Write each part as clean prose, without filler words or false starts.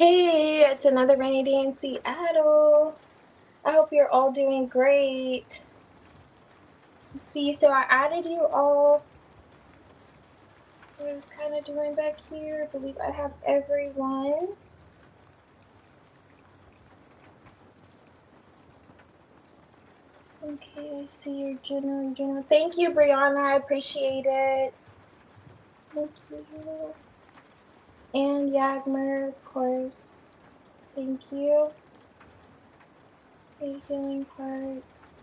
Hey, it's another rainy day in Seattle. I hope you're all doing great. See, so I added you all. What I was kind of doing back here. I believe I have everyone. Okay, I see your general. Thank you, Brianna. I appreciate it. Thank you. And Yagmer, of course. Thank you. Okay, healing hearts.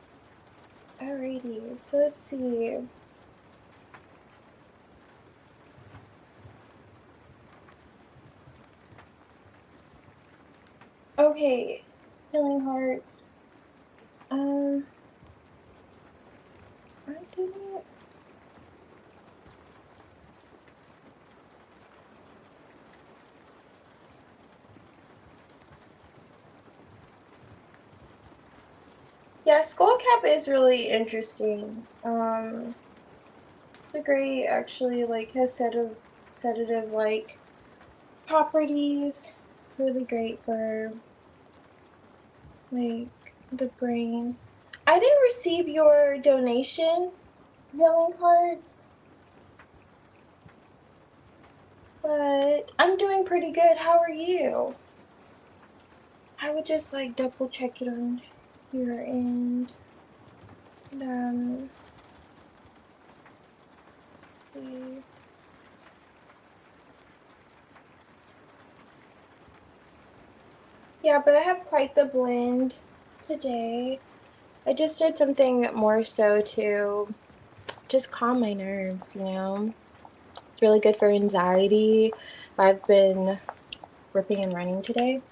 Alrighty, so let's see. Okay, healing hearts. I didn't. Yeah, Skullcap is really interesting. It's a great, actually, like, has sedative like properties. Really great for like the brain. I didn't receive your donation healing cards, but I'm doing pretty good. How are you? I would just like double check it on your end. And, see. Yeah, but I have quite the blend today. I just did something more so to just calm my nerves, you know? It's really good for anxiety. I've been ripping and running today,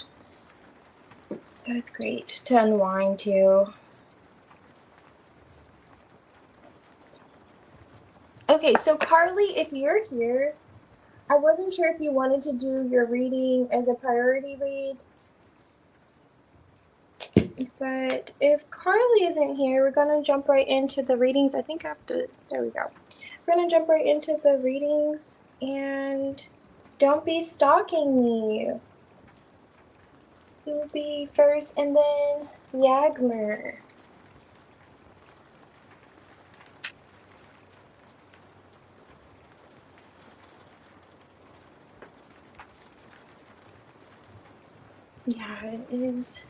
so it's great to unwind too. Okay, so Carly, if you're here, I wasn't sure if you wanted to do your reading as a priority read, but if Carly isn't here, we're gonna jump right into the readings. I think I have to, there we go. We're gonna jump right into the readings, and don't be stalking me. You'll be first, and then Yagmer. Yeah, it is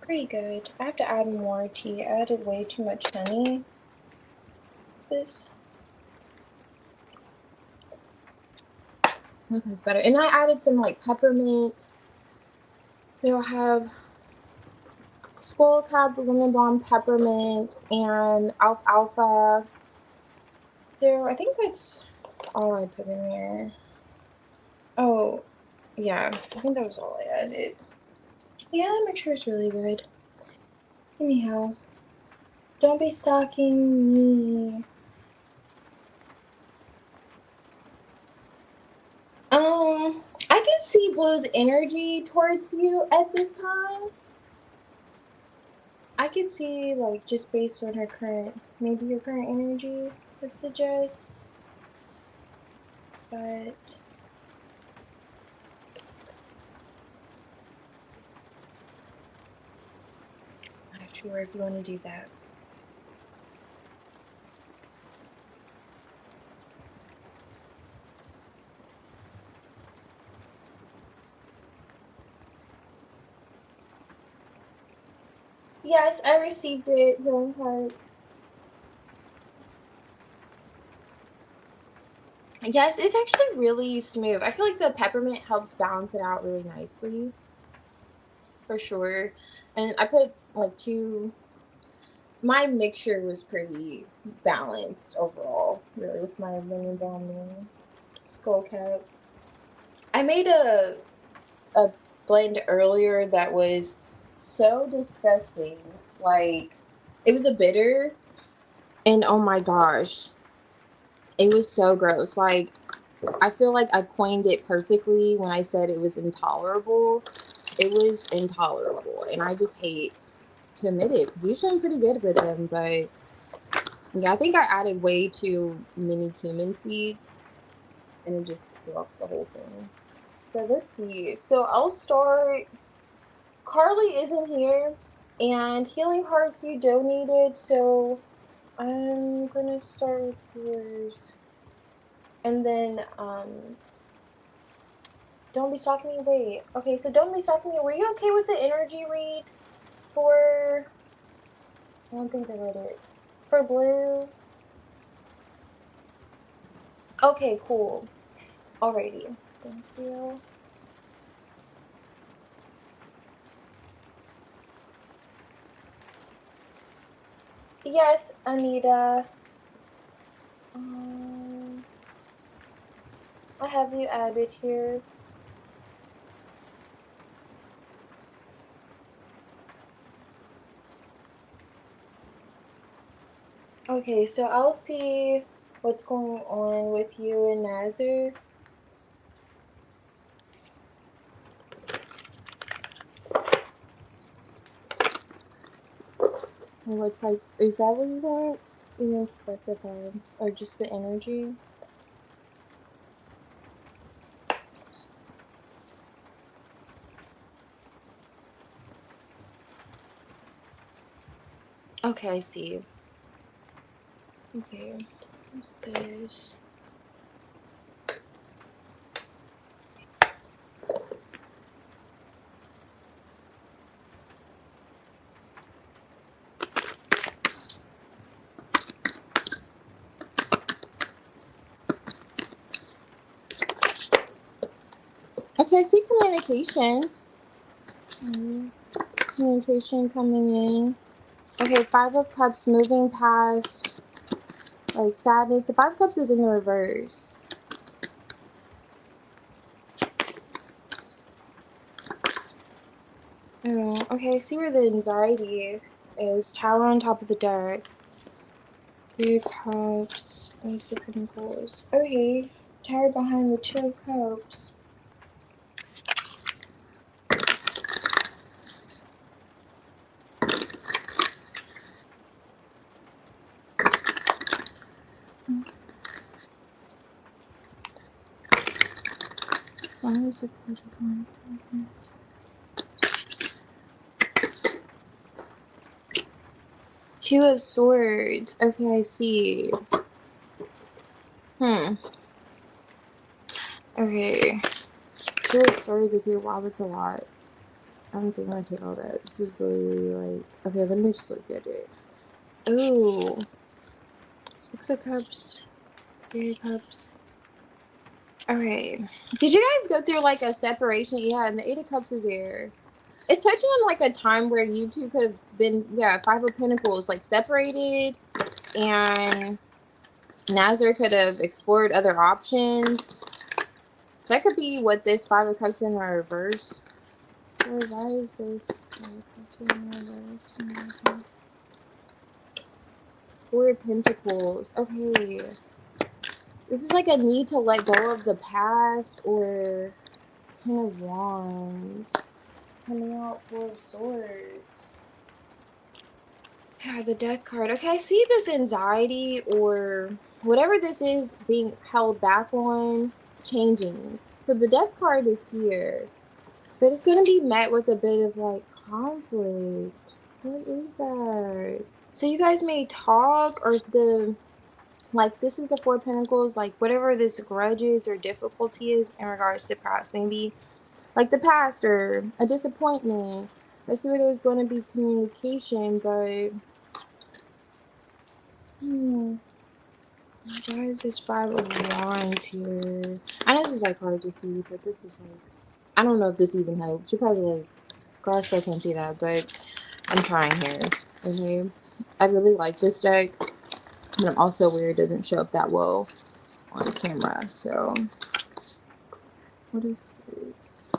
pretty good. I have to add more tea. I added way too much honey. This. Okay, it's better. And I added some like peppermint. So I have Skullcap Lemon Balm, peppermint, and alfalfa. So I think that's all I put in there. Oh, yeah. I think that was all I added. Yeah, that mixture is really good. Anyhow, don't be stalking me. I can see Blue's energy towards you at this time. I could see, like, just based on her current, maybe your current energy would suggest, but I'm not sure if you want to do that. Yes, I received it, Healing Hearts. Yes, it's actually really smooth. I feel like the peppermint helps balance it out really nicely, for sure. And I put like my mixture was pretty balanced overall, really, with my lemon balm and Skullcap. I made a blend earlier that was so disgusting. Like, it was a bitter, and oh my gosh, it was so gross. Like, I feel like I coined it perfectly when I said it was intolerable. It was intolerable, and I just hate to admit it because usually I'm pretty good with them, but yeah, I think I added way too many cumin seeds, and it just threw off the whole thing. But let's see. So I'll start. Carly isn't here, and Healing Hearts you donated, so I'm gonna start with yours. And then, Don't Be Stalking Me. Wait. Okay, so Don't Be Stalking Me. Were you okay with the energy read for. I don't think I read it. For Blue? Okay, cool. Alrighty. Thank you. Yes, Anita. I have you added here. Okay, so I'll see what's going on with you and Nazir. And what's like, is that what you want? You didn't specify, or just the energy? Okay, I see. Okay, what's this? Okay, I see communication. Communication coming in. Okay, Five of Cups moving past, like, sadness. The Five of Cups is in the reverse. Oh, okay, I see where the anxiety is. Tower on top of the deck. Three of Cups. Ace of Pentacles. Okay, Tower behind the Two of Cups. Why is the Two of Swords. Okay, I see. Okay. Two of Swords is here. Wow, that's a lot. I don't think I'm gonna take all that. This is literally like, okay, let me just look at it. Ooh. Six of Cups. Three of Cups. Okay. Did you guys go through like a separation? Yeah, and the Eight of Cups is there. It's touching on like a time where you two could have been, yeah, Five of Pentacles, like separated, and Nazir could have explored other options. That could be what this Five of Cups in reverse. Or why is this Five of Cups in reverse? Four of Pentacles. Okay. This is like a need to let go of the past, or Ten of Wands. Coming out, Four of Swords. Yeah, the Death card. Okay, I see this anxiety or whatever this is being held back on changing. So the Death card is here. But it's going to be met with a bit of like conflict. What is that? So you guys may talk, or like, this is the Four of Pentacles, like whatever this grudges or difficulty is in regards to past, maybe like the past or a disappointment. I see where there's going to be communication, but why is this Five of Wands here? I know this is like hard to see, but this is like, I don't know if this even helps. You're probably like, girl, I still can't see that, but I'm trying here. Okay, I really like this deck, but I'm also aware it doesn't show up that well on camera. So what is this?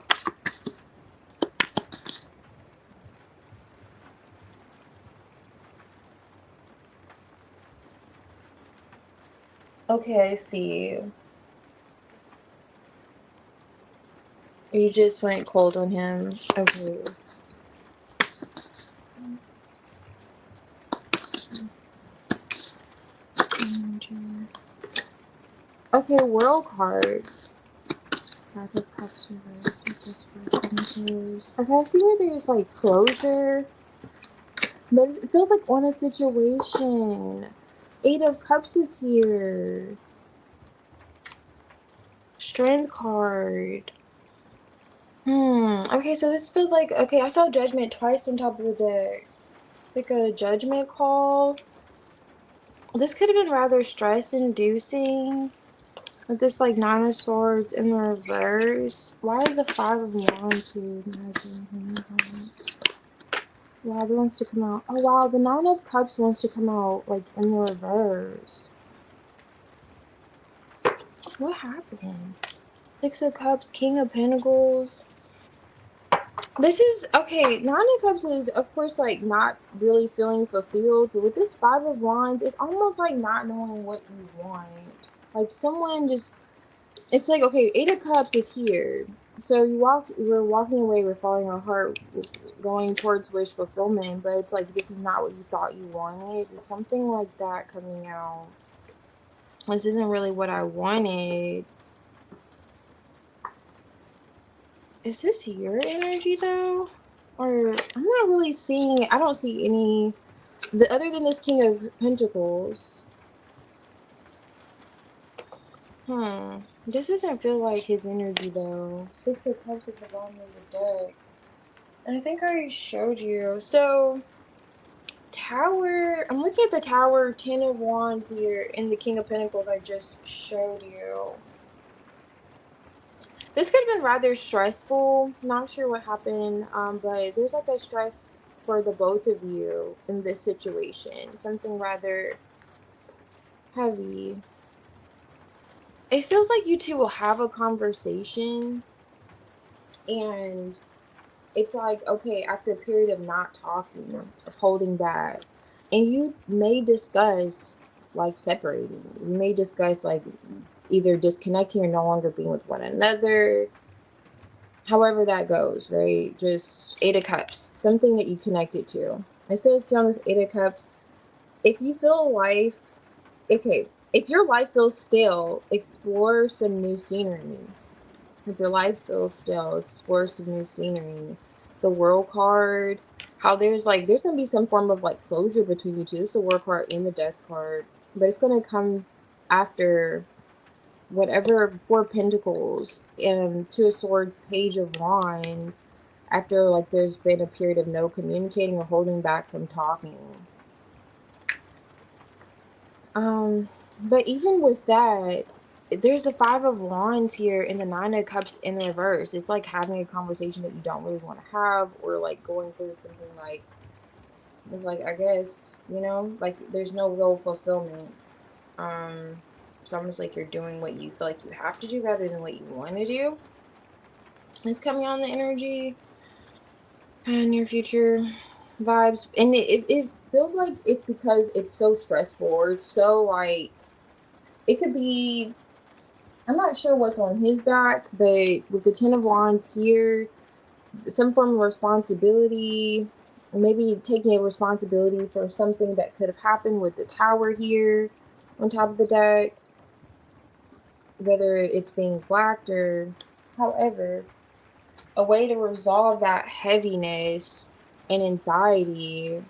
Okay, I see. You just went cold on him. Okay. Okay, World card. Five of Cups reversed with this Four of Pentacles. Okay, I see where there's like closure, but it feels like on a situation. Eight of Cups is here. Strength card. Okay, so this feels like, okay, I saw Judgment twice on top of the deck. Like a judgment call. This could have been rather stress-inducing. With this, like, Nine of Swords in the reverse. Why is the Five of Wands here? Wow, it wants to come out. Oh, wow, the Nine of Cups wants to come out, like, in the reverse. What happened? Six of Cups, King of Pentacles. This is, okay, Nine of Cups is, of course, like, not really feeling fulfilled. But with this Five of Wands, it's almost like not knowing what you want. Like, someone just, it's like, okay, Eight of Cups is here. So we're walking away, we're following our heart, going towards wish fulfillment. But it's like, this is not what you thought you wanted. It's something like that coming out. This isn't really what I wanted. Is this your energy, though? Or, I'm not really seeing, I don't see any, other than this King of Pentacles. This doesn't feel like his energy, though. Six of Cups at the bottom of the deck. And I think I already showed you. So, Tower, I'm looking at the Tower, Ten of Wands here, and the King of Pentacles I just showed you. This could have been rather stressful. Not sure what happened, but there's like a stress for the both of you in this situation. Something rather heavy. It feels like you two will have a conversation, and it's like, okay, after a period of not talking, of holding back, and you may discuss like separating. You may discuss like either disconnecting or no longer being with one another. However that goes, right? Just Eight of Cups, something that you connected to. It says here on this Eight of Cups, if you feel life, okay, if your life feels stale, explore some new scenery. If your life feels stale, explore some new scenery. The World card, how there's gonna be some form of like closure between you two. It's the World card and the Death card, but it's gonna come after whatever. Four of Pentacles and Two of Swords, Page of Wands, after like there's been a period of no communicating or holding back from talking. But even with that, there's a Five of Wands here and the Nine of Cups in reverse. It's like having a conversation that you don't really want to have, or like going through something like, it's like, I guess, you know, like there's no real fulfillment. It's almost like you're doing what you feel like you have to do rather than what you want to do. It's coming on the energy and near future vibes. And it feels like it's because it's so stressful, or it's so like, it could be, I'm not sure what's on his back, but with the Ten of Wands here, some form of responsibility, maybe taking a responsibility for something that could have happened with the Tower here on top of the deck, whether it's being blacked or however, a way to resolve that heaviness and anxiety.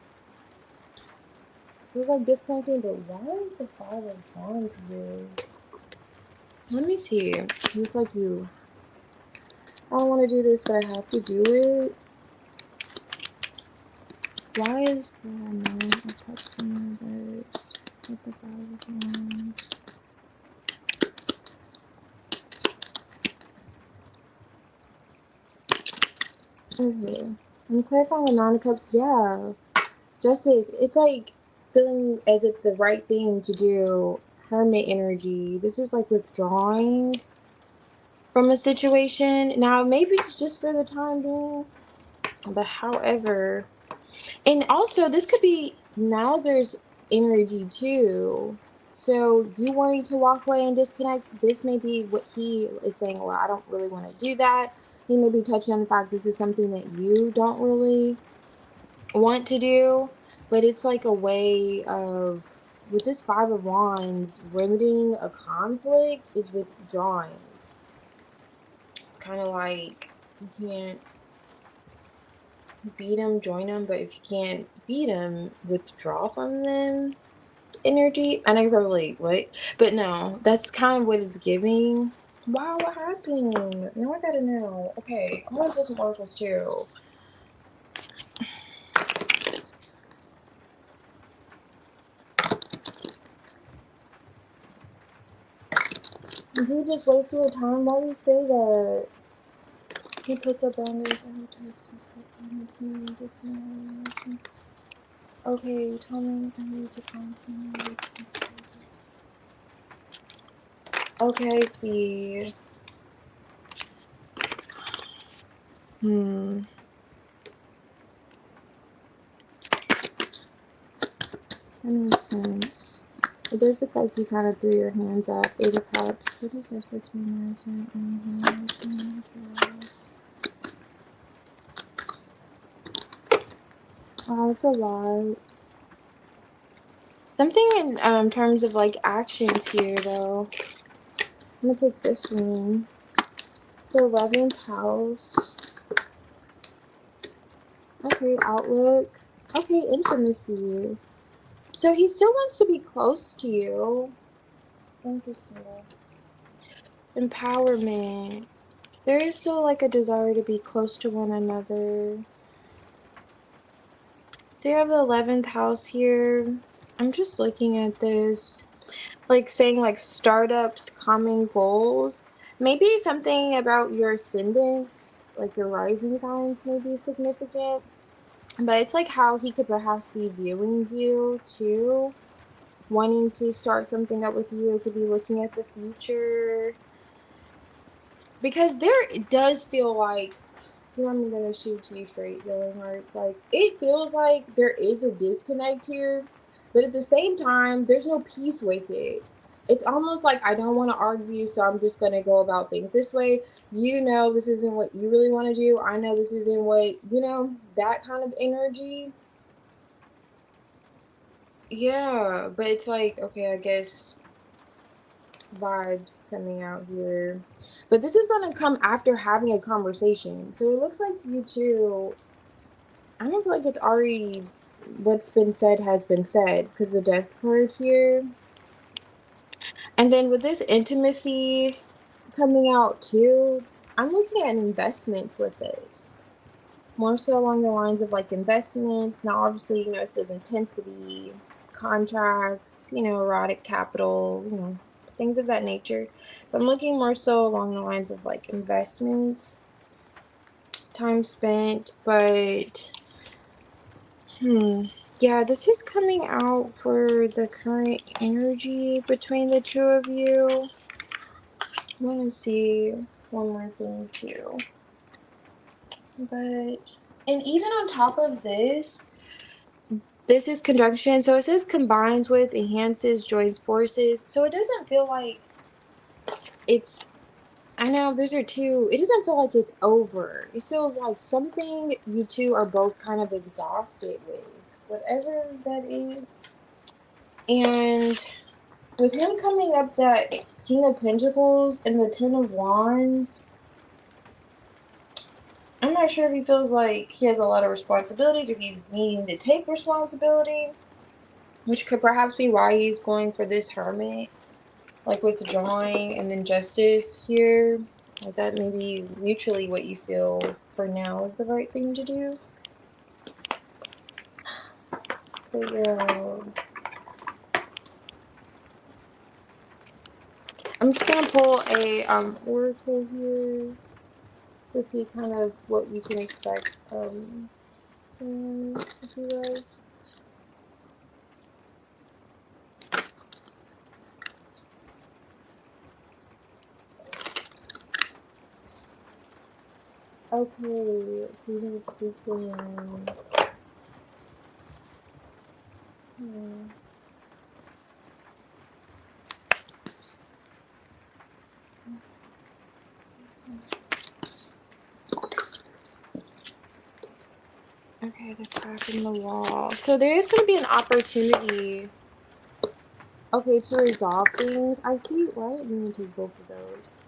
Feels like disconnecting, but why is the Five of Wands here? Let me see. Is this like you? I don't want to do this, but I have to do it. Why is the Nine of Cups in reverse with the Five of Wands? Okay, I'm clarifying the Nine of Cups. Yeah, Justice. It's like feeling as if the right thing to do. Hermit energy. This is like withdrawing from a situation. Now, maybe it's just for the time being, but however, and also this could be Nazar's energy too. So you wanting to walk away and disconnect, this may be what he is saying, well, I don't really want to do that. He may be touching on the fact this is something that you don't really want to do, but it's like a way of, with this Five of Wands, remedying a conflict is withdrawing. kind of like you can't beat them, join them, but if you can't beat them, withdraw from them energy. I know you're probably like, what? But no, that's kind of what it's giving. Wow, what happened? Now I gotta know. Okay, I want to put some oracles too. You just wasted your time. Why do you say that? He puts up boundaries and he takes his me, gets me. Okay, tell me I need to find someone. Okay, I see. That makes sense. It does look like you kind of threw your hands up. 8 of Cups. What is this between us and him? Wow, it's a lot. Something in terms of like actions here though. I'm gonna take this one. The 11th house. Okay, outlook. Okay, intimacy. So he still wants to be close to you. Interesting. Empowerment. There is still like a desire to be close to one another. They have the 11th house here. I'm just looking at this. Like saying like startups, common goals. Maybe something about your ascendant, like your rising signs may be significant. But it's like how he could perhaps be viewing you too. Wanting to start something up with you. It could be looking at the future. Because there it does feel like, you know, I'm gonna shoot to you straight, healing hearts. Like it feels like there is a disconnect here, but at the same time, there's no peace with it. It's almost like I don't want to argue, so I'm just gonna go about things this way. You know, this isn't what you really want to do. I know this isn't what, you know, that kind of energy. Yeah, but it's like, okay, I guess vibes coming out here. But this is gonna come after having a conversation. So it looks like you two, I don't feel like it's already what's been said has been said because the death card here. And then with this intimacy coming out too, I'm looking at investments with this. More so along the lines of like investments. Now obviously, you know, it says intensity, contracts, you know, erotic capital, you know, things of that nature. But I'm looking more so along the lines of like investments, time spent, but yeah, this is coming out for the current energy between the two of you. I want to see one more thing too. But, and even on top of this is conjunction. So it says combines with, enhances, joins forces. So it doesn't feel like it's, I know those are two, it doesn't feel like it's over. It feels like something you two are both kind of exhausted with, whatever that is. And with him coming up that King of Pentacles and the Ten of Wands, I'm not sure if he feels like he has a lot of responsibilities or he's needing to take responsibility, which could perhaps be why he's going for this Hermit, like withdrawing and then Justice here. Like that may be mutually what you feel for now is the right thing to do. But yeah. I'm just gonna pull a oracle here to see kind of what you can expect with you guys. Okay, so he's speaking. Okay, the crack in the wall. So there is going to be an opportunity, okay, to resolve things. I see. Why didn't you take both of those?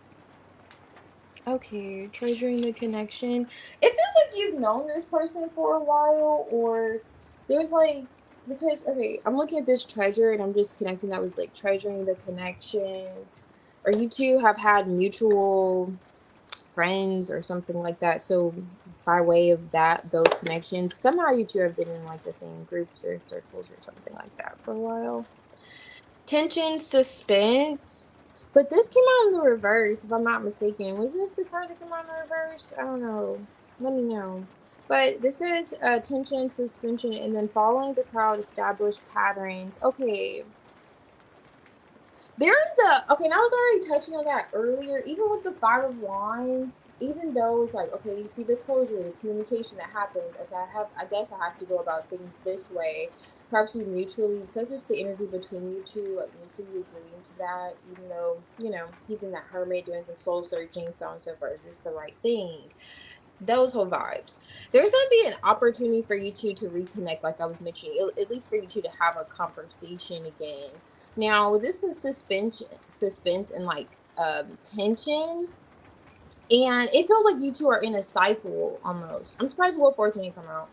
Okay, treasuring the connection. It feels like you've known this person for a while, or there's like, because okay, I'm looking at this treasure and I'm just connecting that with like treasuring the connection. Or you two have had mutual friends or something like that. So by way of that, those connections, somehow you two have been in like the same groups or circles or something like that for a while. Tension, suspense. But this came out in the reverse, if I'm not mistaken. Was this the card that came out in the reverse? I don't know. Let me know. But this is tension, suspension, and then following the crowd, established patterns. Okay, there is a okay, and I was already touching on that earlier. Even with the 5 of Wands, even though it's like, okay, you see the closure, the communication that happens. Okay, I guess I have to go about things this way. Perhaps you mutually, because that's just the energy between you two, like mutually agreeing to that, even though, he's in that hermit doing some soul searching, so on and so forth. Is this the right thing? Those whole vibes. There's gonna be an opportunity for you two to reconnect, like I was mentioning, at least for you two to have a conversation again. Now, this is suspense and like tension, and it feels like you two are in a cycle almost. I'm surprised Wheel of Fortune didn't come out.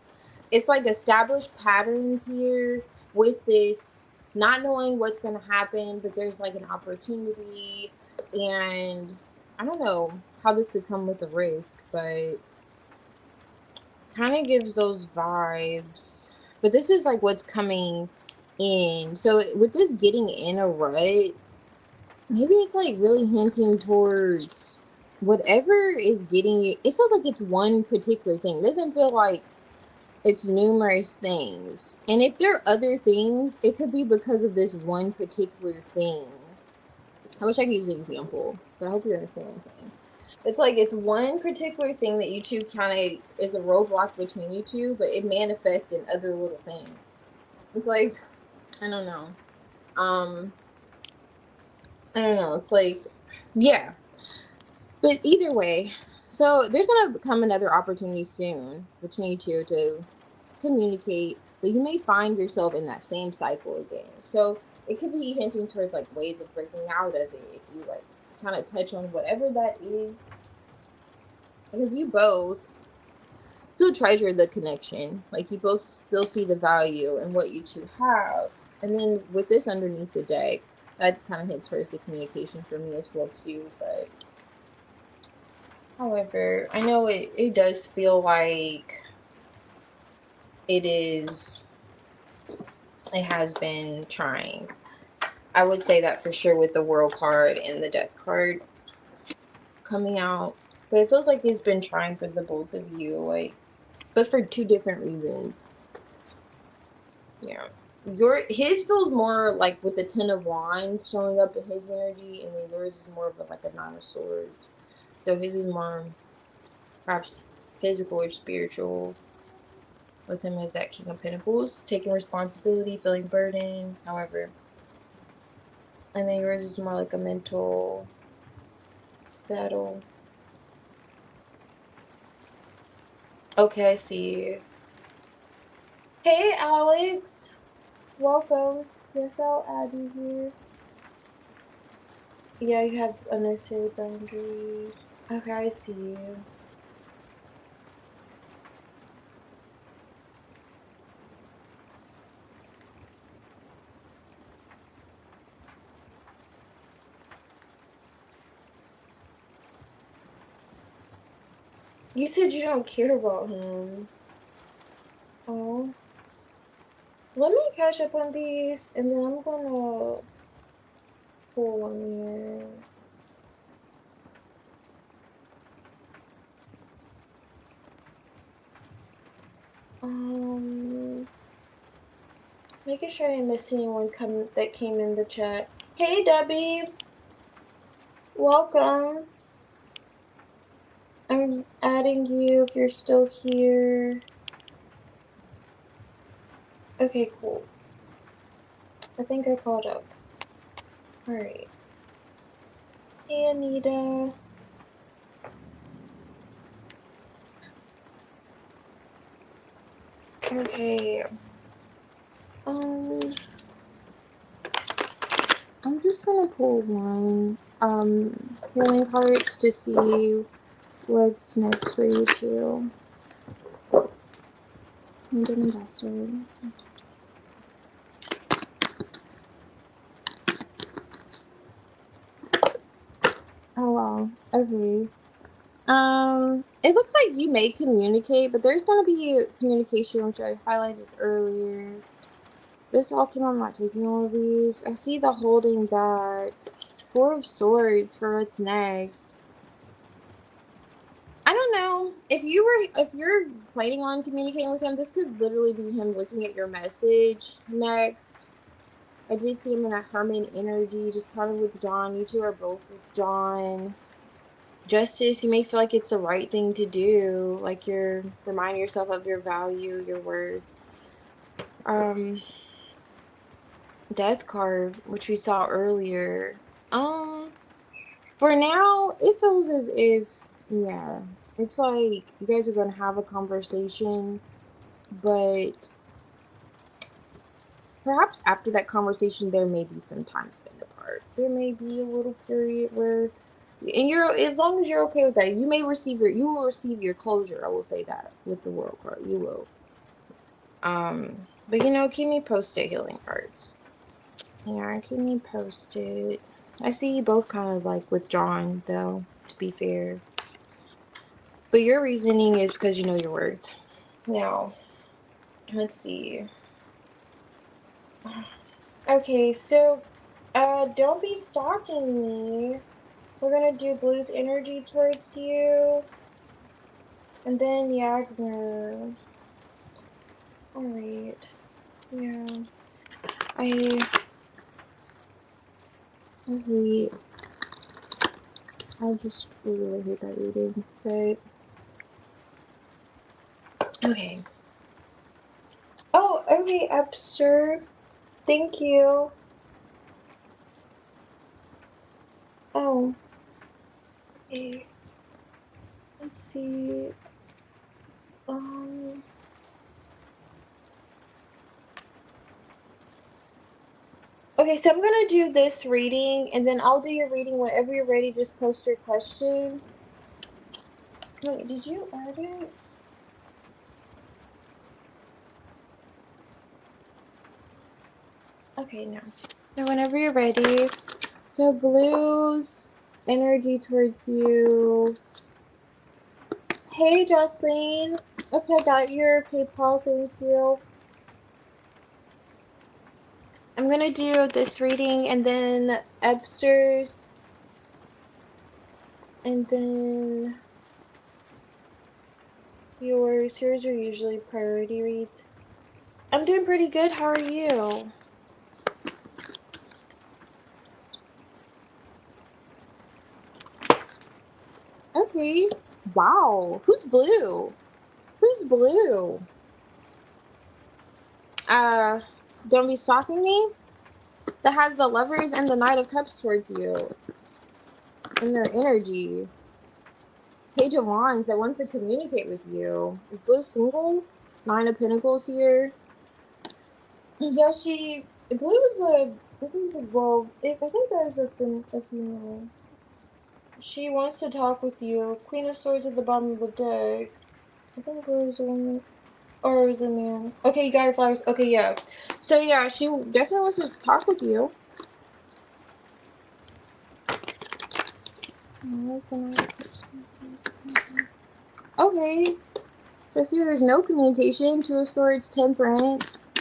It's like established patterns here with this not knowing what's gonna happen, but there's like an opportunity, and I don't know how this could come with a risk, but kind of gives those vibes. But this is like what's coming in. So with this getting in a rut, maybe it's like really hinting towards whatever is getting you. It feels like it's one particular thing. It doesn't feel like it's numerous things. And if there are other things, it could be because of this one particular thing. I wish I could use an example, but I hope you understand what I'm saying. It's like it's one particular thing that you two kind of is a roadblock between you two, but it manifests in other little things. It's like I don't know. Um, I don't know. It's like, yeah. But either way, so there's gonna come another opportunity soon between you two to communicate, but you may find yourself in that same cycle again. So it could be hinting towards like ways of breaking out of it if you like kind of touch on whatever that is, because you both still treasure the connection. Like you both still see the value in what you two have. And then with this underneath the deck, that kind of hits towards the communication for me as well too. But however, I know it does feel like it is it has been trying. I would say that for sure with the World card and the Death card coming out. But it feels like it's been trying for the both of you, like, but for two different reasons. Yeah. His feels more like with the 10 of Wands showing up in his energy, and then yours is more of like a 9 of Swords. So his is more perhaps physical or spiritual, with him as that King of Pentacles, taking responsibility, feeling burden, however. And then yours is more like a mental battle. Okay, I see. Hey Alex, welcome. Yes, I'll add you here. Yeah, you have unnecessary boundaries. Okay, I see you. You said you don't care about him. Oh. Let me catch up on these, and then I'm gonna pull one here. Making sure I didn't miss anyone that came in the chat. Hey Debbie, welcome. I'm adding you if you're still here. Okay, cool. I think I caught up. Alright. Hey Anita. Okay. Um, I'm just gonna pull one healing cards to see What's next for you too? I'm getting invested. Oh wow. Okay. It looks like you may communicate, but there's gonna be communication, which I highlighted earlier. This all came, I'm not taking all of these. I see the holding back. 4 of Swords for what's next. I don't know. If you're planning on communicating with him, this could literally be him looking at your message next. I did see him in a Herman energy, just kind of withdrawn. You two are both withdrawn. Justice, you may feel like it's the right thing to do, like you're reminding yourself of your value, your worth. Death card, which we saw earlier. For now, it feels as if, yeah, it's like you guys are gonna have a conversation, but perhaps after that conversation, there may be some time spent apart. There may be a little period where, and you're, as long as you're okay with that, you will receive your closure. I will say that with the World card, you will. But you know, keep me posted, healing cards. Yeah, keep me posted. I see you both kind of like withdrawn, though, to be fair. But your reasoning is because you know your worth. Now, let's see. Okay, so, don't be stalking me. We're gonna do Blue's energy towards you. And then Yagner. Alright. Yeah. I hate. I just really hate that reading. But. Okay. Oh, okay, Epster. Thank you. Oh. Okay. Let's see. Okay, so I'm gonna do this reading, and then I'll do your reading whenever you're ready. Just post your question. Wait, did you add it? Okay, no. So whenever you're ready. So Blue's energy towards you. Hey, Jocelyn. Okay, I got your PayPal. Thank you. I'm gonna do this reading, and then Epster's, and then yours. Yours are usually priority reads. I'm doing pretty good. How are you? Okay. Wow. Who's Blue? Who's Blue? Don't be stalking me? That has the Lovers and the Knight of Cups towards you. And their energy. Page of Wands that wants to communicate with you. Is Blue single? 9 of Pentacles here. Yeah, Blue was I think it's a, well, I think that is a female. She wants to talk with you. Queen of Swords at the bottom of the deck. I think Blue is a woman. Or is it a man? Okay, you got your flowers. Okay, yeah. So, yeah, she definitely wants to talk with you. Okay. So, I see there's no communication. 2 of Swords, Temperance.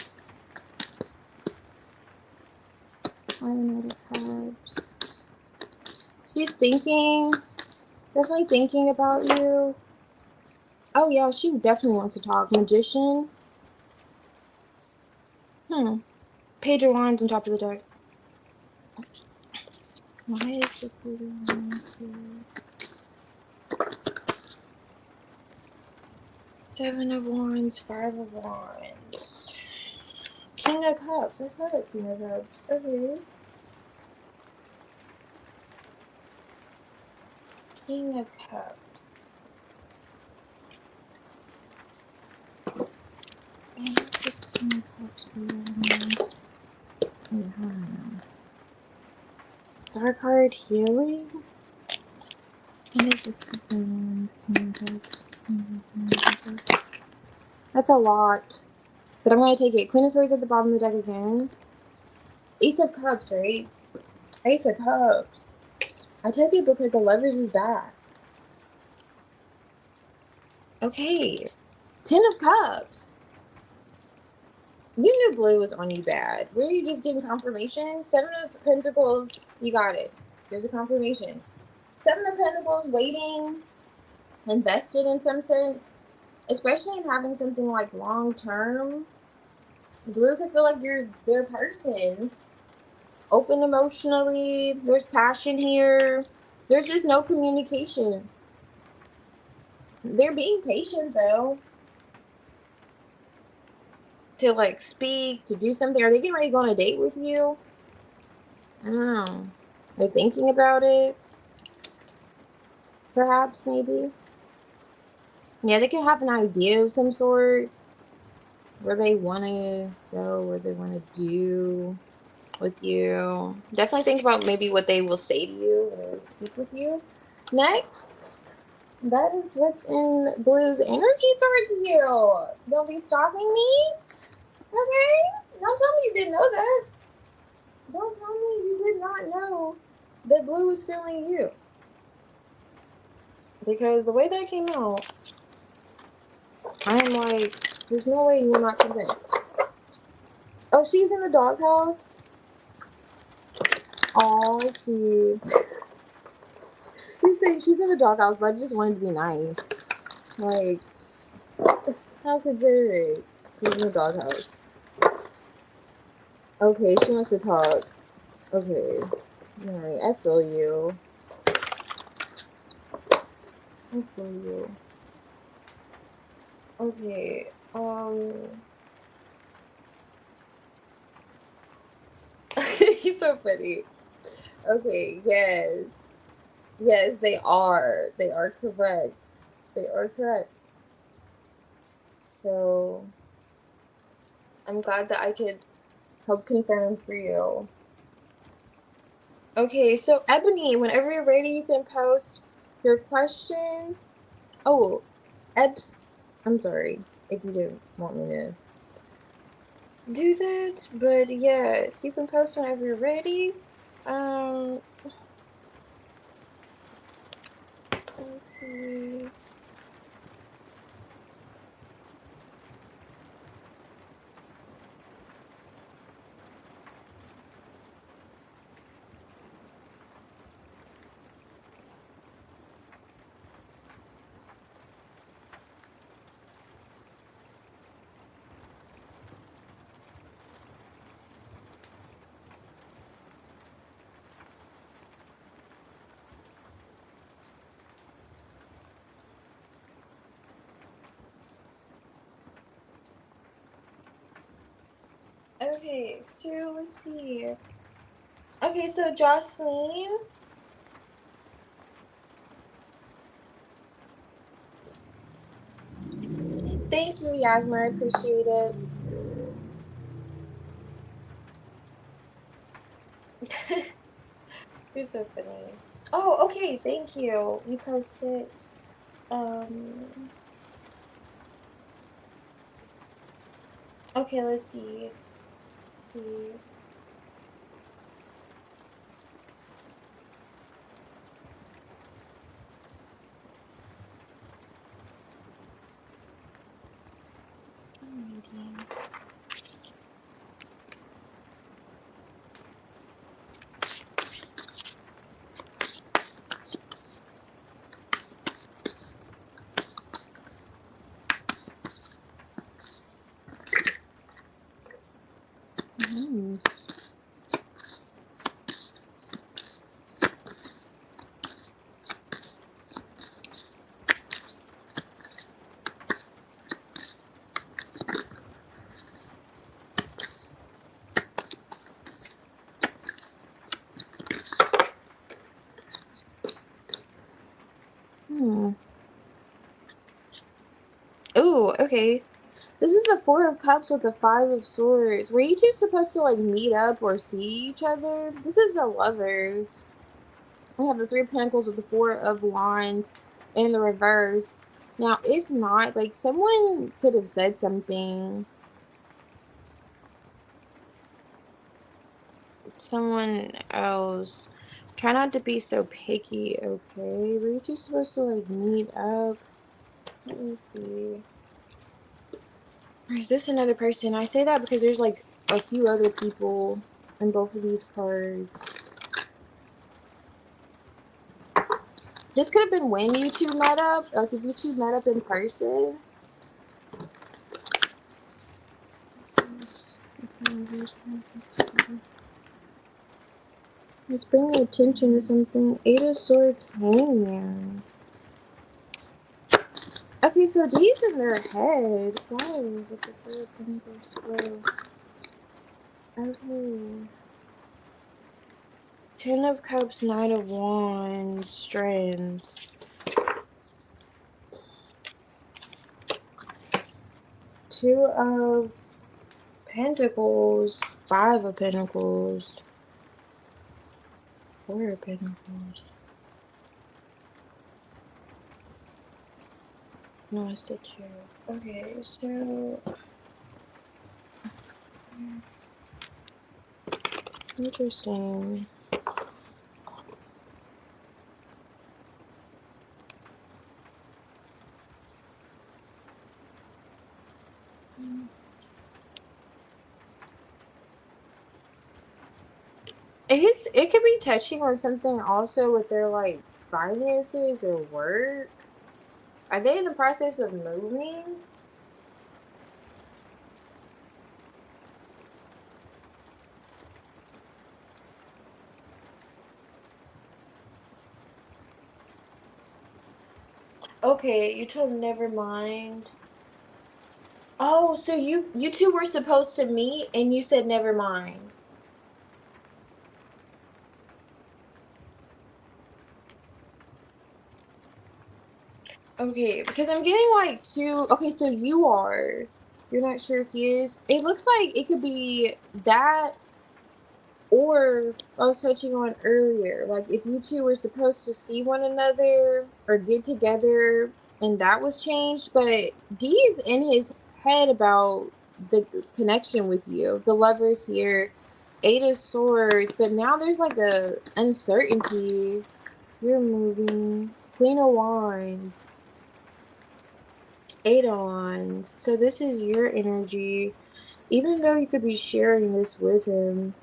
5 of Cups. She's thinking. Definitely thinking about you. Oh, yeah, she definitely wants to talk. Magician. Page of Wands on top of the deck. Why is the Page of Wands here? 7 of Wands, 5 of Wands. King of Cups. I saw that King of Cups. Okay. King of Cups. And what's this King of Cups? Star card healing? What is this? That's a lot. But I'm going to take it. Queen of Swords at the bottom of the deck again. Ace of Cups, right? Ace of Cups. I took it because the leverage is back. Okay. 10 of Cups. You knew blue was on you bad. Were you just getting confirmation? 7 of Pentacles. You got it. There's a confirmation. 7 of Pentacles waiting. Invested in some sense. Especially in having something like long term. Blue could feel like you're their person. Open emotionally. There's passion here. There's just no communication. They're being patient though. To like speak, to do something. Are they getting ready to go on a date with you? I don't know. They're thinking about it. Perhaps, maybe. Yeah, they could have an idea of some sort. Where they want to go, where they want to do with you. Definitely think about maybe what they will say to you when they speak with you. Next. That is what's in Blue's energy towards you. Don't be stalking me. Okay? Don't tell me you didn't know that. Don't tell me you did not know that Blue was feeling you. Because the way that came out, I'm like, there's no way you were not convinced. Oh, she's in the doghouse? Oh, I see. You're saying she's in the doghouse, but I just wanted to be nice. Like, how considerate. She's in the doghouse. Okay, she wants to talk. Okay. Alright, I feel you. I feel you. Okay, he's so funny. Okay, yes. Yes, they are. They are correct. They are correct. So, I'm glad that I could help confirm for you. Okay, so Ebony, whenever you're ready, you can post your question. Oh, I'm sorry if you didn't want me to do that, but yes, you can post whenever you're ready. Let's see. Okay, so let's see. Okay, so Jocelyn. Thank you, Yagmar. I appreciate it. You're so funny. Oh, okay, thank you. You posted. Um. Okay, let's see. See. Nice. Oh, okay. This is the 4 of Cups with the 5 of Swords. Were you two supposed to like meet up or see each other? This is the Lovers. We have the Three of Pentacles with the Four of Wands in the reverse. Now, if not, like someone could have said something. Someone else. Try not to be so picky, okay? Were you two supposed to like meet up? Let me see. Or is this another person? I say that because there's like a few other people in both of these cards. This could have been when you two met up. Like if you two met up in person. Let's bring your attention to something. Eight of Swords, Hangman. Okay, so these in their head. Why? With the Four of Pentacles. Okay. Ten of Cups, Knight of Wands, Strength. Two of Pentacles, Five of Pentacles, Four of Pentacles. No, it's the two. Okay, so interesting. It could be touching on something also with their like finances or work. Are they in the process of moving? Okay, you told them never mind. Oh, so you two were supposed to meet and you said never mind. Okay, because I'm getting like two. Okay, so you're not sure if he is. It looks like it could be that, or I was touching on earlier, like if you two were supposed to see one another or get together and that was changed, but D is in his head about the connection with you. The Lovers here, Eight of Swords, but now there's like a uncertainty. You're moving. Queen of Wands. Eight of Wands. So this is your energy. Even though you could be sharing this with him.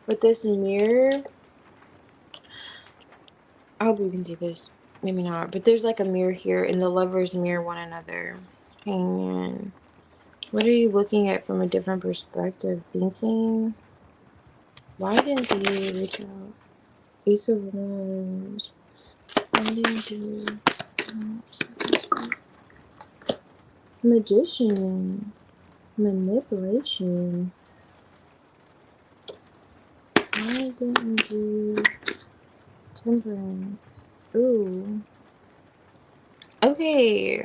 With this mirror. I hope you can see this. Maybe not. But there's like a mirror here. And the lovers mirror one another. Hangman. What are you looking at from a different perspective? Thinking? Why didn't he reach out? Ace of Wands. Why didn't he? Magician. Manipulation. Why didn't you? Temperance. Ooh. Okay.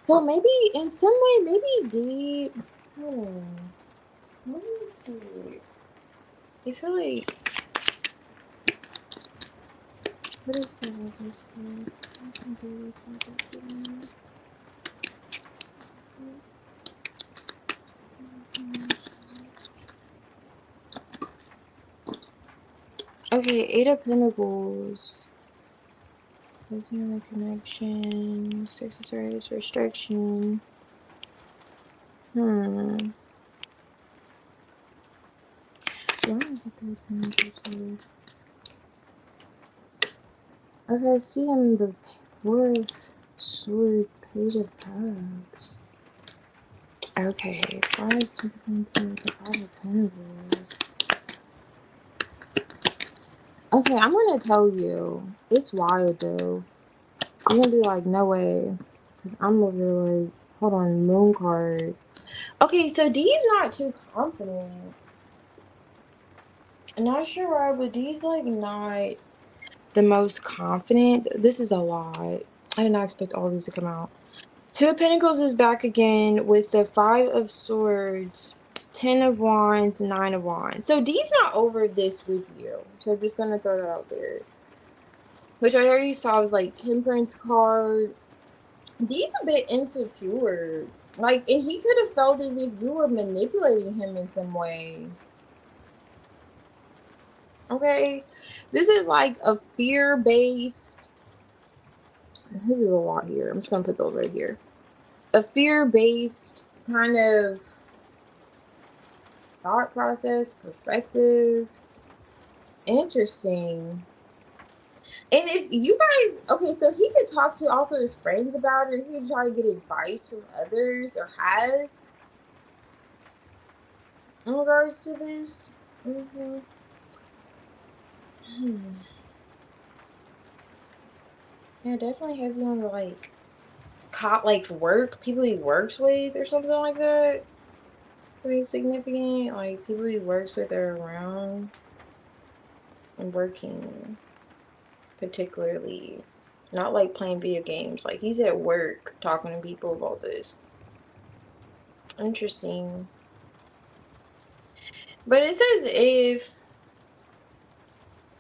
So maybe in some way, maybe D. Let me see. I feel like. What is the reverse card? Okay, Eight of Pentacles. Connection. Six of Swords. Restriction. Why is it Three of Pentacles here? Okay, I see him the Four of Swords, Page of Cups. Okay, why is two with the Five of Pentacles? Okay, I'm gonna tell you. It's wild though. I'm gonna be like, no way. Because I'm over here like, hold on, Moon card. Okay, so D's not too confident. I'm not sure why, but D's like not the most confident. This is a lot. I did not expect all these to come out. Two of Pentacles is back again with the Five of Swords. Ten of Wands, Nine of Wands. So D's not over this with you. So just gonna throw that out there. Which I already saw was like Temperance card. D's a bit insecure. Like, and he could have felt as if you were manipulating him in some way. Okay? This is like a fear-based. This is a lot here. I'm just gonna put those right here. A fear-based kind of thought process, perspective. Interesting. And if you guys, okay, so he could talk to also his friends about it. He could try to get advice from others or has in regards to this. Mm-hmm. Hmm. Yeah, definitely heavy on the like cop like work, people he works with or something like that. Pretty significant. Like people he works with are around and working particularly. Not like playing video games. Like he's at work talking to people about this. Interesting. But it says if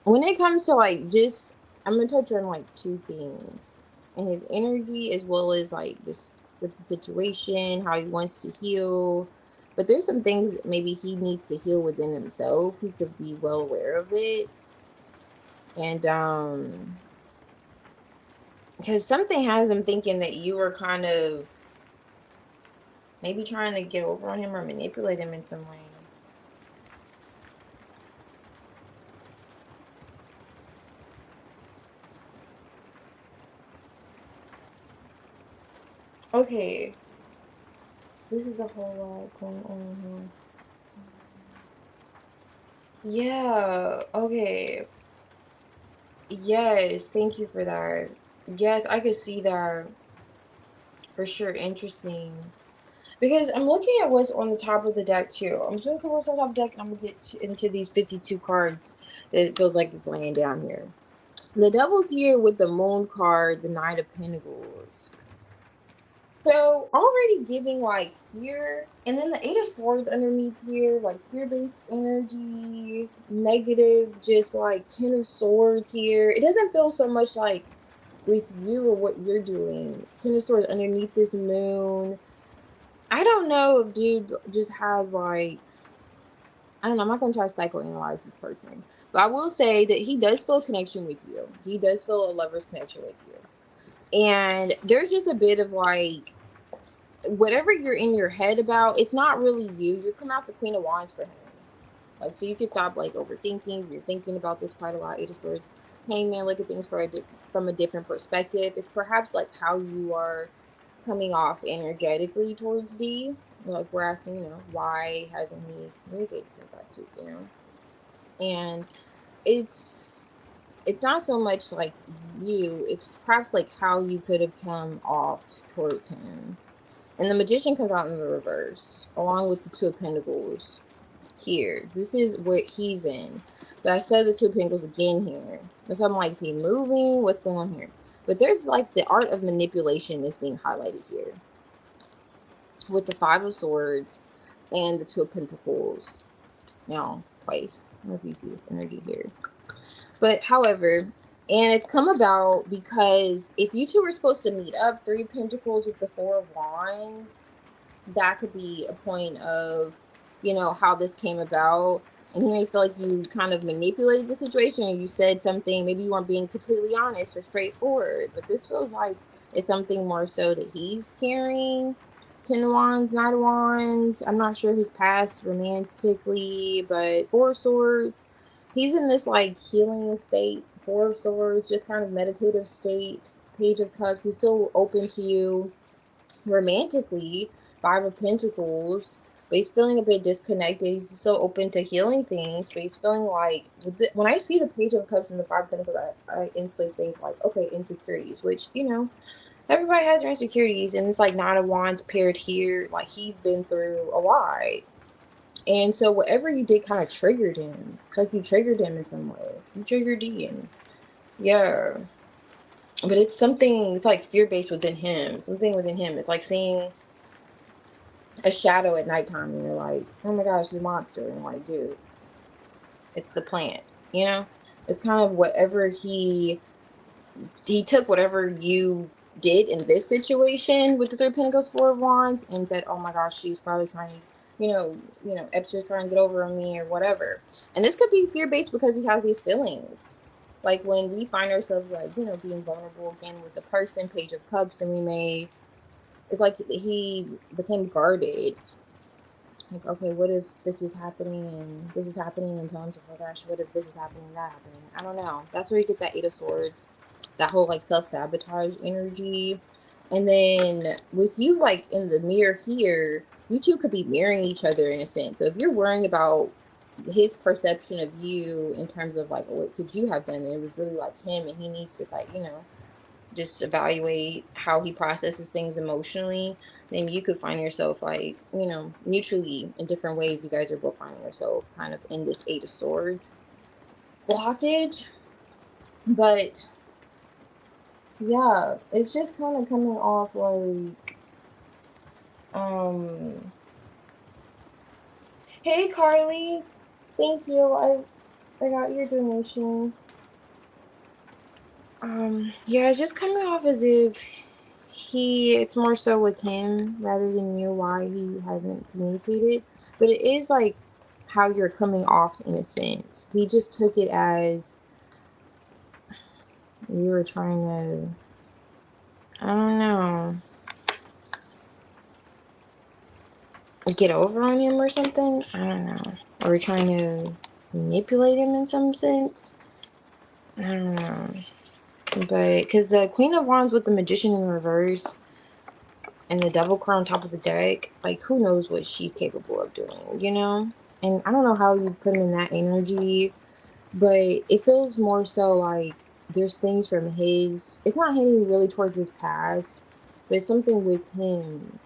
when it comes to like just I'm gonna touch on like two things and his energy as well as like just with the situation, how he wants to heal. But there's some things that maybe he needs to heal within himself. He could be well aware of it. And because something has him thinking that you were kind of maybe trying to get over on him or manipulate him in some way. Okay, this is a whole lot going on here. Yeah, okay. Yes, thank you for that. Yes, I could see that for sure. Interesting. Because I'm looking at what's on the top of the deck too. I'm just gonna cover what's on top of the deck and I'm gonna get into these 52 cards that it feels like it's laying down here. The devil's here with the moon card, the Knight of Pentacles. So already giving like fear, and then the Eight of Swords underneath here, like fear-based energy, negative, just like Ten of Swords here. It doesn't feel so much like with you or what you're doing. Ten of Swords underneath this moon. I don't know if dude just has like I don't know. I'm not gonna try to psychoanalyze this person, but I will say that he does feel a connection with you. He does feel a lover's connection with you, and there's just a bit of like whatever you're in your head about, it's not really you. You're coming out the Queen of Wands for him. Like, so you can stop like overthinking. You're thinking about this quite a lot. Eight of Swords, Hangman, look at things from a different perspective. It's perhaps like how you are coming off energetically towards D. Like we're asking, why hasn't he communicated since last week? And it's it's not so much like you. It's perhaps like how you could have come off towards him. And the Magician comes out in the reverse, along with the Two of Pentacles here. This is what he's in. But I said the Two of Pentacles again here. So I'm like, is he moving? What's going on here? But there's like the art of manipulation is being highlighted here. With the Five of Swords and the Two of Pentacles. Now, twice. I don't know if you see this energy here. But however, and it's come about because if you two were supposed to meet up, Three of Pentacles with the Four of Wands, that could be a point of, how this came about. And he may feel like you kind of manipulated the situation or you said something, maybe you weren't being completely honest or straightforward. But this feels like it's something more so that he's carrying. Ten of Wands, Knight of Wands. I'm not sure his past romantically, but Four of Swords. He's in this like healing state. Four of Swords, just kind of meditative state. Page of Cups. He's still open to you romantically. Five of Pentacles, but he's feeling a bit disconnected. He's still open to healing things, but he's feeling like when I see the Page of Cups and the Five of Pentacles, I instantly think like, okay, insecurities, which everybody has their insecurities, and it's like Nine of Wands paired here. Like he's been through a lot, and so whatever you did kind of triggered him. It's like you triggered him in some way. You triggered Ian, yeah. But it's something. It's like fear based within him. Something within him. It's like seeing. a shadow at nighttime and you're like, oh my gosh, the monster. And like, dude, it's the plant, you know? It's kind of whatever he took whatever you did in this situation with the Three of Pentacles, Four of Wands, and said, "Oh my gosh, she's probably trying to, 𝚑𝚑's trying to get over on me or whatever." And this could be fear based because he has these feelings. Like when we find ourselves like being vulnerable again with the person, Page of Cups, then we may. It's like he became guarded, like, okay, what if this is happening and this is happening in terms of, oh gosh, what if this is happening and that happening? I don't know. That's where you get that Eight of Swords, that whole like self-sabotage energy. And then with you like in the mirror here, you two could be mirroring each other in a sense. So if you're worrying about his perception of you in terms of like what could you have done, and it was really like him and he needs to like, just evaluate how he processes things emotionally, then you could find yourself like, mutually in different ways. You guys are both finding yourself kind of in this Eight of Swords blockage. But yeah, it's just kind of coming off like, um, hey Carly, thank you. I got your donation. Yeah, it's just coming off as if it's more so with him rather than you why he hasn't communicated. But it is like how you're coming off in a sense. He just took it as you were trying to, I don't know, get over on him or something. I don't know. Or trying to manipulate him in some sense. I don't know. But because the Queen of Wands with the Magician in reverse and the Devil card on top of the deck, like who knows what she's capable of doing, you know? And I don't know how you put him in that energy, but it feels more so like there's things from his, it's not hitting really towards his past, but it's something with him,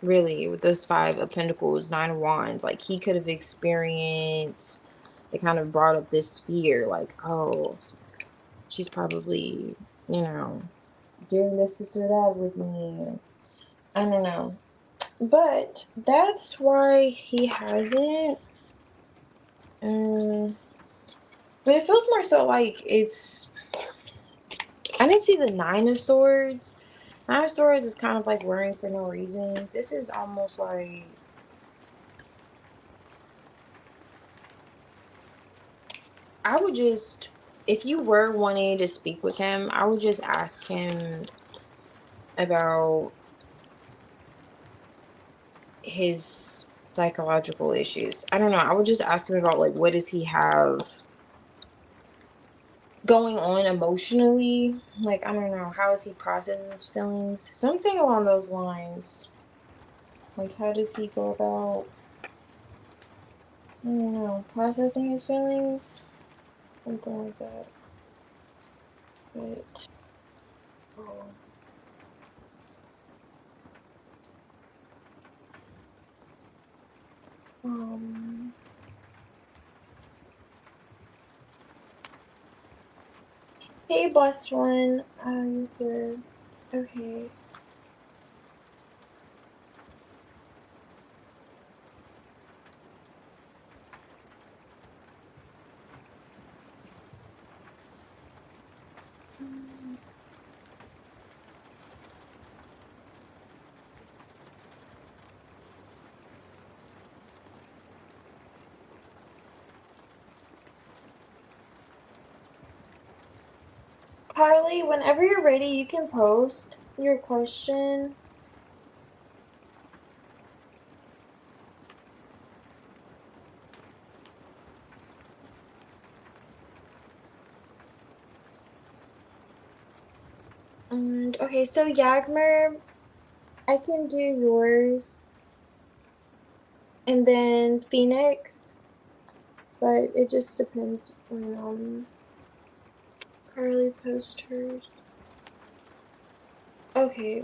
really, with those Five of Pentacles, Nine of Wands. Like he could have experienced, it kind of brought up this fear, like, oh, she's probably, you know, doing this or that with me. I don't know. But that's why he hasn't. Um, but it feels more so like it's. I didn't see the Nine of Swords. Nine of Swords is kind of like worrying for no reason. This is almost like. I would just. If you were wanting to speak with him, I would just ask him about his psychological issues. I don't know. I would just ask him about like what does he have going on emotionally, like I don't know, how is he processing his feelings, something along those lines. Like how does he go about, I don't know, processing his feelings, something like that. But oh, um hey blessed one, I'm here. Okay. um, Carly, whenever you're ready you can post your question. And okay, so Yagmer, I can do yours. And then Phoenix, but it just depends on Carly post hers. Okay.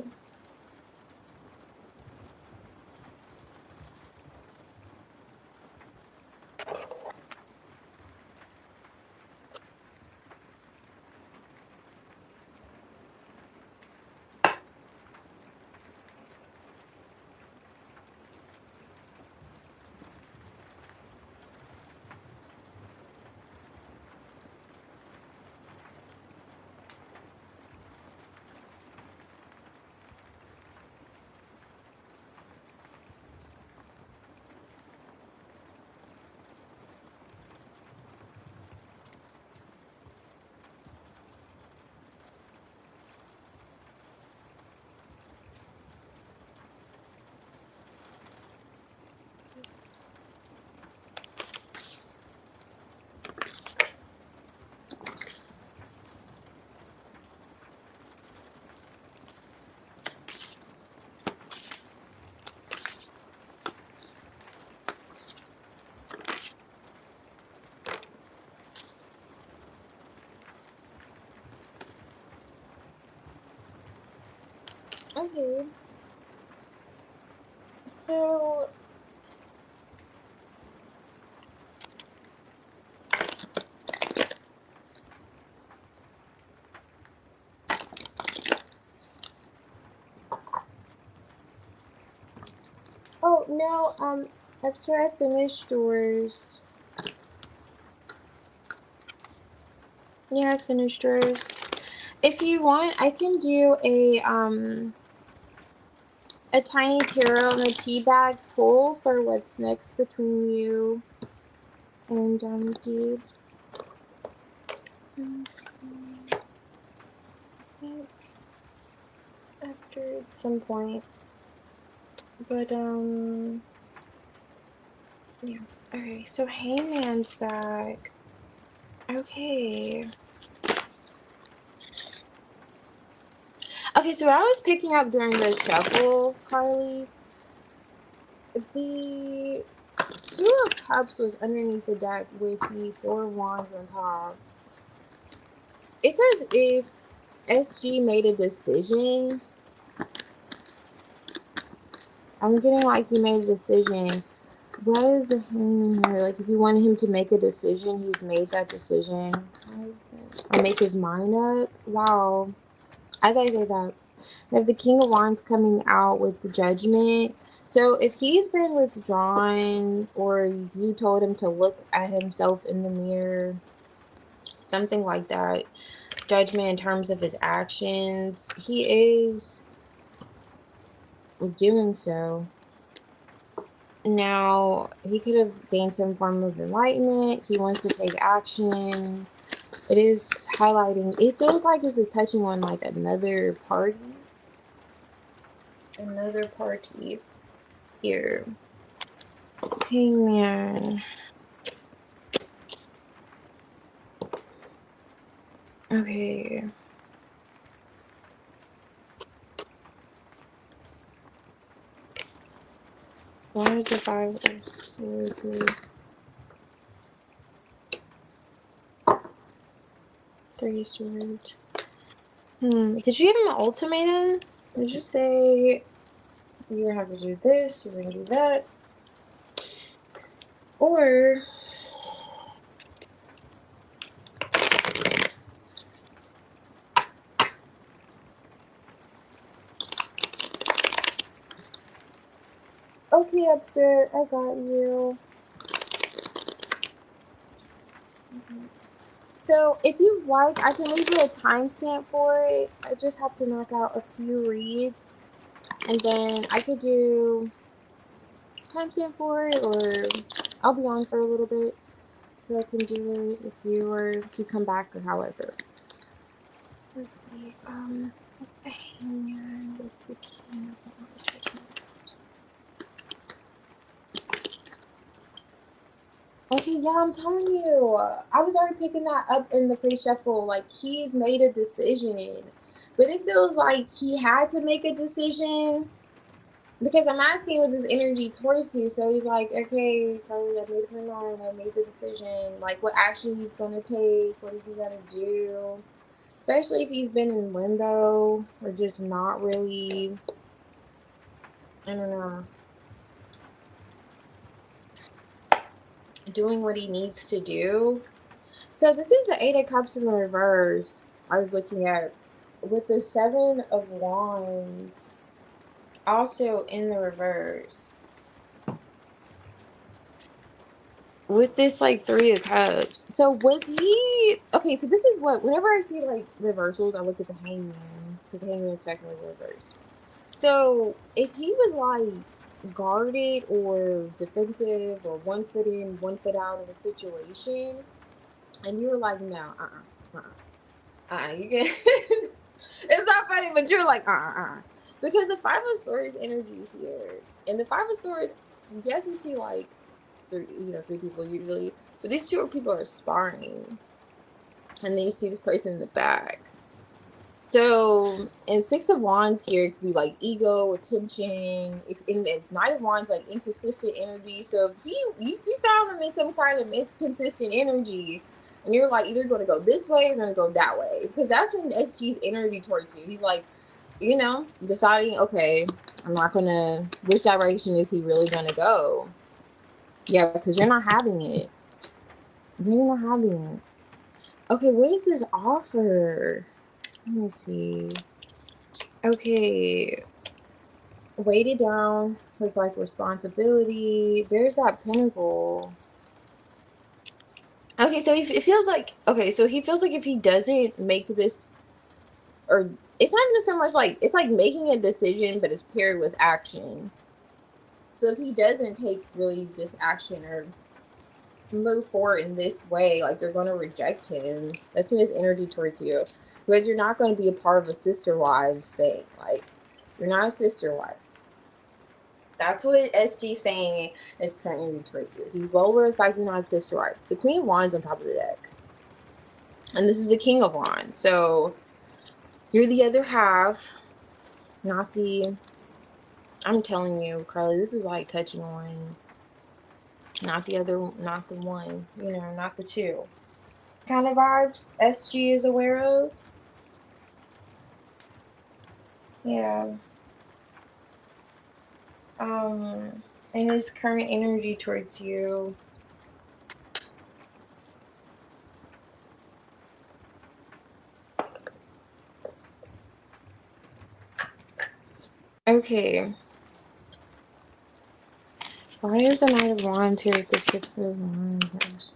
Okay. So, oh no, I'm sorry, I finished yours. Yeah, I finished yours. If you want, I can do a tiny tarot and a tea bag pull for what's next between you and Deep. Let me see. I think after some point. But yeah. Okay, so Hangman's back. Okay. Okay, so what I was picking up during the shuffle, Carly, the Two of Cups was underneath the deck with the Four of Wands on top. It's as if SG made a decision. I'm getting like he made a decision. What is the Hangman here? Like if you wanted him to make a decision, he's made that decision. What is that? Or make his mind up. Wow. As I say that, we have the King of Wands coming out with the Judgment. So if he's been withdrawn or if you told him to look at himself in the mirror, something like that, Judgment in terms of his actions, he is doing so. Now, he could have gained some form of enlightenment. He wants to take action. It is highlighting, it feels like this is touching on like another party. Another party here. Hangman. Okay. Why is the Five of Swords here? Three of Swords. Did you give him an ultimatum? Did you say you're gonna have to do this, you're gonna do that? Or okay, upstairs, I got you. So if you like, I can leave you a timestamp for it. I just have to knock out a few reads, and then I could do timestamp for it, or I'll be on for a little bit, so I can do it if you come back or however. Let's see. What's the Hangman with the King of Wands Judgment? Okay, yeah, I'm telling you. I was already picking that up in the pre-shuffle. Like, he's made a decision. But it feels like he had to make a decision. Because I'm asking was his energy towards you. So he's like, okay, Carly, I made up my mind. I made the decision. Like, what action he's going to take. What is he going to do? Especially if he's been in limbo. Or just not really. I don't know. Doing what he needs to do. So this is the Eight of Cups in the reverse. I was looking at with the Seven of Wands also in the reverse. With this like Three of Cups. So was he okay? So this is what whenever I see like reversals, I look at the Hangman because the Hangman is technically reversed. So if he was like guarded or defensive or 1 foot in, 1 foot out of a situation, and you were like, no, you can it's not funny, but you're like, because the Five of Swords energy is here, and the Five of Swords, yes, you see like three people usually, but these two people are sparring, and then you see this person in the back. So, and Six of Wands here could be like ego, attention. If in the Knight of Wands, like inconsistent energy. So if you found him in some kind of inconsistent energy, and you're like either going to go this way or going to go that way, because that's in SG's energy towards you. He's like, you know, deciding, okay, I'm not gonna, which direction is he really gonna go? Yeah, because you're not having it. You're not having it. Okay, what is this offer? Let me see. Okay, weighted down with like responsibility. There's that pinnacle. Okay, so it feels like, okay, so he feels like if he doesn't make this, or it's not even so much like, it's like making a decision, but it's paired with action. So if he doesn't take really this action or move forward in this way, like you're going to reject him. That's in his energy towards you, because you're not going to be a part of a sister wives thing. Like, you're not a sister wife. That's what SG saying is currently towards you. He's well aware of the fact you're not a sister wife. The Queen of Wands on top of the deck, and this is the King of Wands. So you're the other half, not the. I'm telling you, Carly, this is like touching on not the other, not the one. You know, not the two. Kind of vibes SG is aware of. Yeah. And his current energy towards you. Okay. Why is the Knight of Wands here with the Six of Wands?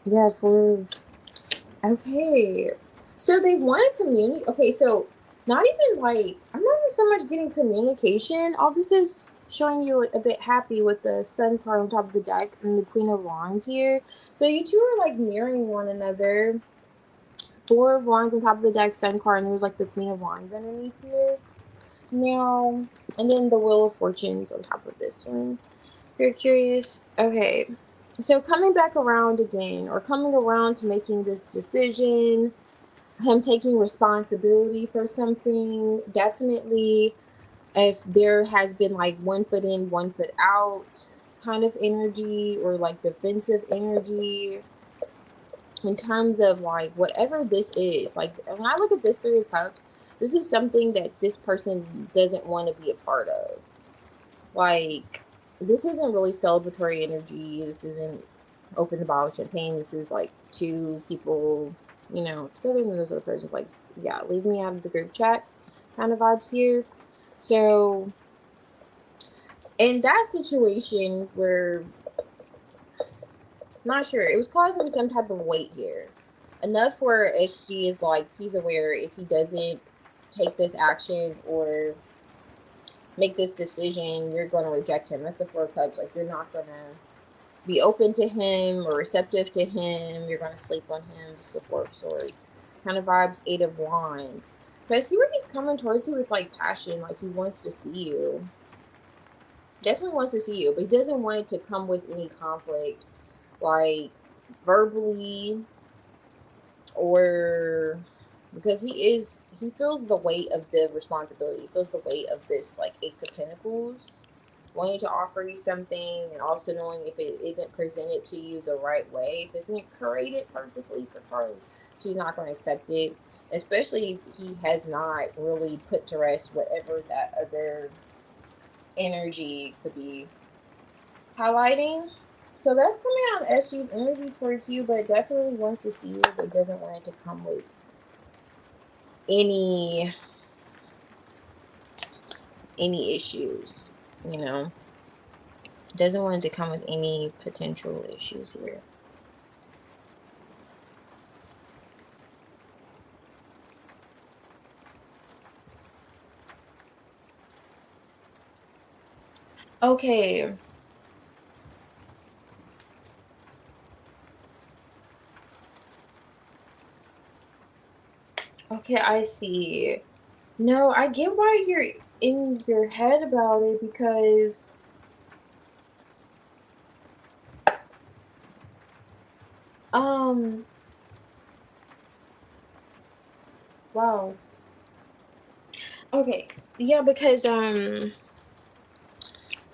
Yeah, for. Okay. So they want to communicate. Okay, so not even like, I'm not even so much getting communication. All this is showing you a bit happy with the Sun card on top of the deck and the Queen of Wands here. So you two are like mirroring one another. Four of Wands on top of the deck, Sun card, and there's like the Queen of Wands underneath here. Now, and then the Wheel of Fortunes on top of this one. If you're curious. Okay. So coming back around again, or coming around to making this decision, him taking responsibility for something, definitely if there has been like 1 foot in, 1 foot out kind of energy, or like defensive energy, in terms of like whatever this is, like when I look at this Three of Cups, this is something that this person doesn't want to be a part of. Like, this isn't really celebratory energy. This isn't open the bottle of champagne. This is like two people, you know, together, and this other person's like, yeah, leave me out of the group chat kind of vibes here. So in that situation where, not sure, it was causing some type of weight here. Enough where SG is like, he's aware if he doesn't take this action or make this decision, you're going to reject him. That's the Four of Cups. Like, you're not going to be open to him or receptive to him. You're going to sleep on him. Just the Four of Swords kind of vibes. Eight of Wands. So I see where he's coming towards you with like passion. Like, he wants to see you. Definitely wants to see you, but he doesn't want it to come with any conflict, like verbally, or because he feels the weight of the responsibility. He feels the weight of this like Ace of Pentacles, wanting to offer you something, and also knowing if it isn't presented to you the right way, if it's not curated perfectly for Carly, she's not going to accept it, especially if he has not really put to rest whatever that other energy could be highlighting. So that's coming out SG's energy towards you, but definitely wants to see you, but doesn't want it to come with any issues, you know. Doesn't want it to come with any potential issues here. Okay. Okay, I see. No, I get why you're in your head about it, because um wow. Okay. Yeah, because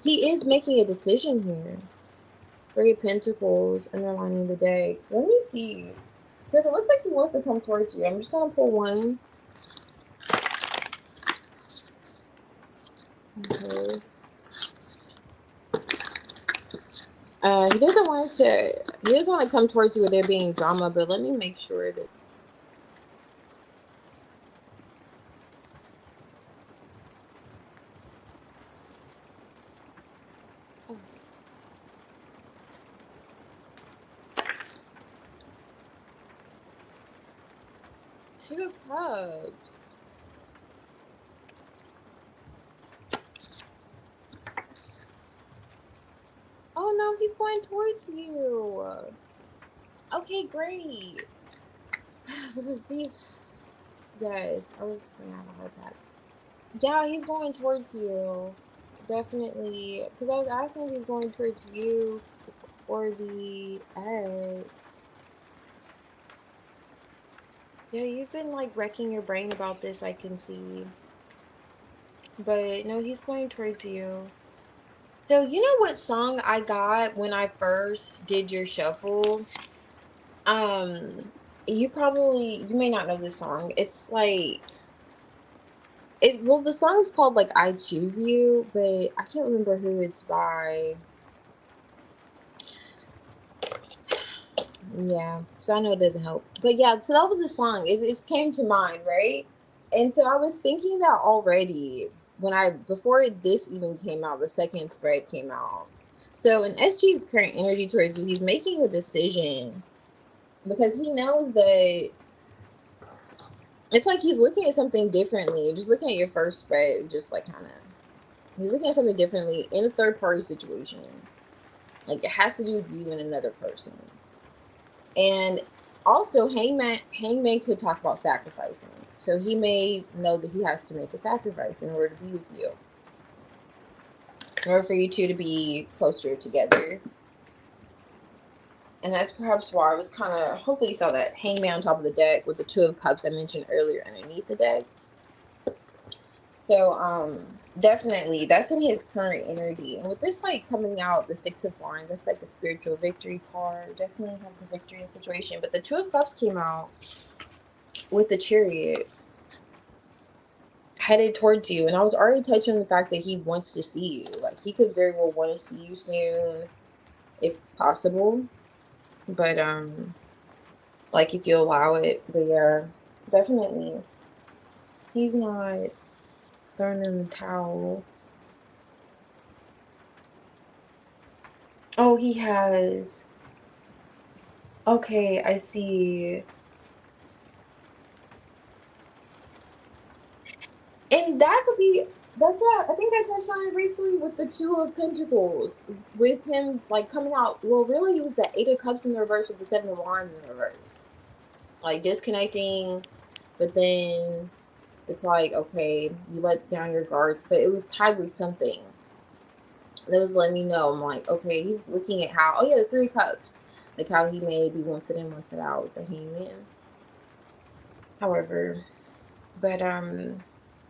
he is making a decision here. Three of Pentacles underlining the deck. Let me see. Because it looks like he wants to come towards you. I'm just gonna pull one. Okay. He doesn't want to. He doesn't want to come towards you with there being drama. But let me make sure that. Oh, 2 of Cups. Oh no, he's going towards you. Okay, great. Because these. Yes, I was gonna have a heart attack. Yeah, he's going towards you. Definitely. Because I was asking if he's going towards you or the ex. Yeah, you've been like wrecking your brain about this, I can see. But no, he's going towards you. So you know what song I got when I first did your shuffle? Um, you may not know this song. It's like the song is called like I Choose You, but I can't remember who it's by. Yeah, so I know it doesn't help. But yeah, so that was the song. It came to mind, right? And so I was thinking that already before this even came out, the second spread came out. So in SG's current energy towards you, he's making a decision because he knows that it's like he's looking at something differently. Just looking at your first spread, just like kind of, he's looking at something differently in a third party situation. Like it has to do with you and another person. And also, Hangman could talk about sacrificing. So he may know that he has to make a sacrifice in order to be with you, in order for you two to be closer together. And that's perhaps why I was kind of, hopefully you saw that Hangman on top of the deck with the 2 of Cups I mentioned earlier underneath the deck. So definitely that's in his current energy. And with this like coming out, the 6 of Wands, that's like a spiritual victory card. Definitely have the victory in the situation. But the 2 of Cups came out with the Chariot headed towards you, and I was already touching on the fact that he wants to see you. Like he could very well want to see you soon if possible, but like if you allow it. But yeah, definitely he's not throwing in the towel. Oh, he has. Okay, I see. And that could be, that's what I think I touched on it briefly with the 2 of Pentacles, with him like coming out. Well, really, it was the 8 of Cups in the reverse with the 7 of Wands in the reverse, like disconnecting. But then it's like, okay, you let down your guards, but it was tied with something that was letting me know. I'm like, okay, he's looking at how, oh yeah, the 3 of Cups, like how he may be 1 foot in, 1 foot out with the Hangman. However, but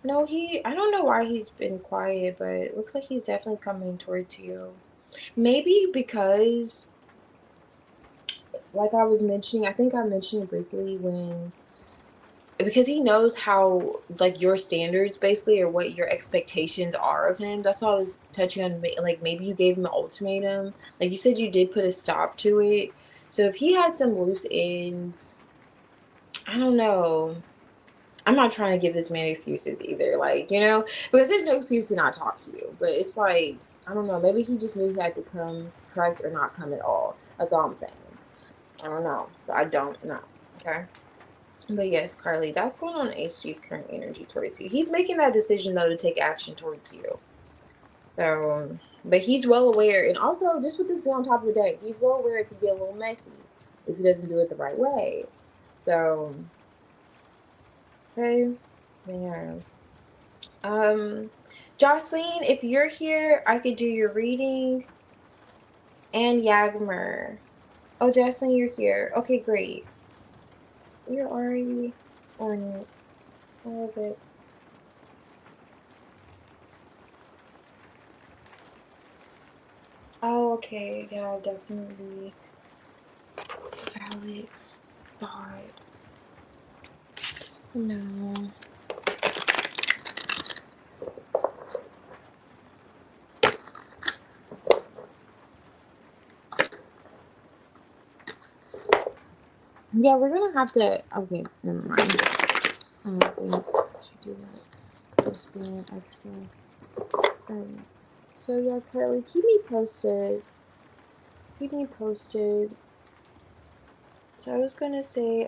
no, I don't know why he's been quiet, but it looks like he's definitely coming towards you. Maybe because, like I was mentioning, I think I mentioned it briefly when, because he knows how like your standards basically, or what your expectations are of him. That's why I was touching on, like maybe you gave him an ultimatum. Like you said, you did put a stop to it. So if he had some loose ends, I don't know. I'm not trying to give this man excuses either, like, because there's no excuse to not talk to you. But it's like, I don't know, maybe he just knew he had to come correct or not come at all. That's all I'm saying. I don't know. I don't know. Okay. But yes, Carly, that's going on HG's current energy towards you. He's making that decision though to take action towards you. So, but he's well aware, and also just with this being on top of the deck, he's well aware it could get a little messy if he doesn't do it the right way. So, okay, yeah. Jocelyn, if you're here, I could do your reading. And Yagmer. Oh, Jocelyn, you're here. Okay, great. You're already on it. I love it. Oh, okay. Yeah, definitely. It's valid. God. No. Yeah, we're gonna have to. Okay, never mind. I don't think I should do that. Just being extra. Alright. So yeah, Carly, keep me posted. Keep me posted. So I was gonna say,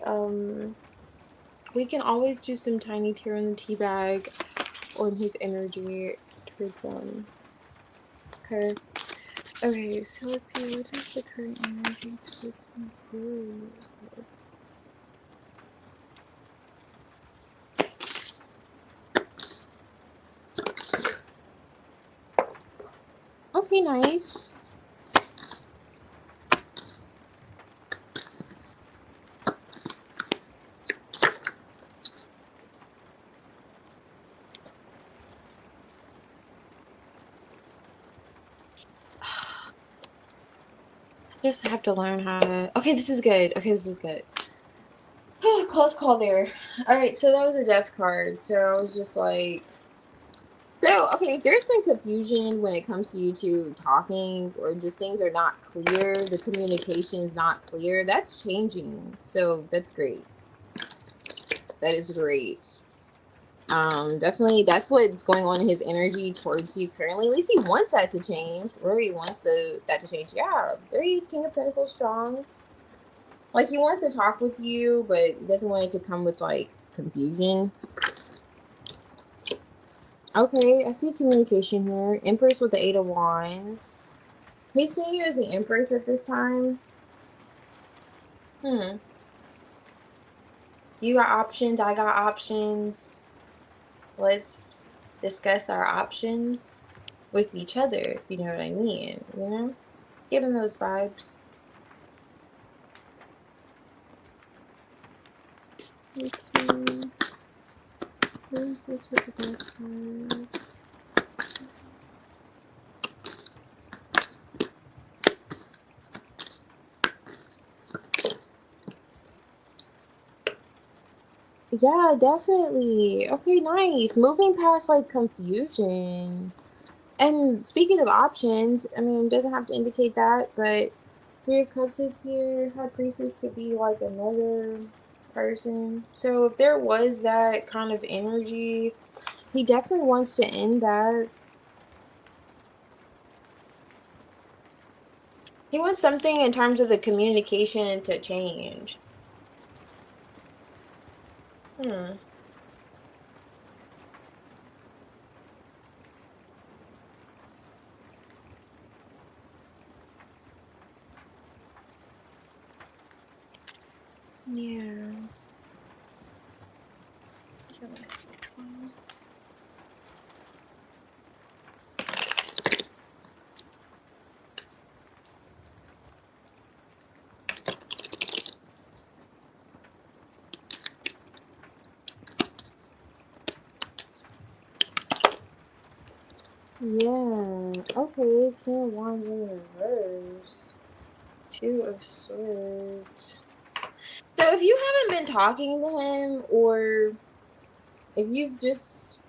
we can always do some tiny tear in the tea bag on his energy towards her. Okay, so let's see, what is the current energy towards you? Okay, nice. Just have to learn how to. Okay, this is good. Okay, this is good. Close call there. All right, so that was a death card. So I was just like, so okay, if there's been confusion when it comes to you two talking, or just things are not clear, the communication is not clear. That's changing. So that's great. That is great. Definitely that's what's going on in his energy towards you currently. At least he wants that to change. Or he wants that to change. Yeah, there he is, King of Pentacles strong. Like, he wants to talk with you, but doesn't want it to come with like confusion. Okay, I see communication here. Empress with the 8 of Wands. He's seeing you as the Empress at this time. You got options, I got options. Let's discuss our options with each other, if you know what I mean, you know? Just giving those vibes. Let's see. Who's this with the death card? Yeah, definitely. Okay, nice. Moving past like confusion. And speaking of options, I mean, it doesn't have to indicate that, but 3 of Cups is here. High Priestess could be like another person. So if there was that kind of energy, he definitely wants to end that. He wants something in terms of the communication to change. Hmm. Yeah. Yeah. Okay, King of Wands in reverse. 2 of Swords. So if you haven't been talking to him, or if you've just,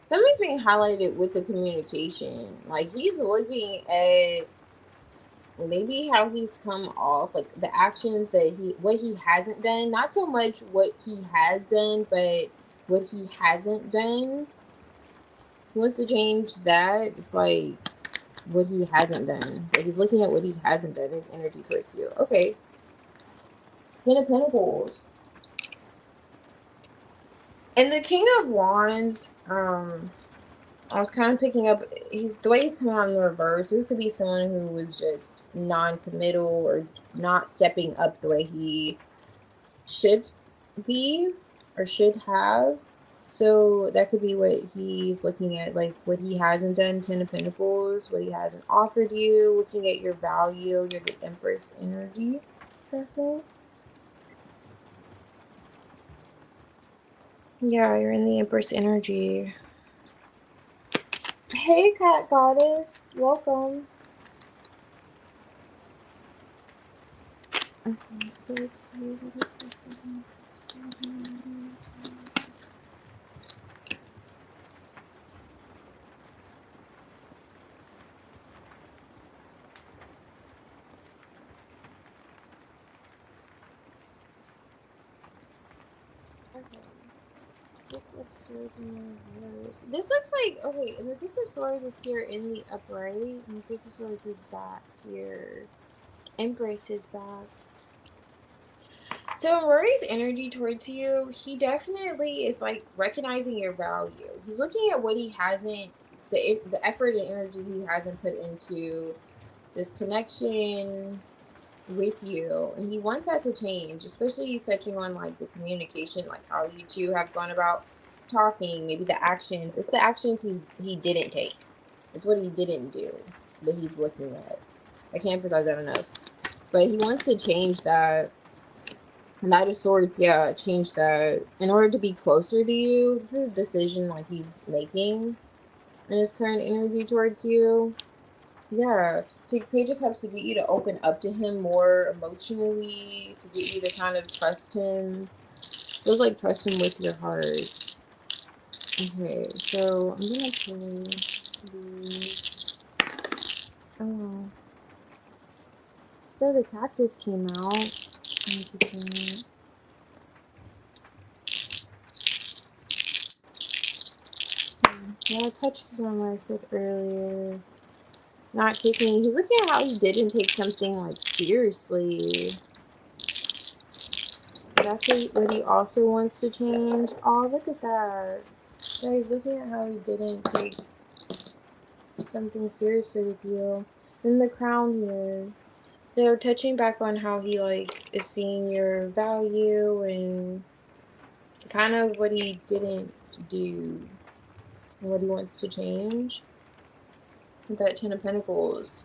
something's being highlighted with the communication. Like, he's looking at maybe how he's come off, like the actions that what he hasn't done, not so much what he has done, but what he hasn't done. He wants to change that. It's like what he hasn't done. Like, he's looking at what he hasn't done, his energy towards you. Okay. 10 of Pentacles. And the King of Wands, I was kind of picking up, the way he's coming out in the reverse. This could be someone who was just non-committal or not stepping up the way he should be or should have. So that could be what he's looking at, like what he hasn't done. 10 of Pentacles, what he hasn't offered you, looking at your value. You're the Empress energy person. Yeah, you're in the Empress energy. Hey, Cat Goddess, welcome. Okay, so let's see, what is this thing? Okay. Six of Swords in reverse. This looks like, okay, and the Six of Swords is here in the upright, and the Six of Swords is back here. Empress is back. So Rory's energy towards you, he definitely is like recognizing your value. He's looking at what he hasn't, the effort and energy he hasn't put into this connection with you, and he wants that to change, especially he's touching on like the communication, like how you two have gone about talking, maybe the actions. It's the actions he didn't take. It's what he didn't do that he's looking at. I can't emphasize that enough. But he wants to change that. Knight of Swords, yeah, change that in order to be closer to you. This is a decision like he's making in his current energy towards you. Yeah, take Page of Cups to get you to open up to him more emotionally, to get you to kind of trust him. Feels like trust him with your heart. Okay, so I'm gonna pull these. Oh, so the cactus came out. Yeah, it touches on what I said earlier. Not kicking. He's looking at how he didn't take something like seriously. That's what he also wants to change. Oh, look at that. Yeah, he's looking at how he didn't take something seriously with you. Then the crown here. They're touching back on how he like is seeing your value and kind of what he didn't do and what he wants to change. That Ten of Pentacles.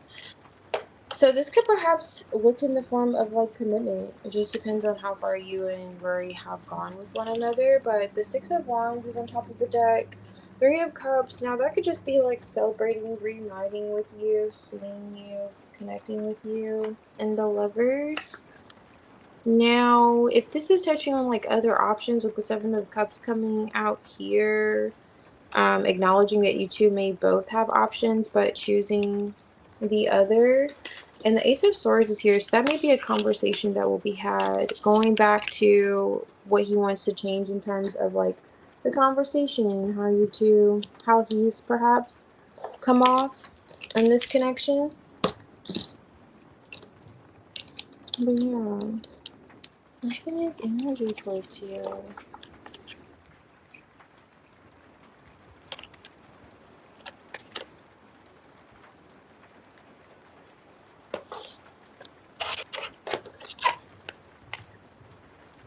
So this could perhaps look in the form of like commitment. It just depends on how far you and Rory have gone with one another. But the Six of Wands is on top of the deck. Three of Cups. Now that could just be like celebrating, reuniting with you, seeing you, connecting with you. And the Lovers. Now, if this is touching on like other options with the Seven of Cups coming out here, acknowledging that you two may both have options, but choosing the other. And the Ace of Swords is here, so that may be a conversation that will be had, going back to what he wants to change in terms of like the conversation, how you two, how he's perhaps come off in this connection. But yeah, that's in his energy towards you.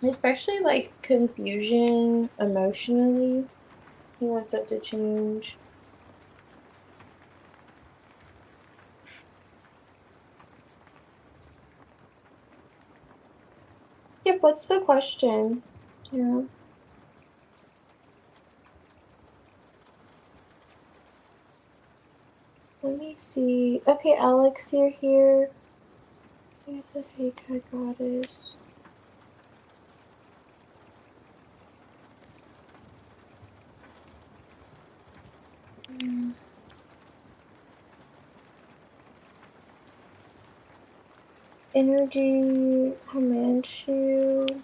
Especially like confusion emotionally. He wants that to change. Yep, what's the question? Yeah. Let me see. Okay, Alex, you're here. It's a fake high goddess. Mm. Energy, Himanshu.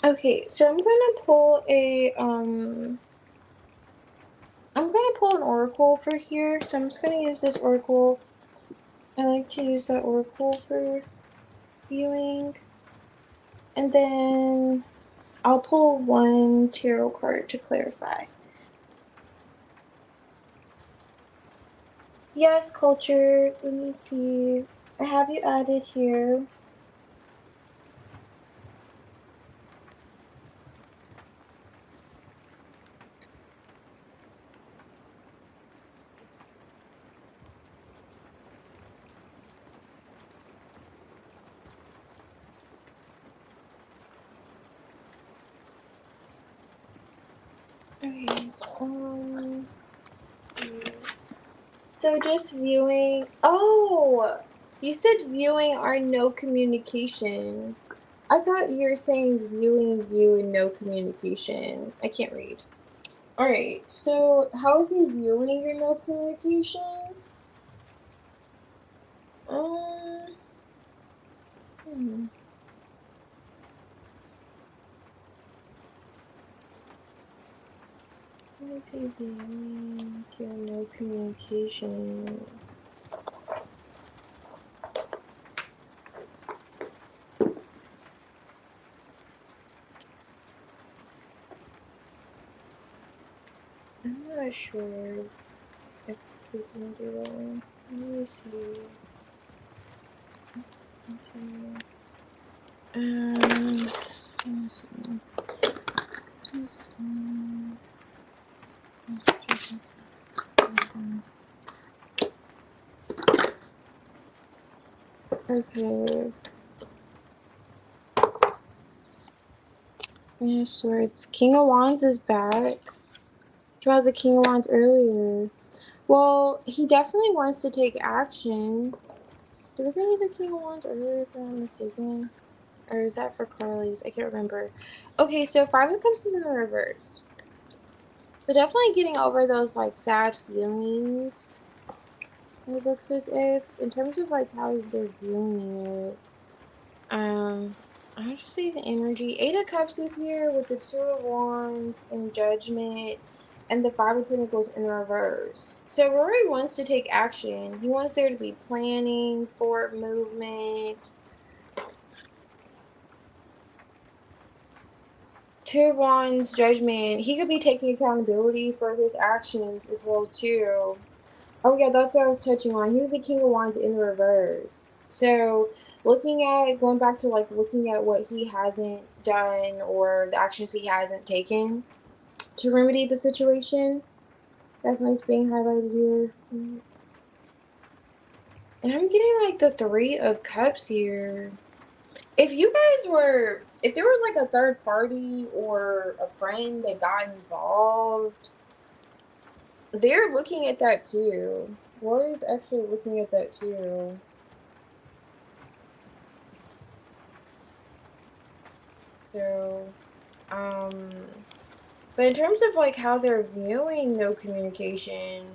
Okay, so I'm gonna pull an oracle for here. So I'm just gonna use this oracle. I like to use that oracle for viewing. And then I'll pull one tarot card to clarify. Yes, culture. Let me see. I have you added here. Okay. So just viewing. Oh, you said viewing our no communication. I thought you were saying viewing you and no communication. I can't read. All right. So how is he viewing your no communication? Um. Hmm. How is he viewing your no communication? I'm not sure if we can do that one. Let me see. Continue. Let's see. Okay. Yeah, swords. King of Wands is back. Came out the King of Wands earlier. Well, he definitely wants to take action. Wasn't he the King of Wands earlier, if I'm not mistaken? Or is that for Carly's? I can't remember. Okay, so Five of Cups is in the reverse. So definitely getting over those like sad feelings. It looks as if, in terms of like how they're viewing it, I would just say the energy. Eight of Cups is here with the Two of Wands and Judgment, and the Five of Pentacles in reverse. So Rory wants to take action. He wants there to be planning, forward movement. Two of Wands, Judgment. He could be taking accountability for his actions as well too. Oh yeah, that's what I was touching on. He was the King of Wands in reverse. So going back to like looking at what he hasn't done or the actions he hasn't taken to remedy the situation. Definitely is being highlighted here. And I'm getting like the Three of Cups here. If there was like a third party or a friend that got involved, they're looking at that too. Rory's actually looking at that too. So, um, but in terms of like how they're viewing no communication,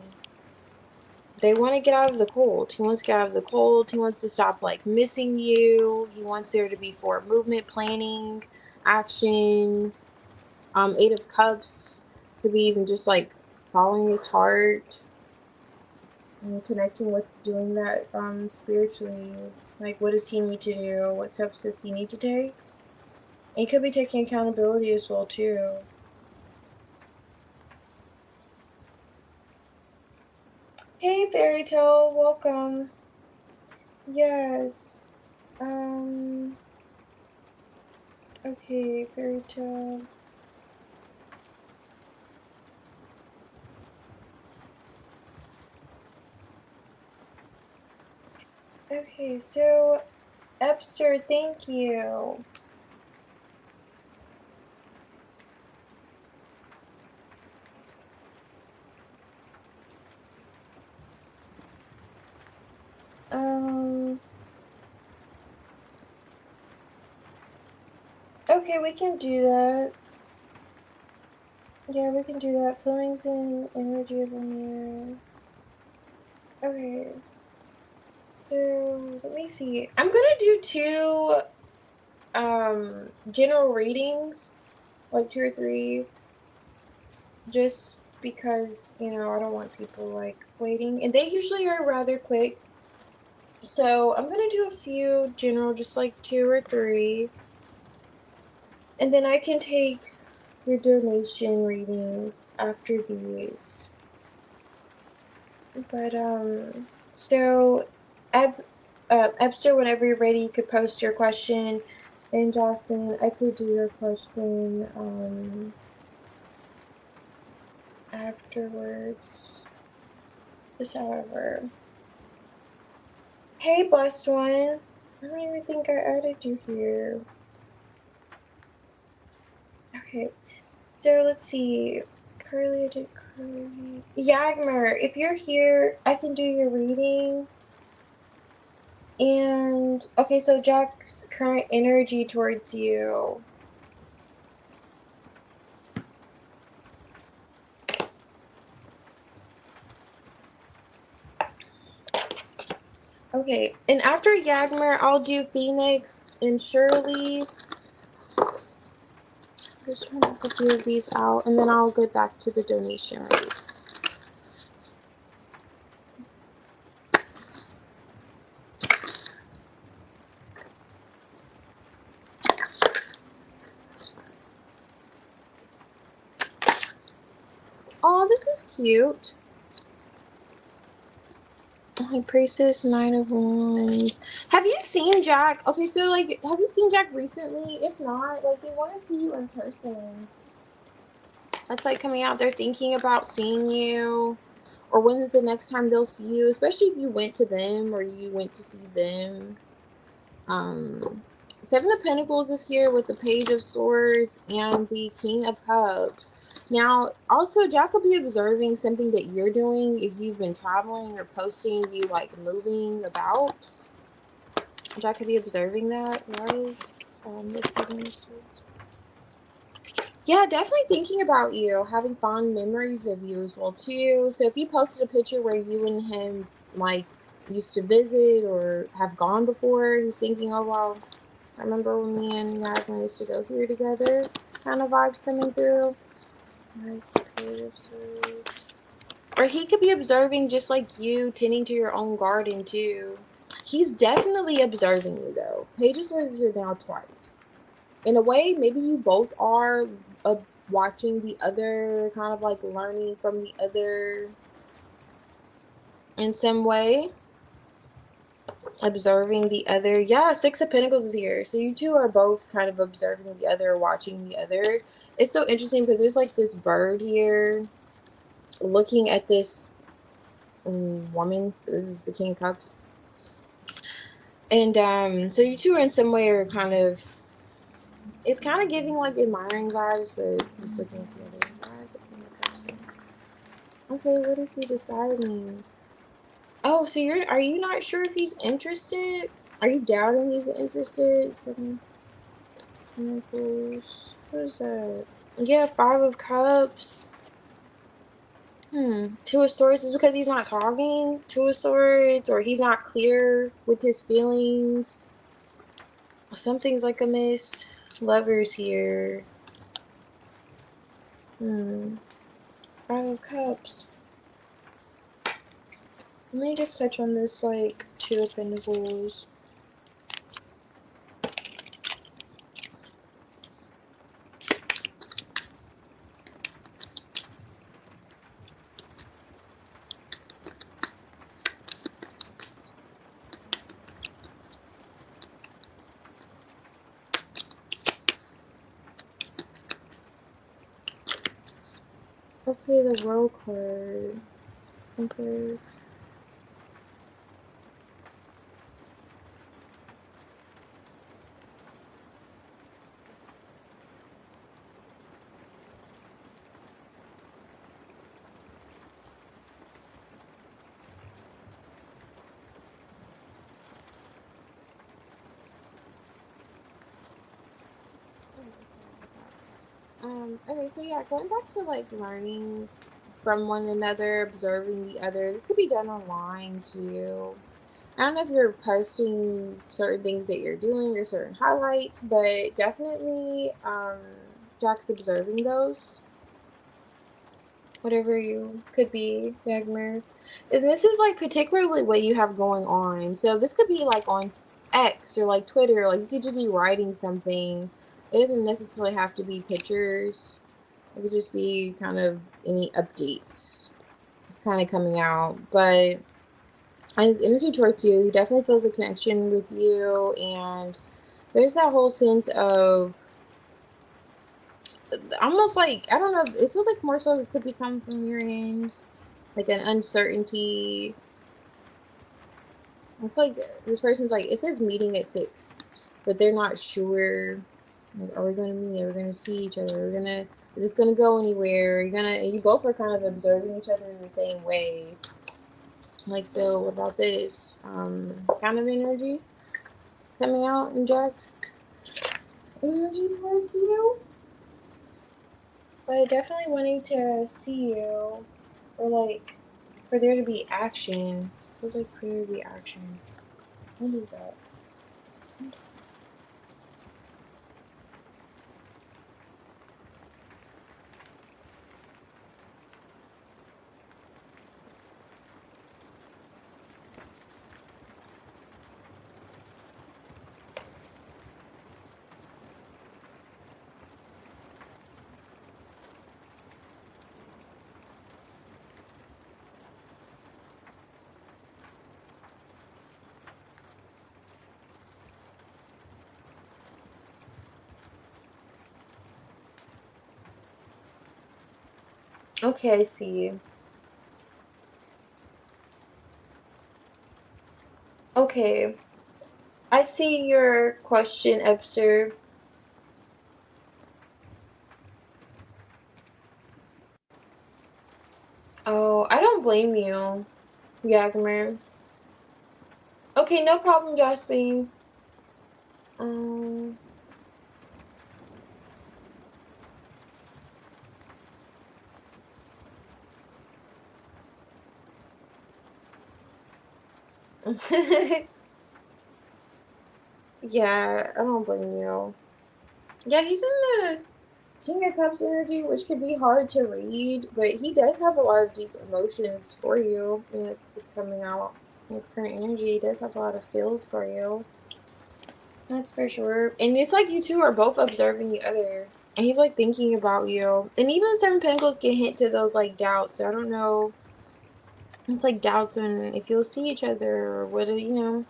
they want to get out of the cold. He wants to get out of the cold. He wants to stop like missing you. He wants there to be forward movement, planning, action. Eight of Cups could be even just like following his heart and connecting with doing that spiritually. Like, what does he need to do? What steps does he need to take? And he could be taking accountability as well too. Hey, Fairy Tale, welcome. Yes. Um. Okay, Fairy Tale. Okay, so 𝚑𝚑𝚒𝚘, thank you. Um. Okay, we can do that. Yeah, we can do that. Feelings and energy of a mirror. Okay. So let me see. I'm gonna do two general readings, like two or three, just because, I don't want people like waiting. And they usually are rather quick. So I'm gonna do a few general, just like two or three. And then I can take your donation readings after these. But so 𝚑𝚑𝚒𝚑𝚑, whenever you're ready, you could post your question. And Jocelyn, I could do your question afterwards. Just however. Hey, blessed one. I don't even think I added you here. Okay. So let's see. curly, I did curly. Yagmer, if you're here, I can do your reading. And okay, so Jack's current energy towards you. Okay, and after Yagmer, I'll do Phoenix and Shirley. Just trying to knock a few of these out, and then I'll get back to the donation rates. Oh, this is cute. High Priestess, Nine of Wands. Have you seen Jack? Okay, so like, have you seen Jack recently? If not, like, they want to see you in person. That's like coming out. They're thinking about seeing you, or when is the next time they'll see you? Especially if you went to them or you went to see them. Seven of Pentacles is here with the Page of Swords and the King of Cups. Now, also, Jack could be observing something that you're doing if you've been traveling or posting, you like moving about. Jack could be observing that. Why is the Seven of Swords? Yeah, definitely thinking about you, having fond memories of you as well too. So if you posted a picture where you and him like used to visit or have gone before, he's thinking, oh wow, I remember when me and Yasmin used to go here together, kind of vibes coming through. Nice. Or he could be observing just like you, tending to your own garden too. He's definitely observing you though. Page of Swords is here now twice. In a way, maybe you both are watching the other, kind of like learning from the other in some way. Observing the other. Yeah, Six of Pentacles is here. So you two are both kind of observing the other, watching the other. It's so interesting because there's like this bird here looking at this woman. This is the King of Cups. And so you two are in some way are kind of, it's kind of giving like admiring vibes, but just looking at the other. Why is the King of Cups here? Okay, what is he deciding? Oh, so are you not sure if he's interested? Are you doubting he's interested? Seven Pentacles. What is that? Yeah, Five of Cups. Two of Swords is because he's not talking. Two of Swords, or he's not clear with his feelings. Something's like amiss. Lovers here. Five of Cups. Let me just touch on this, like, Two of Pentacles. Okay, the World card. Emperors. Okay, so yeah, going back to like learning from one another, observing the other. This could be done online too. I don't know if you're posting certain things that you're doing or certain highlights, but definitely Jack's observing those. Whatever you could be, Yagmer. And this is like particularly what you have going on. So this could be like on X or like Twitter. Like you could just be writing something. It doesn't necessarily have to be pictures. It could just be kind of any updates. It's kind of coming out. But his energy towards you, he definitely feels a connection with you. And there's that whole sense of almost like, I don't know, it feels like more so it could be coming from your end. Like an uncertainty. It's like this person's like, it says meeting at 6, but they're not sure. Like, are we going to meet? Are we going to see each other? Are we going to Is this gonna go anywhere? You both are kind of observing each other in the same way. Like, so what about this? Kind of energy coming out in Jack's energy towards you. But definitely wanting to see you. Or like for there to be action. Feels like for there to be action. What is that? Okay, I see. Okay. I see your question, 𝚑𝚘𝚒𝚘𝚗𝚎. Oh, I don't blame you, Yagmer. Okay, no problem, Jocelyn. Um, yeah, I don't blame you. Yeah, he's in the King of Cups energy, which could be hard to read, but he does have a lot of deep emotions for you. I mean, that's what's coming out in his current energy. He does have a lot of feels for you. That's for sure. And it's like you two are both observing the other. And he's like thinking about you. And even the Seven Pentacles can hint to those like doubts. So I don't know. It's like doubts on if you'll see each other or what, you know.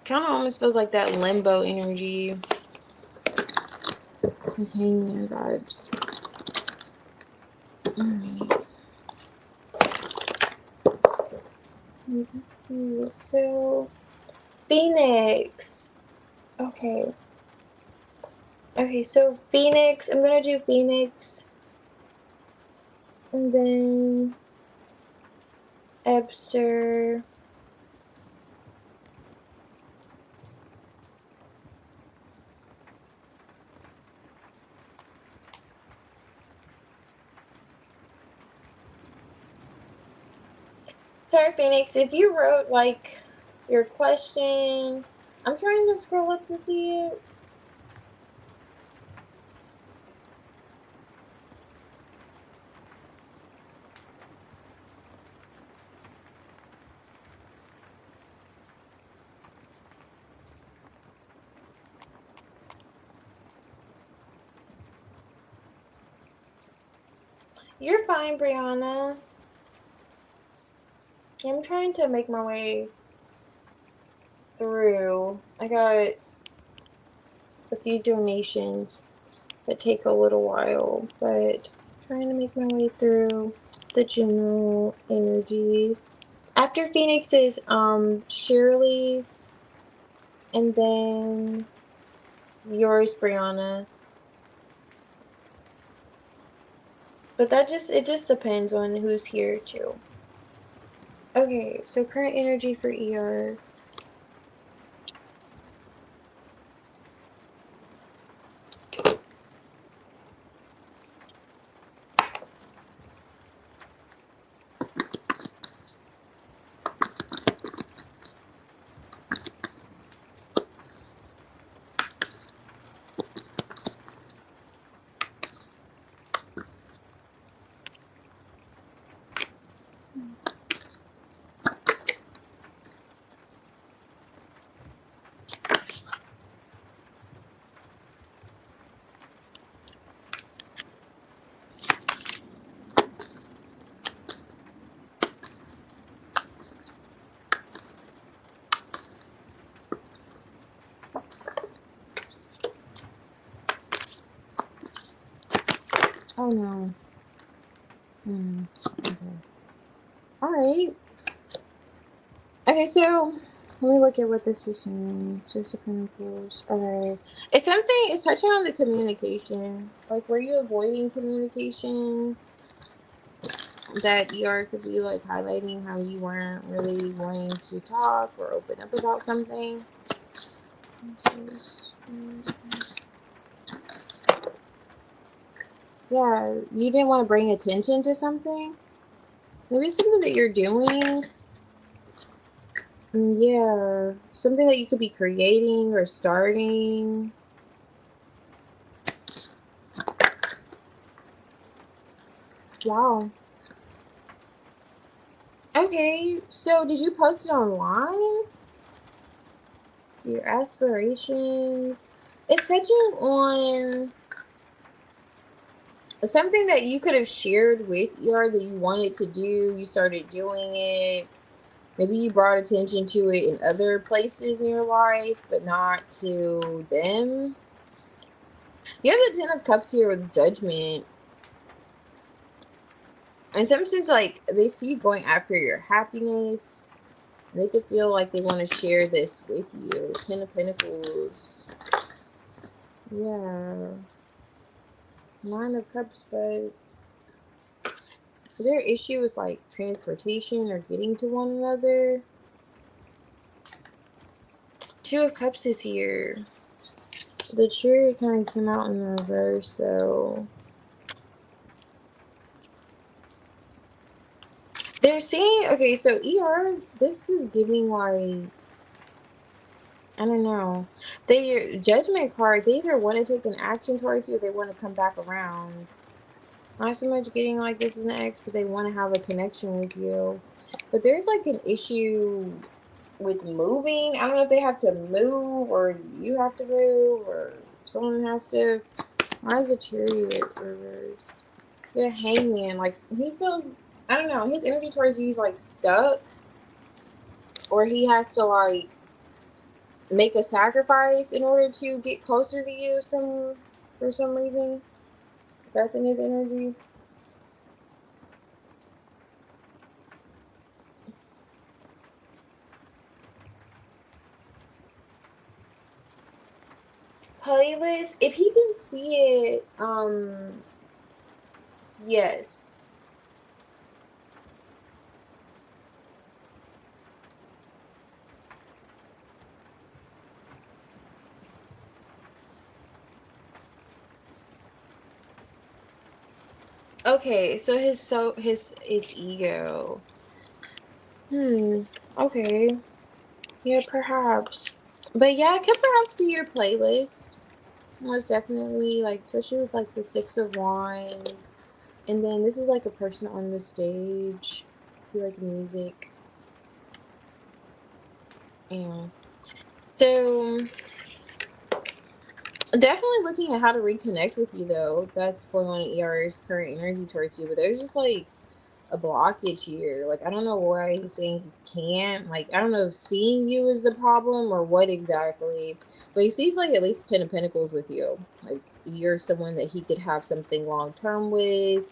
Kind of almost feels like that limbo energy. Hangman vibes. Alright. Let's see. So, Phoenix. Okay. Okay, so Phoenix. I'm gonna do Phoenix. And then 𝚑𝚘𝚒𝚒𝚑. Sorry, Phoenix, if you wrote like your question, I'm trying to scroll up to see it. You're fine, Brianna. I'm trying to make my way through. I got a few donations that take a little while, but I'm trying to make my way through the general energies. After Phoenix is Shirley, and then yours, Brianna. But it just depends on who's here too. Okay, so current energy for ER. Oh no. Okay. Alright. Okay, so Let me look at what this is saying. Six of Pentacles. Okay. It's something, it's touching on the communication. Like, were you avoiding communication? That ER could be like highlighting how you weren't really wanting to talk or open up about something. Yeah, you didn't want to bring attention to something. Maybe it's something that you're doing. Yeah, something that you could be creating or starting. Wow. Okay, so did you post it online? Your aspirations. It's touching on something that you could have shared with ER that you wanted to do. You started doing it. Maybe you brought attention to it in other places in your life, but not to them. You have the Ten of Cups here with Judgment. In some sense, like, they see you going after your happiness. They could feel like they want to share this with you. Ten of Pentacles. Yeah. Nine of Cups, but is there an issue with, like, transportation or getting to one another? Two of Cups is here. The Chariot kind of came out in reverse, though. They're saying, okay, so ER, this is giving, like, I don't know. They, Judgment card, they either want to take an action towards you or they want to come back around. Not so much getting like this is an ex, but they want to have a connection with you. But there's like an issue with moving. I don't know if they have to move or you have to move or someone has to. Why is the Chariot reversed? The Hangman, like, he feels, I don't know, his energy towards you is like stuck, or he has to like make a sacrifice in order to get closer to you for some reason. That's in his energy. Playlist, if he can see it, yes. Okay, so his ego. Okay. Yeah, perhaps. But yeah, it could perhaps be your playlist. Most definitely, like, especially with like the Six of Wands. And then this is like a person on the stage. You like music. Yeah. So definitely looking at how to reconnect with you, though. That's going on in ER's current energy towards you. But there's just like a blockage here. Like, I don't know why he's saying he can't. Like, I don't know if seeing you is the problem or what exactly. But he sees like at least Ten of Pentacles with you. Like, you're someone that he could have something long term with.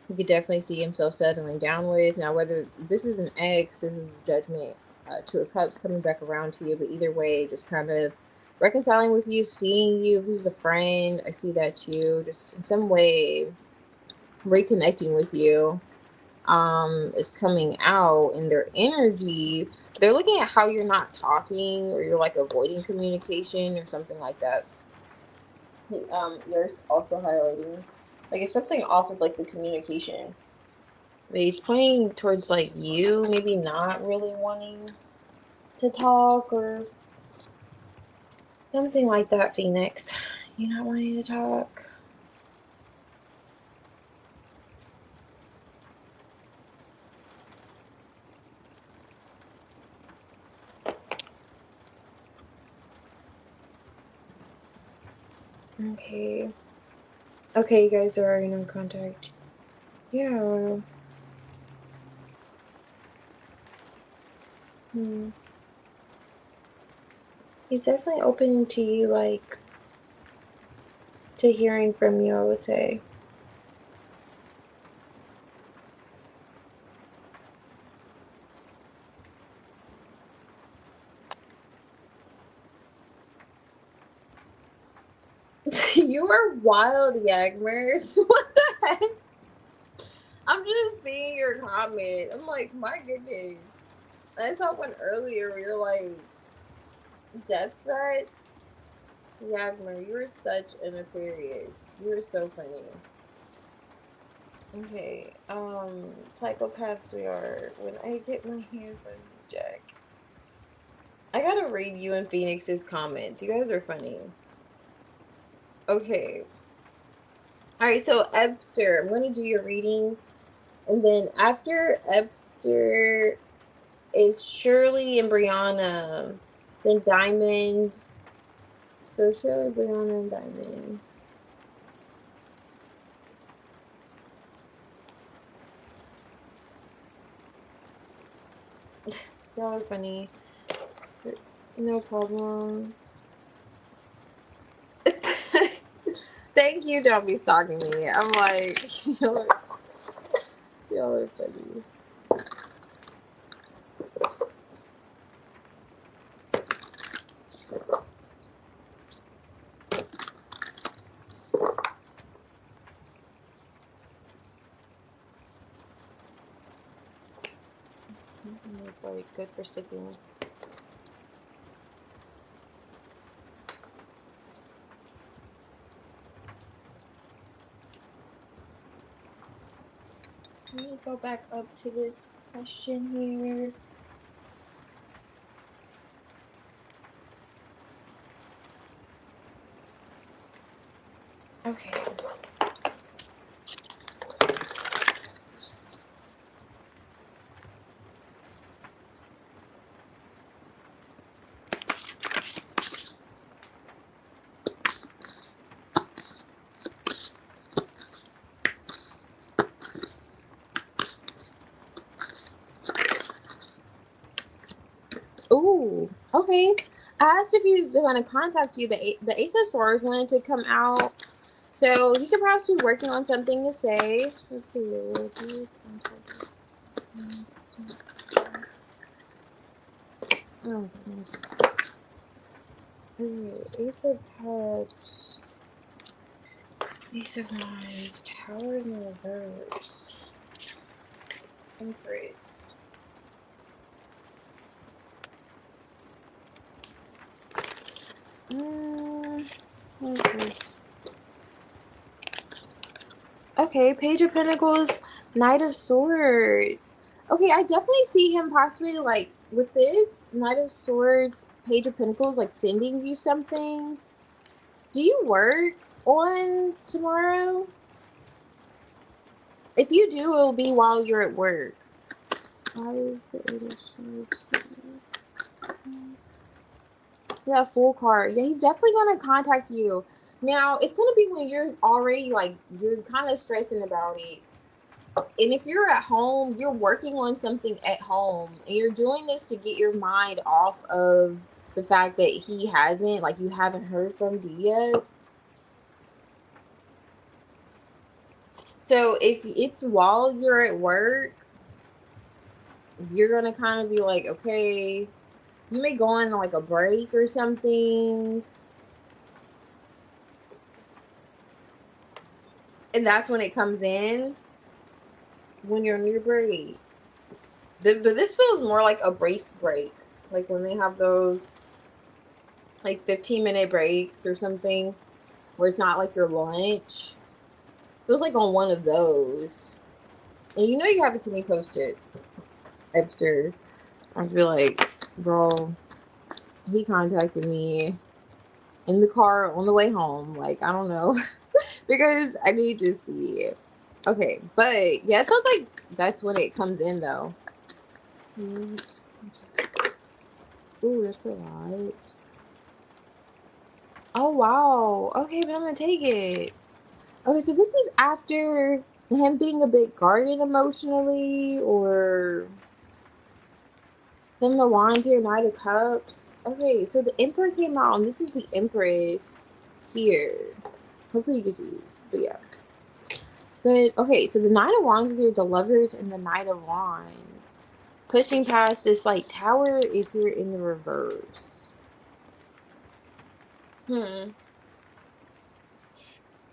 He could definitely see himself settling down with. Now, whether this is an ex, this is Judgment, Two of Cups coming back around to you. But either way, just kind of reconciling with you, seeing you. If this is a friend, I see that too. Just in some way reconnecting with you is coming out in their energy. They're looking at how you're not talking or you're like avoiding communication or something like that. You're also highlighting like it's something off with like the communication. But he's pointing towards like you maybe not really wanting to talk or something like that, Phoenix. You not wanting to talk. Okay. Okay, you guys are already in contact. Yeah. Hmm. He's definitely open to you, like, to hearing from you, I would say. You are wild, Yagmers. What the heck? I'm just seeing your comment. I'm like, my goodness. I saw one earlier where you're like, death threats. Yagmer, you're such an Aquarius. You're so funny. Okay, psychopaths we are. When I get my hands on you, Jack. I gotta read you and Phoenix's comments. You guys are funny. Okay. Alright, so 𝚑𝚑𝚒𝚒𝚑, I'm gonna do your reading. And then after 𝚑𝚑𝚒𝚒𝚒𝚑 is Shirley and Brianna. Then Diamond. So Shirley, Brianna, and Diamond. Y'all are funny. No problem. Thank you, don't be stalking me. I'm like, y'all are funny. It's like good for sticking. Let me go back up to this question here. Okay. Ooh, okay. I asked if he was going to contact you. The Ace of Swords wanted to come out, so he could perhaps be working on something to say. Let's see. Oh goodness. Okay, Ace of Cups, Ace of Wands, Tower in reverse, Empress. What is this? Okay, Page of Pentacles, Knight of Swords. Okay, I definitely see him possibly, like, with this Knight of Swords, Page of Pentacles, like, sending you something. Do you work on tomorrow? If you do, it'll be while you're at work. Why is the Eight of Swords here? Yeah, full card. Yeah, he's definitely going to contact you. Now, it's going to be when you're already, like, you're kind of stressing about it. And if you're at home, you're working on something at home, and you're doing this to get your mind off of the fact that he hasn't, like, you haven't heard from D yet. So if it's while you're at work, you're going to kind of be like, okay, you may go on like a break or something. And that's when it comes in, when you're on your break. But this feels more like a brief break. Like when they have those like 15-minute breaks or something, where it's not like your lunch. It was like on one of those. And you know you have it to me posted, 𝚑𝚑𝚒𝚒𝚒𝚒𝚑. I'd be like, bro, he contacted me in the car on the way home. Like, I don't know. Because I need to see it. Okay, but yeah, it feels like that's when it comes in though. Ooh, that's a lot. Oh wow. Okay, but I'm gonna take it. Okay, so this is after him being a bit guarded emotionally, or Seven of Wands here, Knight of Cups. Okay, so the Emperor came out, and this is the Empress here. Hopefully you can see this, but yeah. But okay, so the Nine of Wands is here, the Lovers, and the Knight of Wands. Pushing past this like Tower is here in the reverse.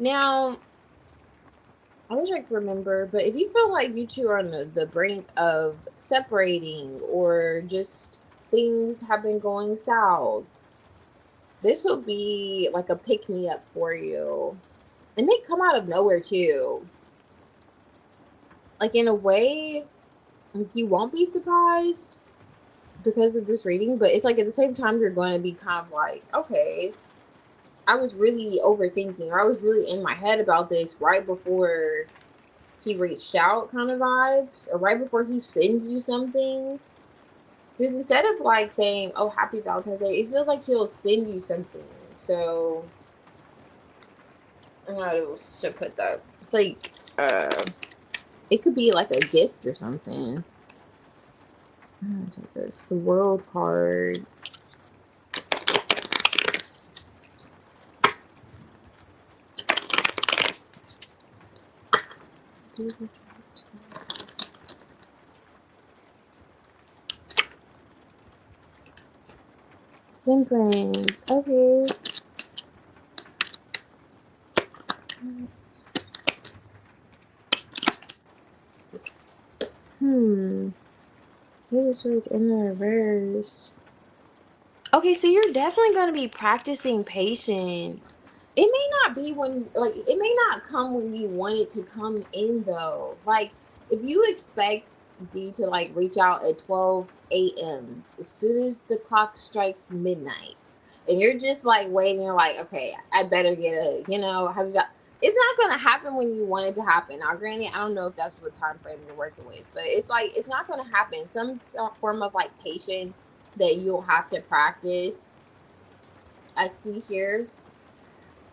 Now, I wish I could remember, but if you feel like you two are on the brink of separating or just things have been going south, this will be like a pick me up for you. It may come out of nowhere too. Like in a way, like you won't be surprised because of this reading, but it's like at the same time you're going to be kind of like, okay, I was really overthinking, or I was really in my head about this right before he reached out, kind of vibes, or right before he sends you something. Because instead of like saying, "Oh, happy Valentine's Day," it feels like he'll send you something. So I don't know how to put that. It's like it could be like a gift or something. I'm gonna take this. The World card. Temperance. Okay. It is right in the reverse. Okay, so you're definitely going to be practicing patience. It may not be when, like, it may not come when you want it to come in, though. Like, if you expect D to, like, reach out at 12 a.m., as soon as the clock strikes midnight, and you're just, like, waiting, you're like, okay, I better get a, have you got. It's not going to happen when you want it to happen. Now, granted, I don't know if that's what time frame you're working with, but it's like, it's not going to happen. Some form of, like, patience that you'll have to practice. I see here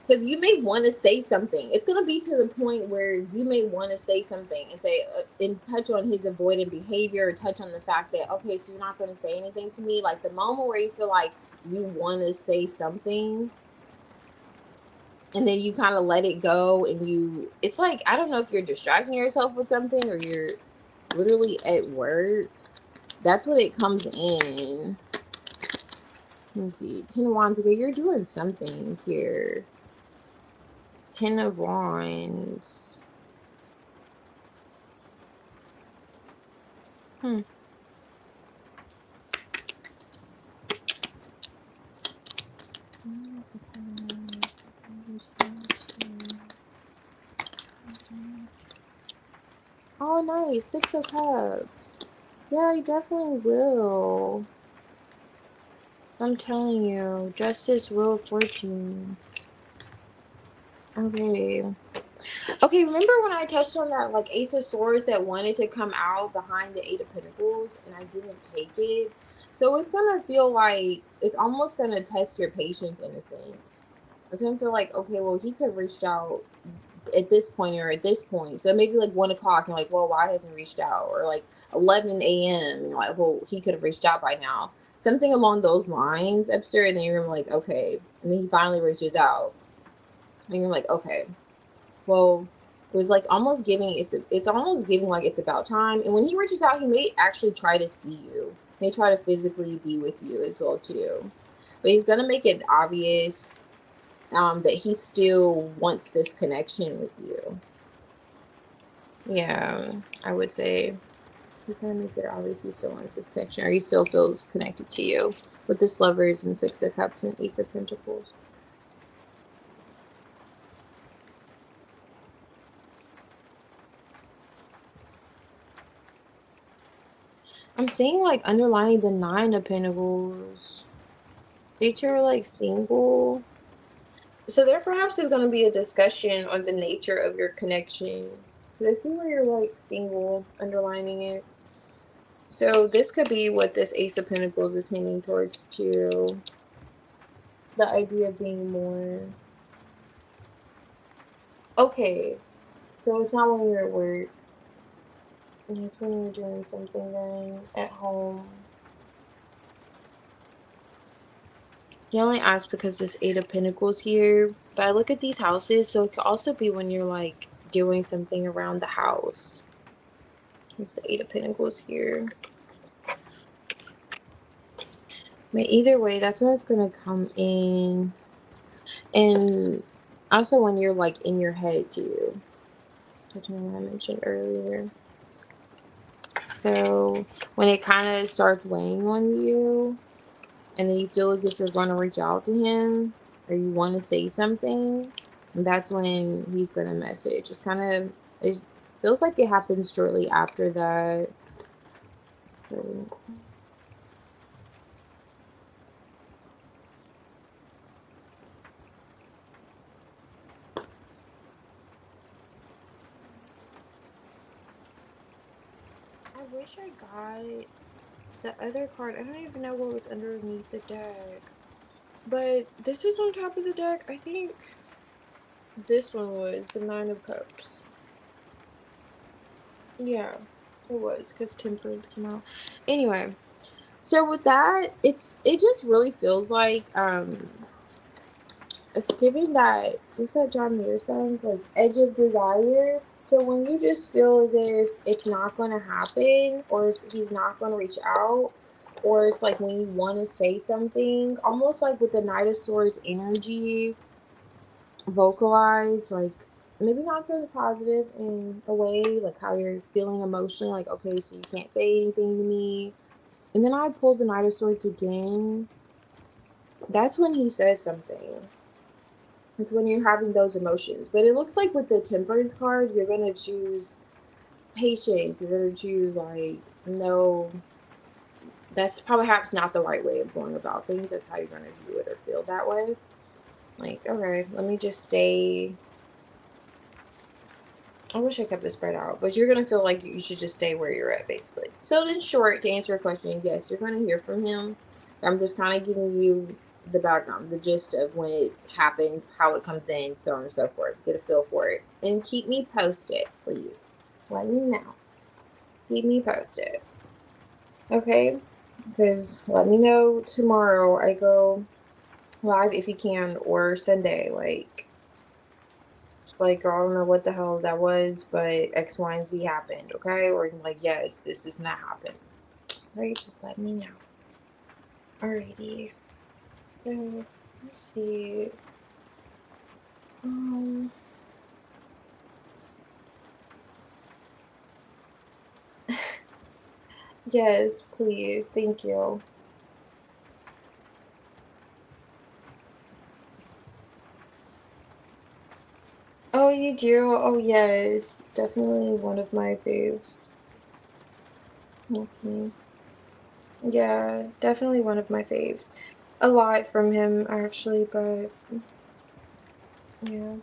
because you may want to say something. It's going to be to the point where you may want to say something and say, and touch on his avoidant behavior, or touch on the fact that, okay, so you're not going to say anything to me. Like the moment where you feel like you want to say something and then you kind of let it go, and it's like, I don't know if you're distracting yourself with something or you're literally at work. That's what it comes in. Let me see. 10 of Wands. Okay, you're doing something here. 10 of Wands. Hmm. Oh, nice. 6 of Cups. Yeah, you definitely will. I'm telling you. Justice, Wheel of Fortune. Okay. Okay, remember when I touched on that, like, Ace of Swords that wanted to come out behind the 8 of Pentacles and I didn't take it? So it's gonna feel like it's almost gonna test your patience in a sense. It's gonna feel like, okay, well, he could have reached out at this point or at this point. So maybe like 1 o'clock and like, well, why hasn't he reached out? Or like 11 a.m. and you're like, well, he could have reached out by now. Something along those lines, Epster, and then you're like, okay. And then he finally reaches out. And you're like, okay. Well, it was like almost giving it's almost giving like it's about time. And when he reaches out, he may actually try to see you. May try to physically be with you as well too. But he's gonna make it obvious that he still wants this connection with you. Yeah, I would say he's gonna make it obvious he still wants this connection, or he still feels connected to you with this Lovers and 6 of Cups and Ace of Pentacles. I'm seeing like underlining the 9 of Pentacles. They two are like single. So there perhaps is going to be a discussion on the nature of your connection. Let's see where you're like single, underlining it. So this could be what this Ace of Pentacles is hinting towards too. The idea of being more. Okay, so it's not when you're at work. It's when you're doing something then at home. You only ask because this 8 of Pentacles here. But I look at these houses, so it could also be when you're like doing something around the house. It's the 8 of Pentacles here. But either way, that's when it's gonna come in. And Also, when you're like in your head too, touching on what I mentioned earlier. So when it kind of starts weighing on you, and then you feel as if you're going to reach out to him or you want to say something, that's when he's going to message. It's kind of, it feels like it happens shortly after that. So, I wish I got the other card. I don't even know what was underneath the deck. But this was on top of the deck. I think this one was the Nine of Cups. Yeah, it was because Temperance came out. Anyway, so with that, it just really feels like it's giving that, what's that John Mayer song, like edge of desire. So when you just feel as if it's not going to happen, or he's not going to reach out, or it's like when you want to say something, almost like with the Knight of Swords energy, vocalize, like maybe not so positive in a way, like how you're feeling emotionally, like, okay, so you can't say anything to me. And then I pulled the Knight of Swords again. That's when he says something. It's when you're having those emotions. But it looks like with the Temperance card, you're going to choose patience. You're going to choose, like, no, that's perhaps not the right way of going about things. That's how you're going to view it or feel that way. Like, okay, let me just stay. I wish I kept this spread out, but you're going to feel like you should just stay where you're at, basically. So, in short, to answer your question, yes, you're going to hear from him. I'm just kind of giving you the background, the gist of when it happens, how it comes in, so on and so forth. Get a feel for it. And keep me posted, please. Let me know. Keep me posted. Okay? Because let me know tomorrow. I go live if you can, or Sunday. Like, girl, I don't know what the hell that was, but X, Y, and Z happened, okay? Or like, yes, this is not happening. Right? Just let me know. Alrighty. So let's see. Um yes, please. Thank you. Oh, you do? Oh yes. Definitely one of my faves. That's me. Yeah, definitely one of my faves. A lot from him actually, but yeah.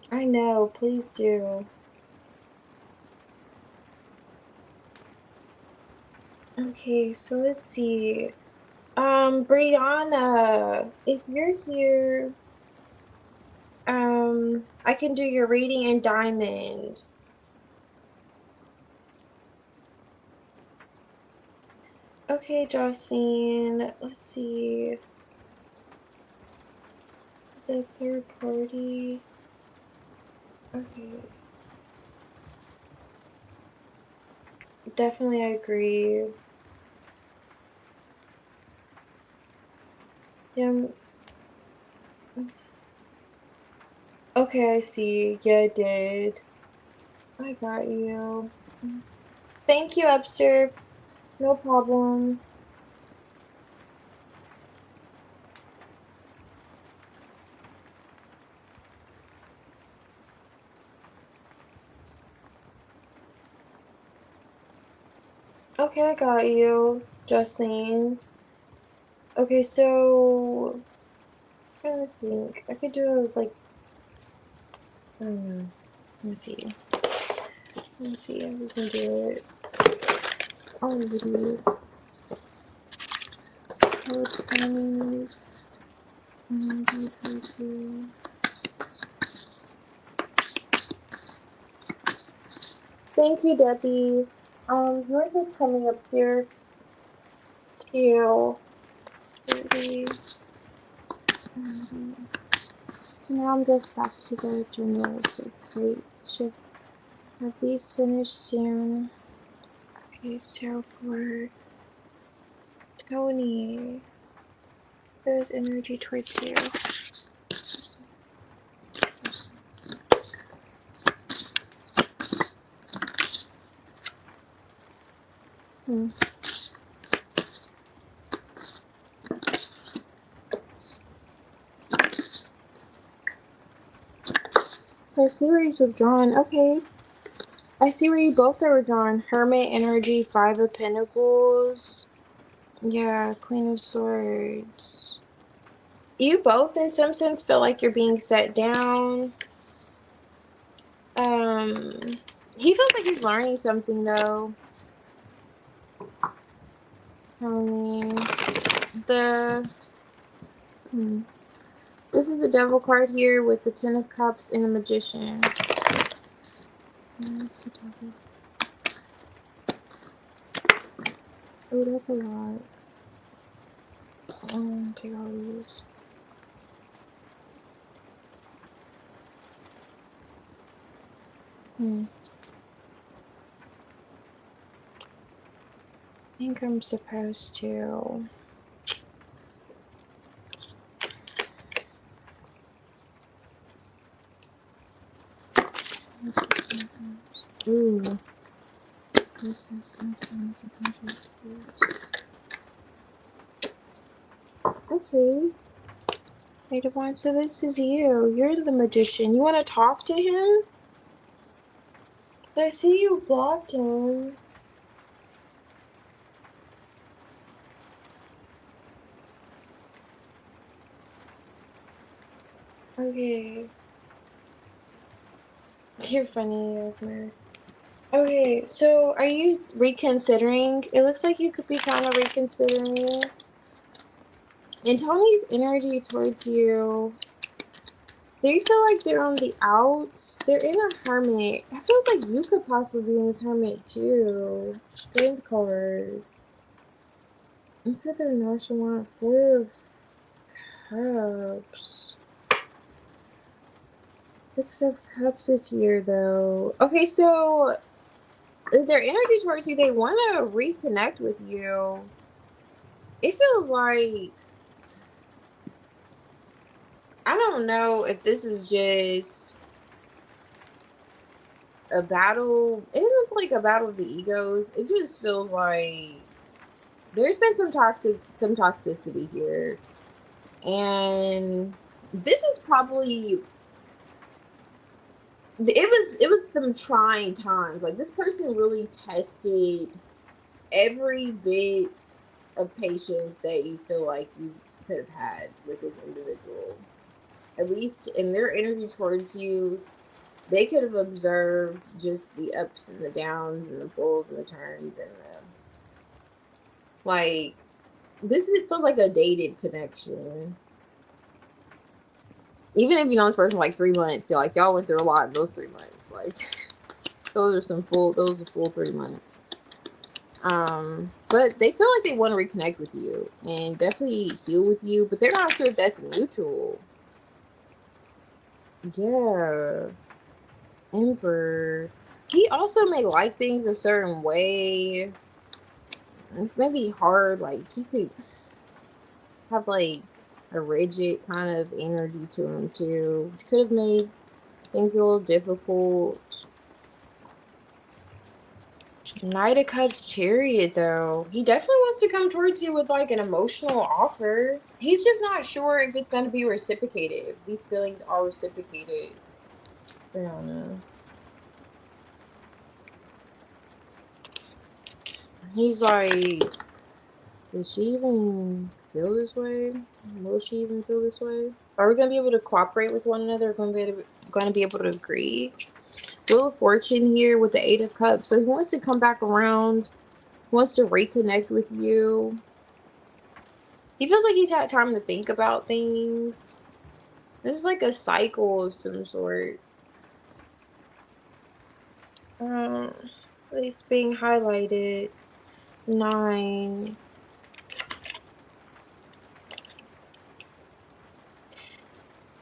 I know, please do. Okay, so let's see. Brianna, if you're here, I can do your reading in diamond. Okay, Jocelyn, let's see. The third party. Okay, definitely I agree. Yeah, okay, I see. Yeah, I did. I got you. Thank you, Upster. No problem. Okay, I got you, Jocelyn. Okay, so I'm trying to think. I could do it as like, I don't know. Let me see. Let me see if we can do it. Alrighty. So 20s. Thank you, Debbie. Yours is coming up here too. 30. So now I'm just back to the journal, so it's great. Should have these finished soon. Okay, so for Tony. There's energy towards you. I see where he's withdrawn. Okay. I see where you both are withdrawn. Hermit energy, 5 of Pentacles. Yeah, Queen of Swords. You both, in some sense, feel like you're being set down. He feels like he's learning something, though. This is the Devil card here with the 10 of Cups and the Magician. Oh, that's a lot. Take all these. I think I'm supposed to. Ooh. This is sometimes a bunch of tools. Okay. Eight of Wands, so this is you. You're the Magician. You want to talk to him? I see you blocked him. Okay. You're funny, Edmer. Okay, so are you reconsidering? It looks like you could be kind of reconsidering. And Tony's energy towards you, they feel like they're on the outs. They're in a hermit. It feels like you could possibly be in this hermit too. Strength card. Instead they're nonchalant. 4 of Cups. 6 of Cups is here though. Okay, so their energy towards you, they want to reconnect with you. It feels like, I don't know if this is just a battle. It doesn't feel like a battle of the egos. It just feels like there's been some toxicity here. And this is probably, it was some trying times. Like, this person really tested every bit of patience that you feel like you could have had with this individual. At least in their energy towards you, they could have observed just the ups and the downs and the pulls and the turns and the, like, it feels like a dated connection. Even if you know this person for like 3 months, you're like, y'all went through a lot in those 3 months. Like, those are full 3 months. But they feel like they want to reconnect with you and definitely heal with you, but they're not sure if that's mutual. Yeah. Emperor. He also may like things a certain way. It's maybe hard, like he could have like a rigid kind of energy to him too, which could have made things a little difficult. Knight of Cups Chariot though, he definitely wants to come towards you with like an emotional offer. He's just not sure if it's going to be reciprocated, if these feelings are reciprocated. I don't know. He's like, does she even feel this way? Will she even feel this way? Are we going to be able to cooperate with one another? Are we going to be able to agree? Wheel of Fortune here with the 8 of Cups. So he wants to come back around. He wants to reconnect with you. He feels like he's had time to think about things. This is like a cycle of some sort. It's being highlighted. 9.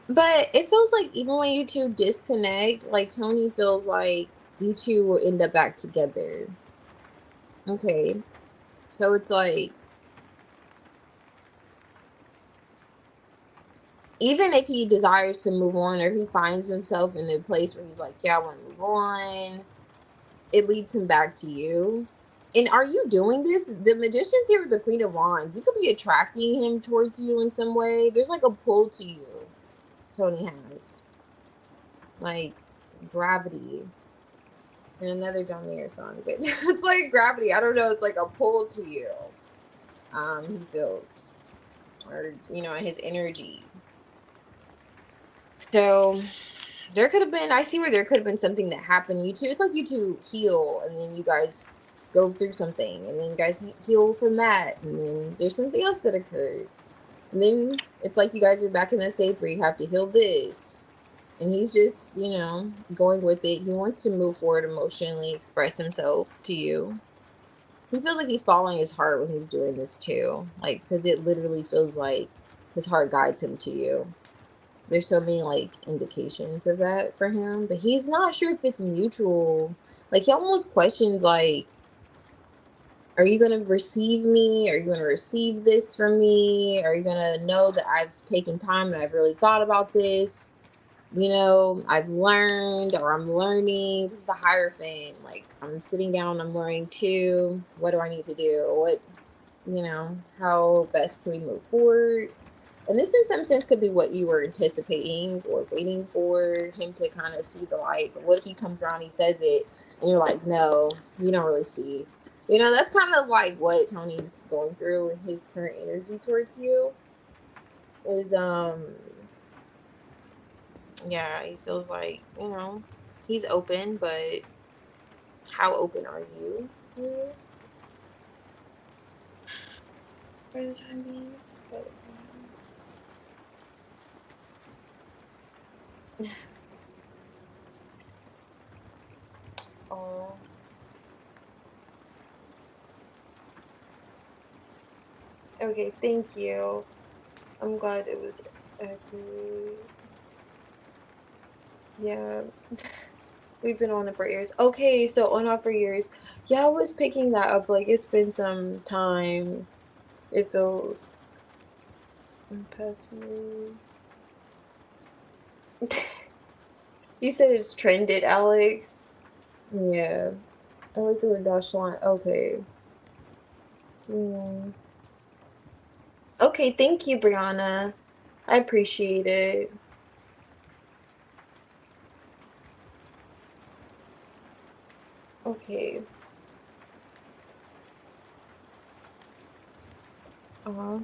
But it feels like even when you two disconnect, like Tony feels like you two will end up back together. Okay. So it's like, even if he desires to move on, or he finds himself in a place where he's like, yeah, I want to move on, it leads him back to you. And are you doing this? The magician's here with the Queen of Wands. You could be attracting him towards you in some way. There's like a pull to you, Tony has. Like gravity. In another John Mayer song, but it's like gravity. I don't know. It's like a pull to you. He feels, or his energy. So there could have been. I see where there could have been something that happened. You two. It's like you two heal, and then you guys go through something, and then you guys heal from that, and then there's something else that occurs, and then it's like you guys are back in that stage where you have to heal this. And he's just, going with it. He wants to move forward emotionally, express himself to you. He feels like he's following his heart when he's doing this too. Like, because it literally feels like his heart guides him to you. There's so many, like, indications of that for him. But he's not sure if it's mutual. Like, he almost questions, like, are you going to receive me? Are you going to receive this from me? Are you going to know that I've taken time and I've really thought about this? I've learned, or I'm learning. This is the Hierophant. Like, I'm sitting down, I'm learning too. What do I need to do? How best can we move forward? And this, in some sense, could be what you were anticipating or waiting for him to kind of see the light. But what if he comes around, he says it, and you're like, no, you don't really see. That's kind of like what Tony's going through in his current energy towards you. Is yeah, he feels like, he's open, but how open are you? For the time being. But, oh, okay, thank you. I'm glad it was accurate. Yeah, we've been on it for years. Okay, so on it for years. Yeah, I was picking that up. Like, it's been some time. It feels in past years. You said it's trended, Alex. Yeah, I like the word dash line. Okay. Yeah. Okay, thank you, Brianna. I appreciate it. Okay. I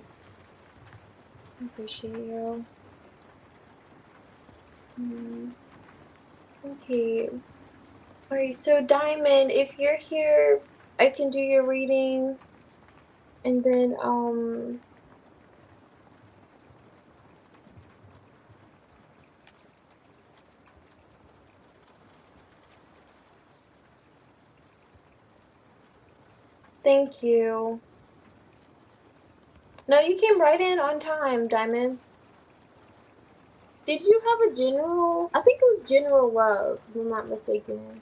appreciate you. Okay. Alright, so Diamond, if you're here, I can do your reading, and then thank you. No, you came right in on time, Diamond. Did you have a general? I think it was general love, if I'm not mistaken.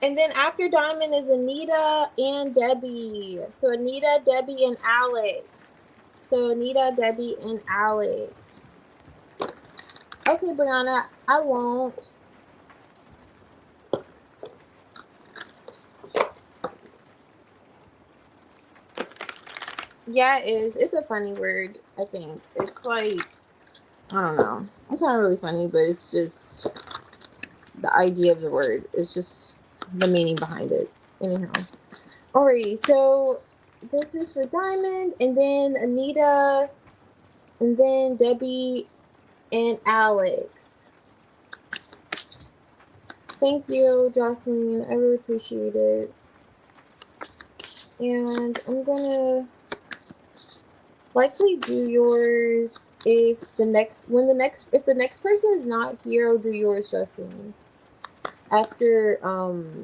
And then after Diamond is Anita and Debbie. So Anita, Debbie, and Alex. So Anita, Debbie, and Alex. Okay, Brianna, I won't. Yeah, it is. It's a funny word, I think. It's like, I don't know. It's not really funny, but it's just the idea of the word. It's just the meaning behind it. Anyhow. Alrighty, so this is for Diamond, and then Anita, and then Debbie, and Alex. Thank you, Jocelyn. I really appreciate it. And I'm gonna likely do yours if the next person is not here, I'll do yours, Jocelyn. After so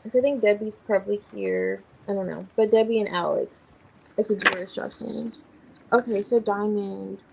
I think Debbie's probably here. I don't know. But Debbie and Alex. I could do yours, Jocelyn. Okay, so Diamond.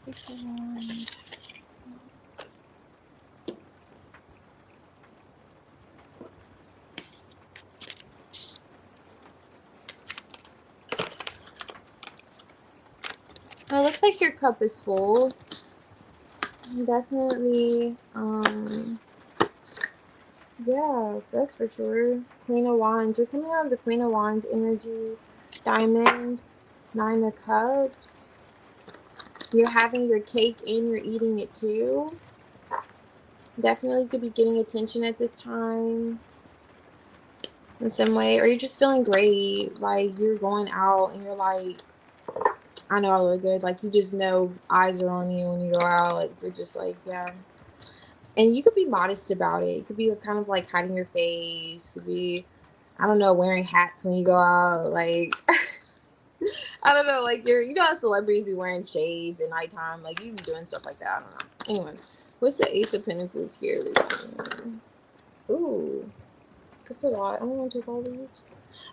Six of Wands. It looks like your cup is full. Definitely, yeah, that's for sure. Queen of Wands. We're coming out of the Queen of Wands energy. Diamond. Nine of Cups. You're having your cake and you're eating it too. Definitely could be getting attention at this time in some way. Or you're just feeling great. Like, you're going out and you're like, I know I look good. Like, you just know eyes are on you when you go out. Like, you're just like, yeah. And you could be modest about it. It could be kind of like hiding your face. Could be, I don't know, wearing hats when you go out. Like, I don't know, like, you know how celebrities be wearing shades at nighttime? Like, you be doing stuff like that. I don't know. Anyway, what's the Ace of Pentacles here? Ooh, that's a lot. I don't want to take all these.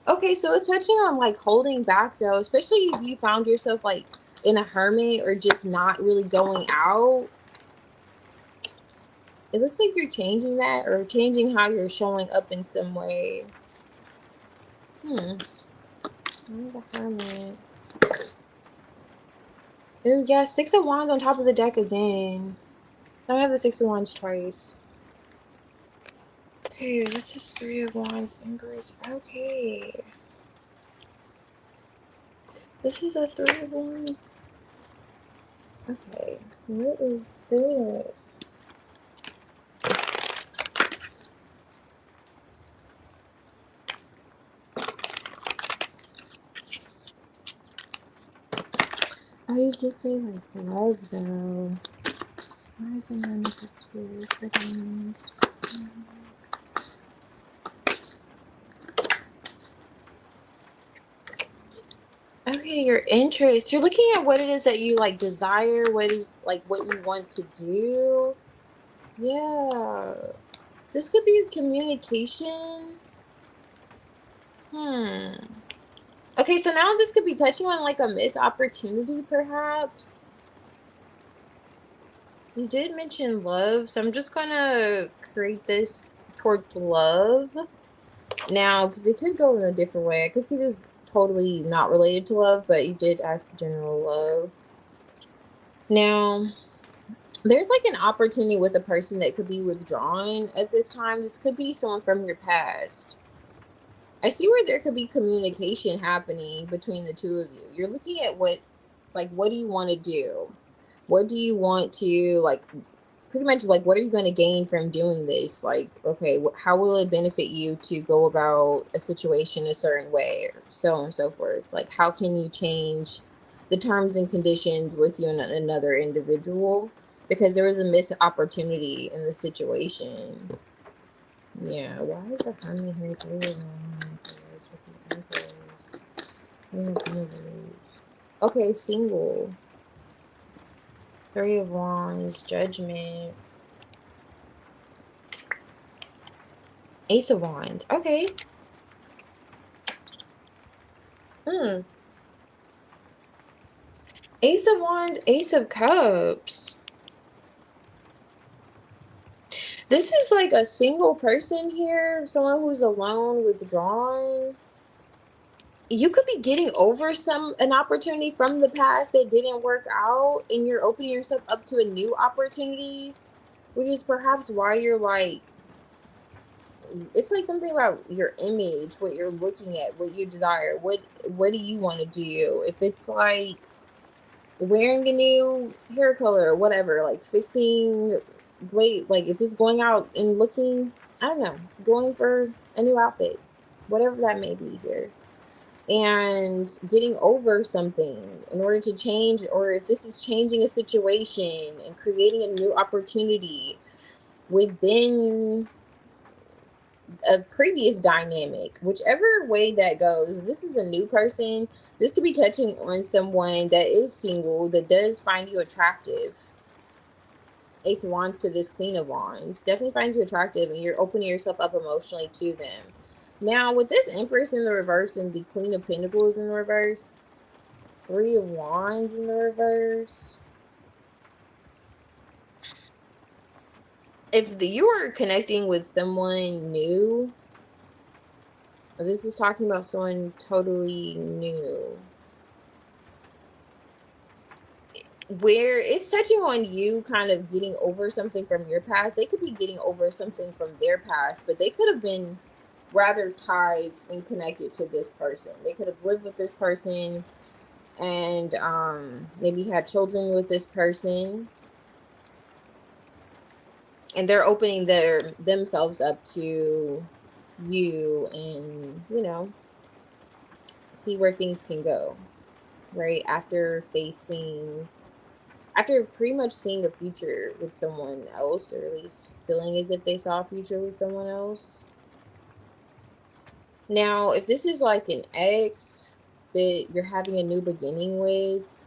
Okay, so it's touching on, like, holding back, though, especially if you found yourself, like, in a hermit or just not really going out. It looks like you're changing that or changing how you're showing up in some way. I'm the Hermit. Ooh, yeah, Six of Wands on top of the deck again. So I have the Six of Wands twice. Okay, this is Three of Wands, Empress. Okay. This is a Three of Wands. Okay, what is this? Oh, you did say, like, love, though. Why is it not Cups here for diamonds? Okay, your interest. You're looking at what it is that you, like, desire, what is, like, what you want to do. Yeah. This could be communication. Okay, so now this could be touching on, like, a missed opportunity, perhaps. You did mention love, so I'm just gonna create this towards love now, because it could go in a different way. I could see this totally not related to love, but you did ask general love. Now, there's, like, an opportunity with a person that could be withdrawn at this time. This could be someone from your past. I see where there could be communication happening between the two of you. You're looking at what, like, what do you want to do? What do you want to, like, pretty much, like, what are you going to gain from doing this? Like, okay, how will it benefit you to go about a situation a certain way, or so on and so forth? Like, how can you change the terms and conditions with you and another individual? Because there was a missed opportunity in the situation. Yeah, why is the Hermit here? Okay, single. Three of Wands, Judgment. Ace of Wands. Okay. Ace of Wands, Ace of Cups. This is like a single person here, someone who's alone, withdrawn. You could be getting over an opportunity from the past that didn't work out, and you're opening yourself up to a new opportunity, which is perhaps why you're like, it's like something about your image, what you're looking at, what you desire, what do you want to do? If it's like wearing a new hair color or whatever, like fixing, like if it's going out and looking, I don't know, going for a new outfit, whatever that may be here, and getting over something in order to change, or if this is changing a situation and creating a new opportunity within a previous dynamic, whichever way that goes. This is a new person. This could be touching on someone that is single that does find you attractive. Ace of Wands to this Queen of Wands definitely finds you attractive, and you're opening yourself up emotionally to them. Now, with this Empress in the reverse and the Queen of Pentacles in the reverse, Three of Wands in the reverse. If you are connecting with someone new, this is talking about someone totally new. Where it's touching on you kind of getting over something from your past. They could be getting over something from their past, but they could have been rather tied and connected to this person. They could have lived with this person and maybe had children with this person, and they're opening themselves up to you, and see where things can go, right? After pretty much seeing a future with someone else, or at least feeling as if they saw a future with someone else. Now, if this is like an ex that you're having a new beginning with,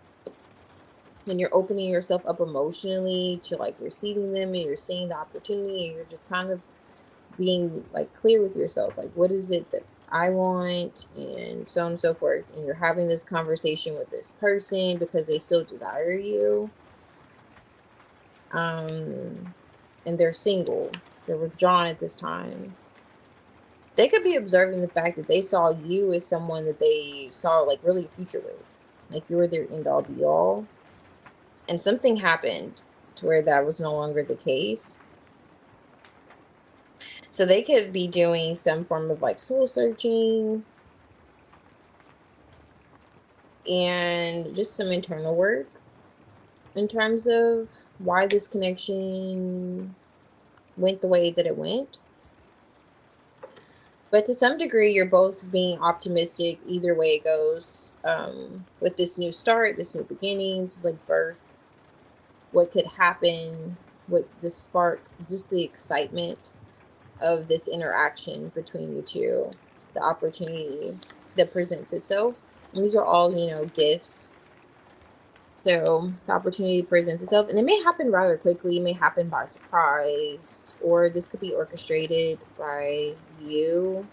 and you're opening yourself up emotionally to like receiving them, and you're seeing the opportunity, and you're just kind of being like clear with yourself, like, what is it that I want, and so on and so forth, and you're having this conversation with this person because they still desire you, um and they're single, they're withdrawn at this time. They could be observing the fact that they saw you as someone that they saw like really a future with, like you were their end all be all, and something happened to where that was no longer the case. So they could be doing some form of like soul searching and just some internal work in terms of why this connection went the way that it went. But to some degree, you're both being optimistic either way it goes, with this new start, this new beginnings, like birth, what could happen, what the spark, just the excitement of this interaction between you two, the opportunity that presents itself. And these are all, gifts. So the opportunity presents itself, and it may happen rather quickly, it may happen by surprise, or this could be orchestrated by you,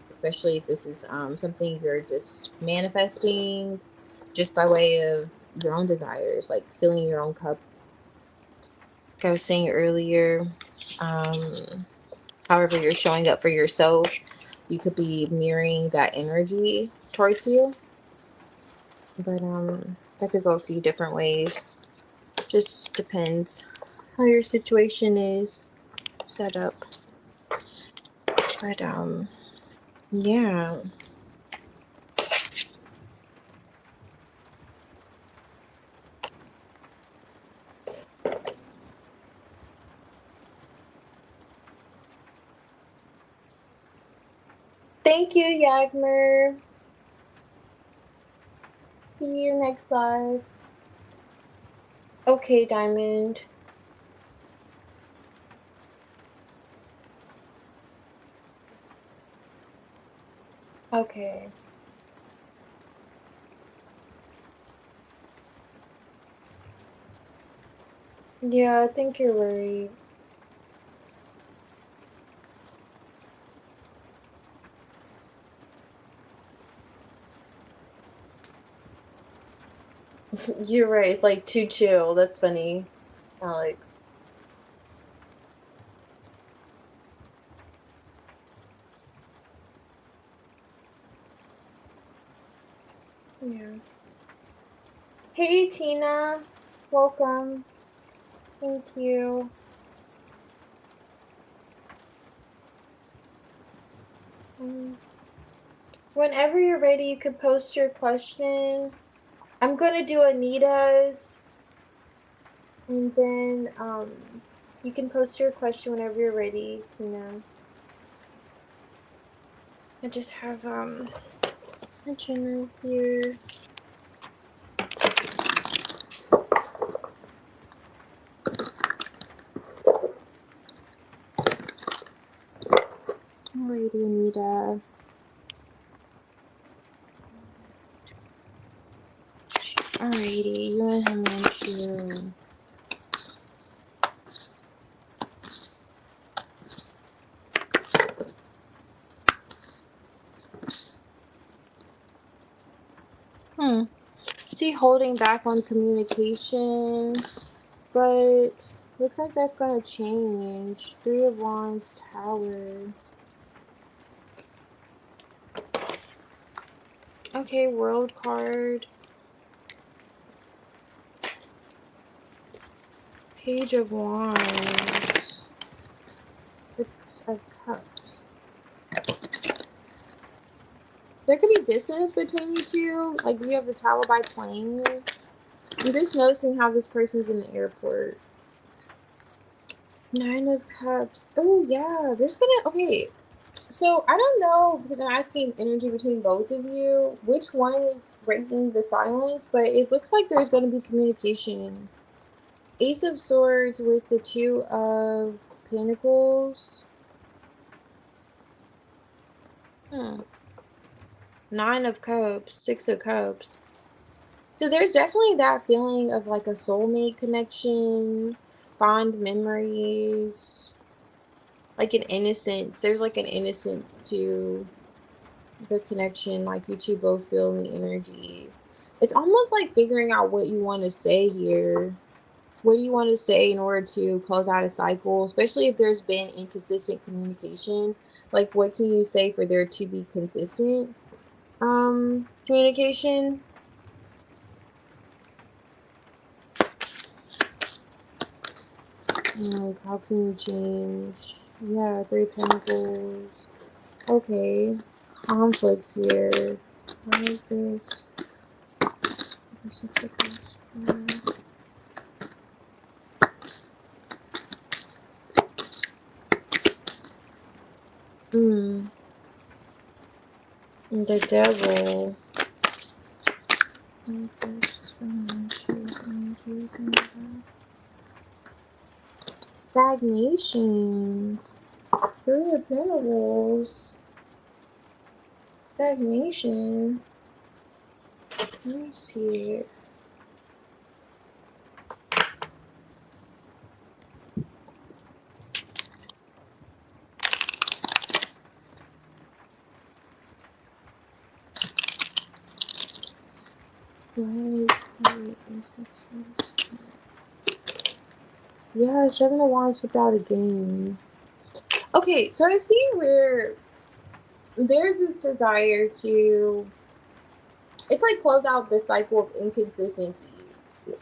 especially if this is something you're just manifesting just by way of your own desires, like filling your own cup. Like I was saying earlier, um, however you're showing up for yourself, you could be mirroring that energy towards you. But that could go a few different ways. Just depends how your situation is set up. But yeah. Thank you, Yagmer. See you next live. Okay, Diamond. Okay. Yeah, I think you're worried. You're right. It's like too chill. That's funny, Alex. Yeah. Hey, Tina. Welcome. Thank you. Um, Whenever you're ready, you could post your question. I'm gonna do Anita's, and then you can post your question whenever you're ready, Tina. I just have a general here. Alrighty, Anita. Alrighty, you and him and you. So see holding back on communication, but looks like that's going to change. Three of Wands, Tower. Okay, World card. Page of Wands. Six of Cups. There could be distance between you two. Like, you have to travel by plane. I'm just noticing how this person's in the airport. Nine of Cups. Oh, yeah. There's gonna... Okay. So, I don't know, because I'm asking energy between both of you, which one is breaking the silence, but it looks like there's going to be communication. Ace of Swords with the Two of Pentacles. Nine of Cups, Six of Cups. So there's definitely that feeling of like a soulmate connection, fond memories, like an innocence. There's like an innocence to the connection, like you two both feel the energy. It's almost like figuring out what you want to say here. What do you want to say in order to close out a cycle, especially if there's been inconsistent communication? Like, what can you say for there to be consistent communication? Like, how can you change? Yeah, Three Pentacles. Okay, conflicts here. Why is this? The Devil. Stagnation. Three of Pentacles. Stagnation. Let me see. Why is the Ace of Swords? Yeah, Seven of Wands without a game. Okay, so I see where there's this desire to, it's like close out this cycle of inconsistency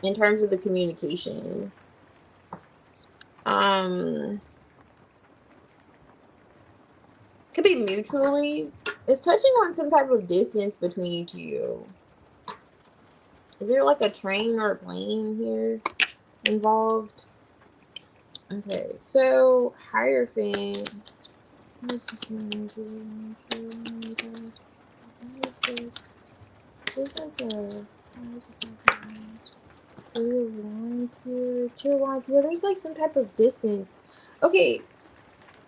in terms of the communication. Could be mutually. It's touching on some type of distance between you two. Is there like a train or a plane here involved? Okay, so Hierophant. What is this energy? What is this? There's like a... What is it? Three of Wands here. Two of Wands here. There's like some type of distance. Okay,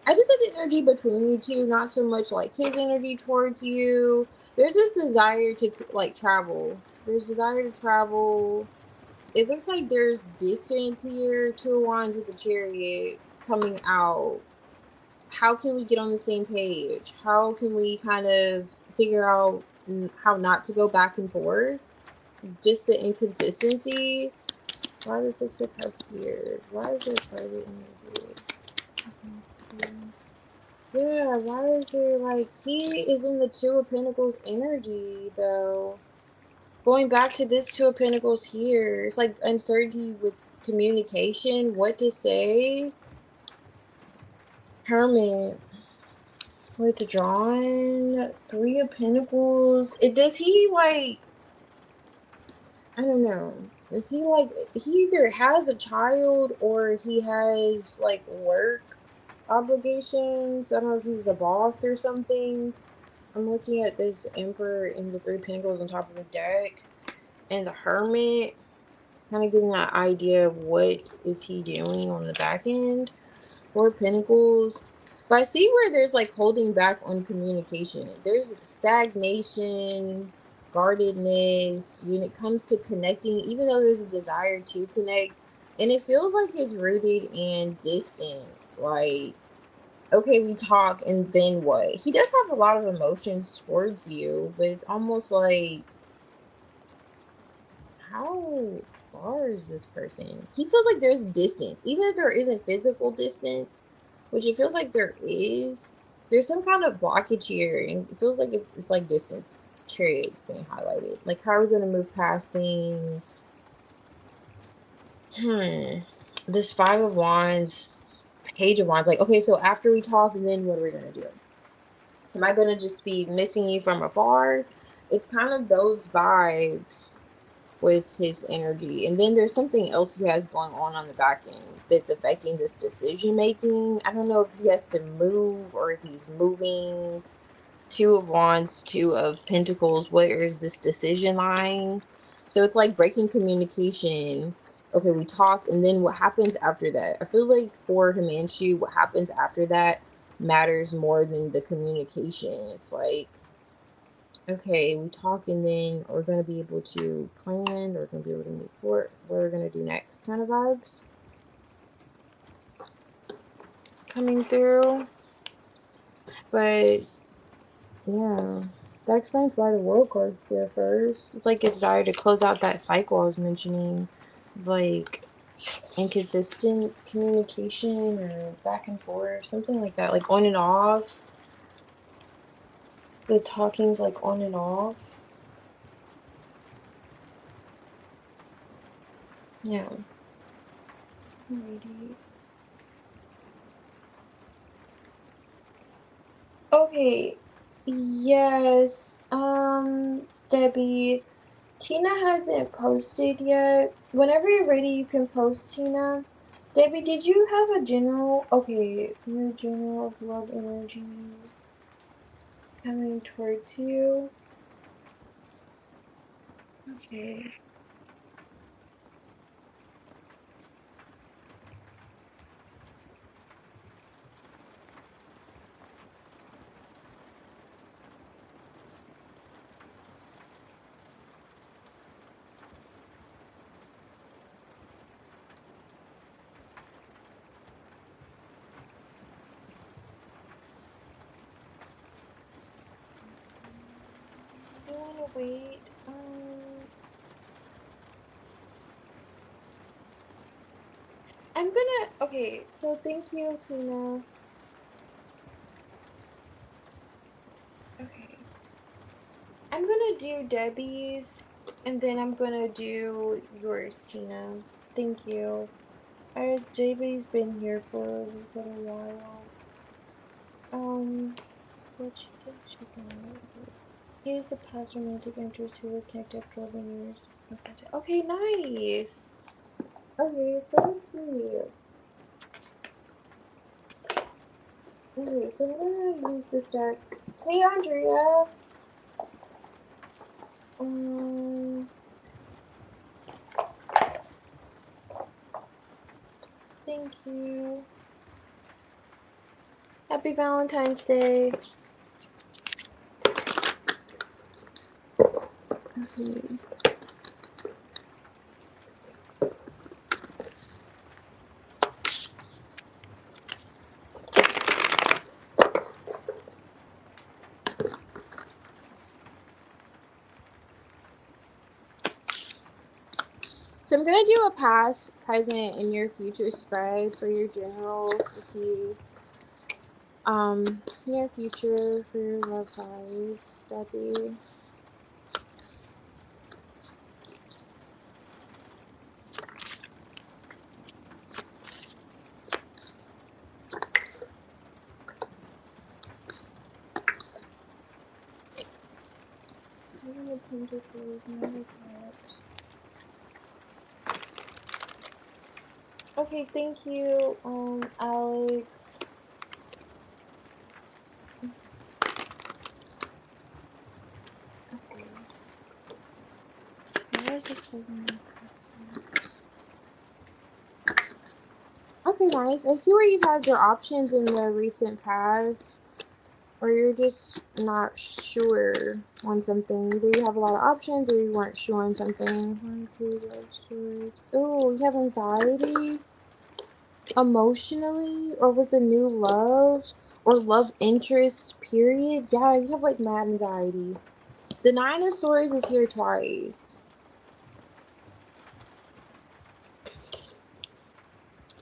I just had the energy between you two, not so much like his energy towards you. There's this desire to like travel. There's desire to travel. It looks like there's distance here. Two of Wands with the Chariot coming out. How can we get on the same page? How can we kind of figure out how not to go back and forth? Just the inconsistency. Why the Six of Cups here? Why is there Chariot energy? Yeah, why is there like, he is in the Two of Pentacles energy though. Going back to this Two of Pentacles here, it's like uncertainty with communication, what to say. Hermit. Withdrawn. Three of Pentacles. Does he like, I don't know. Is he like, he either has a child or he has like work obligations. I don't know if he's the boss or something. I'm looking at this Emperor and the Three Pentacles on top of the deck and the Hermit, kind of getting an idea of what is he doing on the back end. Four Pentacles. But I see where there's like holding back on communication. There's stagnation, guardedness when it comes to connecting, even though there's a desire to connect. And it feels like it's rooted in distance. Like, okay, we talk and then what? He does have a lot of emotions towards you, but it's almost like how far is this person? He feels like there's distance, even if there isn't physical distance, which it feels like there is. There's some kind of blockage here, and it feels like it's like distance trade being highlighted. Like, how are we gonna move past things? This Five of Wands, Page of Wands. Like, okay, so after we talk, then what are we gonna do? Am I gonna just be missing you from afar? It's kind of those vibes with his energy. And then there's something else he has going on the back end that's affecting this decision making. I don't know if he has to move or if he's moving. Two of Wands, Two of Pentacles. Where is this decision line? So it's like breaking communication. Okay, we talk, and then what happens after that? I feel like for Himanshu, what happens after that matters more than the communication. It's like, okay, we talk, and then we're going to be able to plan, we're going to be able to move forward, what we're going to do next kind of vibes coming through. But yeah, that explains why the World card's there first. It's like a desire to close out that cycle I was mentioning, like inconsistent communication or back and forth, something like that, like on and off. The talking's like on and off. Yeah. Alrighty. Okay. Yes. Debbie, Tina hasn't posted yet. Whenever you're ready, you can post, Tina. Debbie, did you have a general? Okay, your general of love energy coming towards you. Okay. You wanna wait? I'm gonna. Okay, so thank you, Tina. Okay. I'm gonna do Debbie's, and then I'm gonna do yours, Tina. Thank you. JB's been here for a little while. What she said she's gonna do. He is the past romantic interest who were connected after 11 years. Okay, nice. Okay, so let's see. Okay, so we're gonna use this deck. Hey, Andrea. Um, thank you. Happy Valentine's Day. Okay. So I'm gonna do a past, present, and your future spread for your generals to see near future for your love life, Debbie. Nine of Pentacles, Nine of Cups. Okay, thank you, Alex. Okay. Where's the Seven of Cups? Okay, nice. I see where you've had your options in the recent past, or you're just not sure on something. Either you have a lot of options or you weren't sure on something. One, two, love stories. Oh, you have anxiety emotionally, or with a new love, or love interest, period. Yeah, you have like mad anxiety. The Nine of Swords is here twice.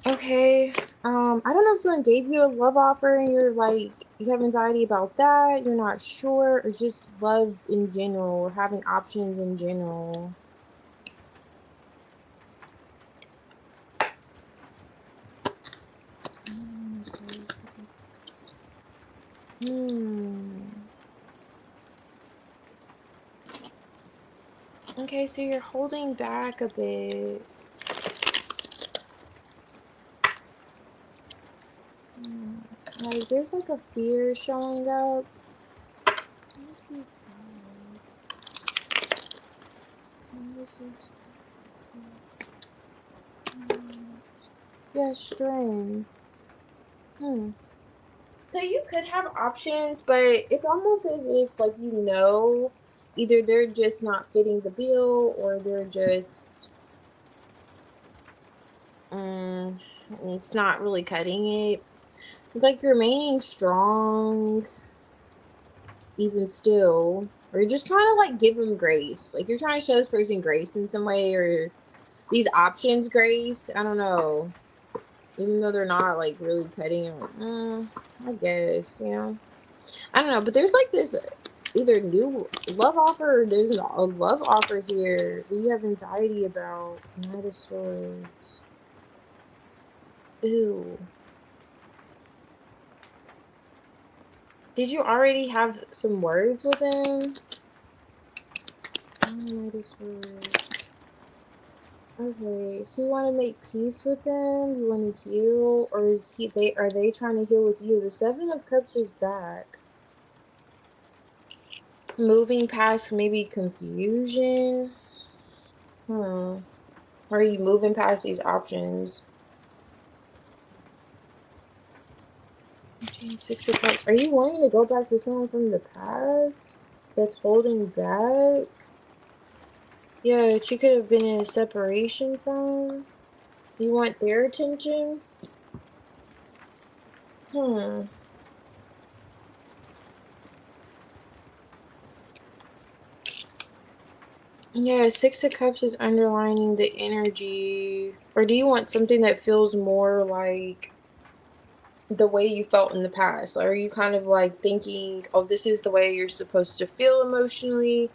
Okay. I don't know if someone gave you a love offer and you're like, you have anxiety about that, you're not sure, or just love in general, or having options in general. Hmm. Okay, so you're holding back a bit. Hmm. Like there's like a fear showing up. Let me see why. Why is this? Yeah, strength. Hmm. So you could have options, but it's almost as if like either they're just not fitting the bill or they're just mm, it's not really cutting it. It's like you're remaining strong even still, or you're just trying to like give them grace. Like you're trying to show this person grace in some way, or these options grace. I don't know. Even though they're not like really cutting it, like, I guess, I don't know, but there's like this either new love offer or there's a love offer here that you have anxiety about. Knight of Swords. Ooh. Did you already have some words with him? Oh, Knight of Swords. Okay, so you want to make peace with him? You want to heal, or are they trying to heal with you? The Seven of Cups is back. Moving past maybe confusion. Hmm. Are you moving past these options? Change Six of Cups. Are you wanting to go back to someone from the past that's holding back? Yeah, she could have been in a separation from. You want their attention? Hmm. Yeah, Six of Cups is underlining the energy. Or do you want something that feels more like the way you felt in the past? Or are you kind of like thinking, oh, this is the way you're supposed to feel emotionally?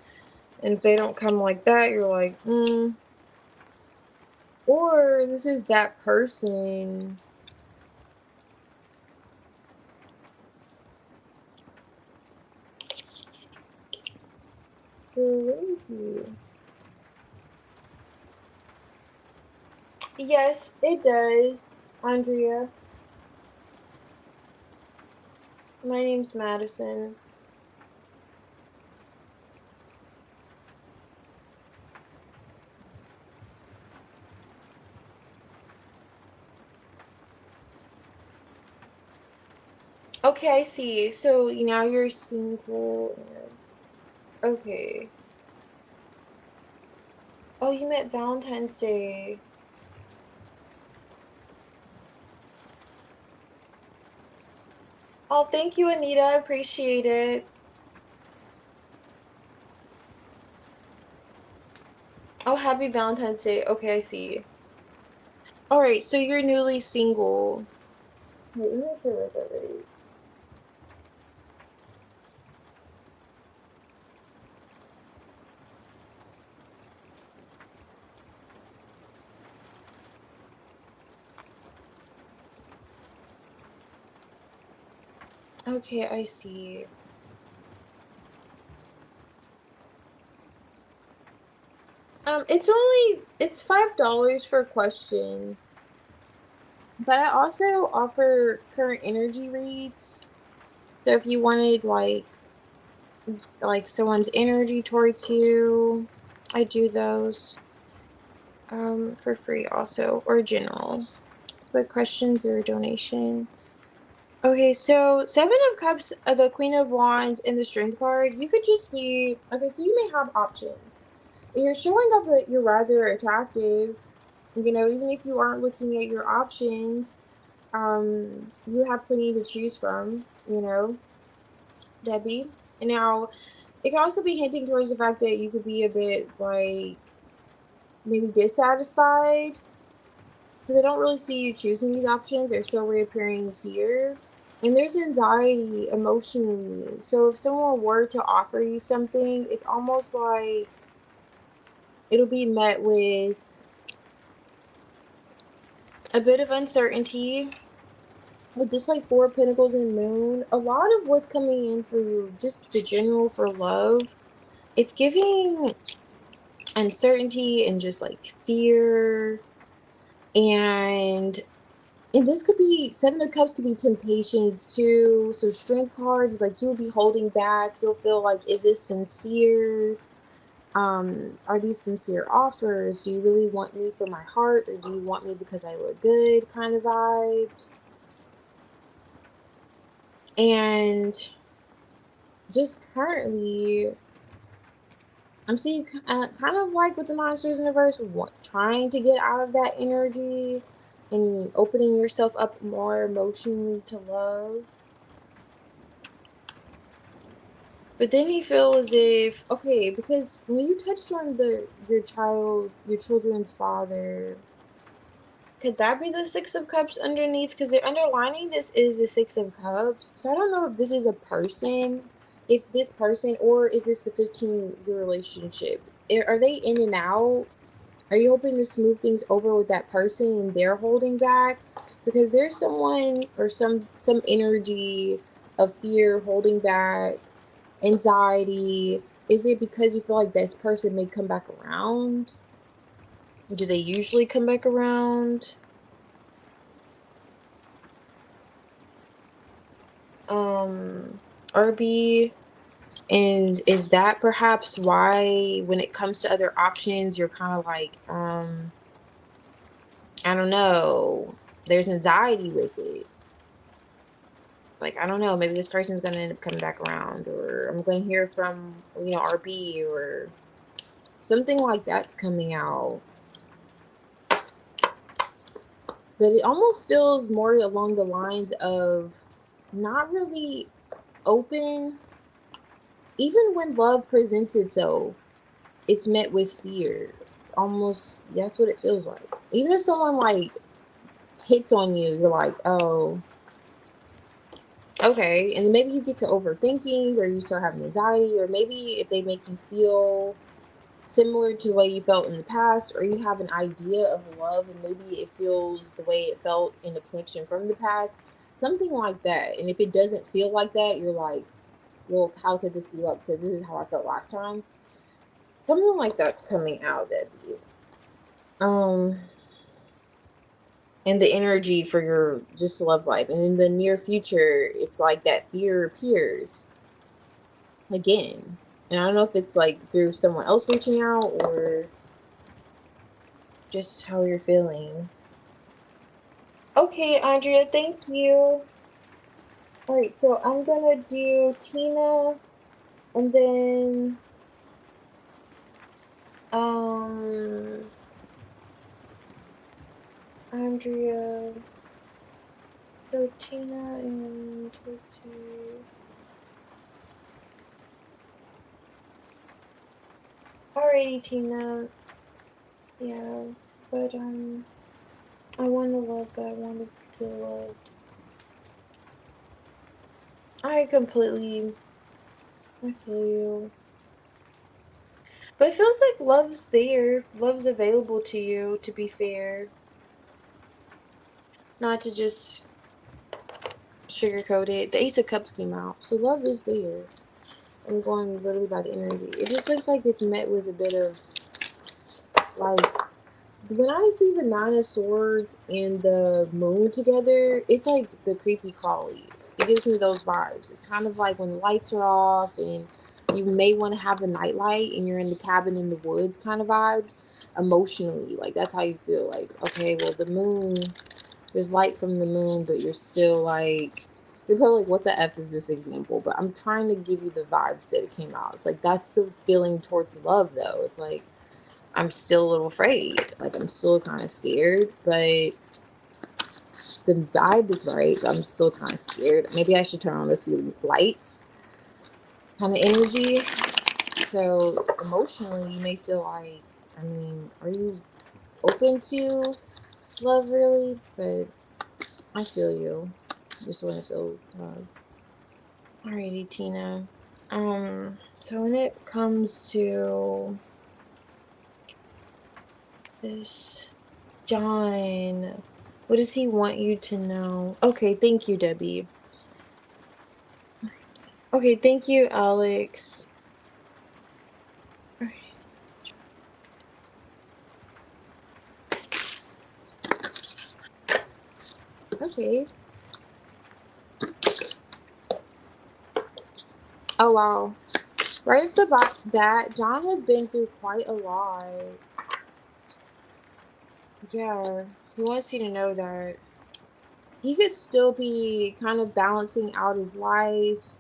And if they don't come like that, you're like, or this is that person. So let me see. Yes, it does, Andrea. My name's Madison. Okay, I see. So now you're single. Okay. Oh, you met Valentine's Day. Oh, thank you, Anita. I appreciate it. Oh, happy Valentine's Day. Okay, I see. All right, so you're newly single. Wait, let me make sure I read that right. Okay, I see. It's $5 for questions, but I also offer current energy reads. So if you wanted like someone's energy towards you, I do those for free also, or general. But questions or donation. Okay, so Seven of Cups, the Queen of Wands, and the Strength card, you could just be okay. So you may have options. You're showing up that you're rather attractive. Even if you aren't looking at your options, you have plenty to choose from. Debbie. And now, it can also be hinting towards the fact that you could be a bit like maybe dissatisfied. because I don't really see you choosing these options. They're still reappearing here. And there's anxiety emotionally. So if someone were to offer you something, it's almost like it'll be met with a bit of uncertainty. With this like Four of Pentacles and Moon, a lot of what's coming in for just the general for love, it's giving uncertainty and just like fear. And this could be Seven of Cups, could be temptations too. So Strength card, like you'll be holding back. You'll feel like, is this sincere? Are these sincere offers? Do you really want me for my heart, or do you want me because I look good kind of vibes? And just currently, I'm seeing kind of like with the monsters in the verse, trying to get out of that energy and opening yourself up more emotionally to love. But then you feel as if, okay, because when you touched on your children's father, could that be the Six of Cups underneath? Because they're underlining this is the Six of Cups. So I don't know if this is a person, if this person, or is this the 15-year relationship? Are they in and out? Are you hoping to smooth things over with that person and they're holding back? Because there's someone or some energy of fear, holding back, anxiety. Is it because you feel like this person may come back around? Do they usually come back around? RB, and is that perhaps why when it comes to other options you're kind of like I don't know, there's anxiety with it, like I don't know, maybe this person's gonna end up coming back around, or I'm gonna hear from RB, or something like that's coming out. But it almost feels more along the lines of not really open. Even when love presents itself, it's met with fear. It's almost, that's what it feels like. Even if someone like hits on you, you're like, oh, okay. And maybe you get to overthinking, or you start having anxiety, or maybe if they make you feel similar to the way you felt in the past, or you have an idea of love and maybe it feels the way it felt in a connection from the past, something like that. And if it doesn't feel like that, you're like, well, how could this be love? Because this is how I felt last time. Something like that's coming out, Debbie. Um, and the energy for your just love life. And in the near future, it's like that fear appears again. And I don't know if it's like through someone else reaching out, or just how you're feeling. Okay, Andrea, thank you. All right, so I'm gonna do Tina, and then um Andrea. So Tina and let's see. Alrighty, Tina. Yeah, but I want to love, but I want to feel loved. I completely, I feel you. But it feels like love's there. Love's available to you, to be fair. Not to just sugarcoat it. The Ace of Cups came out. So love is there. I'm going literally by the energy. It just looks like it's met with a bit of, like, when I see the Nine of Swords and the Moon together, it's like the creepy crawlies. It gives me those vibes. It's kind of like when the lights are off and you may want to have a nightlight and you're in the cabin in the woods kind of vibes. Emotionally, like that's how you feel. Like, okay, well, the moon, there's light from the moon, but you're still like, you're probably like, what the F is this example? But I'm trying to give you the vibes that it came out. It's like, that's the feeling towards love, though. It's like, I'm still a little afraid. Like, I'm still kind of scared, but the vibe is right. But I'm still kind of scared. Maybe I should turn on a few lights kind of energy. So, emotionally, you may feel like, I mean, are you open to love really, but I feel you. Just want to feel love. Alrighty, Tina. So when it comes to this John, what does he want you to know? Okay, thank you, Debbie. Okay, thank you, Alex. Okay. Oh wow. Right off the bat, John has been through quite a lot. Yeah, he wants you to know that he could still be kind of balancing out his life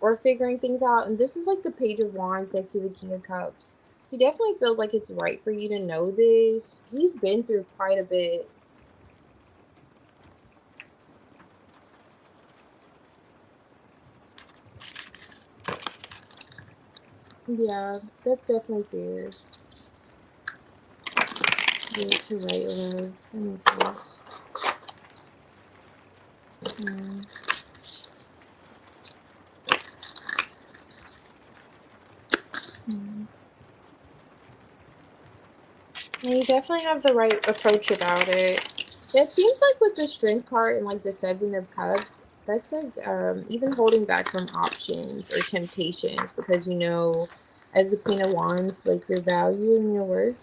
or figuring things out. And this is like the Page of Wands next to the King of Cups. He definitely feels like it's right for you to know this. He's been through quite a bit. Yeah, that's definitely fair. Yeah, to right, love. That makes sense. Mm. Mm. Yeah, you definitely have the right approach about it. It seems like with the Strength card and like the Seven of Cups, that's like even holding back from options or temptations because you know, as the Queen of Wands, like your value and your worth.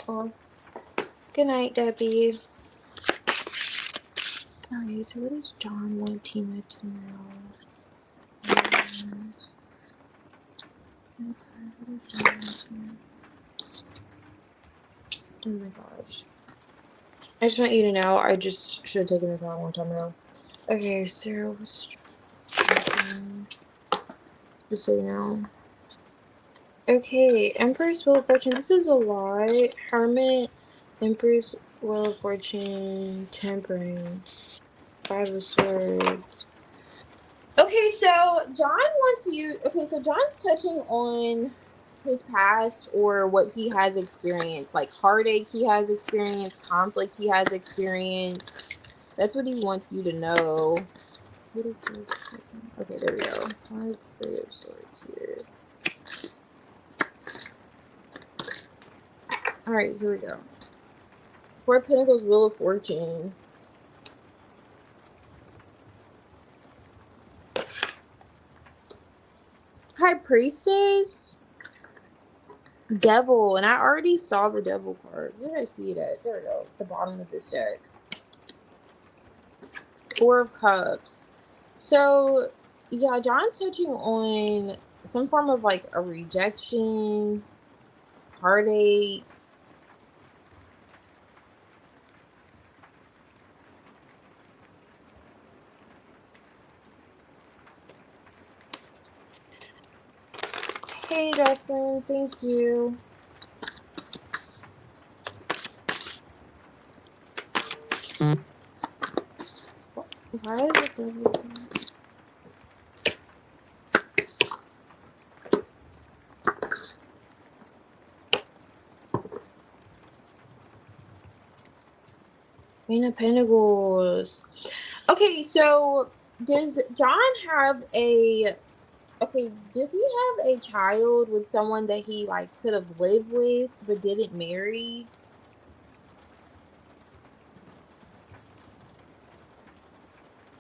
Oh, good night, Debbie. Alright, so what does John want Tina to know? Oh my gosh. I just want you to know, I just should have taken this out a long time ago. Okay, so just so you know. Okay, Empress, Wheel of Fortune. This is a lot. Hermit, Empress, Wheel of Fortune, Temperance, Five of Swords. Okay, so John wants you. Okay, so John's touching on his past or what he has experienced, like heartache he has experienced, conflict he has experienced. That's what he wants you to know. What is this? Okay, there we go. Why is Three of Swords here? All right, here we go. Four of Pentacles, Wheel of Fortune. High Priestess. Devil, and I already saw the Devil card. Where did I see it at? There we go. The bottom of this deck. Four of Cups. So, yeah, John's touching on some form of like a rejection, heartache. Hey, Jocelyn, thank you. Why is it Devil? Queen of Pentacles. Okay, so does John have a okay, does he have a child with someone that he like could have lived with but didn't marry?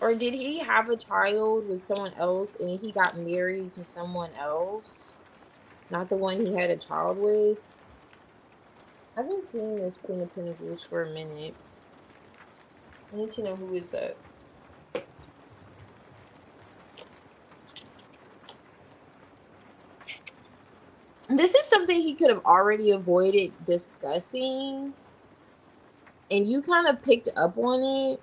Or did he have a child with someone else and he got married to someone else? Not the one he had a child with? I've been seeing this Queen of Pentacles for a minute. I need to know who is that. This is something he could have already avoided discussing, and you kind of picked up on it,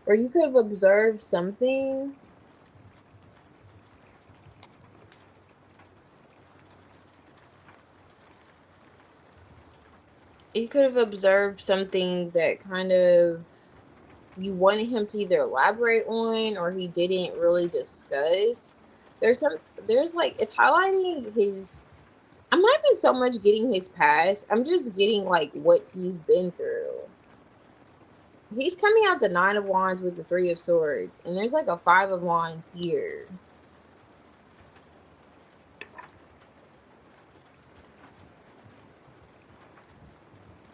or you could have observed something. You could have observed something that kind of you wanted him to either elaborate on or he didn't really discuss. there's like, it's highlighting his, I'm not even so much getting his past, I'm just getting like what he's been through. He's coming out the 9 of Wands with the 3 of Swords, and there's like a 5 of Wands here.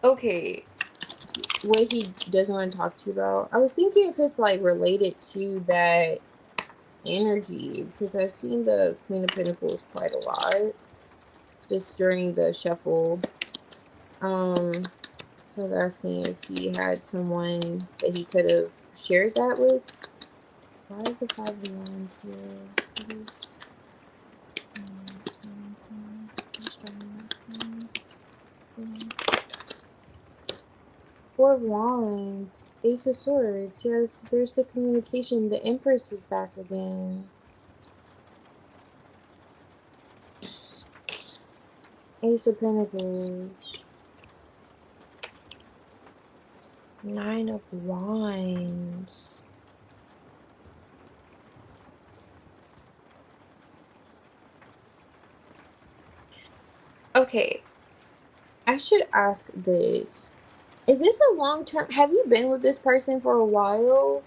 Okay, what he doesn't want to talk to you about. I was thinking if it's like related to that energy, because I've seen the Queen of Pentacles quite a lot just during the shuffle. So I was asking if he had someone that he could have shared that with. Why is the 5 of Wands here? Four of Wands, Ace of Swords. Yes, there's the communication. The Empress is back again. Ace of Pentacles. 9 of Wands. Okay, I should ask this. Is this a long-term? Have you been with this person for a while?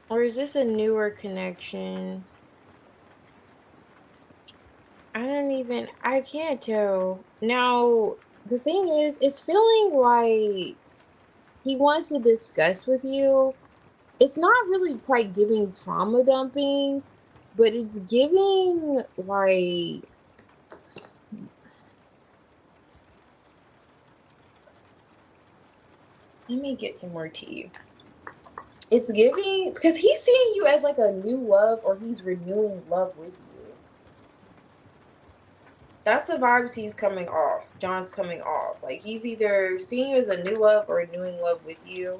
Or is this a newer connection? I can't tell. Now, the thing is, it's feeling like he wants to discuss with you. It's not really quite giving trauma dumping, but it's giving like, let me get some more tea. It's giving, because he's seeing you as like a new love, or he's renewing love with you. That's the vibes he's coming off. John's coming off. Like, he's either seeing you as a new love or renewing love with you.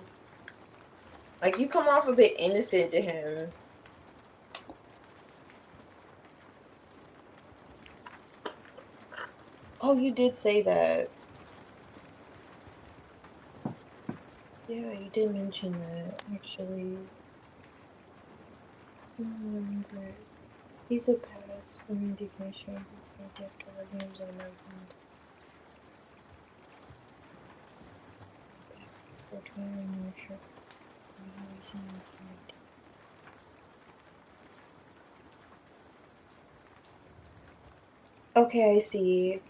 Like, you come off a bit innocent to him. Oh, you did say that. Yeah, you did mention that, actually. But he's a past communication. Okay, I see.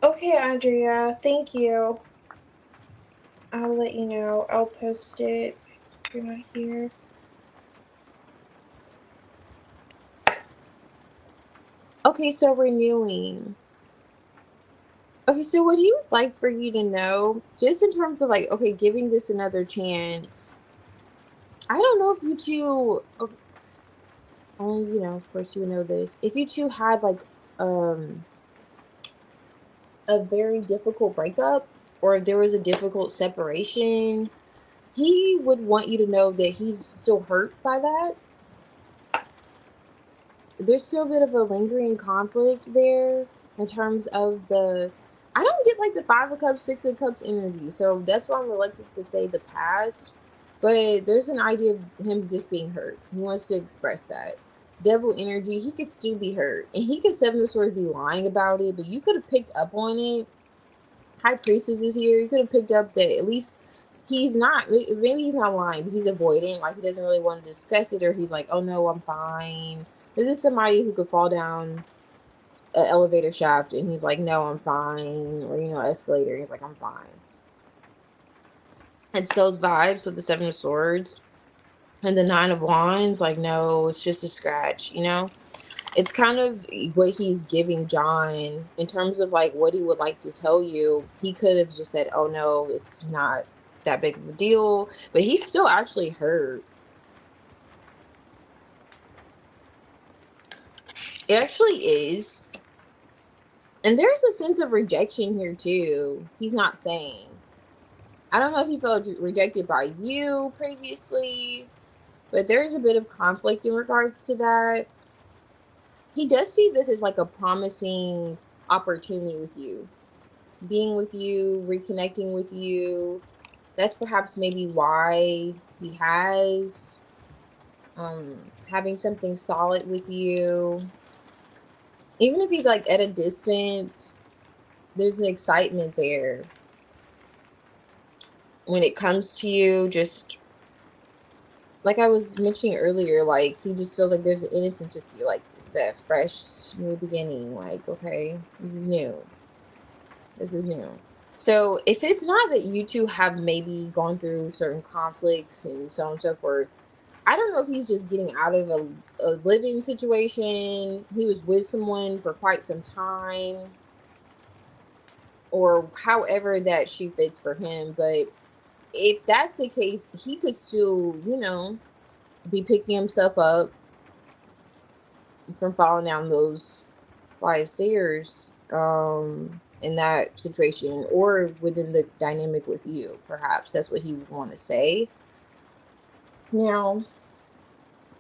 Okay, Andrea, thank you. I'll let you know. I'll post it if you're not here. Okay, so renewing. Okay, so what he would like for you to know, just in terms of like, okay, giving this another chance. I don't know if you two, okay, only, of course you would know this. If you two had like um a very difficult breakup, or if there was a difficult separation, he would want you to know that he's still hurt by that. There's still a bit of a lingering conflict there in terms of the, I don't get like the 5 of Cups, 6 of Cups energy, so that's why I'm reluctant to say the past, but there's an idea of him just being hurt. He wants to express that. Devil energy, he could still be hurt, and he could 7 of Swords be lying about it, but you could have picked up on it. High Priestess is here. You could have picked up that at least he's not, maybe he's not lying, but he's avoiding, like he doesn't really want to discuss it, or he's like, oh no, I'm fine. This is somebody who could fall down an elevator shaft and he's like, no, I'm fine. Or, escalator, he's like, I'm fine. It's those vibes with the 7 of Swords and the 9 of Wands, like, no, it's just a scratch, It's kind of what he's giving John in terms of like what he would like to tell you. He could have just said, oh no, it's not that big of a deal, but he's still actually hurt. It actually is. And there's a sense of rejection here too. He's not saying. I don't know if he felt rejected by you previously, but there's a bit of conflict in regards to that. He does see this as like a promising opportunity with you, being with you, reconnecting with you. That's perhaps maybe why he has having something solid with you. Even if he's like at a distance, there's an excitement there when it comes to you. Just like I was mentioning earlier, like he just feels like there's an innocence with you, like that fresh new beginning. Like, okay, this is new. This is new. So if it's not that you two have maybe gone through certain conflicts and so on and so forth, I don't know if he's just getting out of a living situation. He was with someone for quite some time, or however that she fits for him. But if that's the case, he could still, be picking himself up from falling down those flight of stairs in that situation, or within the dynamic with you. Perhaps that's what he would want to say. Now,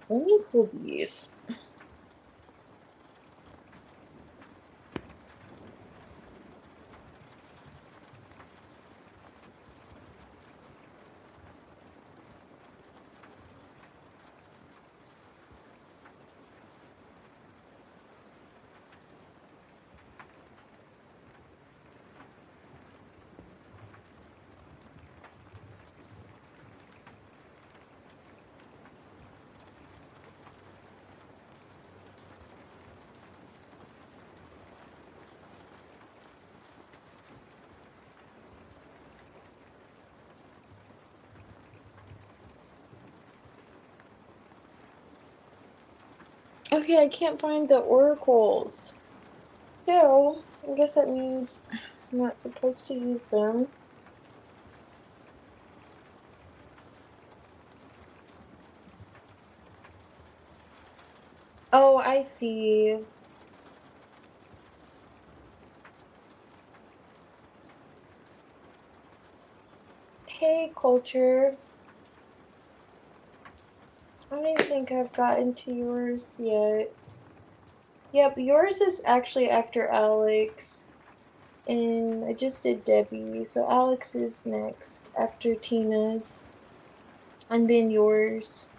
let me pull these. Okay, I can't find the oracles, so I guess that means I'm not supposed to use them. Oh, I see. Hey, culture. I don't even think I've gotten to yours yet. Yep, yours is actually after Alex, and I just did Debbie, so Alex is next after Tina's, and then yours.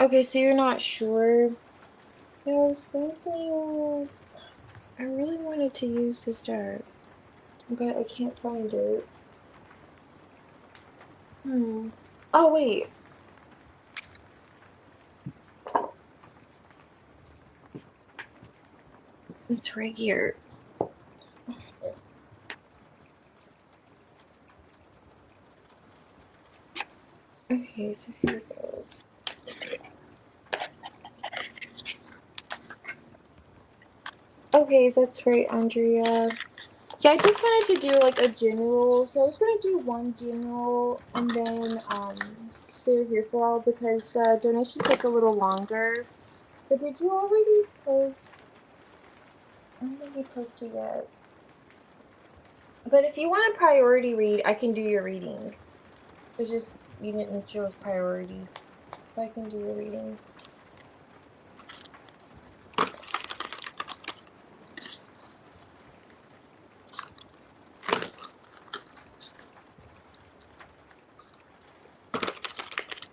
Okay, so you're not sure. Yeah, I was thinking I really wanted to use this deck, but I can't find it. Hmm. Oh, wait. It's right here. Okay, so here it goes. Okay, that's right, Andrea. Yeah, I just wanted to do like a general. So I was gonna do one general and then clear here for all because the donations take a little longer. But did you already post? I don't think you posted yet. But if you want a priority read, I can do your reading. It's just you didn't choose priority. But I can do your reading.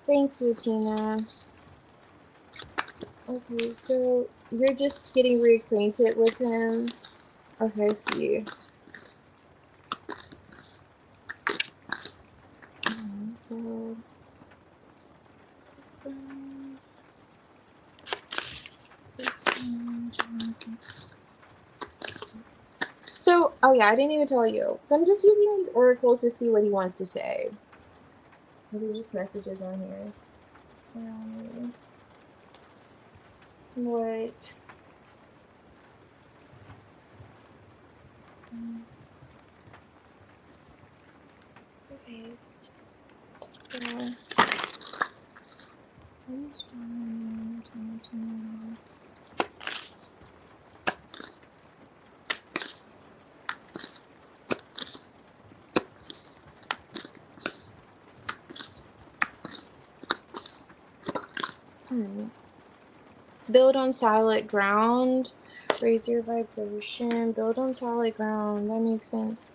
Thank you, Tina. Okay, so you're just getting reacquainted with him. Okay, I see. So. So, oh yeah, I didn't even tell you. So I'm just using these oracles to see what he wants to say. These are just messages on here. What? Okay. So, build on solid ground. Raise your vibration. Build on solid ground. That makes sense.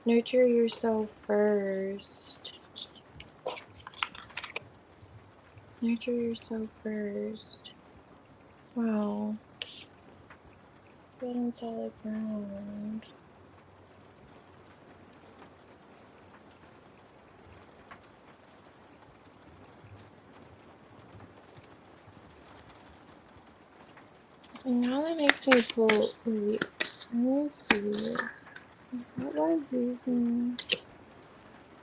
Nurture yourself first. Nurture yourself first. Wow. Good on solid ground. And now that makes me pull. Wait, let me see. Is that what I'm using?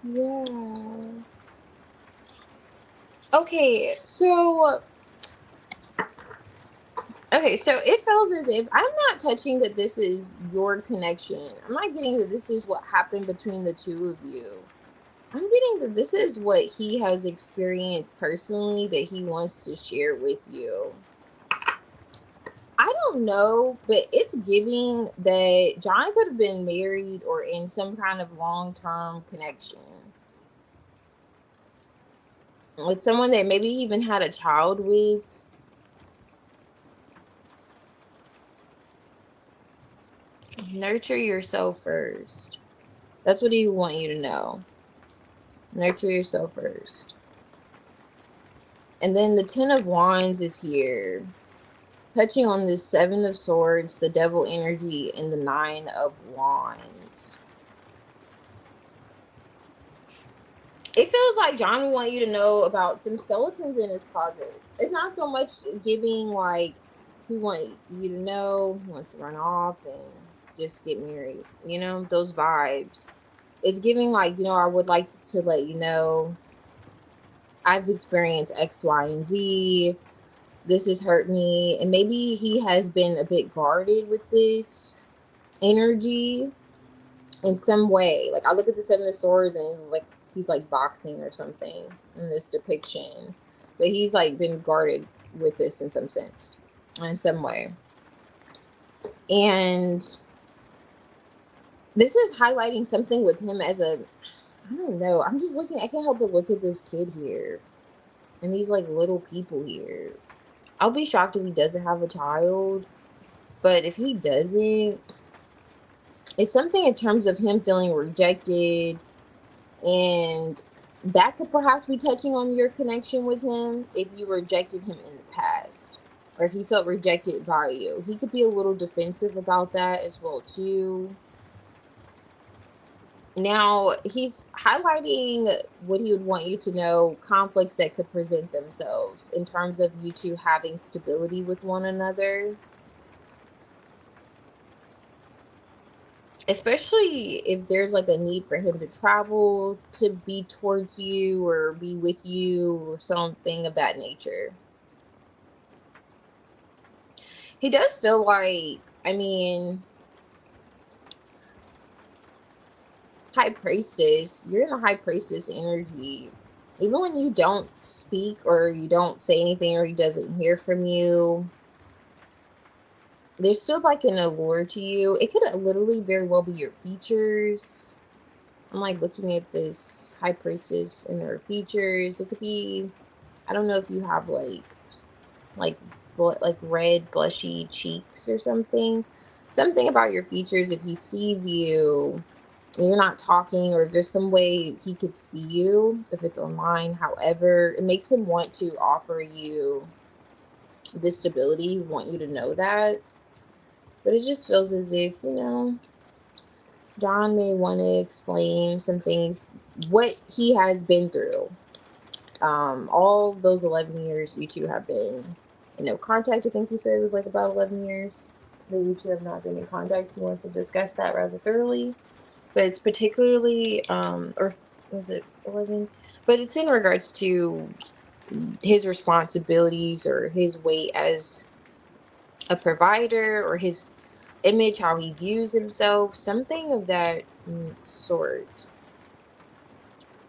Yeah. Okay, so it feels as if I'm not touching that this is your connection. I'm not getting that this is what happened between the two of you. I'm getting that this is what he has experienced personally that he wants to share with you. I don't know, but it's giving that John could have been married or in some kind of long-term connection with someone that maybe he even had a child with. Nurture yourself first. That's what he want you to know. Nurture yourself first. And then the Ten of Wands is here, touching on the Seven of Swords, the Devil energy, and the Nine of Wands. It feels like John would want you to know about some skeletons in his closet. It's not so much giving like he want you to know he wants to run off and just get married. You know, those vibes. It's giving like, I would like to let you know I've experienced X, Y, and Z. This has hurt me. And maybe he has been a bit guarded with this energy in some way. Like I look at the Seven of Swords and it's like he's like boxing or something in this depiction. But he's like been guarded with this in some sense, in some way. And this is highlighting something with him as a, I don't know. I'm just looking, I can't help but look at this kid here and these like little people here. I'll be shocked if he doesn't have a child. But if he doesn't, it's something in terms of him feeling rejected, and that could perhaps be touching on your connection with him if you rejected him in the past or if he felt rejected by you. He could be a little defensive about that as well too. Now he's highlighting what he would want you to know, conflicts that could present themselves in terms of you two having stability with one another. Especially if there's like a need for him to travel to be towards you or be with you or something of that nature. He does feel like, I mean, high priestess, you're in a high priestess energy. Even when you don't speak or you don't say anything or he doesn't hear from you, there's still like an allure to you. It could literally very well be your features. I'm like looking at this high priestess and her features. It could be, I don't know if you have like like red blushy cheeks or something. Something about your features if he sees you and you're not talking, or if there's some way he could see you if it's online. However, it makes him want to offer you this stability, want you to know that. But it just feels as if, John may want to explain some things, what he has been through. All those 11 years you two have been in no contact. I think you said it was like about 11 years that you two have not been in contact. He wants to discuss that rather thoroughly, but it's particularly, or was it 11? But it's in regards to his responsibilities or his weight as a provider or his image, how he views himself, something of that sort.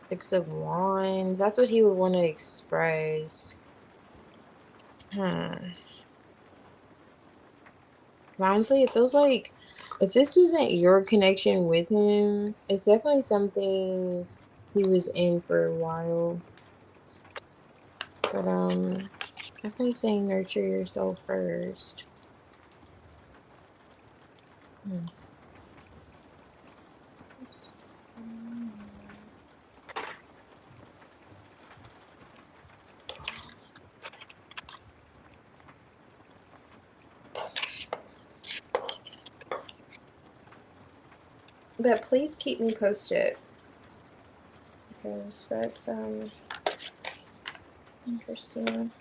Six of Wands, that's what he would want to express. Hmm. Honestly, it feels like if this isn't your connection with him, it's definitely something he was in for a while. But definitely saying nurture yourself first. Hmm. But please keep me posted because that's interesting.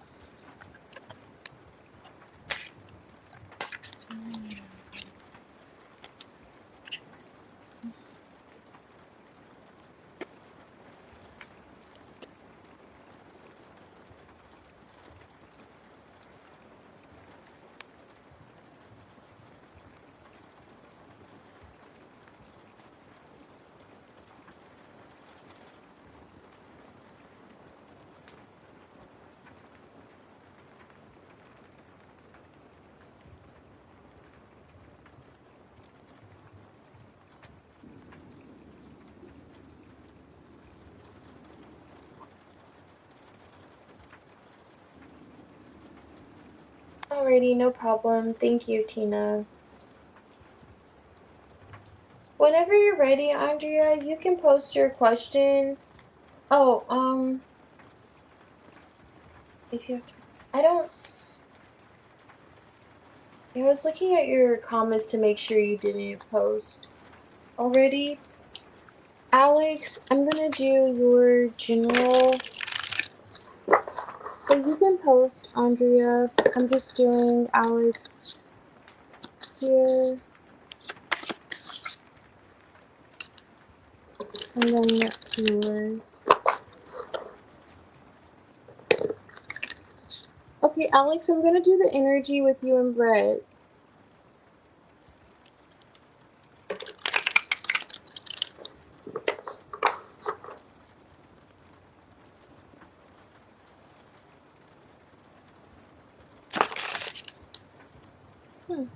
Alrighty, no problem. Thank you, Tina. Whenever you're ready, Andrea, you can post your question. Oh, if you have to, I don't. I was looking at your comments to make sure you didn't post already. Alex, I'm gonna do your general, but you can post, Andrea. I'm just doing Alex here, and then yours. Okay, Alex, I'm gonna do the energy with you and Brett.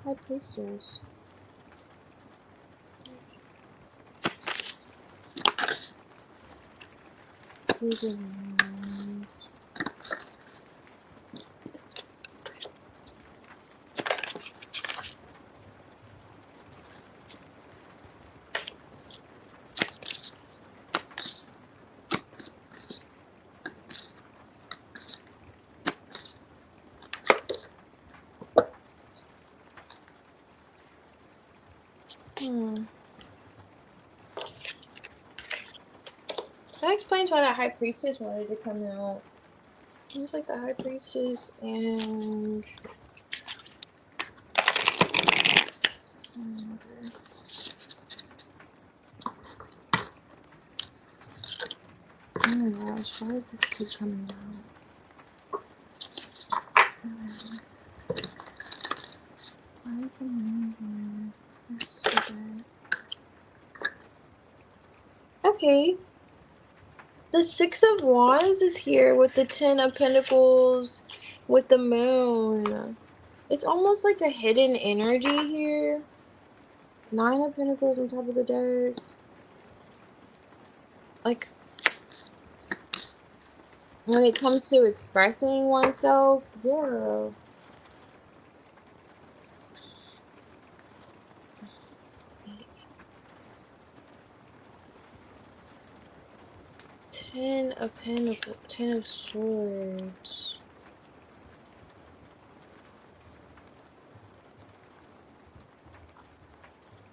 High Priestess. That explains why that High Priestess wanted to come out. It was like the High Priestess and oh my gosh, why does this keep coming out? Why is the moon here? That's so bad. Okay. The Six of Wands is here with the Ten of Pentacles with the moon. It's almost like a hidden energy here. Nine of Pentacles on top of the deck. Like, when it comes to expressing oneself, yeah. Ten of Pentacles, Ten of Swords.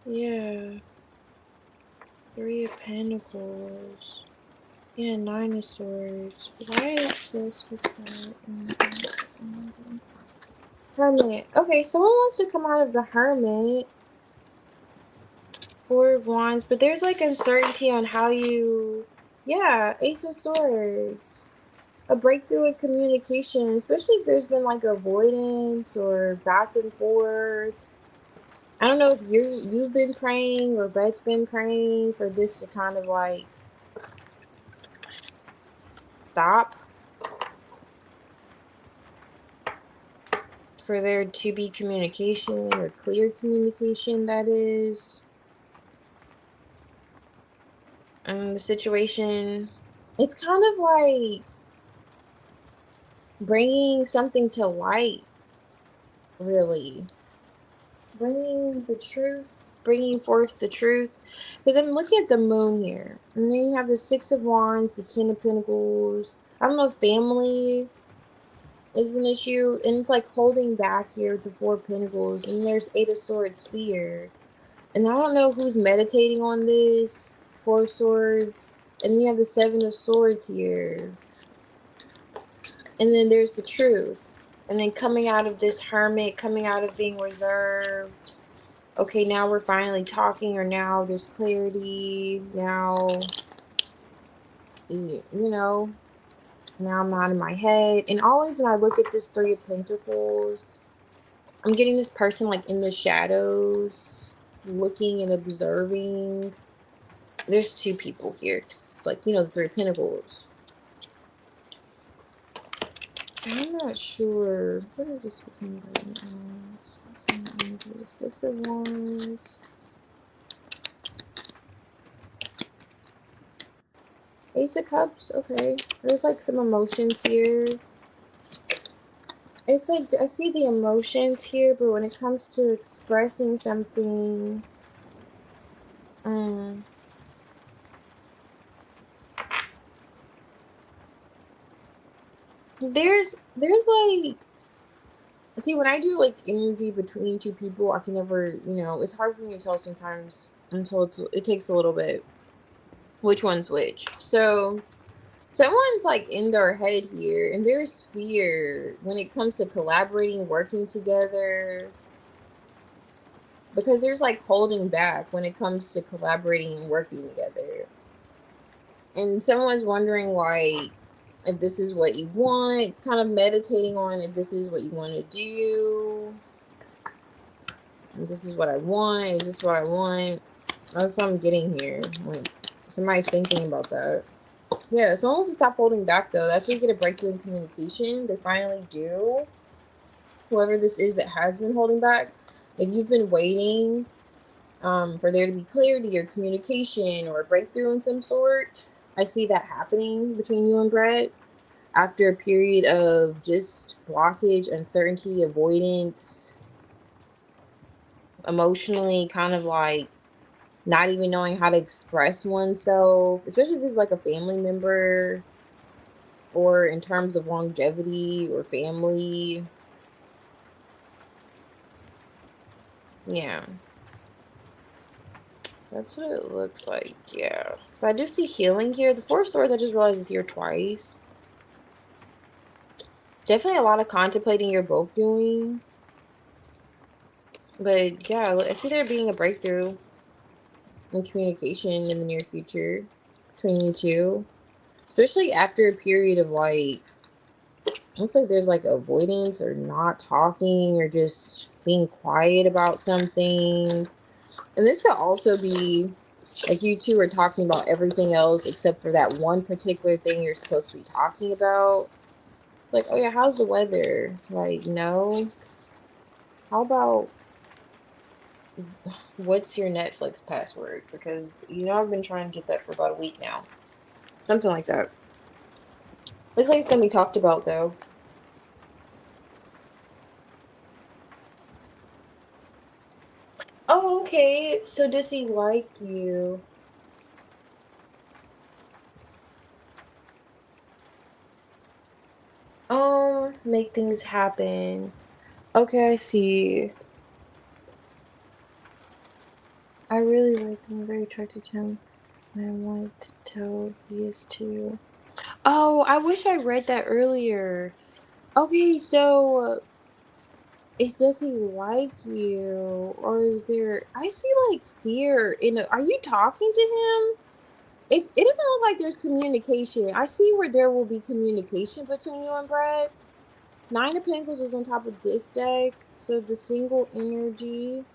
Yeah. Three of Pentacles. Yeah, Nine of Swords. Why is this with that? Hermit. Okay, someone wants to come out of the Hermit. Four of Wands, but there's like uncertainty on how you... Yeah, Ace of Swords. A breakthrough in communication, especially if there's been like avoidance or back and forth. I don't know if you've been praying or Brett's been praying for this to kind of like stop, for there to be communication or clear communication, that is. The situation, it's kind of like bringing something to light, really. Bringing the truth, bringing forth the truth. Because I'm looking at the moon here. And then you have the Six of Wands, the Ten of Pentacles. I don't know if family is an issue. And it's like holding back here with the Four of Pentacles. And there's Eight of Swords, fear. And I don't know who's meditating on this. 4 swords. And then you have the 7 of swords here. And then there's the truth. And then coming out of this hermit, coming out of being reserved. Okay, now we're finally talking, or now there's clarity. Now, you know, now I'm not in my head. And always when I look at this 3 of Pentacles, I'm getting this person like in the shadows, looking and observing. There's 2 people here. It's like, the 3 of Pentacles. So I'm not sure. What is this between the 6 of Wands? Ace of Cups. Okay. There's like some emotions here. It's like I see the emotions here, but when it comes to expressing something, there's like, see, when I do like energy between 2 people, I can never, it's hard for me to tell sometimes until it takes a little bit which one's which. So someone's like in their head here, and there's fear when it comes to collaborating, working together, because there's like holding back when it comes to collaborating and working together. And someone's wondering like if this is what you want. It's kind of meditating on if this is what you want to do. This is what I want. Is this what I want? That's what I'm getting here. Like, somebody's thinking about that. Yeah, someone wants to stop holding back, though. That's where you get a breakthrough in communication. They finally do. Whoever this is that has been holding back. If you've been waiting for there to be clarity or communication or a breakthrough in some sort, I see that happening between you and Brett after a period of just blockage, uncertainty, avoidance, emotionally kind of like not even knowing how to express oneself, especially if this is like a family member or in terms of longevity or family. Yeah. That's what it looks like, yeah. But I do see healing here. The 4 of Swords, I just realized, is here twice. Definitely a lot of contemplating you're both doing. But yeah, I see there being a breakthrough in communication in the near future between you two. Especially after a period of like, looks like there's like avoidance or not talking or just being quiet about something. And this could also be like you two are talking about everything else except for that one particular thing you're supposed to be talking about. It's like, oh yeah, how's the weather? Like, no. How about what's your Netflix password? Because I've been trying to get that for about a week now. Something like that. Looks like it's gonna be talked about though. Oh, okay. So does he like you? Make things happen. Okay, I see. I really like him. I'm very attracted to him. I want to tell he is too. Oh, I wish I read that earlier. Okay, so does he like you, or is there? I see like fear in. Are you talking to him? If it doesn't look like there's communication, I see where there will be communication between you and Brad. 9 of Pentacles was on top of this deck, so the single energy.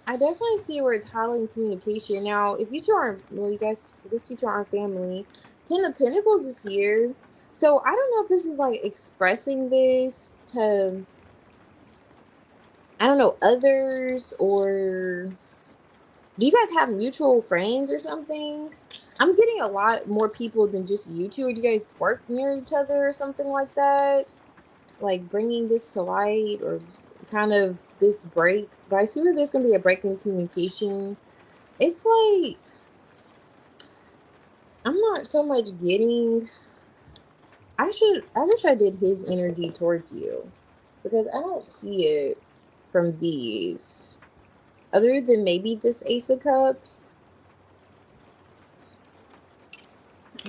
I definitely see where it's highlighting communication. Now, if you two aren't, well, I guess you two aren't family. 10 of Pentacles is here. So I don't know if this is like expressing this to, I don't know, others, or do you guys have mutual friends or something? I'm getting a lot more people than just you two. Or do you guys work near each other or something like that? Like bringing this to light or kind of this break. But I see where there's going to be a break in communication. It's like, I'm not so much getting, I wish I did his energy towards you because I don't see it from these. Other than maybe this Ace of Cups.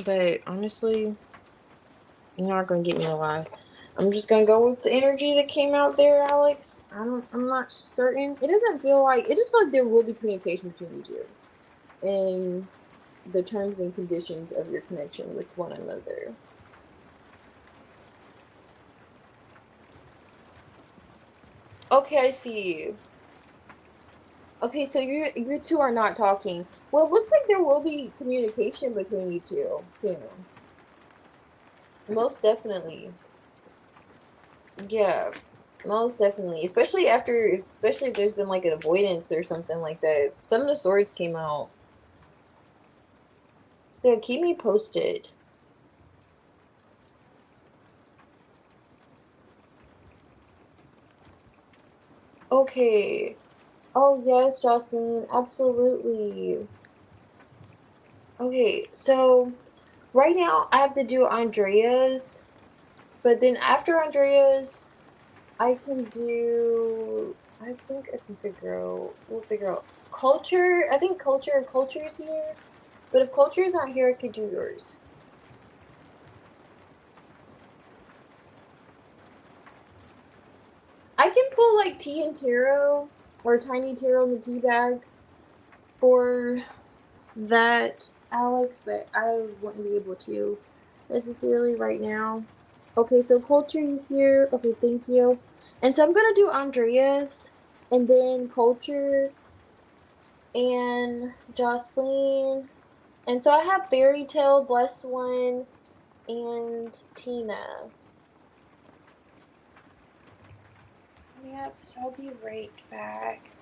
But honestly, you're not gonna get me to lie. I'm just gonna go with the energy that came out there, Alex. I'm not certain. It doesn't feel like, it just feels like there will be communication between you two. And the terms and conditions of your connection with one another. Okay, I see. Okay, so you two are not talking. Well, it looks like there will be communication between you two soon. Most definitely. Yeah, most definitely. Especially if there's been like an avoidance or something like that. Some of the swords came out. So keep me posted. Okay. Oh yes, Jocelyn, absolutely. Okay, so right now I have to do Andrea's, but then after Andrea's, I can do. I think I can figure out. We'll figure out culture. I think culture is here, but if culture is not here, I could do yours. I can pull like tea and tarot or tiny tarot in the tea bag for that, Alex, but I wouldn't be able to necessarily right now. Okay, so culture you here. Okay, thank you. And so I'm gonna do Andreas and then culture and Jocelyn. And so I have Fairy Tale, Blessed One, and Tina. Yep, so I'll be right back.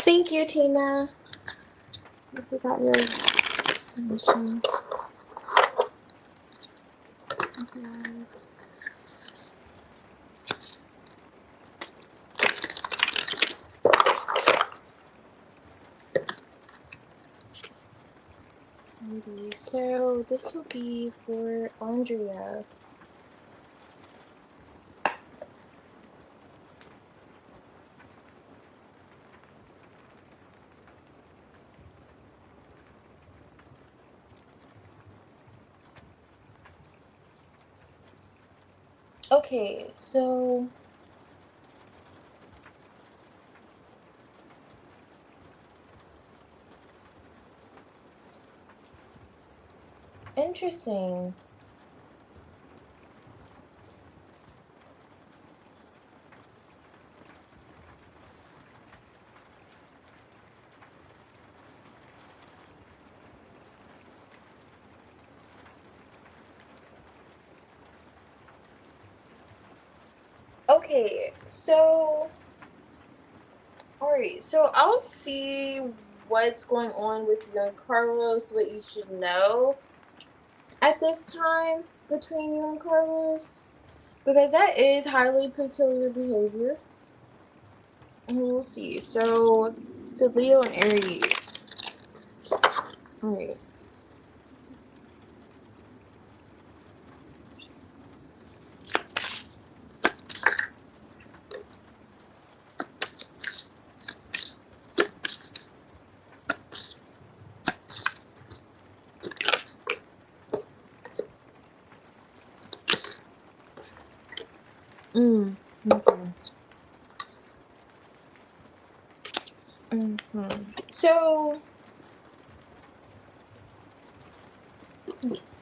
Thank you, Tina. Yes, we got your permission. Yes. Maybe. So this will be for Andrea. Okay, so interesting. Okay, so alright, so I'll see what's going on with you and Carlos, what you should know at this time between you and Carlos, because that is highly peculiar behavior. And we'll see. So Leo and Aries. Alright. Okay. So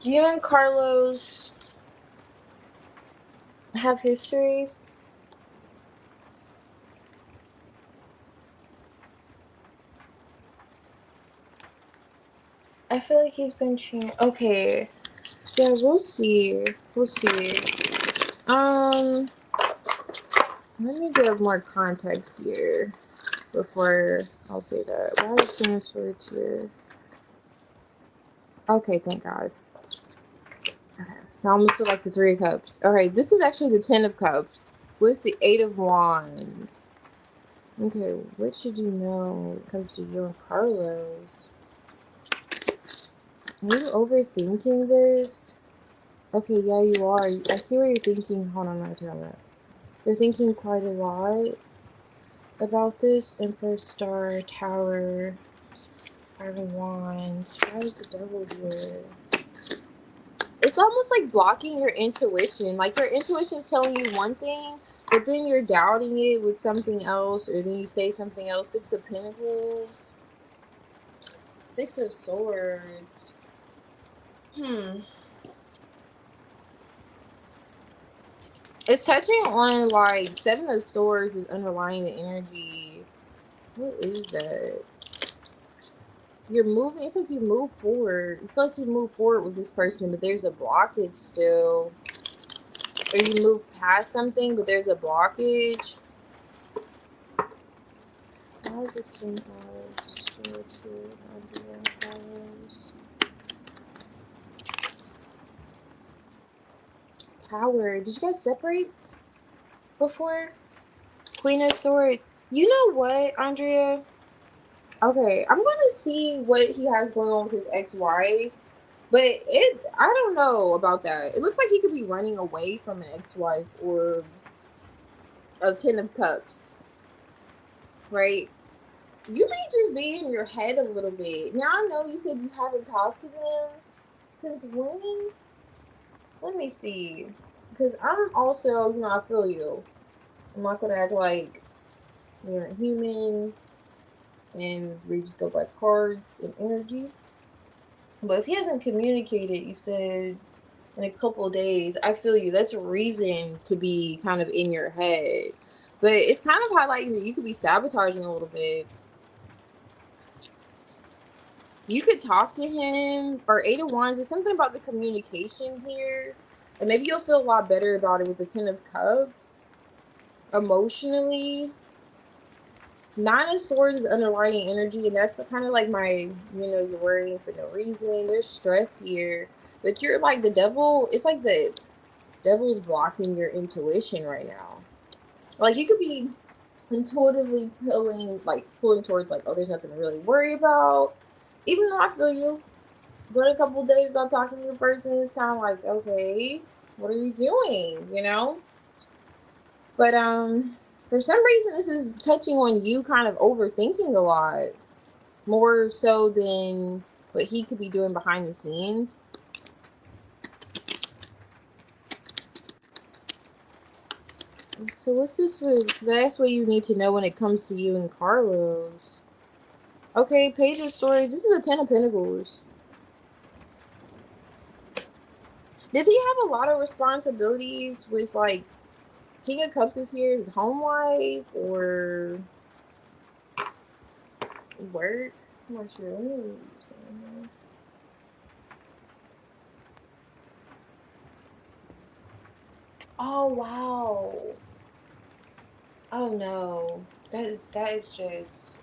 you and Carlos have history. I feel like he's been changed. Okay. Yeah, we'll see. We'll see. Let me give more context here before I'll say that. Why are the King of Swords here? Okay, thank God. Okay. Now I'm gonna select the Three of Cups. Alright, this is actually the Ten of Cups with the Eight of Wands. Okay, what should you know when it comes to you and Carlos? Are you overthinking this? Okay, yeah, you are. I see what you're thinking. Hold on, I'm not telling that. You're thinking quite a lot about this. Emperor, Star, Tower, Five of Wands. Why is the Devil here? It's almost like blocking your intuition. Like your intuition's telling you one thing, but then you're doubting it with something else, or then you say something else. Six of Pentacles. Six of Swords. It's touching on like Seven of Swords is underlying the energy. What is that? You're moving. It's like you move forward. You feel like you move forward with this person, but there's a blockage still. Or you move past something, but there's a blockage. Why is this thing Tower? Did you guys separate before? Queen of Swords. You know what, Andrea? Okay, I'm gonna see what he has going on with his ex-wife. But I don't know about that. It looks like he could be running away from an ex-wife or a Ten of Cups, right? You may just be in your head a little bit. Now, I know you said you haven't talked to them since when? Let me see. Because I'm also, I feel you. I'm not going to act like you're a human and we just go by cards and energy. But if he hasn't communicated, you said in a couple of days, I feel you. That's a reason to be kind of in your head. But it's kind of highlighting that you could be sabotaging a little bit. You could talk to him, or Eight of Wands. There's something about the communication here. And maybe you'll feel a lot better about it with the Ten of Cups. Emotionally. Nine of Swords is underlining energy, and that's kind of like my, you're worrying for no reason. There's stress here, but you're like the devil. It's like the devil's blocking your intuition right now. Like you could be intuitively pulling towards like, oh, there's nothing to really worry about. Even though I feel you, going a couple days without talking to your person is kind of like, okay, what are you doing? But for some reason, this is touching on you kind of overthinking a lot, more so than what he could be doing behind the scenes. So what's this with? Because that's what you need to know when it comes to you and Carlos. Okay, Page of Swords. This is a Ten of Pentacles. Does he have a lot of responsibilities with like King of Cups is here, his home life or work? I'm not sure. Let me read what you're saying here. Oh wow. Oh no. That is just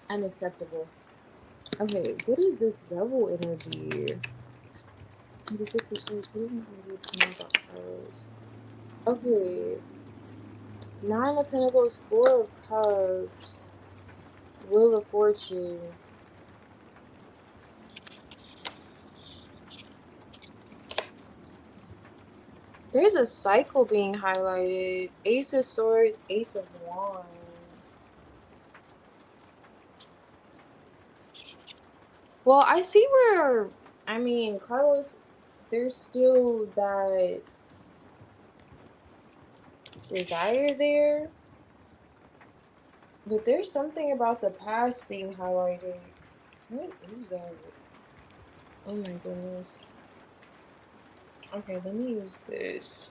unacceptable. Okay, what is this devil energy? The Six of Swords. What do you want to know about Carlos? Okay. Nine of Pentacles, Four of Cups, Wheel of Fortune. There's a cycle being highlighted. Ace of Swords, Ace of Wands. Well, I see where, Carlos, there's still that desire there, but there's something about the past being highlighted. What is that? Oh my goodness. Okay, let me use this.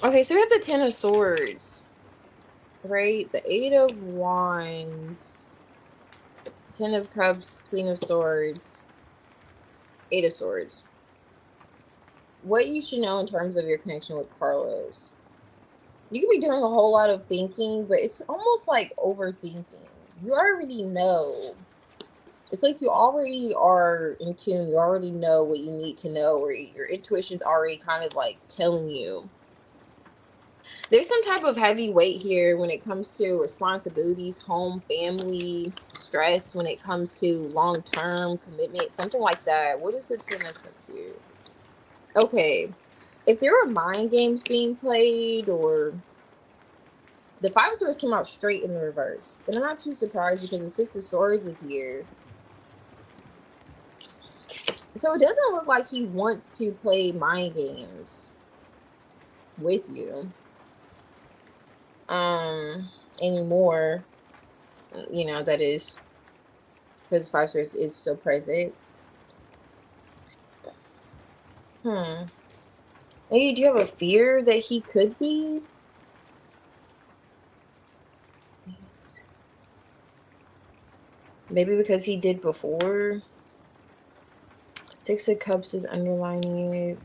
Okay, so we have the Ten of Swords, right? The Eight of Wands, Ten of Cups, Queen of Swords, Eight of Swords. What you should know in terms of your connection with Carlos. You could be doing a whole lot of thinking, but it's almost like overthinking. You already know. It's like you already are in tune. You already know what you need to know, or your intuition's already kind of like telling you. There's some type of heavy weight here when it comes to responsibilities, home, family, stress, when it comes to long-term commitment, something like that. What is the Ten of Cups here? Okay. If there were mind games being played, or the Five of Swords came out straight in the reverse. And I'm not too surprised because the Six of Swords is here. So it doesn't look like he wants to play mind games with you. Anymore. That is because Five of Swords is still present. Maybe do you have a fear that he could be? Maybe because he did before. Six of Cups is underlining it.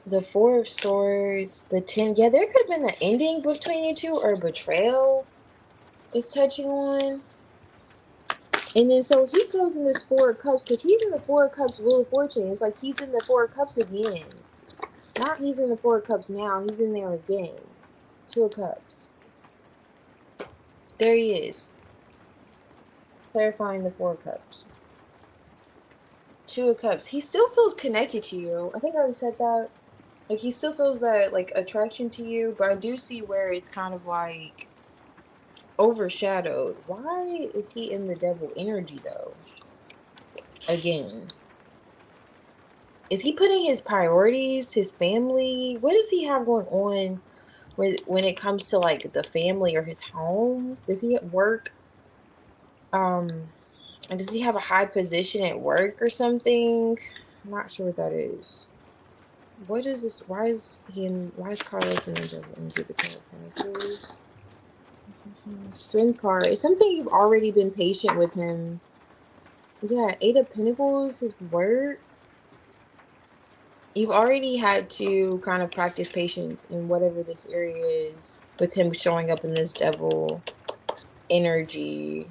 The Four of Swords, the 10. Yeah, there could have been an ending between you two, or betrayal is touching on. And then so he goes in this Four of Cups because he's in the Four of Cups Wheel of Fortune. It's like he's in the Four of Cups again. Not he's in the Four of Cups now. He's in there again. Two of Cups. There he is. Clarifying the Four of Cups. Two of Cups. He still feels connected to you. I think I already said that. Like he still feels that like attraction to you, but I do see where it's kind of like overshadowed. Why is he in the devil energy though? Again. Is he putting his priorities, his family? What does he have going on when it comes to like the family or his home? Does he work? And does he have a high position at work or something? I'm not sure what that is. What is this? Why is Carlos in the devil energy? The King of Pentacles. Strength card. It's something you've already been patient with him. Yeah, Eight of Pentacles, his work. You've already had to kind of practice patience in whatever this area is with him showing up in this devil energy.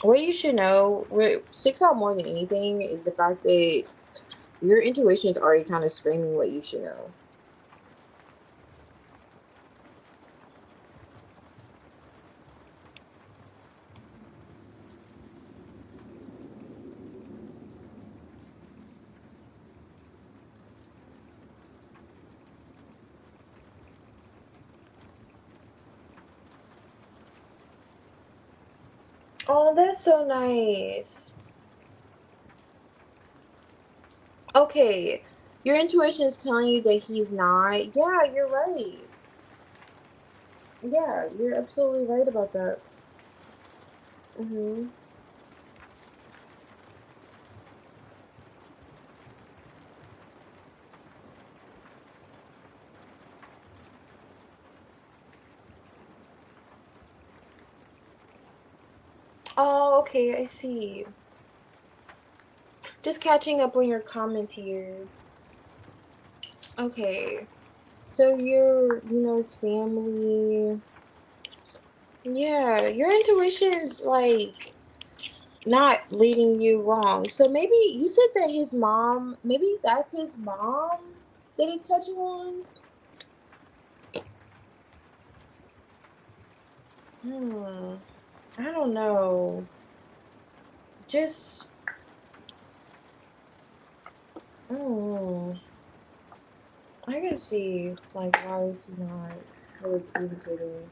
What you should know, what sticks out more than anything, is the fact that your intuition is already kind of screaming what you should know. Oh, that's so nice. Okay, your intuition is telling you that he's not. Yeah, you're right. Yeah, you're absolutely right about that. Mm-hmm. Oh, okay, I see. Just catching up on your comments here. Okay, so his family. Yeah, your intuition's like not leading you wrong. So maybe you said that his mom, maybe that's his mom that it's touching on. Hmm. I don't know. Just, oh, I can see like why is he not really communicating.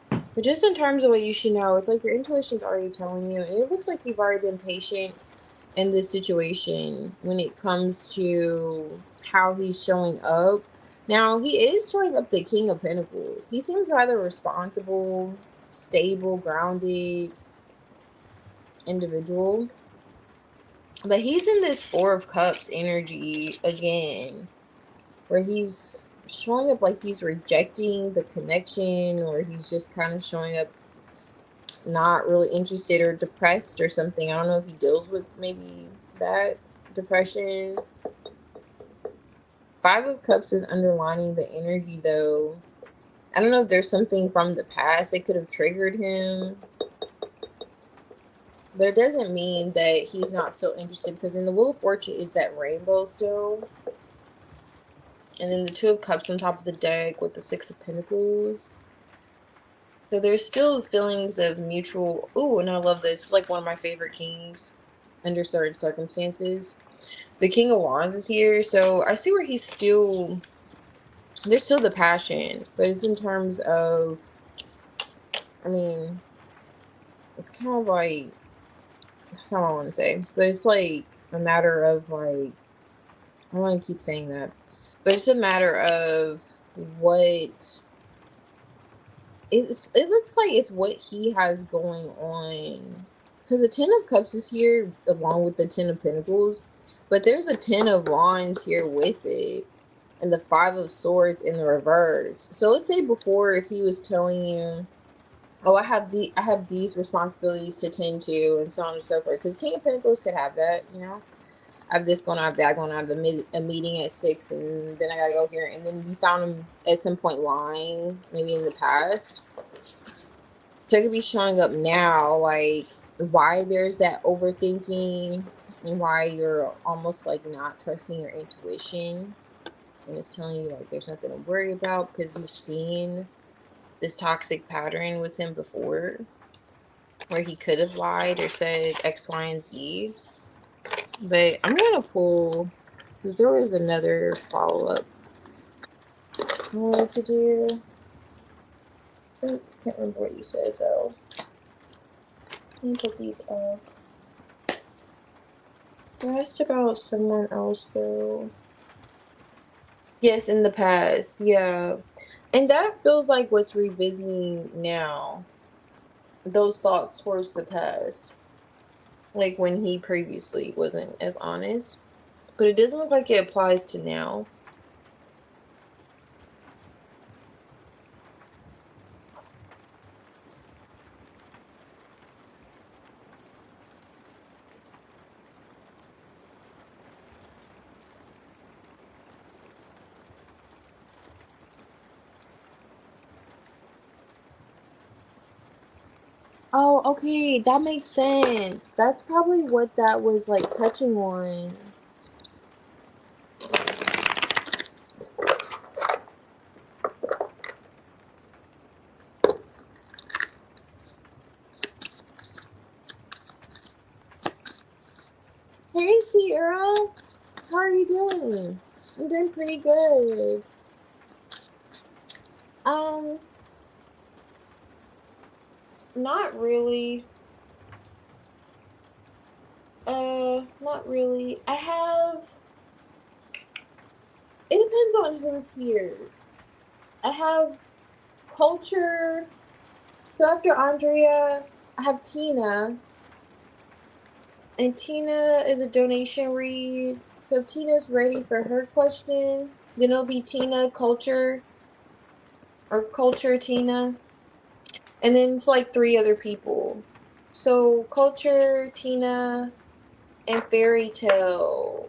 But just in terms of what you should know, it's like your intuition's already telling you, and it looks like you've already been patient in this situation when it comes to how he's showing up. Now, he is showing up the King of Pentacles. He seems rather responsible, stable, grounded individual. But he's in this Four of Cups energy again, where he's showing up like he's rejecting the connection, or he's just kind of showing up not really interested or depressed or something. I don't know if he deals with maybe that depression. Five of Cups is underlining the energy though. I don't know if there's something from the past that could have triggered him, but it doesn't mean that he's not still interested, because in the Wheel of Fortune is that rainbow still. And then the Two of Cups on top of the deck with the Six of Pentacles. So there's still feelings of mutual. Ooh, and I love this. It's like one of my favorite kings under certain circumstances. The King of Wands is here, so I see where he's still. There's still the passion, but it's in terms of. I mean, it's kind of like. That's not what I want to say, but it's like a matter of like. I don't want to keep saying that, but it's a matter of what it looks like it's what he has going on, because the Ten of Cups is here along with the Ten of Pentacles, but there's a Ten of Wands here with it, and the Five of Swords in the reverse. So let's say before, if he was telling you, oh, I have these responsibilities to tend to, and so on and so forth, because King of Pentacles could have that, I have this going on, I have that going on, I have a meeting at 6, and then I gotta go here. And then you found him at some point lying, maybe in the past. So it could be showing up now, like why there's that overthinking and why you're almost like not trusting your intuition. And it's telling you like there's nothing to worry about because you've seen this toxic pattern with him before where he could have lied or said X, Y, and Z. But I'm going to pull, because there was another follow-up I wanted to do. I can't remember what you said, though. Let me put these up. I asked about someone else, though. Yes, in the past. Yeah. And that feels like what's revisiting now. Those thoughts towards the past. Like when he previously wasn't as honest. But it doesn't look like it applies to now. Oh, okay, that makes sense. That's probably what that was like touching on. Hey, Sierra, how are you doing? I'm doing pretty good. Um, not really. Not really. It depends on who's here. I have culture. So after Andrea, I have Tina, and Tina is a donation read. So if Tina's ready for her question, then it'll be Tina, culture, or culture, Tina. And then it's like three other people. So culture, Tina, and fairy tale,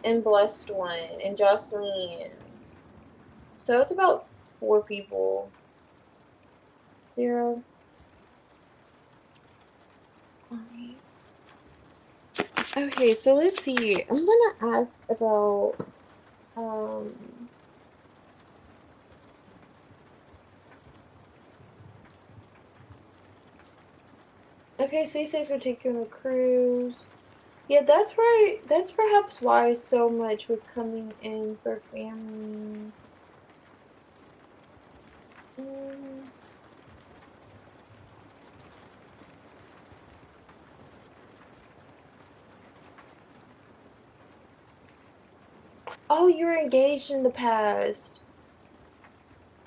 and blessed one, and Jocelyn. So it's about four people. Zero. Alright. Okay, so let's see. I'm gonna ask about um okay, so he says we're taking a cruise. Yeah, that's right. That's perhaps why so much was coming in for family. Mm. Oh, you were engaged in the past.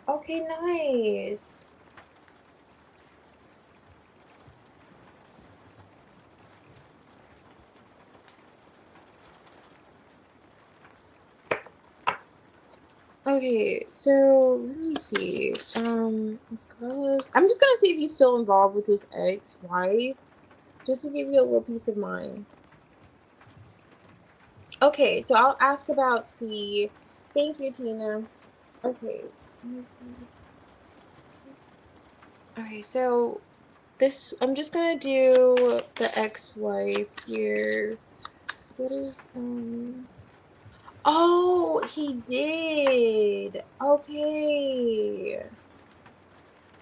Okay, nice. Okay, so let me see. Is Carlos? I'm just gonna see if he's still involved with his ex-wife, just to give you a little peace of mind. Okay, so I'll ask about C. Thank you, Tina. Okay, let's see. Okay, so this I'm just gonna do the ex-wife here. What is Oh, he did. Okay.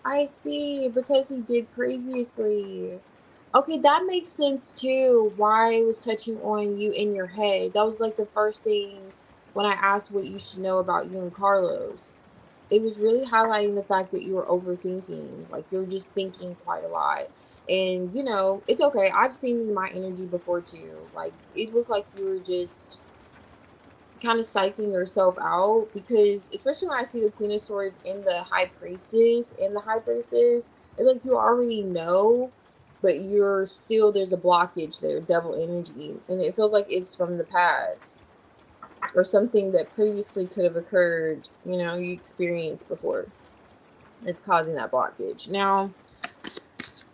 I see, because he did previously. Okay, that makes sense too. Why it was touching on you in your head. That was like the first thing when I asked what you should know about you and Carlos. It was really highlighting the fact that you were overthinking. Like you're just thinking quite a lot. And it's okay. I've seen it in my energy before too. Like it looked like you were just kind of psyching yourself out, because especially when I see the Queen of Swords in the High Priestess, it's like you already know, but you're still there's a blockage there, devil energy, and it feels like it's from the past or something that previously could have occurred. You experienced before. It's causing that blockage. Now,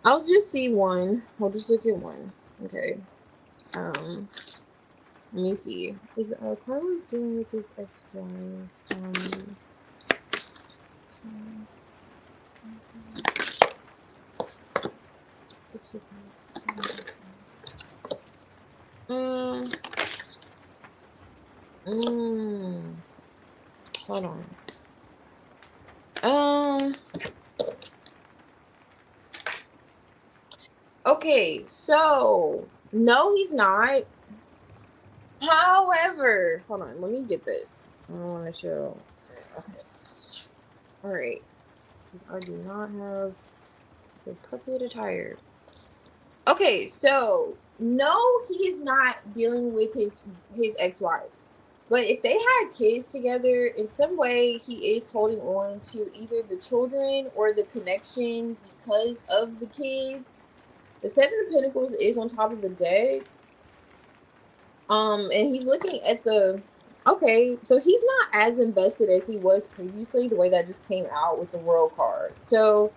I'll just see one. We'll just look at one. Okay. Um. Let me see. Is Carlos dealing with his ex-wife? Um, mm, hold on. Okay, so no, he's not. However, hold on, let me get this. I don't want to show. Okay. All right, because I do not have the appropriate attire. Okay, so no, he's not dealing with his ex-wife. But if they had kids together, in some way he is holding on to either the children or the connection because of the kids. The Seven of Pentacles is on top of the deck. And he's looking at the okay, so he's not as invested as he was previously, the way that just came out with the World card. So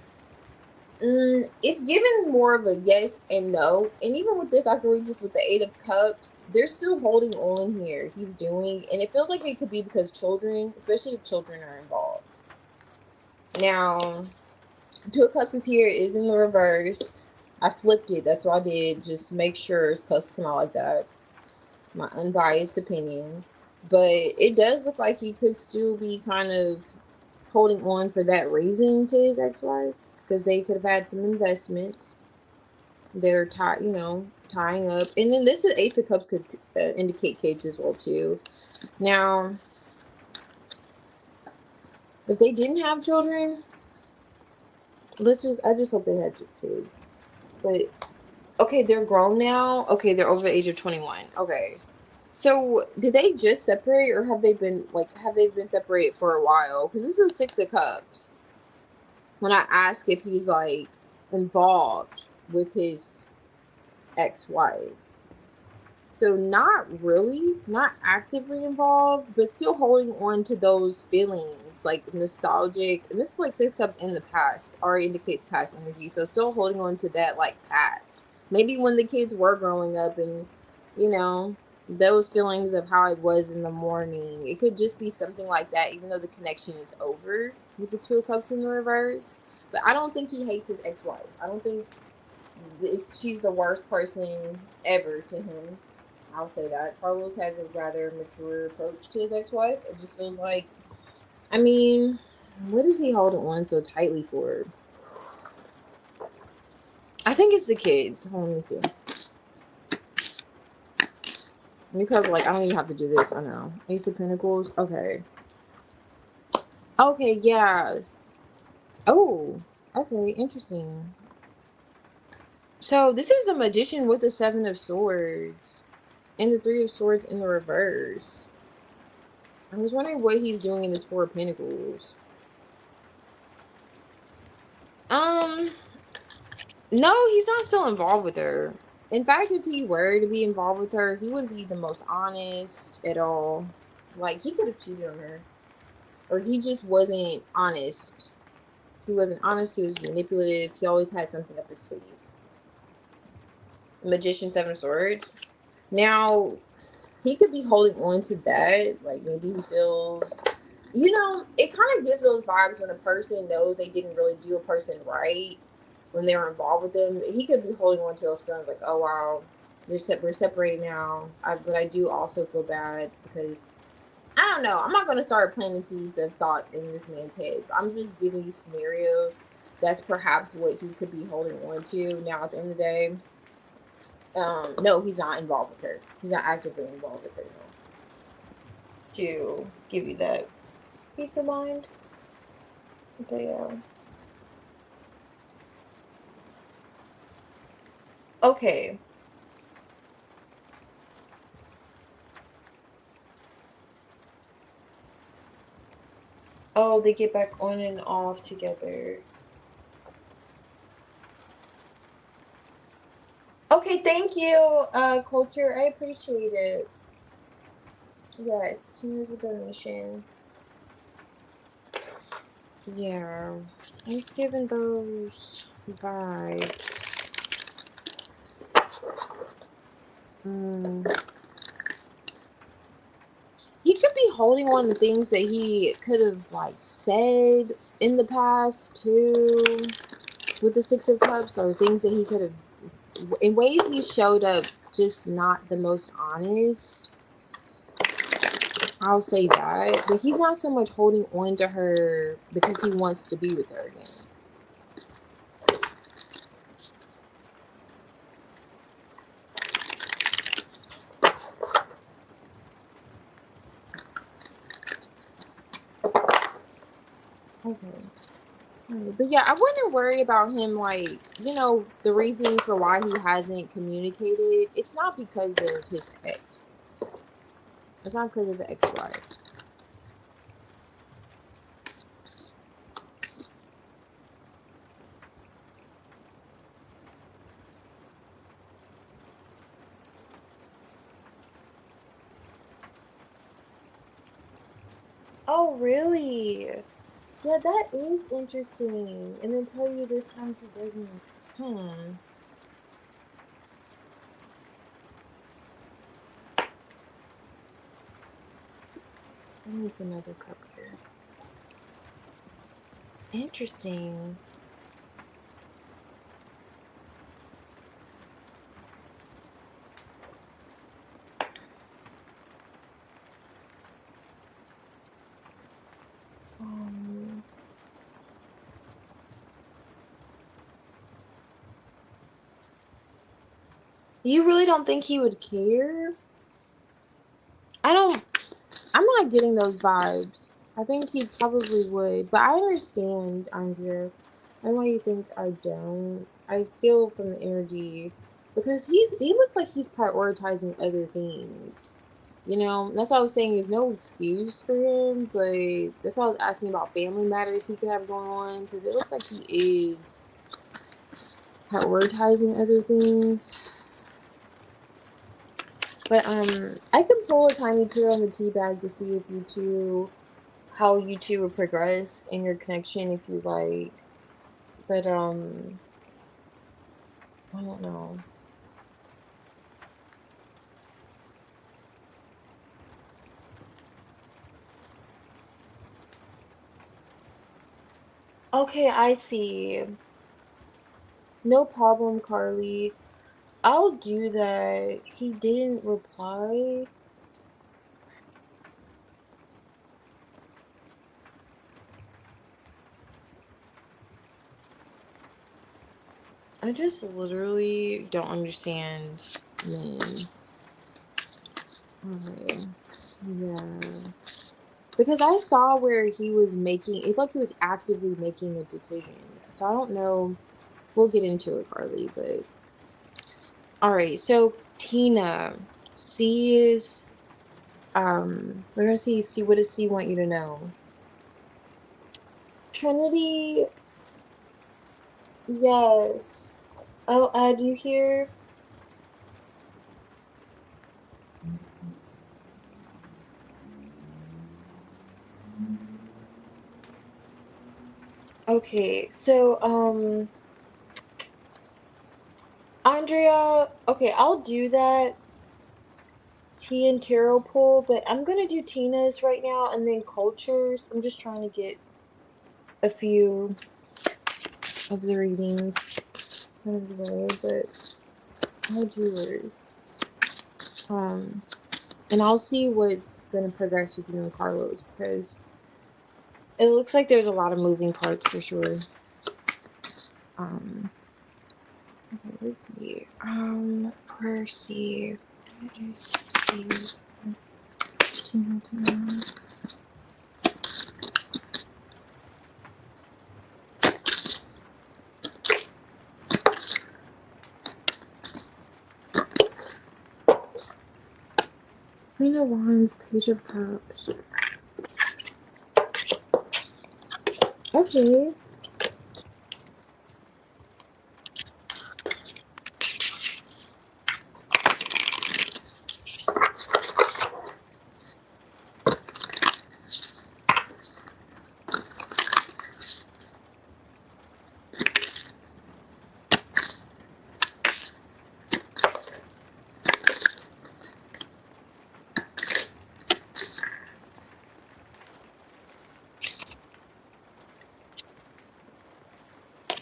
it's given more of a yes and no. And even with this, I can read this with the Eight of Cups. They're still holding on here. He's doing, and it feels like it could be because children, especially if children are involved. Now, Two of Cups is here, is in the reverse. I flipped it, that's what I did, just to make sure it's supposed to come out like that. My unbiased opinion. But it does look like he could still be kind of holding on for that reason to his ex-wife, because they could have had some investments that are tying up. And then this is Ace of Cups could indicate kids as well too. Now, if they didn't have children, I just hope they had kids. But okay, they're grown now. Okay, they're over the age of 21. Okay. So, did they just separate, or have they been separated for a while? Because this is Six of Cups. When I ask if he's like involved with his ex-wife, so not really, not actively involved, but still holding on to those feelings, like nostalgic. And this is like Six Cups in the past, already indicates past energy. So still holding on to that like past. Maybe when the kids were growing up and, you know, those feelings of how it was in the morning. It could just be something like that, even though the connection is over with the Two of Cups in the reverse. But I don't think he hates his ex-wife. I don't think she's the worst person ever to him. I'll say that. Carlos has a rather mature approach to his ex-wife. It just feels like, I mean, what is he holding on so tightly for? I think it's the kids. Hold on, let me see. You're probably like, I don't even have to do this. I know. Ace of Pentacles. Okay. Okay, yeah. Oh, okay, interesting. So this is the Magician with the Seven of Swords and the Three of Swords in the reverse. I was wondering what he's doing in this Four of Pentacles. Um, no, he's not still involved with her. In fact, if he were to be involved with her, he wouldn't be the most honest at all. Like, he could have cheated on her. Or he just wasn't honest. He wasn't honest, he was manipulative, he always had something up his sleeve. Magician, Seven of Swords. Now, he could be holding on to that. Like, maybe he feels, it kind of gives those vibes when a person knows they didn't really do a person right when they were involved with them. He could be holding on to those feelings like, oh, wow, we're separated now. But I do also feel bad because, I don't know. I'm not going to start planting seeds of thoughts in this man's head. I'm just giving you scenarios. That's perhaps what he could be holding on to. Now, at the end of the day, no, he's not involved with her. He's not actively involved with her, no. To give you that peace of mind. But yeah. Okay. Oh, they get back on and off together. Okay, thank you, Culture. I appreciate it. Yes, she needs a donation. Yeah, he's giving those vibes. Mm. He could be holding on to things that he could have like said in the past too, with the Six of Cups, or things that he could have, in ways he showed up just not the most honest. I'll say that. But he's not so much holding on to her because he wants to be with her again. Okay. But yeah, I wouldn't worry about him, like, the reason for why he hasn't communicated. It's not because of his ex. It's not because of the ex-wife. Oh, really? Yeah, that is interesting. And then tell you there's times he doesn't. Hmm. I need another cup here. Interesting. You really don't think he would care? I'm not getting those vibes. I think he probably would, but I understand, Andrea. I don't know why you think I don't. I feel from the energy because he looks like he's prioritizing other things. You know, that's what I was saying. There's no excuse for him, but that's why I was asking about family matters he could have going on because it looks like he is prioritizing other things. But I can pull a tiny tear on the tea bag to see if you two, how you two would progress in your connection if you like. But I don't know. Okay, I see. No problem, Carly. I'll do that. He didn't reply. I just literally don't understand men. Okay. Yeah. Because I saw where he was making, it's like he was actively making a decision. So I don't know. We'll get into it, Carly, but all right. So Tina, C is we're gonna see what does C want you to know? Trinity, yes. I'll add you here. Okay, so Andrea, okay, I'll do that T and tarot pull, but I'm gonna do Tina's right now and then cultures. I'm just trying to get a few of the readings out of the way, but I'll do yours. Um, and I'll see what's gonna progress with you and Carlos because it looks like there's a lot of moving parts for sure. Okay, let's see. For C, what is C? Tina. Queen of Wands, Page of Cups. Okay.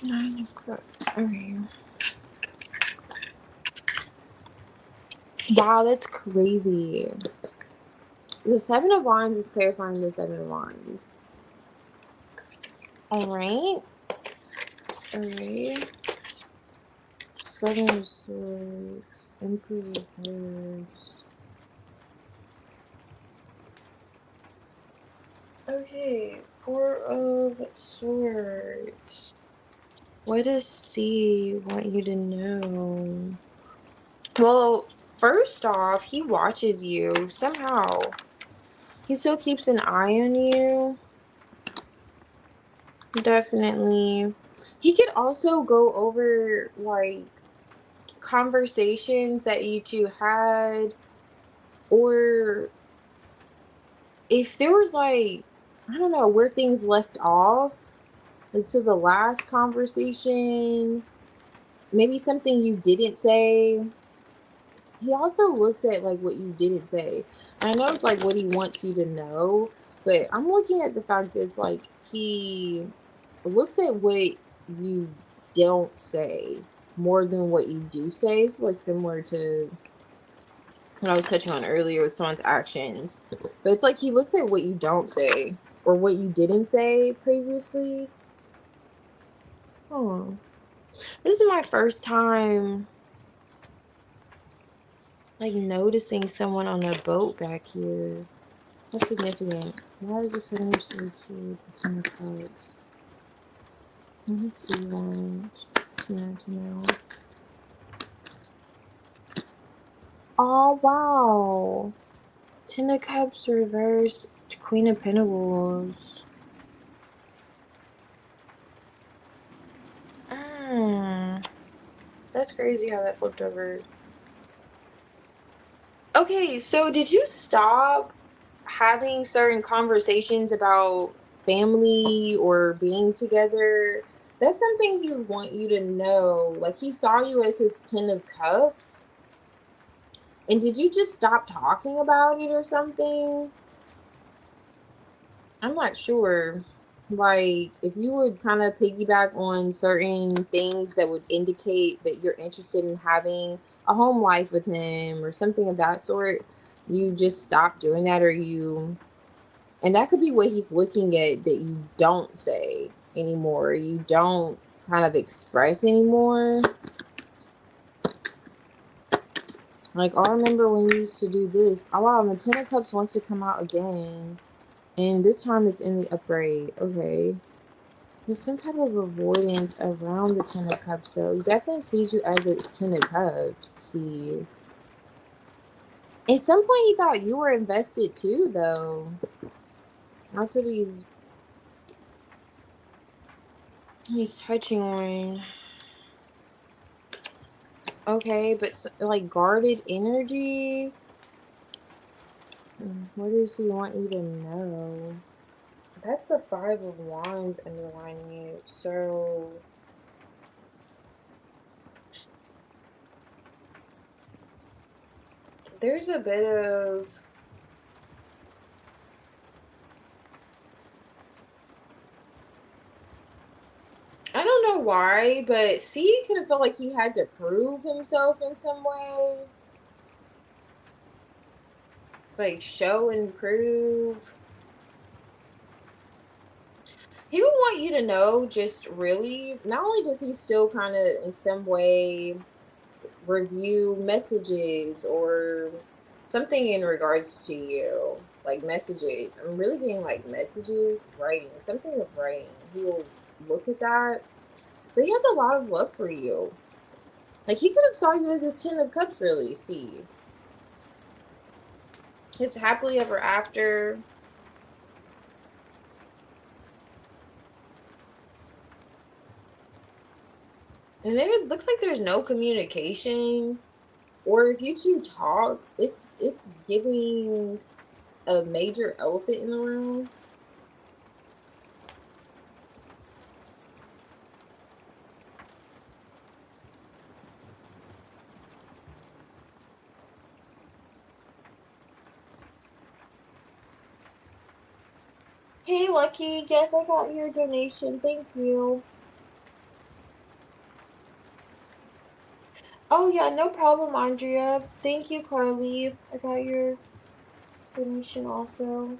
Nine of Cups. Okay. Wow, that's crazy. The Seven of Wands is clarifying the Seven of Wands. Alright. Alright. Seven of Swords. Emperor reversed. Okay. Four of Swords. What does C want you to know? Well, first off, he watches you somehow. He still keeps an eye on you. Definitely. He could also go over like conversations that you two had, or if there was like, I don't know, where things left off. Like, so the last conversation, maybe something you didn't say. He also looks at like what you didn't say. And I know it's like what he wants you to know, but I'm looking at the fact that it's like he looks at what you don't say more than what you do say. It's like similar to what I was touching on earlier with someone's actions. But it's like he looks at what you don't say or what you didn't say previously. Oh, this is my first time Like noticing someone on a boat back here. That's significant. Why is the sun usually to the Ten of Cups? Let me see one. To know. Oh wow. Ten of Cups reversed. Queen of Pentacles. That's crazy how that flipped over. Okay, so did you stop having certain conversations about family or being together? That's something he would want you to know. Like he saw you as his Ten of Cups. And did you just stop talking about it or something? I'm not sure. Like, if you would kind of piggyback on certain things that would indicate that you're interested in having a home life with him or something of that sort, you just stop doing that, or you, and that could be what he's looking at that you don't say anymore, you don't kind of express anymore. Like, I remember when you used to do this. Oh, wow, the Ten of Cups wants to come out again. And this time it's in the upright. Okay. There's some type of avoidance around the Ten of Cups, though. He definitely sees you as its Ten of Cups. See. At some point, he thought you were invested too, though. That's what he's touching on. Okay, but like guarded energy. What does he want you to know? That's the Five of Wands underlining it. So there's a bit of, I don't know why, but C could have felt like he had to prove himself in some way. Like show and prove. He would want you to know, just really, not only does he still kind of in some way review messages or something in regards to you, like messages. I'm really getting like messages, writing, something of writing. He will look at that, but he has a lot of love for you. Like he could have saw you as his Ten of Cups, really. See, his happily ever after. And there it looks like there's no communication, or if you two talk, it's giving a major elephant in the room. Hey, Lucky, guess I got your donation. Thank you. Oh yeah, no problem, Andrea. Thank you, Carly. I got your donation also.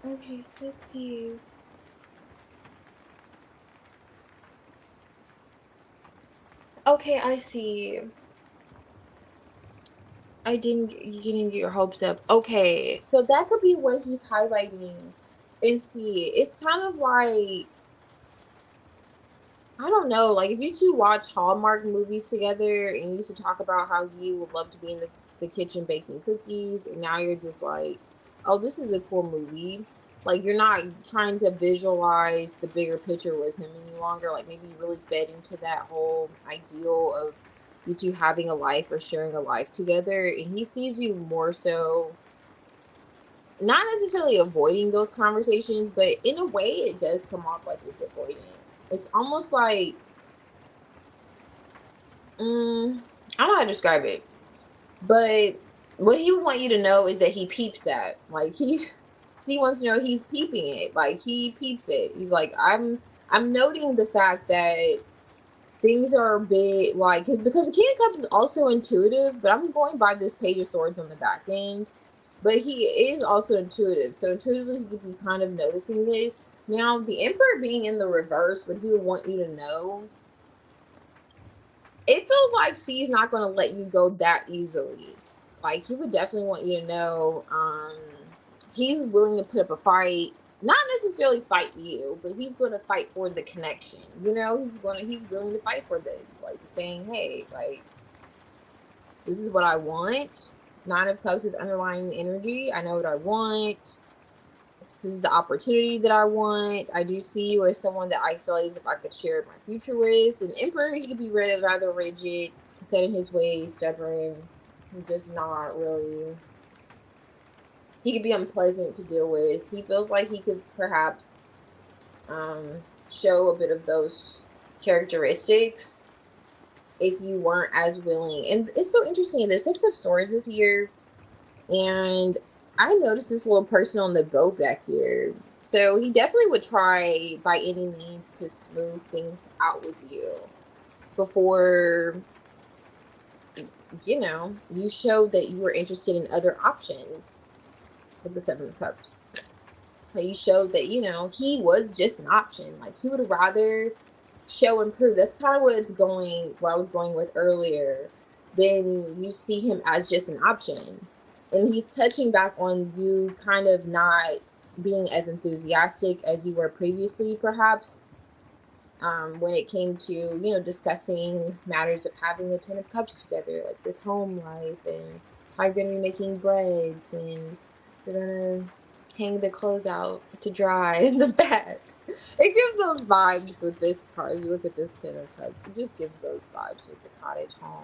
Okay, so let's see. Okay, I see. You didn't get your hopes up. Okay, so that could be what he's highlighting. And see, it's kind of like, I don't know, like if you two watch Hallmark movies together and you used to talk about how you would love to be in the kitchen baking cookies, and now you're just like, oh, this is a cool movie. Like you're not trying to visualize the bigger picture with him any longer. Like maybe you really fed into that whole ideal of you two having a life or sharing a life together. And he sees you more so not necessarily avoiding those conversations, but in a way it does come off like it's avoiding. It's almost like, I don't know how to describe it, but what he would want you to know is that he peeps that. Like he wants to know he's peeping it. Like he peeps it. He's like, I'm noting the fact that things are a bit like, because the King of Cups is also intuitive, but I'm going by this Page of Swords on the back end. But he is also intuitive, so intuitively he could be kind of noticing this. Now, the Emperor being in the reverse, what he would want you to know it feels like C is not going to let you go that easily. Like he would definitely want you to know he's willing to put up a fight, not necessarily fight you, but he's going to fight for the connection. You know, he's willing to fight for this, like saying, "Hey, like this is what I want." Nine of Cups is underlying energy. I know what I want. This is the opportunity that I want. I do see you as someone that I feel as if I could share my future with. An Emperor, he could be rather rigid, set in his ways, stubborn, just not really. He could be unpleasant to deal with. He feels like he could perhaps show a bit of those characteristics if you weren't as willing. And it's so interesting. The Six of Swords is here, and I noticed this little person on the boat back here. So he definitely would try by any means to smooth things out with you before, you showed that you were interested in other options with the Seven of Cups. That you showed that, he was just an option. Like he would rather show and prove. That's kind of what I was going with earlier. Then you see him as just an option. And he's touching back on you kind of not being as enthusiastic as you were previously, perhaps, when it came to, discussing matters of having the Ten of Cups together, like this home life and how you're going to be making breads and you're going to hang the clothes out to dry in the bed. It gives those vibes with this card. If you look at this Ten of Cups, it just gives those vibes with the cottage home.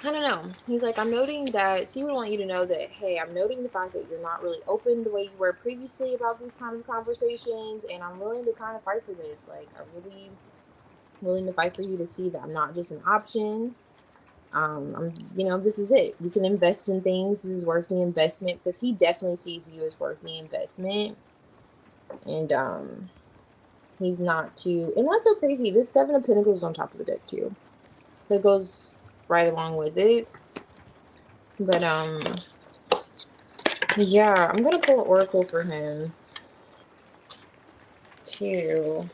I don't know. He's like, I'm noting that, he would want you to know that, hey, I'm noting the fact that you're not really open the way you were previously about these kind of conversations, and I'm willing to kind of fight for this. Like, I'm really willing to fight for you to see that I'm not just an option. This is it. We can invest in things. This is worth the investment, because he definitely sees you as worth the investment. And he's not too, and that's so crazy. This Seven of Pentacles is on top of the deck too. So it goes right along with it. But yeah, I'm gonna pull an oracle for him too.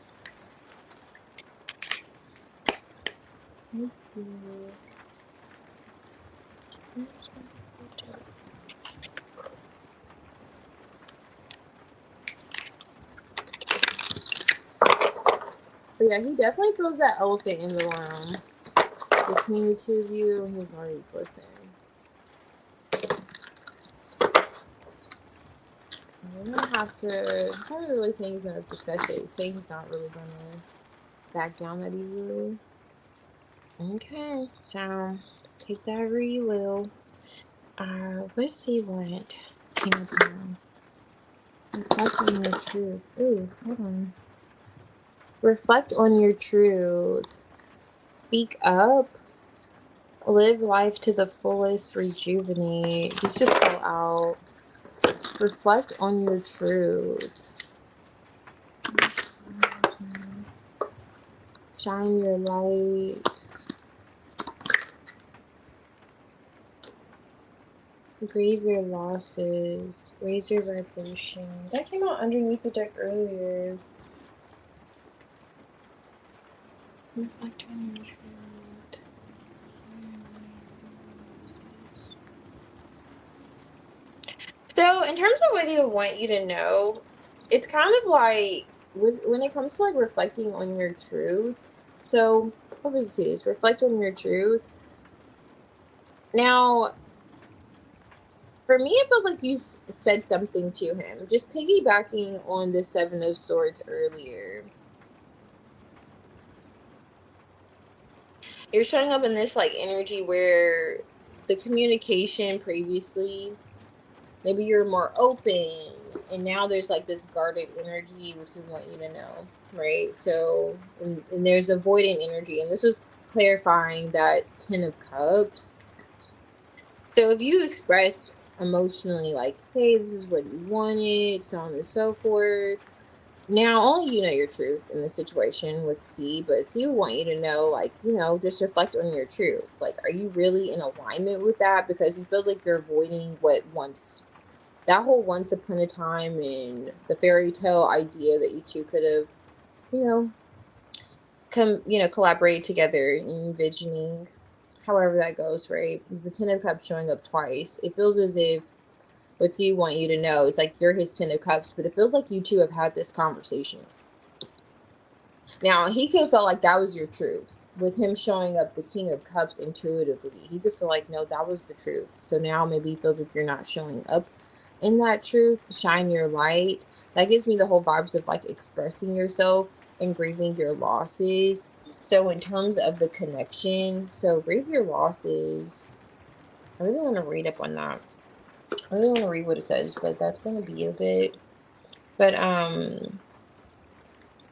Let's see. But yeah, he definitely feels that elephant in the room between the two of you, and he's like, listen, we're gonna have to, he's not really saying he's gonna discuss it. He's saying he's not really gonna back down that easily. Okay, so take that where you will. Let's see what came down. Reflect on your truth. Ooh, hold on. Reflect on your truth. Speak up. Live life to the fullest. Rejuvenate. This just fell out. Reflect on your truth. Shine your light. Grieve your losses. Raise your vibration. That came out underneath the deck earlier. Reflect on your truth. So, in terms of what they want you to know, it's kind of like when it comes to like reflecting on your truth. So, hopefully you see this. Reflect on your truth. Now, for me, it feels like you said something to him. Just piggybacking on the Seven of Swords earlier. You're showing up in this like energy where the communication previously, maybe you're more open, and now there's like this guarded energy which we want you to know, right? So and there's avoidant energy, and this was clarifying that Ten of Cups. So if you express emotionally like, hey, this is what you wanted, so on and so forth, now only you know your truth in the situation with C, but C will want you to know, like, just reflect on your truth. Like, are you really in alignment with that? Because he feels like you're avoiding what once, that whole once upon a time and the fairy tale idea that you two could have, you know, collaborate together, envisioning however that goes, right? With the Ten of Cups showing up twice, it feels as if what you want you to know, it's like you're his Ten of Cups, but it feels like you two have had this conversation. Now, he could have felt like that was your truth. With him showing up the King of Cups intuitively, he could feel like, no, that was the truth. So now maybe he feels like you're not showing up in that truth. Shine your light. That gives me the whole vibes of like expressing yourself and grieving your losses. So in terms of the connection, so grieve your losses. I really want to read up on that. I really want to read what it says, but that's going to be a bit. But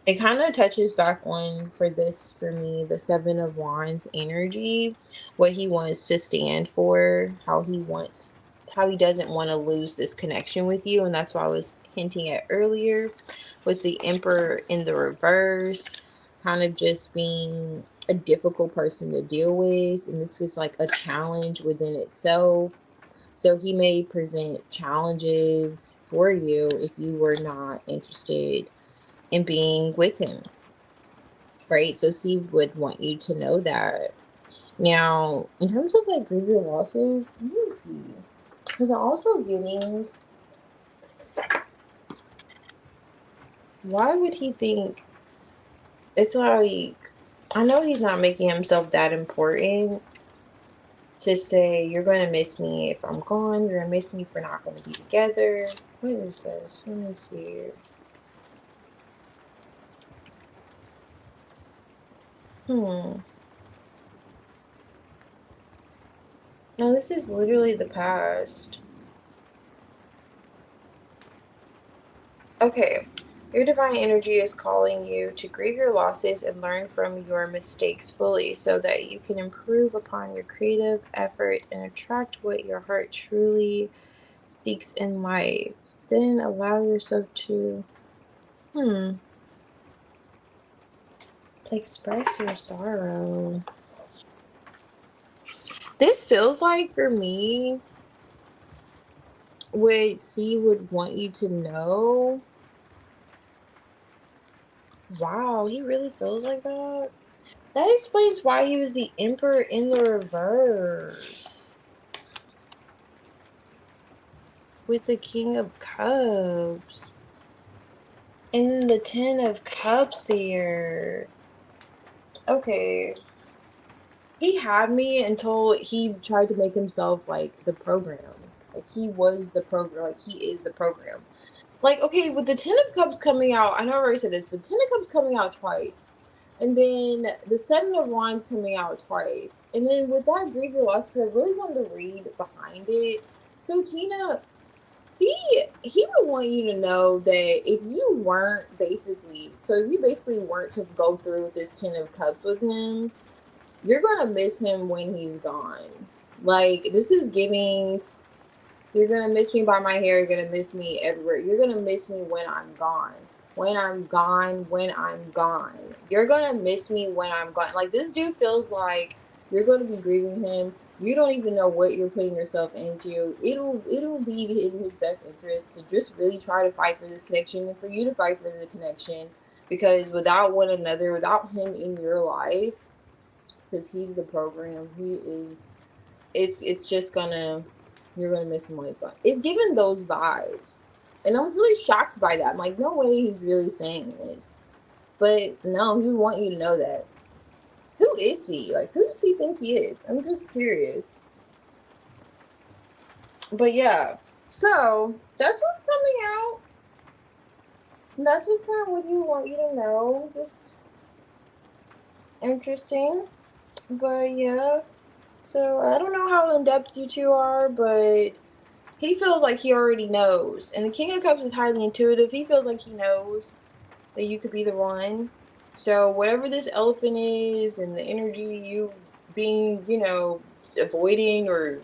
it kind of touches back on for me the Seven of Wands energy, what he wants to stand for, how he doesn't want to lose this connection with you. And that's what I was hinting at earlier with the Emperor in the reverse, kind of just being a difficult person to deal with. And this is like a challenge within itself. So he may present challenges for you if you were not interested in being with him, right? So he would want you to know that. Now, in terms of like grieve your losses, let me see. Because I'm also getting, why would he think it's like, I know he's not making himself that important to say, you're going to miss me if I'm gone, you're going to miss me if we're not going to be together. What is this? Let me see. No, this is literally the past. Okay. Your divine energy is calling you to grieve your losses and learn from your mistakes fully so that you can improve upon your creative efforts and attract what your heart truly seeks in life. Then allow yourself to express your sorrow. This feels like for me what C would want you to know. Wow, he really feels like that? That explains why he was the Emperor in the reverse with the King of Cups and the Ten of Cups there. Okay. He had me until he tried to make himself like the program. Like he was the program. Like he is the program. Like, okay, with the Ten of Cups coming out, I know I already said this, but Ten of Cups coming out twice. And then the Seven of Wands coming out twice. And then with that grief or loss, because I really wanted to read behind it. So Tina, see, he would want you to know that if you weren't basically, so if you basically weren't to go through with this Ten of Cups with him, you're gonna miss him when he's gone. Like, this is giving, you're gonna miss me by my hair. You're gonna miss me everywhere. You're gonna miss me when I'm gone. When I'm gone, when I'm gone. You're gonna miss me when I'm gone. Like, this dude feels like you're gonna be grieving him. You don't even know what you're putting yourself into. It'll be in his best interest to just really try to fight for this connection and for you to fight for the connection. Because without one another, without him in your life, because he's the program, he is, it's just gonna, you're gonna miss him when he's gone. It's giving those vibes. And I was really shocked by that. I'm like, no way he's really saying this. But no, he would want you to know that. Who is he? Like, who does he think he is? I'm just curious. But yeah. So that's what's coming out. And that's what's kind of what he would want you to know. Just interesting. But yeah. So I don't know how in depth you two are, but he feels like he already knows. And the King of Cups is highly intuitive. He feels like he knows that you could be the one. So whatever this elephant is and the energy you being, avoiding or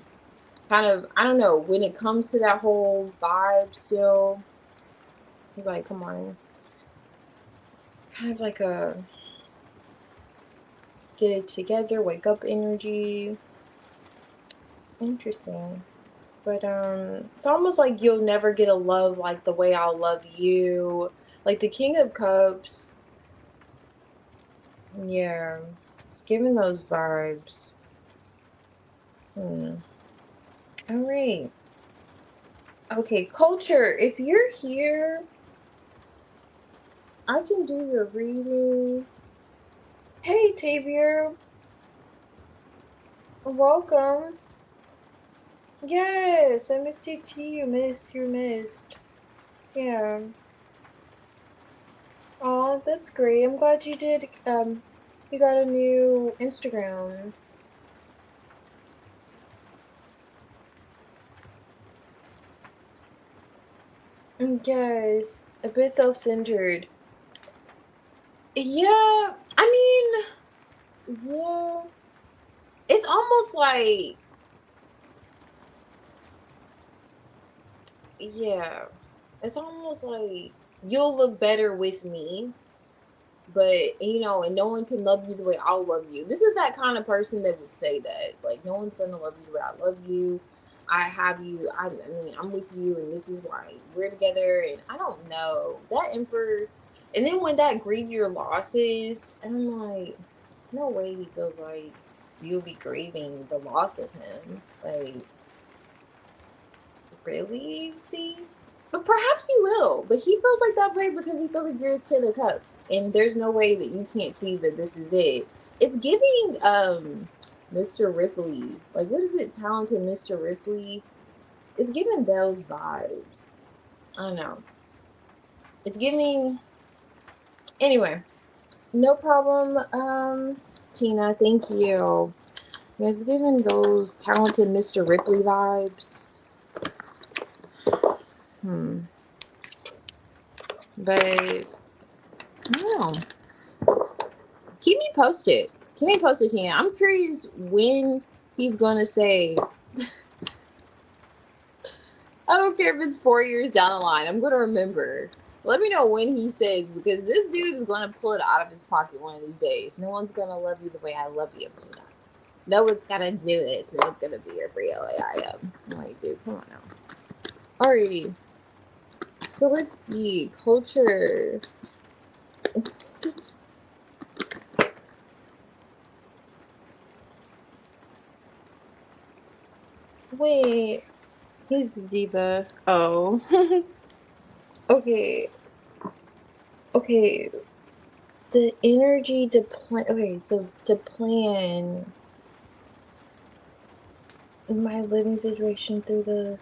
kind of, I don't know, when it comes to that whole vibe still, he's like, come on. Kind of like a get it together, wake up energy. Interesting. But it's almost like you'll never get a love like the way I'll love you. Like the King of Cups, Yeah, it's giving those vibes. All right. Okay, culture. If you're here, I can do your reading. Hey, Tavia. Welcome. Yes, I missed you too. You missed. You missed. Yeah. Oh, that's great. I'm glad you did. You got a new Instagram. Yes, a bit self-centered. Yeah, I mean, yeah. It's almost like, yeah. It's almost like you'll look better with me, but and no one can love you the way I'll love you. This is that kind of person that would say that. Like, no one's gonna love you the way I love you. I have you. I mean, I'm with you, and this is why we're together. And I don't know that emperor. And then when that grieve your losses, and I'm like, no way he feels like you'll be grieving the loss of him. Like, really? See? But perhaps you will. But he feels like that way because he feels like you're his 10 of cups. And there's no way that you can't see that this is it. It's giving Mr. Ripley. Like, what is it? Talented Mr. Ripley. It's giving those vibes. I don't know. It's giving, anyway, no problem. Tina, thank you. It's giving those talented Mr. Ripley vibes. But I don't know. Keep me posted. Keep me posted, Tina. I'm curious when he's gonna say. I don't care if it's 4 years down the line. I'm gonna remember. Let me know when he says, because this dude is gonna pull it out of his pocket one of these days. No one's gonna love you the way I love you, Tina. No one's gonna do this. No one's gonna be your real way I am. I'm like, dude, come on now. Alrighty. So let's see. Culture. Wait. He's a diva. Oh. Okay. Okay. The energy to plan. Okay, so to plan my living situation through the.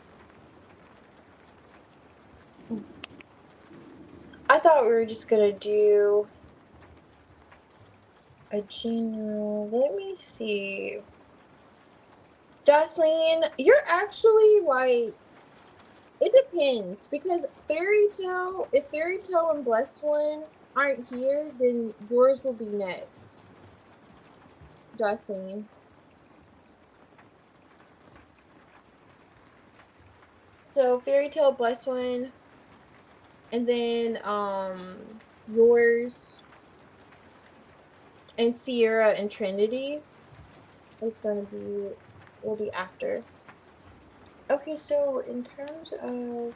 I thought we were just gonna do a general. Let me see. Jocelyn, you're actually like. It depends because if fairy tale and blessed one aren't here, then yours will be next. Jocelyn. So fairy tale blessed one, and then yours and Sierra and Trinity is gonna be will be after. Okay, so in terms of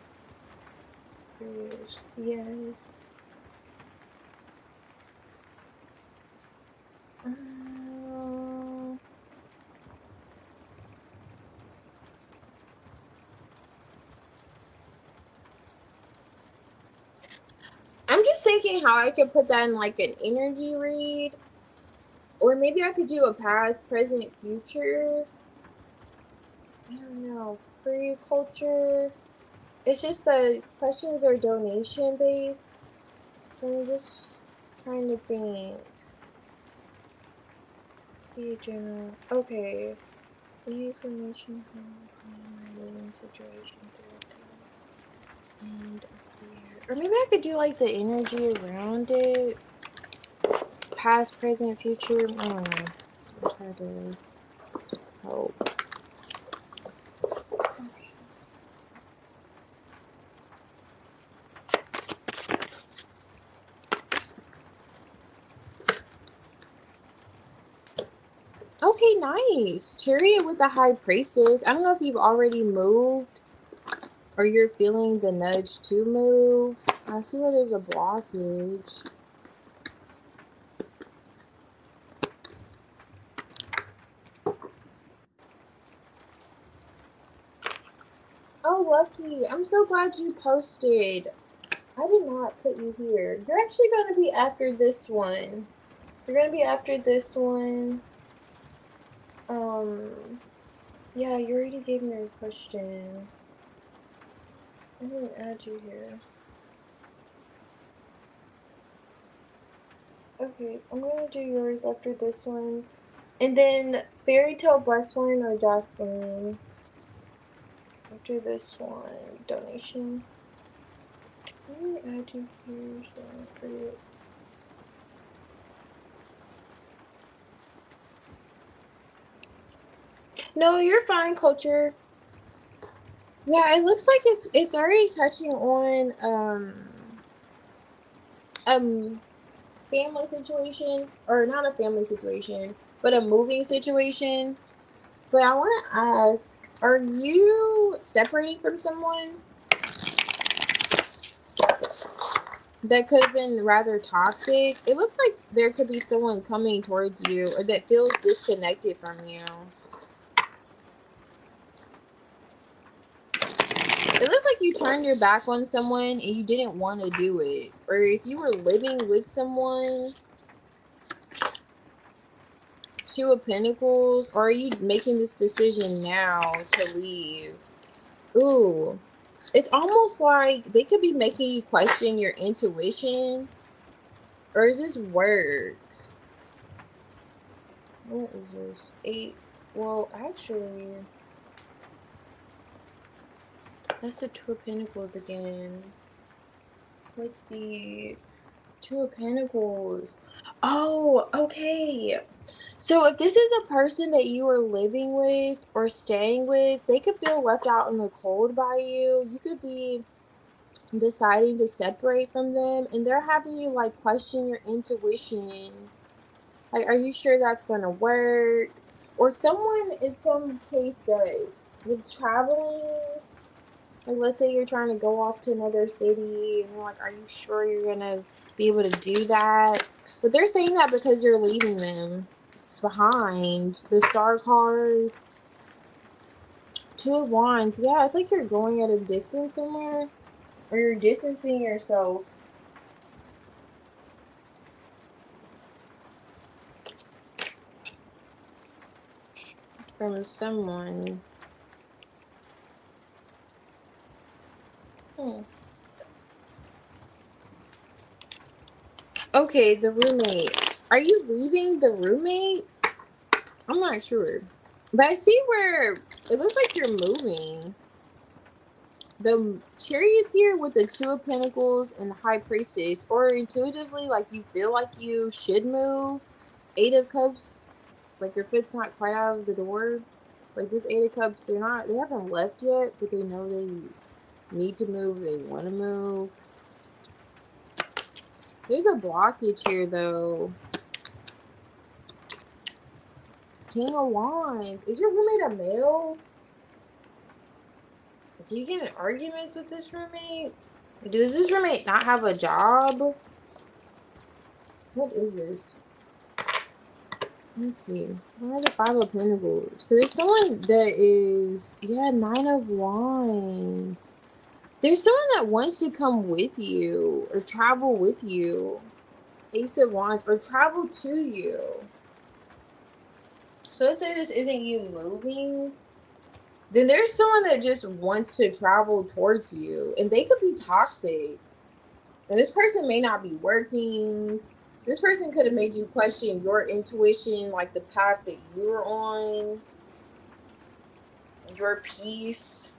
yes. Um, I'm just thinking how I could put that in like an energy read, or maybe I could do a past, present, future. I don't know. Free culture. It's just the questions are donation based, so I'm just trying to think. Be general. Okay. The information from my living situation through the end of the year. Or maybe I could do like the energy around it. Past, present, future. I don't know. I'm trying to help. Okay, nice. Chariot with the high priestess. I don't know if you've already moved or you're feeling the nudge to move. I see where there's a blockage. Oh, lucky. I'm so glad you posted. I did not put you here. You're actually going to be after this one. You're going to be after this one. Yeah, you already gave me your question. I didn't add you here. Okay, I'm gonna do yours after this one. And then Fairy Tale Blessed One or Jocelyn after this one. Donation. Let me add you here so I don't forget. No, you're fine, Culture. Yeah, it looks like it's already touching on um family situation, or not a family situation, but a moving situation. But I want to ask, are you separating from someone that could have been rather toxic? It looks like there could be someone coming towards you or that feels disconnected from you. It looks like you turned your back on someone and you didn't want to do it. Or if you were living with someone, Two of Pentacles, or are you making this decision now to leave? Ooh. It's almost like they could be making you question your intuition. Or is this work? What is this? Eight. Well, actually, that's the Two of Pentacles again. With the Two of Pentacles. Oh, okay. So if this is a person that you are living with or staying with, they could feel left out in the cold by you. You could be deciding to separate from them, and they're having you like question your intuition. Like, are you sure that's gonna work? Or someone in some case does. With traveling, like let's say you're trying to go off to another city and you're like, are you sure you're gonna be able to do that? But they're saying that because you're leaving them behind. The Star card. Two of Wands. Yeah, it's like you're going at a distance somewhere. Or you're distancing yourself from someone. Hmm. Okay, the roommate. Are you leaving the roommate? I'm not sure. But I see where it looks like you're moving. The Chariot's here with the Two of Pentacles and the High Priestess. Or intuitively, like you feel like you should move. Eight of Cups. Like your foot's not quite out of the door. Like this Eight of Cups, they haven't left yet, but they know they need to move, they want to move. There's a blockage here though. King of Wands. Is your roommate a male? Do you get in arguments with this roommate? Does this roommate not have a job? What is this? Let's see. Why are the Five of Pentacles? Because there's someone that is, yeah, Nine of Wands. There's someone that wants to come with you or travel with you. Ace of Wands, or travel to you. So let's say this isn't you moving. Then there's someone that just wants to travel towards you, and they could be toxic. And this person may not be working. This person could have made you question your intuition, like the path that you're on, your peace,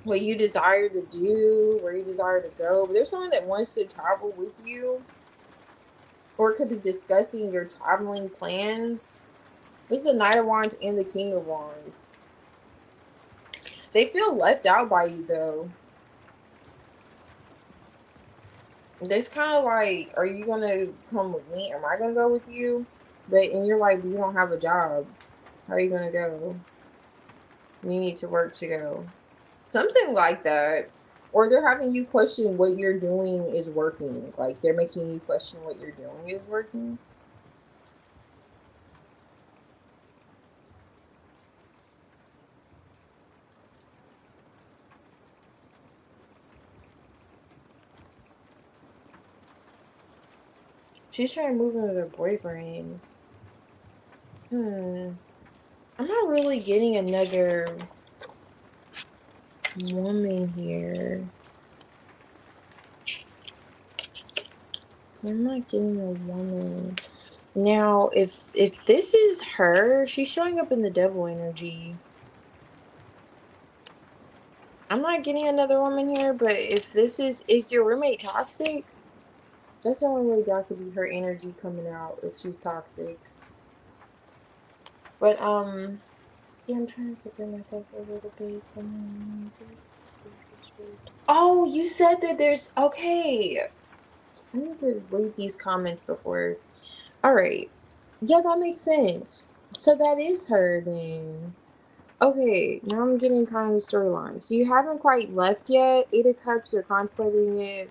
what you desire to do, where you desire to go. But there's someone that wants to travel with you, or it could be discussing your traveling plans. This is the Knight of Wands and the King of Wands. They feel left out by you, though. It's kind of like, are you gonna come with me? Am I gonna go with you? And you're like, you don't have a job. How are you gonna go? You need to work to go. Something like that. Or they're having you question what you're doing is working. Like they're making you question what you're doing is working. She's trying to move in with her boyfriend. I'm not really getting another woman here. I'm not getting a woman. Now, if this is her, she's showing up in the devil energy. I'm not getting another woman here, but if this is your roommate toxic? That's the only way that could be her energy coming out if she's toxic. But yeah, I'm trying to separate myself a little bit from this. Oh, you said that there's okay. I need to read these comments before. All right. Yeah, that makes sense. So that is her then. Okay, now I'm getting kind of the storyline. So you haven't quite left yet. 8 of Cups, you're contemplating it.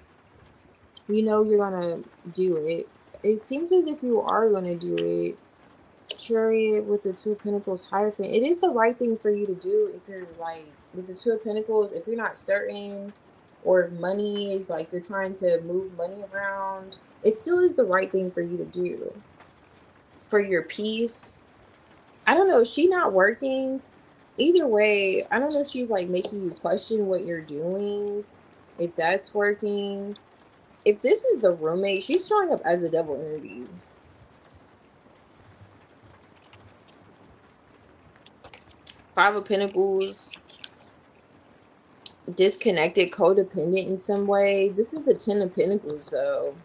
You know you're gonna do it. It seems as if you are gonna do it. Chariot with the 2 of Pentacles, Hierophant. It is the right thing for you to do if you're like with the 2 of Pentacles. If you're not certain, or if money is like you're trying to move money around, it still is the right thing for you to do for your peace. I don't know. Is she not working? Either way, I don't know if she's like making you question what you're doing. If that's working. If this is the roommate, she's showing up as a devil energy. 5 of Pentacles. Disconnected, codependent in some way. This is the 10 of Pentacles though.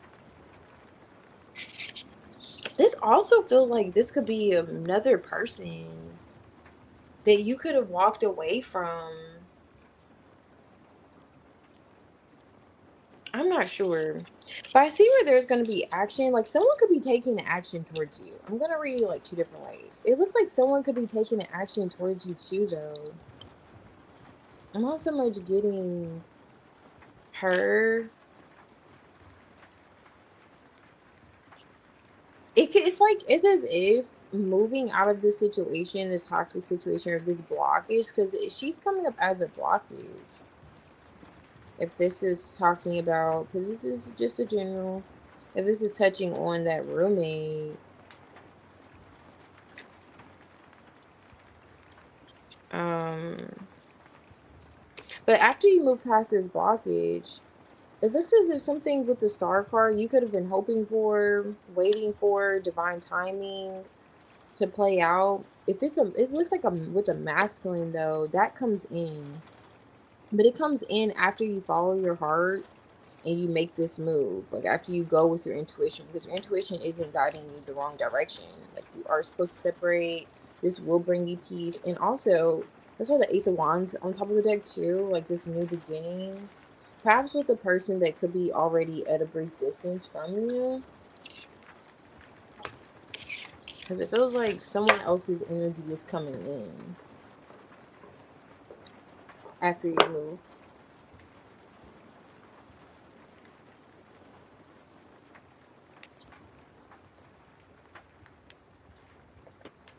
This also feels like this could be another person that you could have walked away from. I'm not sure. But I see where there's going to be action. Like someone could be taking action towards you. I'm going to read it like 2 different ways. It looks like someone could be taking action towards you too though. I'm not so much getting her. It's as if moving out of this situation, this toxic situation, or this blockage, because she's coming up as a blockage. If this is talking about, because this is just a general, if this is touching on that roommate, but after you move past this blockage, it looks as if something with the Star card you could have been hoping for, waiting for divine timing to play out. If it's it looks like with a masculine though, that comes in. But it comes in after you follow your heart and you make this move. Like after you go with your intuition, because your intuition isn't guiding you the wrong direction. Like you are supposed to separate. This will bring you peace. And also, that's why the Ace of Wands on top of the deck too, like this new beginning. Perhaps with a person that could be already at a brief distance from you. Because it feels like someone else's energy is coming in after you move.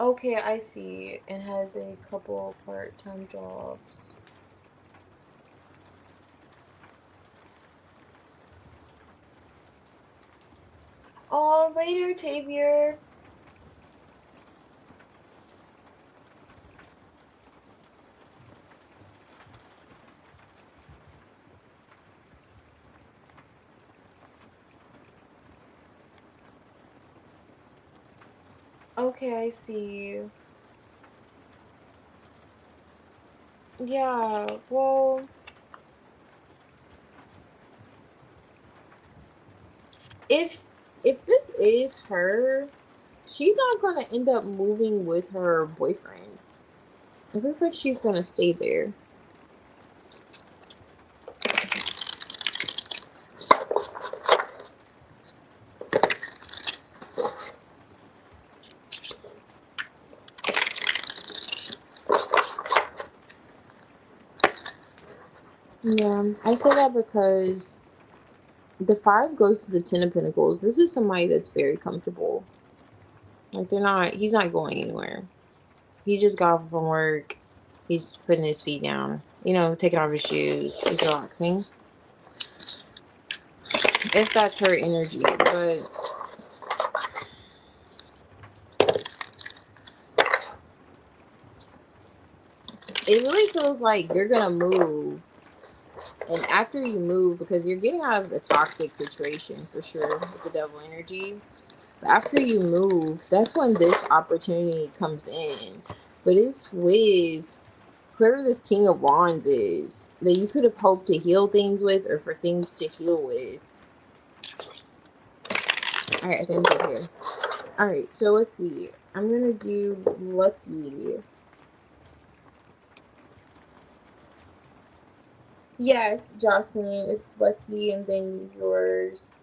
Okay, I see. And has a couple part-time jobs. Oh, later, Tavier. Okay, I see. Yeah, well, if this is her, she's not gonna end up moving with her boyfriend. It looks like she's gonna stay there. Yeah, I say that because the 5 goes to the 10 of Pentacles. This is somebody that's very comfortable. Like he's not going anywhere. He just got off from work. He's putting his feet down, taking off his shoes. He's relaxing. If that's her energy, but it really feels like you're gonna move. And after you move, because you're getting out of a toxic situation for sure with the devil energy, but after you move, that's when this opportunity comes in. But it's with whoever this King of Wands is that you could have hoped to heal things with or for things to heal with. Alright, I think I'm good here. Alright, so let's see. I'm gonna do lucky. Yes, Jocelyn, it's lucky, and then yours.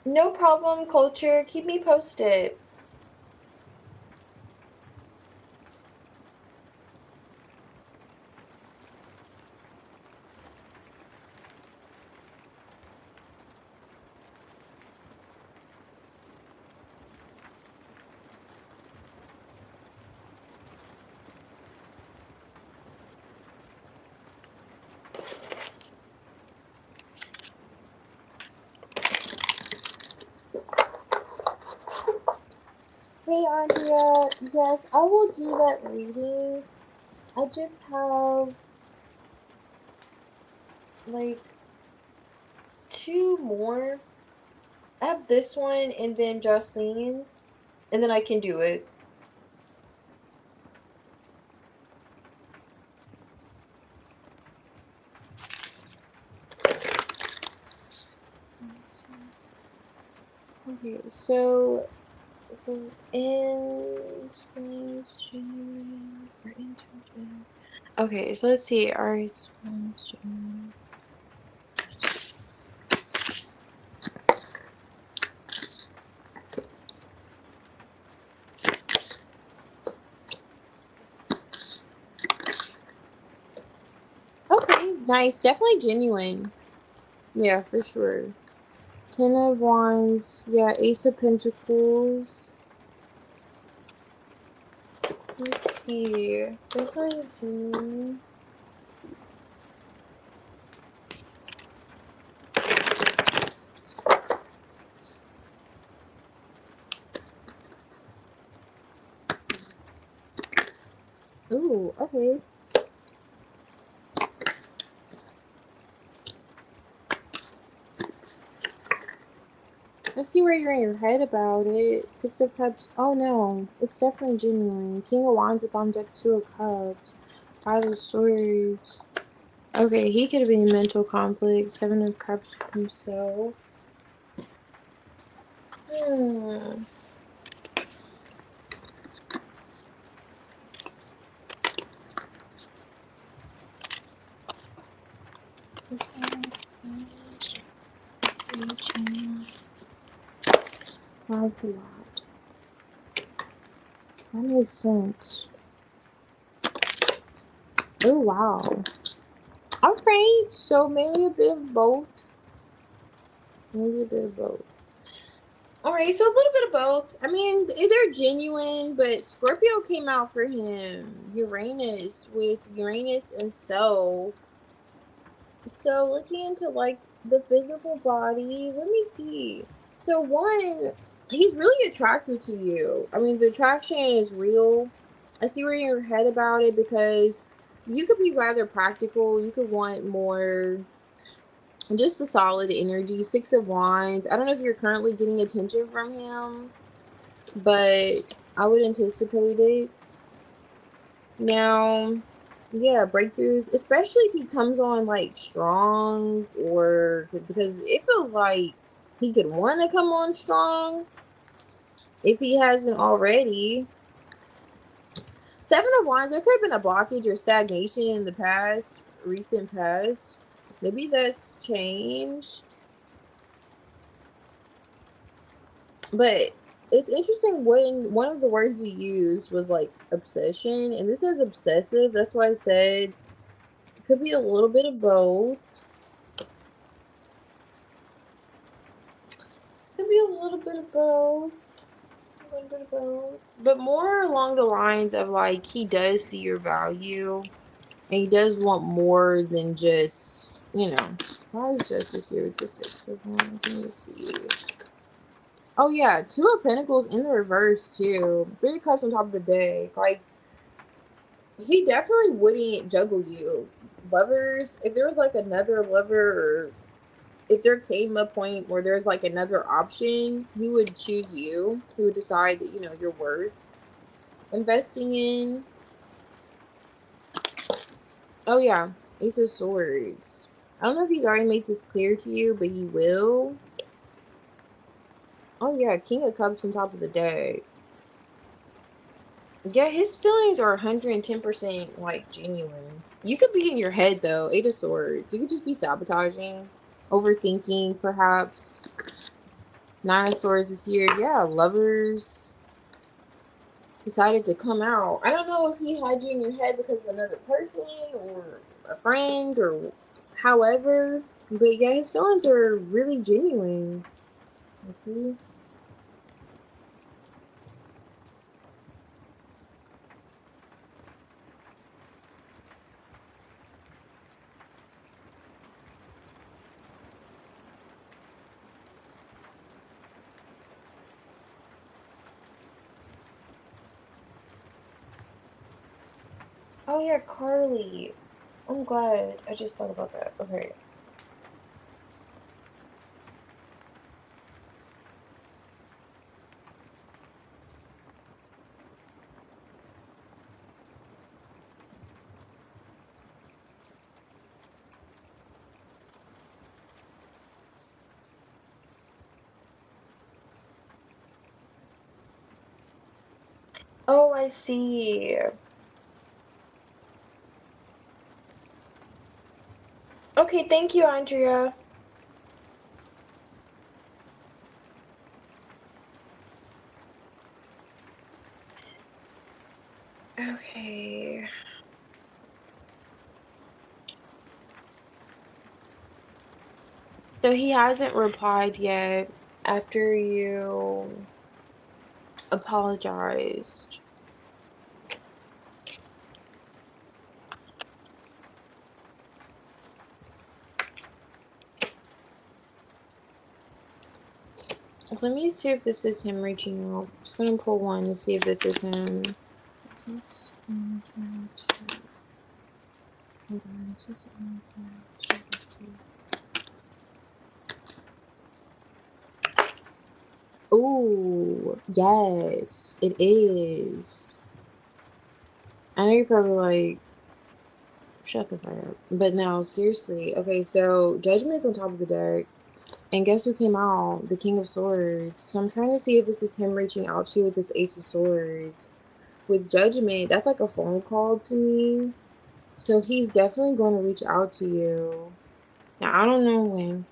No problem, culture. Keep me posted. Hey, Andrea. Yes, I will do that reading. I just have like two more. I have this one and then Jocelyn's, and then I can do it. Okay, so in spring, January, or into January. Okay, so let's see. Alright, spring, January. Okay, nice. Definitely genuine. Yeah, for sure. Ten of Wands. Yeah, Ace of Pentacles. Let's see. Definitely genuine. Ooh, okay. Let's see where you're in your head about it. Six of Cups. Oh no, it's definitely genuine. King of Wands up on deck. Two of Cups. Five of Swords. Okay, he could have been in mental conflict. Seven of Cups with himself. Hmm. Wow, that's a lot. That makes sense. Oh wow. Alright, so maybe a bit of both. Maybe a bit of both. Alright, so a little bit of both. I mean, they're genuine, but Scorpio came out for him. Uranus with Uranus and self. So looking into like the physical body, let me see. So one, he's really attracted to you. I mean, the attraction is real. I see where you're in your head about it because you could be rather practical. You could want more just the solid energy. Six of Wands. I don't know if you're currently getting attention from him, but I would anticipate it. Now, yeah, breakthroughs, especially if he comes on like strong, or because it feels like he could want to come on strong if he hasn't already. Seven of Wands, there could have been a blockage or stagnation in the past, recent past. Maybe that's changed. But it's interesting when one of the words you used was like obsession, and this is obsessive. That's why I said it could be a little bit of both. Could be a little bit of both. A little bit of both. But more along the lines of like he does see your value and he does want more than just you know, why is Justice here with the Six of Wands? Let me see. Oh yeah, Two of Pentacles in the reverse too. Three of Cups on top of the deck. Like, he definitely wouldn't juggle you. Lovers, if there was like another lover, or if there came a point where there's like another option, he would choose you. He would decide that, you know, you're worth investing in. Oh yeah, Ace of Swords. I don't know if he's already made this clear to you, but he will. Oh yeah, King of Cups on top of the deck. Yeah, his feelings are 110% like genuine. You could be in your head though. Eight of Swords. You could just be sabotaging, overthinking, perhaps. Nine of Swords is here. Yeah, lovers decided to come out. I don't know if he had you in your head because of another person or a friend or however, but yeah, his feelings are really genuine. Okay. Oh yeah, Carly. I'm glad I just thought about that. Okay. Oh, I see. Okay, thank you, Andrea. Okay. So he hasn't replied yet after you apologized. Let me see if this is him reaching out. I'm just gonna pull one to see if this is him. Is this hold on, is this ooh, yes, it is. I know you're probably like, shut the fuck up. But no, seriously. Okay, so Judgment's on top of the deck. And guess who came out? The King of Swords. So I'm trying to see if this is him reaching out to you with this Ace of Swords. With Judgment, that's like a phone call to me. So he's definitely going to reach out to you. Now, I don't know when.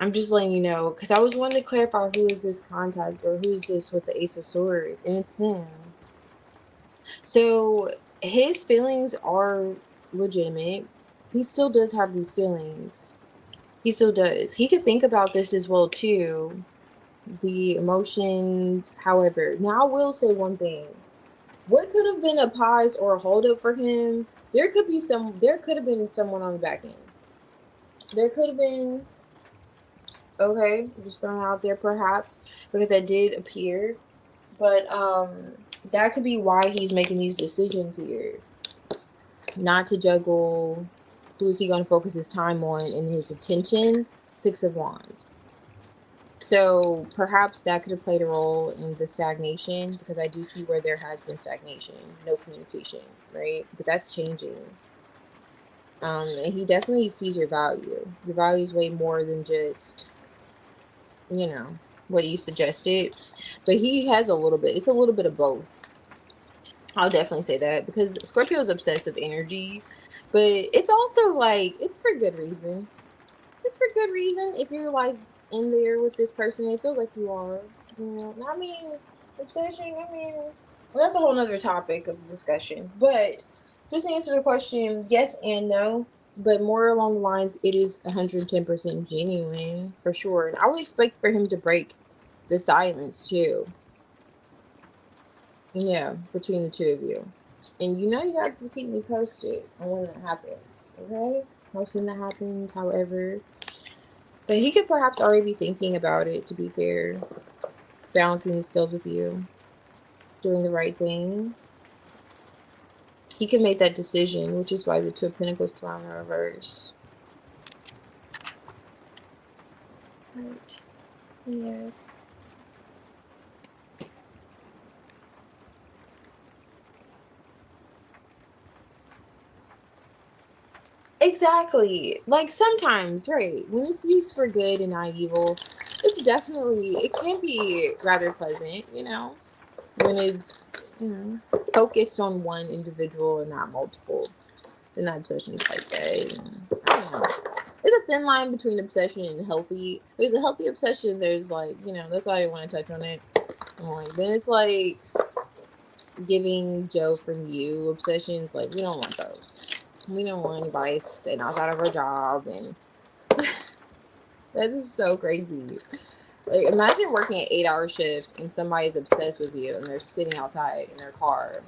I'm just letting you know. Because I was wanting to clarify who is this contact or who's this with the Ace of Swords. And it's him. So his feelings are legitimate. He still does have these feelings. He still does. He could think about this as well, too. The emotions, however. Now, I will say one thing. What could have been a pause or a holdup for him? There could have been someone on the back end. There could have been, okay, just throwing out there perhaps, because that did appear. But that could be why he's making these decisions here. Not to juggle who is he going to focus his time on and his attention. Six of Wands. So perhaps that could have played a role in the stagnation, because I do see where there has been stagnation, no communication, right? But that's changing. And he definitely sees your value. Your value is way more than just, you know, what you suggested. But he has a little bit. It's a little bit of both. I'll definitely say that, because Scorpio's obsessive energy, but it's also like, it's for good reason. It's for good reason. If you're like in there with this person, it feels like you are. You know, I mean, obsession. I mean, well, that's a whole nother topic of discussion. But just to answer the question, yes and no. But more along the lines, it is 110% genuine for sure. And I would expect for him to break the silence too. Yeah, between the two of you. And you know you have to keep me posted on when that happens. Okay. how soon that happens, however. But he could perhaps already be thinking about it, to be fair. Balancing the skills with you, doing the right thing. He can make that decision, which is why the Two of Pentacles come out in reverse. Right. Yes. Exactly. Like sometimes, right, when it's used for good and not evil, it's definitely, it can be rather pleasant, you know, when it's, you know, focused on one individual and not multiple. Then that obsession is like that. And I don't know. There's a thin line between obsession and healthy. There's a healthy obsession. There's like, you know, that's why I didn't want to touch on it. Then it's like giving Joe from you obsessions. Like, we don't want those. We don't want anybody sitting outside of our job. And that's so crazy. Like, imagine working an 8-hour shift and somebody's obsessed with you and they're sitting outside in their car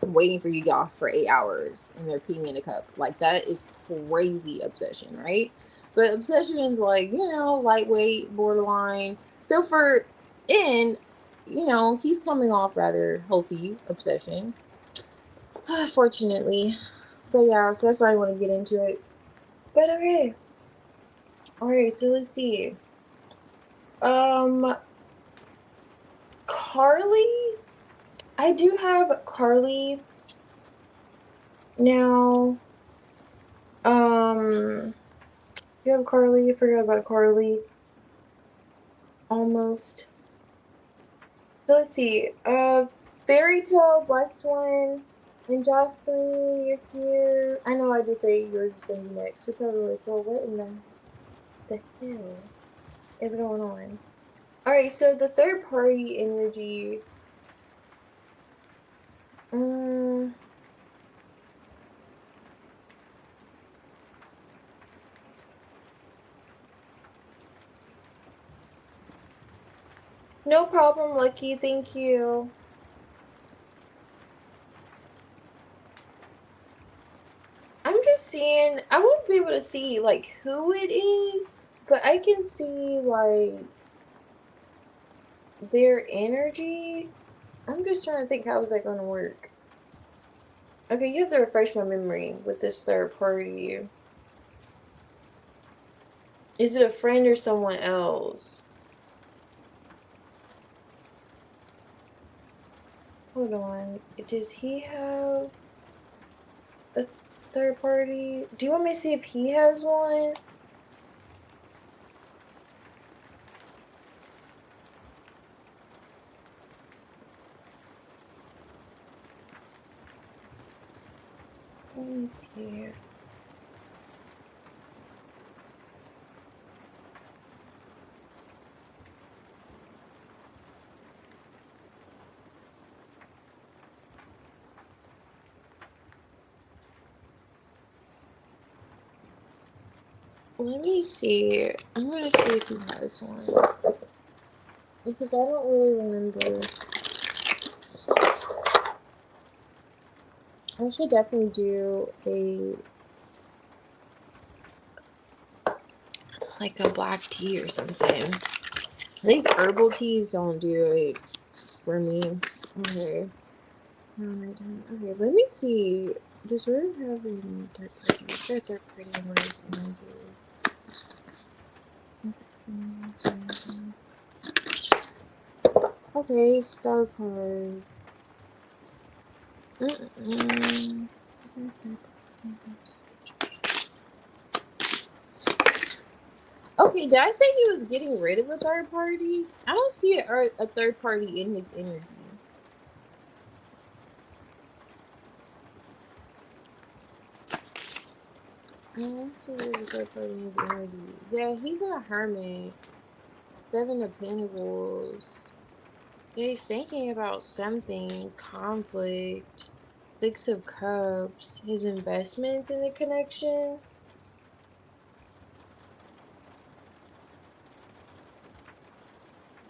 waiting for you to get off for 8 hours and they're peeing in a cup. Like, that is crazy obsession, right? But obsession is like, you know, lightweight, borderline. So for N, you know, he's coming off rather healthy obsession, fortunately. But yeah, so that's why I want to get into it. But okay. Alright, so let's see. Carly? I do have Carly. Now, you have Carly. I forgot about Carly. Almost. So let's see. Fairy Tale, Blessed One, and Jocelyn, you're here. I know I did say yours is gonna be next. You're probably like, well, what in the hell is going on? Alright, so the third party energy. No problem, Lucky. Thank you. I'm just seeing, I won't be able to see like who it is, but I can see like their energy. I'm just trying to think, how is that going to work? Okay, you have to refresh my memory with this third party. Is it a friend or someone else? Hold on. Does he have a third party? Do you want me to see if he has one? Let me see. Let me see. I'm gonna see if he has one. Because I don't really remember. I should definitely do like a black tea or something. These herbal teas don't do it for me. Okay. Okay, let me see. Does Rue have any third party? I'm sure third party one is going to. Okay, star card. Okay, did I say he was getting rid of a third party? I don't see a third party in his energy. I don't see there's a third party in his energy. Yeah, he's a hermit. 7 of Pentacles. Yeah, he's thinking about something. Conflict. 6 of Cups. His investments in the connection.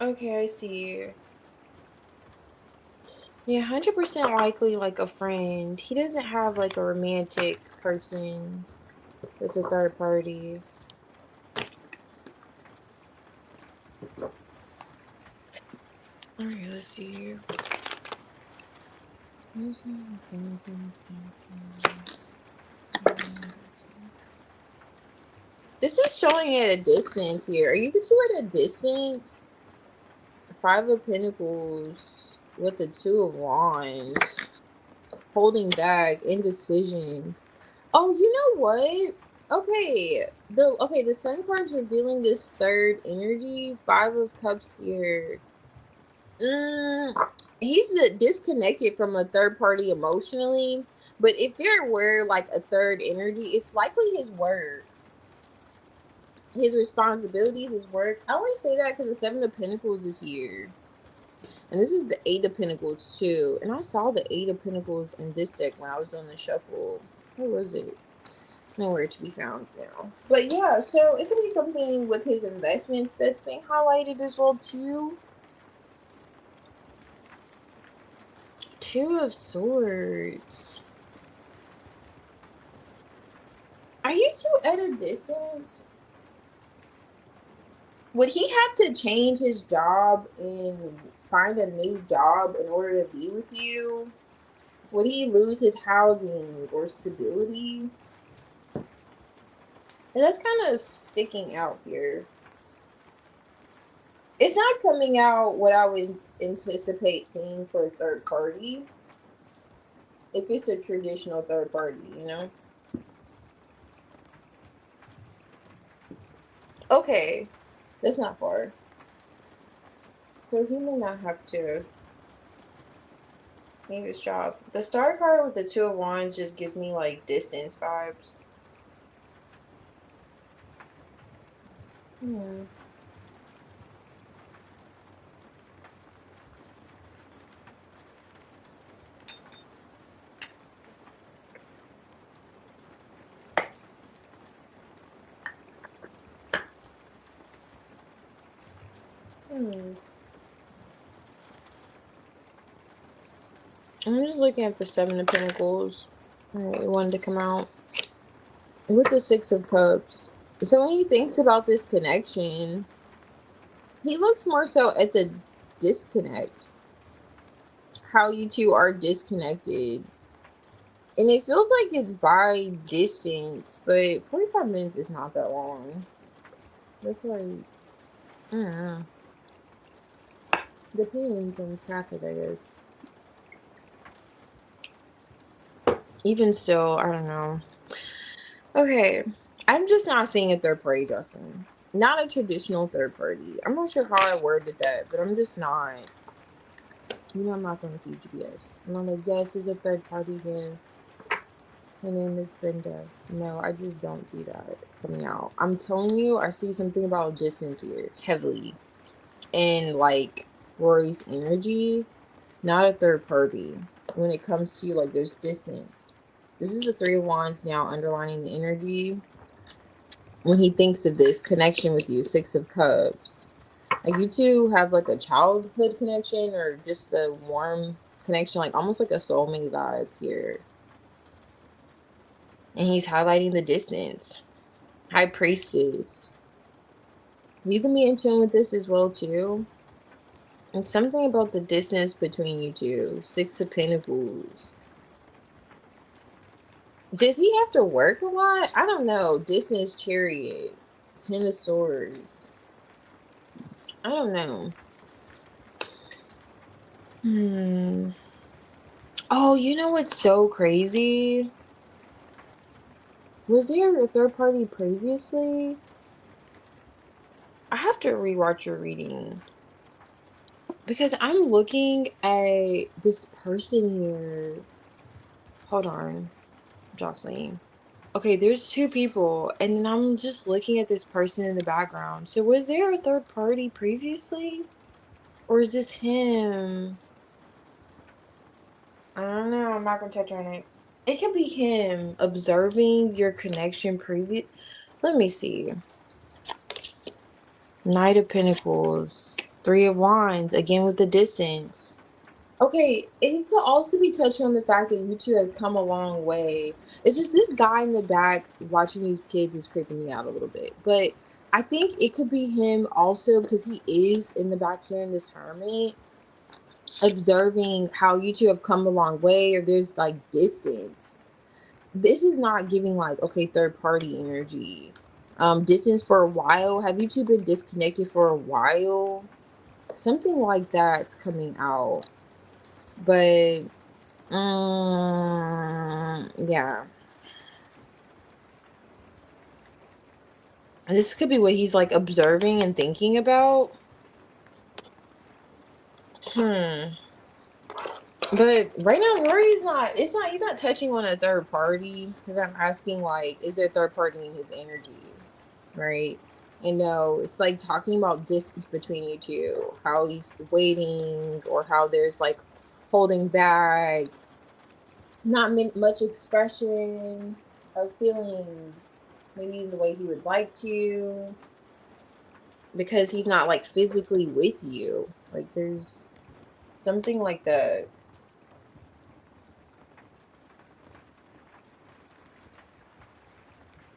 Okay, I see. Yeah, 100% likely like a friend. He doesn't have like a romantic person It's a third party. Alright, let's see here. This is showing at a distance here. Are you two at a distance? Five of Pentacles with the Two of Wands. Holding back, indecision. Oh, you know what? Okay, the Sun card's revealing this third energy. Five of Cups here. He's disconnected from a third party emotionally, but if there were like a third energy, it's likely his work, his responsibilities, his work. I only say that because the Seven of Pentacles is here, and this is the Eight of Pentacles too. And I saw the Eight of Pentacles in this deck when I was doing the shuffle. Where was it? Nowhere to be found now. But yeah, so it could be something with his investments that's being highlighted as well too. Two of Swords. Are you two at a distance? Would he have to change his job and find a new job in order to be with you? Would he lose his housing or stability? And that's kind of sticking out here. It's not coming out what I would anticipate seeing for a third party. If it's a traditional third party, you know? Okay. That's not far. So he may not have to leave his job. The Star card with the Two of Wands just gives me like distance vibes. Yeah. I'm just looking at the Seven of Pentacles. Alright, it wanted to come out. With the Six of Cups. So when he thinks about this connection, he looks more so at the disconnect. How you two are disconnected. And it feels like it's by distance, but 45 minutes is not that long. That's like, I don't know. Depends on traffic, I guess. Even still, I don't know. Okay, I'm just not seeing a third party, Justin. Not a traditional third party. I'm not sure how I worded that, but I'm just not. You know, I'm not going to feed you BS. I'm like, yes, there's a third party here. Her name is Brenda. No, I just don't see that coming out. I'm telling you, I see something about distance here, heavily. And like Rory's energy, not a third party. When it comes to like, there's distance. This is the Three of Wands now underlining the energy. When he thinks of this connection with you, Six of Cups. Like you two have like a childhood connection or just a warm connection, like almost like a soulmate vibe here. And he's highlighting the distance. High Priestess. You can be in tune with this as well too. And something about the distance between you two. Six of Pentacles. Does he have to work a lot? I don't know. Distance Chariot. Ten of Swords. I don't know. Oh, you know what's so crazy? Was there a third party previously? I have to rewatch your reading. Because I'm looking at this person here. Hold on, Jocelyn. Okay, there's two people, and then I'm just looking at this person in the background. So was there a third party previously? Or is this him? I don't know. I'm not going to touch on it. It could be him observing your connection previous. Let me see. Knight of Pentacles. Three of Wands. Again with the distance. Okay, it could also be touching on the fact that you two have come a long way. It's just this guy in the back watching these kids is creeping me out a little bit. But I think it could be him also because he is in the back here in this hermit, observing how you two have come a long way, or there's like distance. This is not giving like, okay, third party energy. Distance for a while. Have you two been disconnected for a while? Something like that's coming out. But yeah. And this could be what he's like observing and thinking about. Hmm. But right now, Rory's not. It's not. He's not touching on a third party because I'm asking like, is there a third party in his energy, right? And no, it's like talking about distance between you two, how he's waiting, or how there's like holding back, not much expression of feelings, maybe the way he would like to, because he's not like physically with you. Like there's something like that.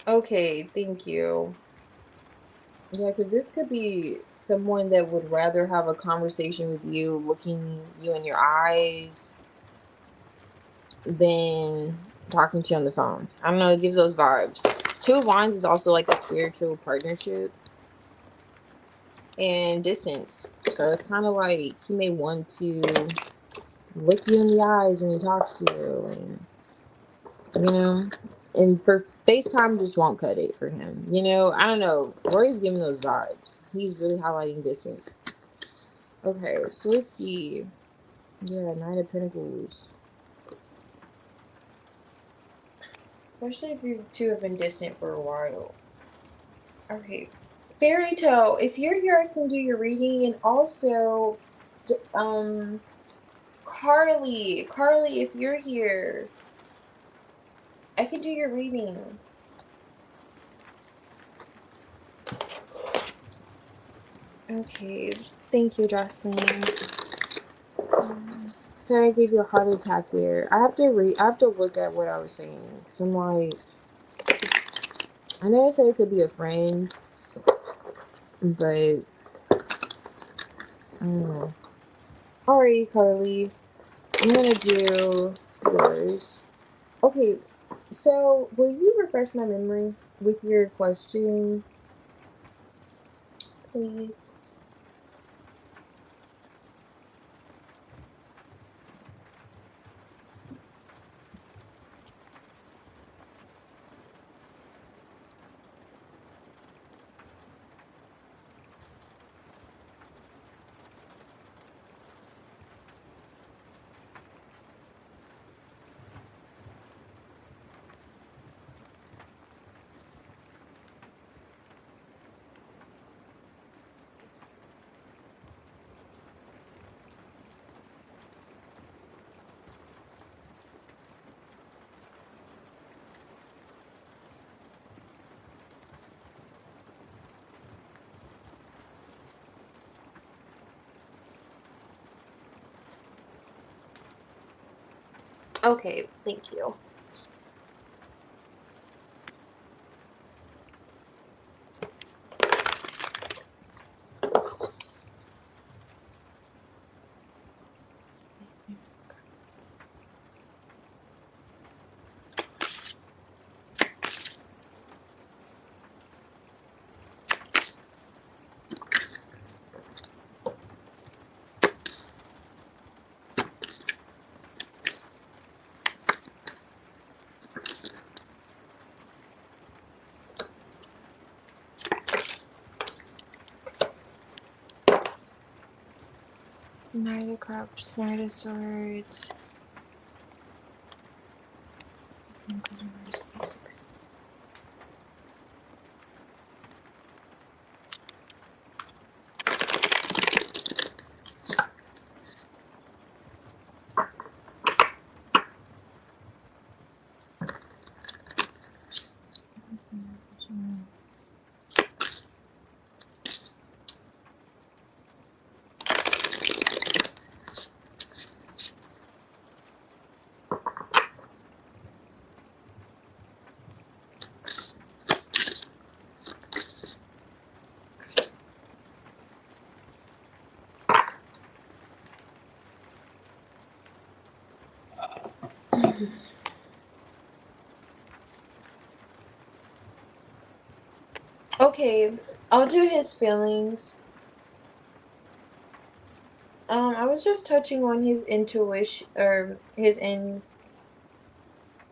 Okay, thank you. Yeah, because this could be someone that would rather have a conversation with you, looking you in your eyes, than talking to you on the phone. I don't know, it gives those vibes. Two of Wands is also like a spiritual partnership and distance. So it's kind of like he may want to look you in the eyes when he talks to you, and and for FaceTime just won't cut it for him. I don't know. Rory's giving those vibes. He's really highlighting distance. Okay, so let's see. Yeah, Knight of Pentacles. Especially if you two have been distant for a while. Okay. Fairy Tale, if you're here, I can do your reading. And also, Carly, if you're here, I can do your reading. Okay. Thank you, Jocelyn. Sorry I gave you a heart attack there. I have to look at what I was saying. Because I'm like, I know I said it could be a friend, but I don't know. Alrighty, Carly. I'm gonna do yours. Okay, so will you refresh my memory with your question, please? Okay, thank you. Knight of Cups, Knight of Swords. Okay, I'll do his feelings. I was just touching on his intuition or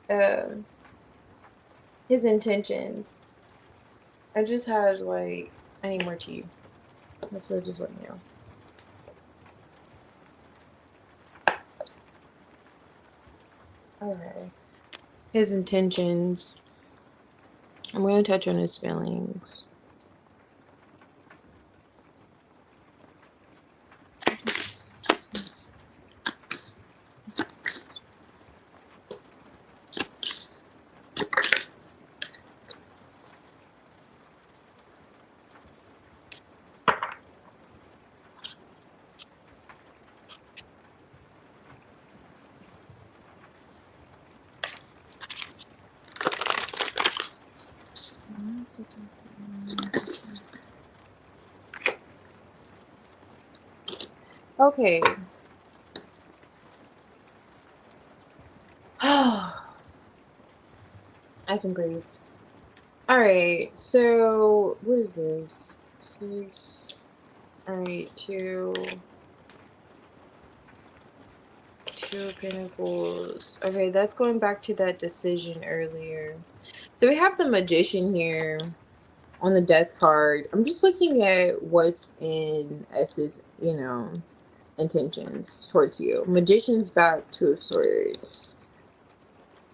um his intentions. I just had like I need more tea. So just let me know. Okay. His intentions. I'm gonna touch on his feelings. Okay. I can breathe. Alright, so what is this? 6. Alright, two of Pentacles. Okay, that's going back to that decision earlier. So we have the Magician here on the Death card. I'm just looking at what's in S's, intentions towards you. Magician's back, 2 of Swords,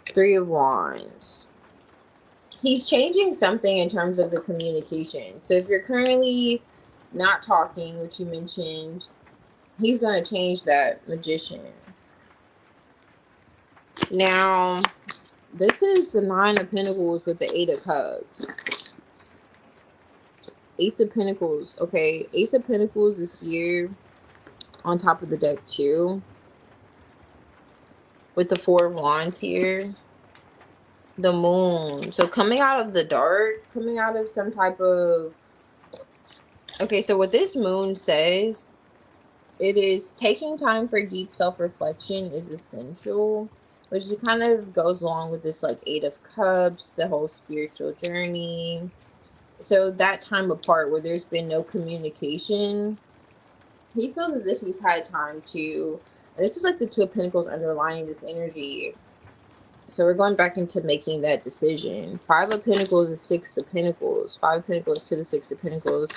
3 of Wands. He's changing something in terms of the communication. So if you're currently not talking, which you mentioned, he's going to change that, Magician. Now, this is the 9 of Pentacles with the 8 of Cups. Ace of Pentacles. Okay, Ace of Pentacles is here on top of the deck too. With the 4 of Wands here. The Moon. So coming out of the dark, coming out of some type of... Okay, so what this Moon says, it is taking time for deep self-reflection is essential, which kind of goes along with this like 8 of Cups, the whole spiritual journey. So that time apart where there's been no communication, he feels as if he's had time to... And this is like the 2 of Pentacles underlining this energy. So we're going back into making that decision. 5 of Pentacles is 6 of Pentacles. 5 of Pentacles to the 6 of Pentacles.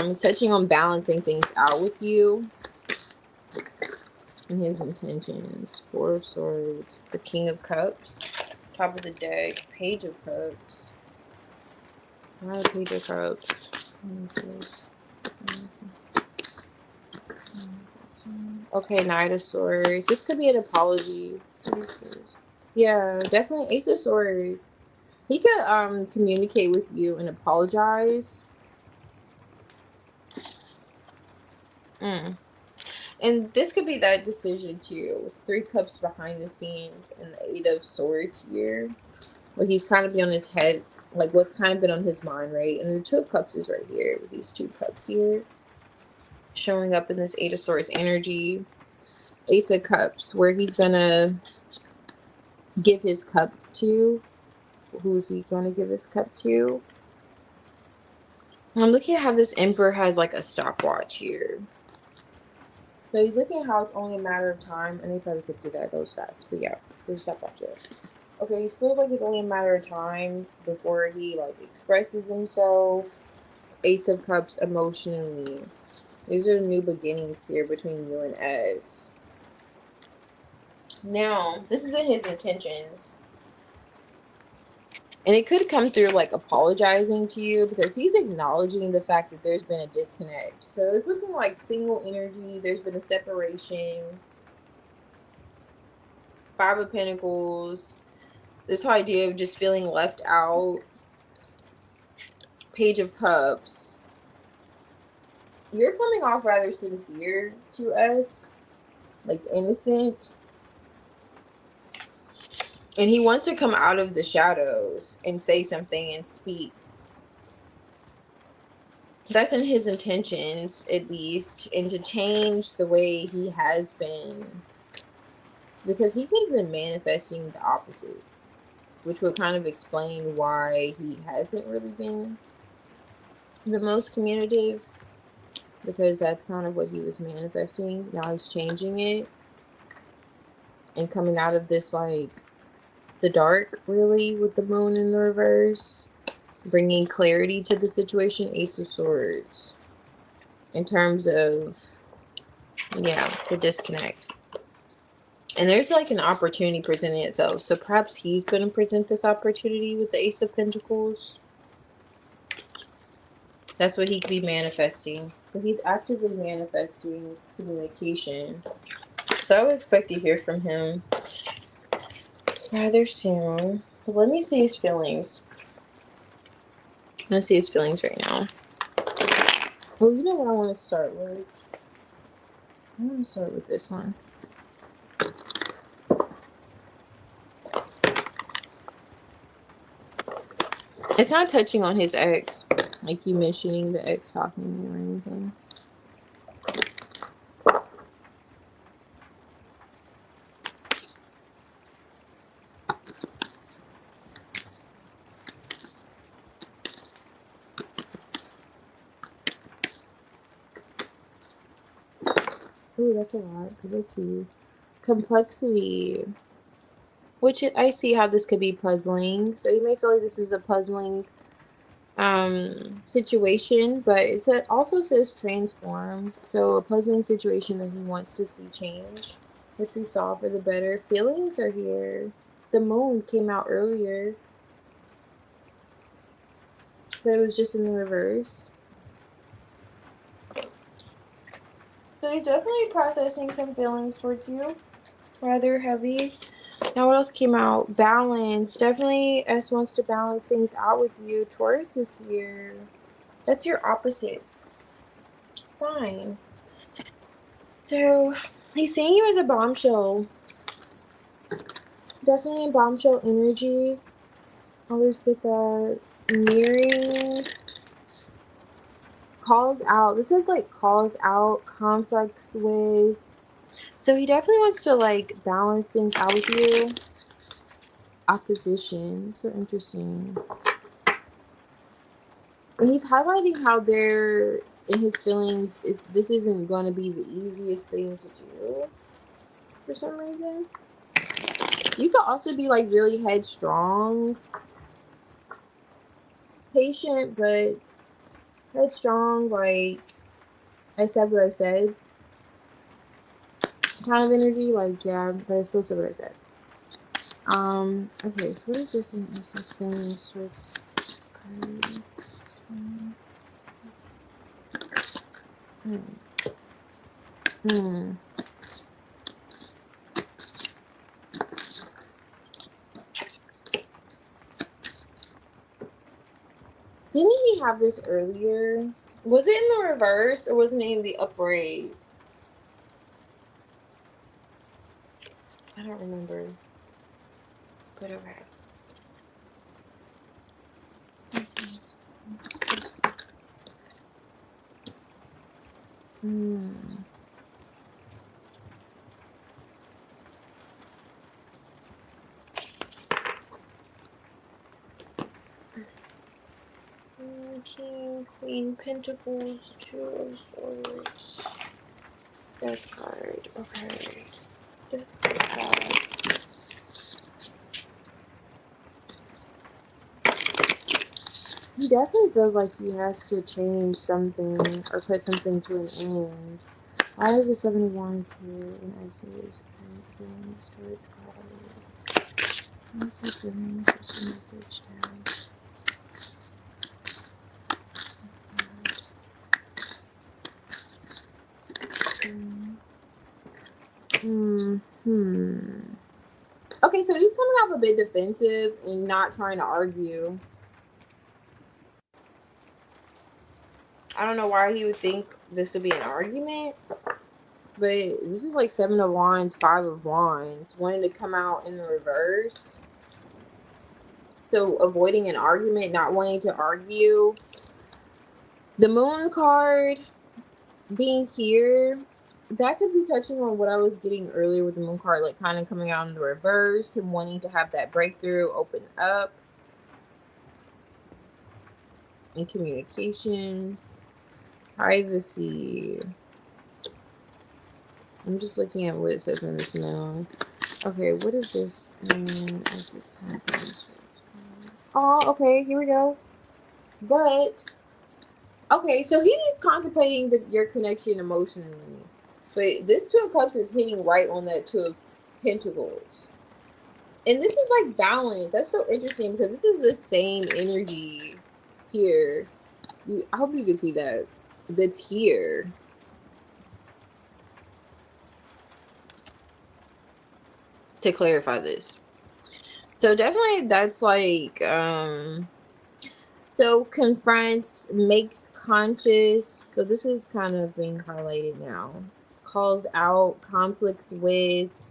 He's touching on balancing things out with you. And his intentions. 4 of Swords. The King of Cups. Top of the deck. Page of Cups. Not a Page of Cups. Okay, Knight of Swords. This could be an apology. Yeah, definitely Ace of Swords. He could communicate with you and apologize. And this could be that decision too, with 3 cups behind the scenes and the 8 of Swords here, where he's kind of been on his head, like what's kind of been on his mind, right? And the 2 of Cups is right here with these 2 cups here, showing up in this 8 of Swords energy. Ace of Cups, where he's gonna give his cup to. Who's he gonna give his cup to? I'm looking at how this Emperor has like a stopwatch here. So he's looking at how it's only a matter of time, and he probably could see that goes fast. But yeah, there's a stopwatch here. Okay, he feels like it's only a matter of time before he like expresses himself. Ace of Cups emotionally. These are new beginnings here between you and S. Now, this is in his intentions. And it could come through like apologizing to you, because he's acknowledging the fact that there's been a disconnect. So it's looking like single energy. There's been a separation. 5 of Pentacles. This whole idea of just feeling left out. Page of Cups. You're coming off rather sincere to us. Like innocent. And he wants to come out of the shadows and say something and speak. That's in his intentions, at least. And to change the way he has been. because he could have been manifesting the opposite, which would kind of explain why he hasn't really been the most communicative, because that's kind of what he was manifesting. Now he's changing it and coming out of this, like, the dark, really, with the moon in the reverse, bringing clarity to the situation. Ace of Swords, in terms of, yeah, the disconnect. And there's like an opportunity presenting itself. So perhaps he's going to present this opportunity with the Ace of Pentacles. That's what he could be manifesting. But he's actively manifesting communication. So I would expect to hear from him rather soon. But let me see his feelings. I'm going to see his feelings right now. Well, you know what I want to start with? I want to start with this one. It's not touching on his ex, like you mentioning the ex talking to you or anything. Ooh, that's a lot. Let's see. Complexity. Which I see how this could be puzzling. So you may feel like this is a puzzling situation, but it also says transforms. So a puzzling situation that he wants to see change, which we saw for the better. Feelings are here. The moon came out earlier, but it was just in the reverse. So he's definitely processing some feelings towards you. Rather heavy. Now what else came out? Balance. Definitely S wants to balance things out with you. Taurus is here. That's your opposite sign. So he's seeing you as a bombshell. Definitely a bombshell energy. Always get that mirroring. Calls out. This is like calls out, conflicts with. So he definitely wants to like balance things out with you. Opposition. So interesting. And he's highlighting how they're in his feelings. This isn't going to be the easiest thing to do for some reason. You could also be like really headstrong, patient, but headstrong. Like I said what I said, kind of energy. Like yeah, but I still said what I said. Okay, so what is this in Essence feelings towards Kylie? Didn't he have this earlier? Was it in the reverse or wasn't it in the upright? I don't remember. But okay. King, Queen, Pentacles, Two of Swords, Death card. Okay. Death card. He definitely feels like he has to change something or put something to an end. Why is the Seven of Wands here and I see his feelings towards God? What's he feeling? Such a message down. Okay, so he's coming off a bit defensive and not trying to argue. I don't know why he would think this would be an argument, but this is like Seven of Wands, Five of Wands, wanting to come out in the reverse. So avoiding an argument, not wanting to argue. The Moon card being here, that could be touching on what I was getting earlier with the moon card, like kind of coming out in the reverse, him wanting to have that breakthrough, open up in communication, privacy. I'm just looking at what it says in this mail. Okay, what is this? What's this conference? Oh, okay, here we go. But okay, so he's contemplating your connection emotionally, but this Two of Cups is hitting right on that Two of Pentacles, and this is like balance. That's so interesting because this is the same energy here. I hope you can see that. That's here. To clarify this, so definitely that's like so confronts, makes conscious. So this is kind of being highlighted now. Calls out, conflicts with,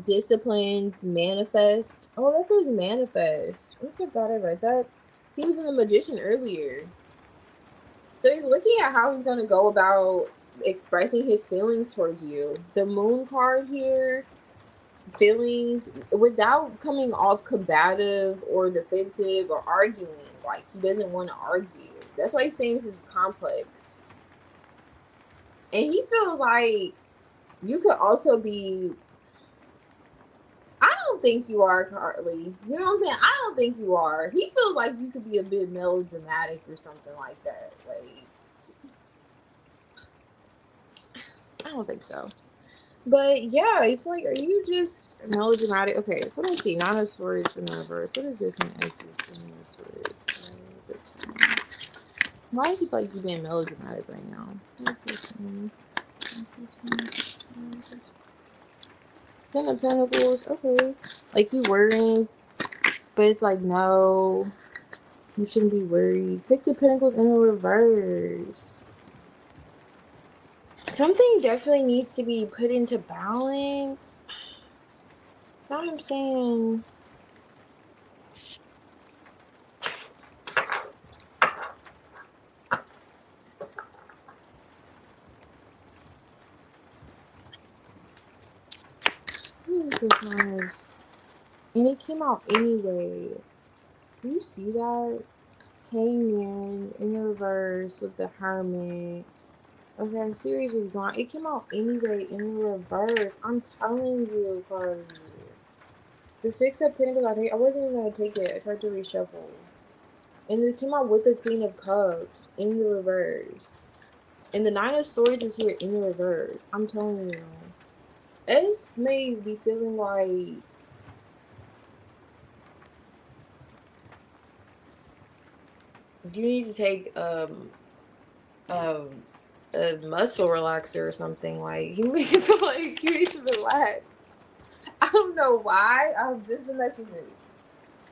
disciplines, manifest. Oh, that says manifest. I'm so glad I read that. He was in the Magician earlier. So he's looking at how he's going to go about expressing his feelings towards you. The Moon card here, feelings without coming off combative or defensive or arguing. Like he doesn't want to argue. That's why he's saying this is complex. And he feels like you could also be. I don't think you are, Carly. You know what I'm saying? I don't think you are. He feels like you could be a bit melodramatic or something like that. Like, I don't think so. But yeah, it's like, are you just melodramatic? Okay, so let's see. Nine of Swords in reverse. What is this in S's? Nine of Swords. This one. Why does he feel like you being melodramatic right now? What is this one? What's this one? Ten of Pentacles. Okay. Like you worrying, but it's like, no, you shouldn't be worried. Six of Pentacles in the reverse. Something definitely needs to be put into balance. Now I'm saying, Jesus Christ. And it came out anyway. Do you see that? Hangman in the reverse with the Hermit. Okay, series withdrawn. It came out anyway in the reverse. I'm telling you, Carly. The Six of Pentacles, I wasn't even going to take it. I tried to reshuffle. And it came out with the Queen of Cups in the reverse. And the Nine of Swords is here in the reverse. I'm telling you. S may be feeling like you need to take a muscle relaxer or something. Like you may feel like you need to relax. I don't know why. I'm just the messenger.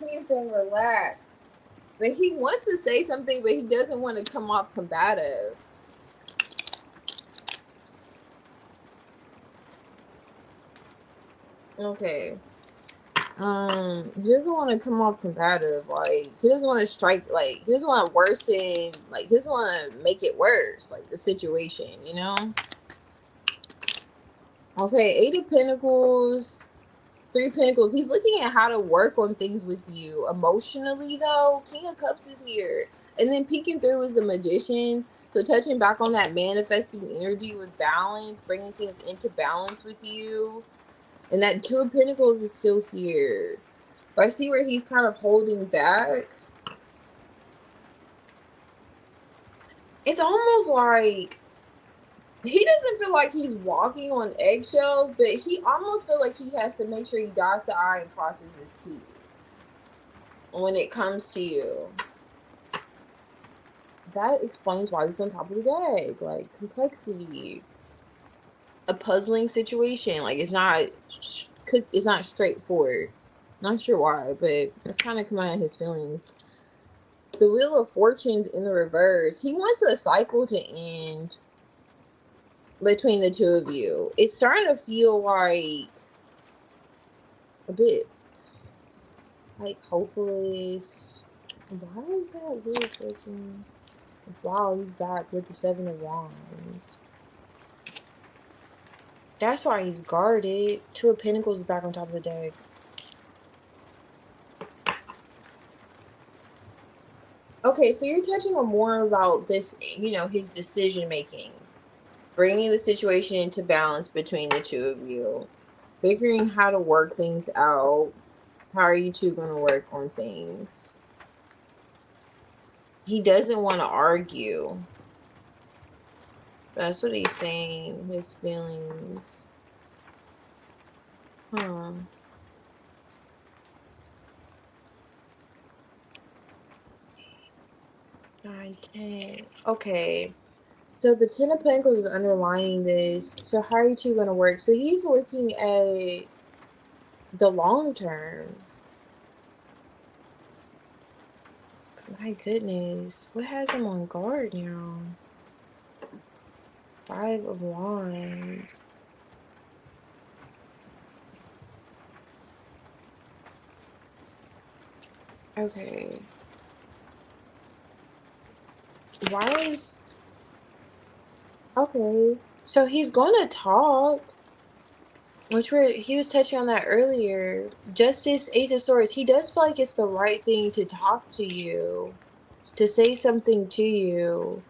He is saying relax. But he wants to say something, but he doesn't want to come off combative. Okay. He doesn't want to come off combative. Like he doesn't want to strike. Like he doesn't want to worsen. Like he doesn't want to make it worse. Like the situation, you know. Okay, Eight of Pentacles, Three Pentacles. He's looking at how to work on things with you emotionally, though. King of Cups is here, and then peeking through is the Magician. So touching back on that manifesting energy with balance, bringing things into balance with you, and that Two of Pentacles is still here. But I see where he's kind of holding back. It's almost like he doesn't feel like he's walking on eggshells, but he almost feels like he has to make sure he dots the I and crosses his T when it comes to you. That explains why he's on top of the deck. Like complexity, a puzzling situation. Like it's not straightforward. Not sure why, but it's kind of coming out of his feelings. The Wheel of Fortune's in the reverse. He wants the cycle to end between the two of you. It's starting to feel like a bit like hopeless. Why is that Wheel of Fortune? Wow, he's back with the Seven of Wands. That's why he's guarded. Two of Pentacles is back on top of the deck. Okay, so you're touching on more about this, you know, his decision making, bringing the situation into balance between the two of you, figuring how to work things out. How are you two going to work on things? He doesn't want to argue. That's what he's saying. His feelings. Huh. 9, 10. Okay. So the Ten of Pentacles is underlining this. So how are you two going to work? So he's looking at the long term. My goodness. What has him on guard now? 5 of Wands. Okay. Why is... Okay. So he's gonna talk. Which he was touching on that earlier. Justice, Ace of Swords. He does feel like it's the right thing to talk to you. To say something to you.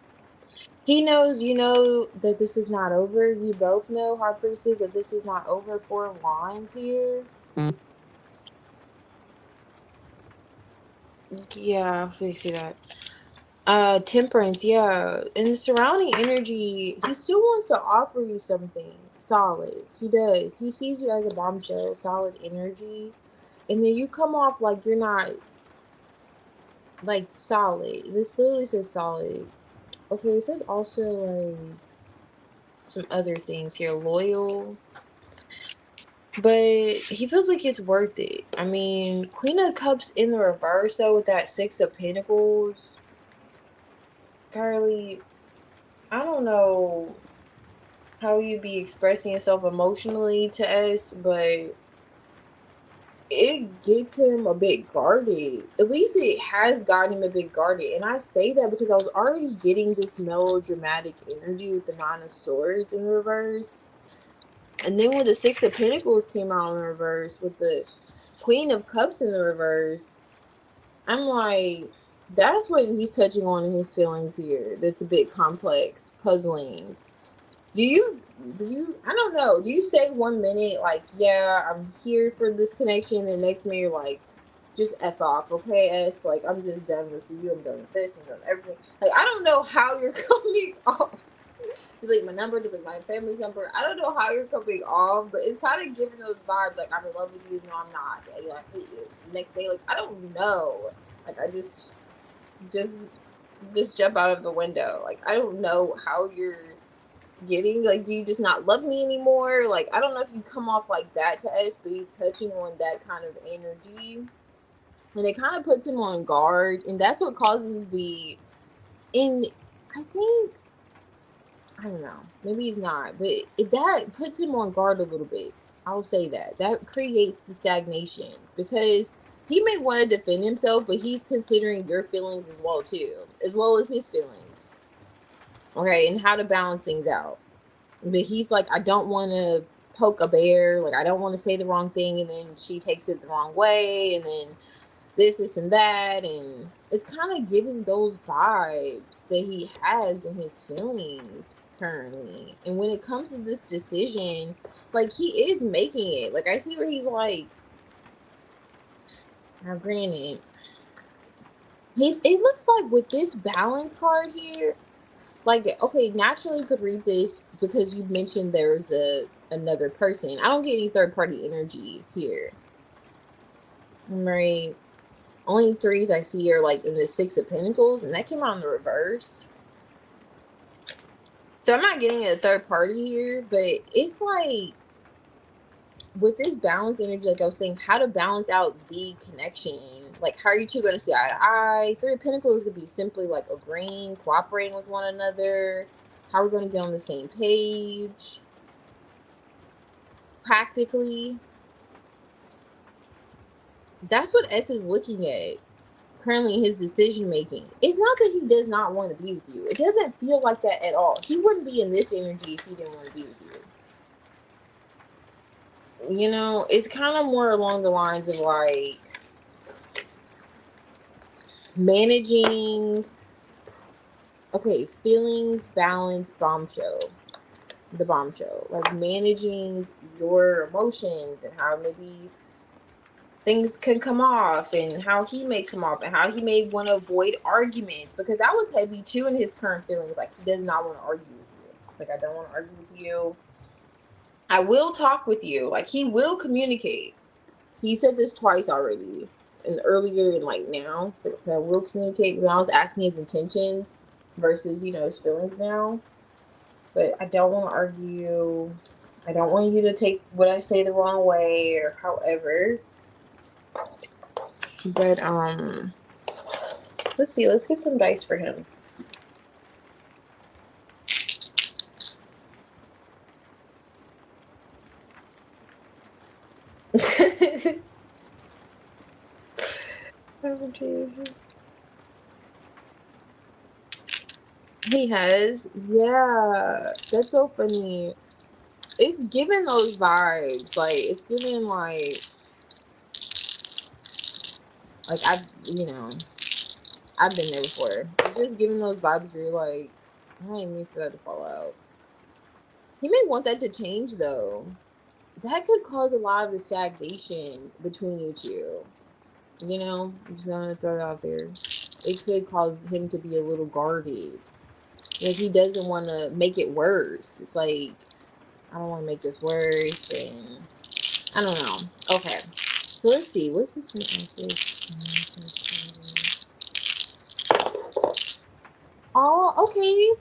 He knows, you know, that this is not over. You both know, High Priestess, that this is not over. 4 of Wands here. Yeah, I see that. Temperance, yeah. In the surrounding energy, he still wants to offer you something solid. He does. He sees you as a bombshell, solid energy. And then you come off like you're not, like, solid. This literally says solid. Okay, it says also, like, some other things here. Loyal. But he feels like it's worth it. I mean, Queen of Cups in the reverse, though, with that 6 of Pentacles. Carly, I don't know how you be expressing yourself emotionally to us, but it gets him a bit guarded. At least it has gotten him a bit guarded. And I say that because I was already getting this melodramatic energy with the 9 of Swords in reverse. And then when the 6 of Pentacles came out in reverse with the Queen of Cups in the reverse, I'm like, that's what he's touching on in his feelings here. That's a bit complex, puzzling. Do you, I don't know, do you say 1 minute, like, yeah, I'm here for this connection, and the next minute you're like, just F off, okay, S? Like, I'm just done with you, I'm done with this, I'm done with everything. Like, I don't know how you're coming off. Delete my number, delete my family's number. I don't know how you're coming off, but it's kind of giving those vibes, like, I'm in love with you, no, I'm not. Yeah, I hate you. Next day, like, I don't know. Like, I just, just jump out of the window. Like, I don't know how you're getting, like, do you just not love me anymore? Like, I don't know if you come off like that to us, but he's touching on that kind of energy, and it kind of puts him on guard, and that's what causes the, in, I think, I don't know, maybe he's not, but that puts him on guard a little bit. I'll say that creates the stagnation, because he may want to defend himself, but he's considering your feelings as well too, as well as his feelings, okay, and how to balance things out. But he's like, I don't want to poke a bear. Like, I don't want to say the wrong thing, and then she takes it the wrong way, and then this, and that. And it's kind of giving those vibes that he has in his feelings currently. And when it comes to this decision, like, he is making it. Like, I see where he's like, now, granted, it looks like with this balance card here, like, okay, naturally you could read this because you mentioned there's another person. I don't get any third party energy here, right? Only threes I see are like in the 6 of Pentacles, and that came out in the reverse. So I'm not getting a third party here, but it's like with this balance energy, like I was saying, how to balance out the connection. Like, how are you two going to see eye to eye? 3 of Pentacles could be simply like agreeing, cooperating with one another. How we're going to get on the same page. Practically, that's what S is looking at currently in his decision making. It's not that he does not want to be with you. It doesn't feel like that at all. He wouldn't be in this energy if he didn't want to be with you. It's kind of more along the lines of like managing, okay, feelings, balance, bombshell. The bombshell. Like managing your emotions and how maybe things can come off and how he may come off and how he may want to avoid arguments because that was heavy too in his current feelings. Like he does not want to argue with you. It's like I don't want to argue with you. I will talk with you. Like he will communicate. He said this twice already. And earlier and like now. It's like okay, I will communicate. When I was asking his intentions versus, his feelings now. But I don't want to argue. I don't want you to take what I say the wrong way or however. But let's see. Let's get some dice for him. He has, yeah. That's so funny. It's giving those vibes. Like it's giving like I've been there before. It's just giving those vibes where you're like, I don't even mean for that to fall out. He may want that to change though. That could cause a lot of the stagnation between you two. I'm just gonna throw it out there. It could cause him to be a little guarded. Like he doesn't want to make it worse. It's like I don't want to make this worse, and I don't know. Okay, so let's see. What's this Oh, okay.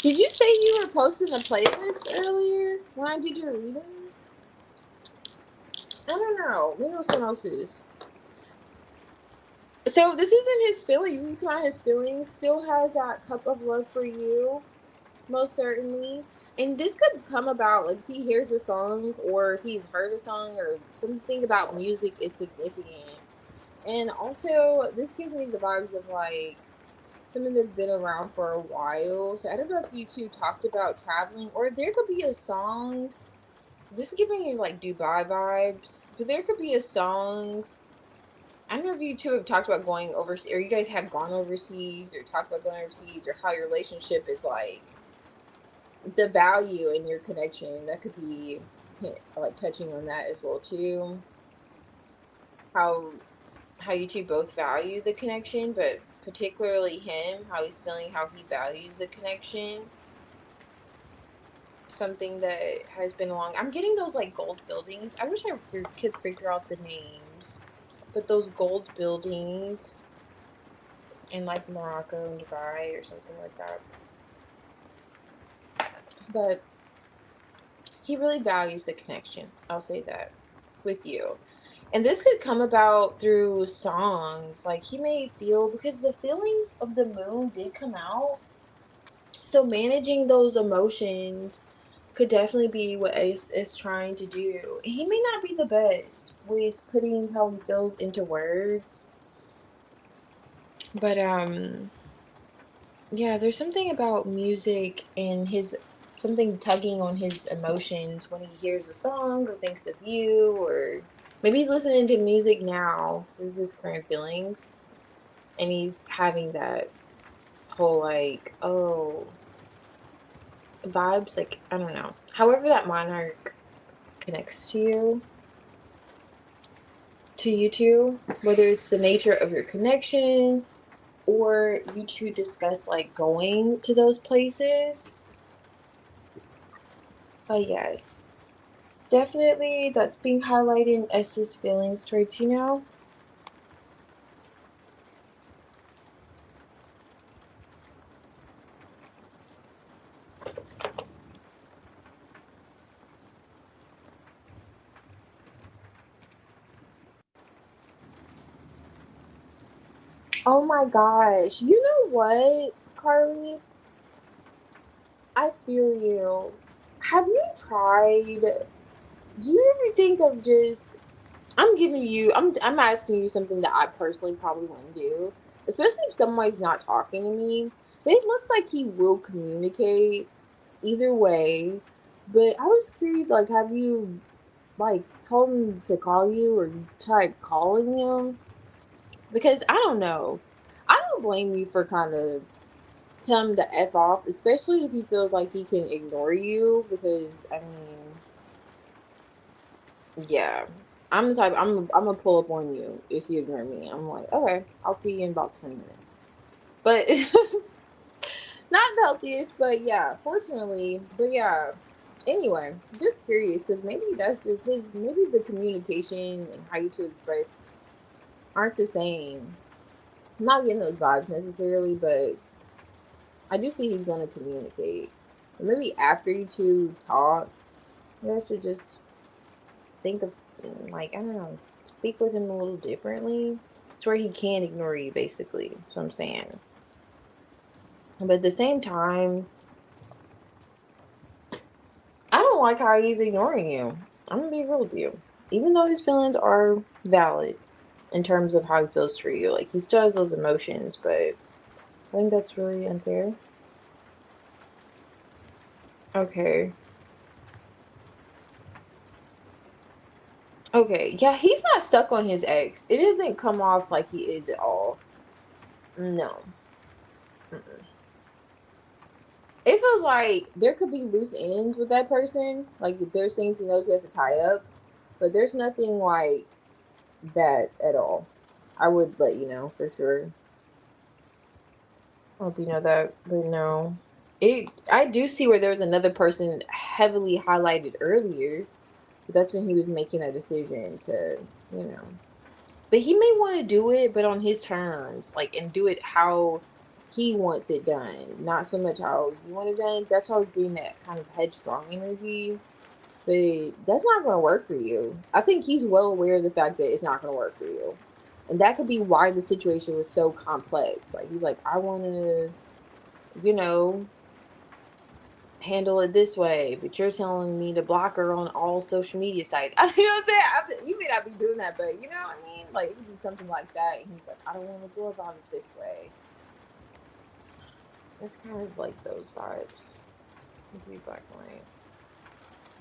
Did you say you were posting a playlist earlier when I did your reading? I don't know. Maybe it was someone else's. So this isn't his feelings. This is kind of his feelings. Still has that cup of love for you, most certainly. And this could come about like if he hears a song or if he's heard a song or something about music is significant. And also, this gives me the vibes of like something that's been around for a while. So I don't know if you two talked about traveling or there could be a song. This is giving you like Dubai vibes, but there could be a song. I don't know if you two have talked about going overseas, or you guys have gone overseas, or talked about going overseas, or how your relationship is like the value in your connection. That could be like touching on that as well too. How how you two both value the connection, but particularly him, how he's feeling, how he values the connection. Something that has been long. I'm getting those like gold buildings. I wish I could figure out the names, but those gold buildings in like Morocco and Dubai or something like that. But he really values the connection. I'll say that with you. And this could come about through songs. Like he may feel because the feelings of the moon did come out. So managing those emotions could definitely be what Ace is trying to do. He may not be the best with putting how he feels into words. But yeah, there's something about music and his something tugging on his emotions when he hears a song or thinks of you or maybe he's listening to music now. This is his current feelings and he's having that whole like, oh, vibes like I don't know. However that monarch connects to you two, whether it's the nature of your connection or you two discuss like going to those places. But yes, definitely that's being highlighted in S's feelings towards you now. Oh my gosh. You know what, Carly? I feel you. Have you tried? Do you ever think of just I'm asking you something that I personally probably wouldn't do, especially if someone's not talking to me. But it looks like he will communicate. either way. But I was curious, like, have you like told him to call you or you tried calling him? Because I don't know. I don't blame you for kind of telling him to F off, especially if he feels like he can ignore you. Because I mean, yeah. I'm the type I'm gonna pull up on you if you ignore me. I'm like, okay, I'll see you in about 20 minutes. But not the healthiest, but yeah, fortunately. But yeah. Anyway, just curious because maybe that's just his maybe the communication and how you to express aren't the same. I'm not getting those vibes necessarily, but I do see he's gonna communicate. And maybe after you two talk, you guys should just think of like, I don't know, speak with him a little differently. To where he can't ignore you basically. That's what I'm saying. But at the same time, I don't like how he's ignoring you. I'm gonna be real with you. Even though his feelings are valid in terms of how he feels for you, like he still has those emotions, but I think that's really unfair. Okay. Okay. Yeah, he's not stuck on his ex. It doesn't come off like he is at all. No. Mm-mm. It feels like there could be loose ends with that person. Like there's things he knows he has to tie up, but there's nothing like that at all. I would let you know for sure. I hope you know that, but no. I do see where there was another person heavily highlighted earlier, but that's when he was making that decision to, you know. But he may want to do it, but on his terms, like, and do it how he wants it done, not so much how you want it done. That's why I was doing that kind of headstrong energy, but that's not going to work for you. I think he's well aware of the fact that it's not going to work for you. And that could be why the situation was so complex. Like, he's like, I want to, you know, handle it this way, but you're telling me to block her on all social media sites. I you know what I'm saying? You may not be doing that, but you know what I mean? Like, it could be something like that. And he's like, I don't want to go about it this way. It's kind of like those vibes. It could be black and white.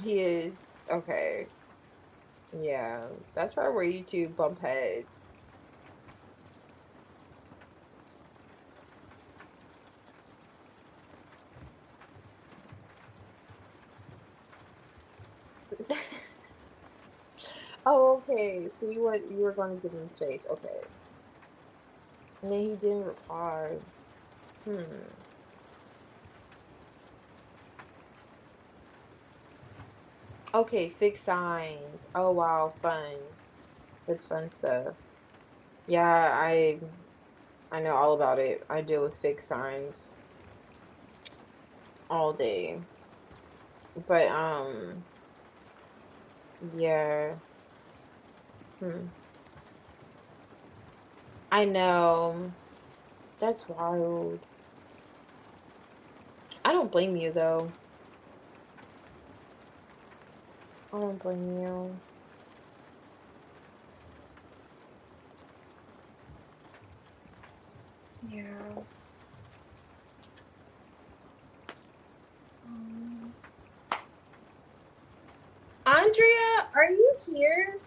He is. Okay. Yeah. That's probably where you two bump heads. Oh, okay. So you were going to give him space. Okay. And then he didn't reply. Hmm. Okay, fixed signs. Oh wow, fun. That's fun stuff. Yeah, I know all about it. I deal with fixed signs all day. But yeah. Hmm. I know. That's wild. I don't blame you though. I don't blame you. Yeah. Um, Andrea, are you here?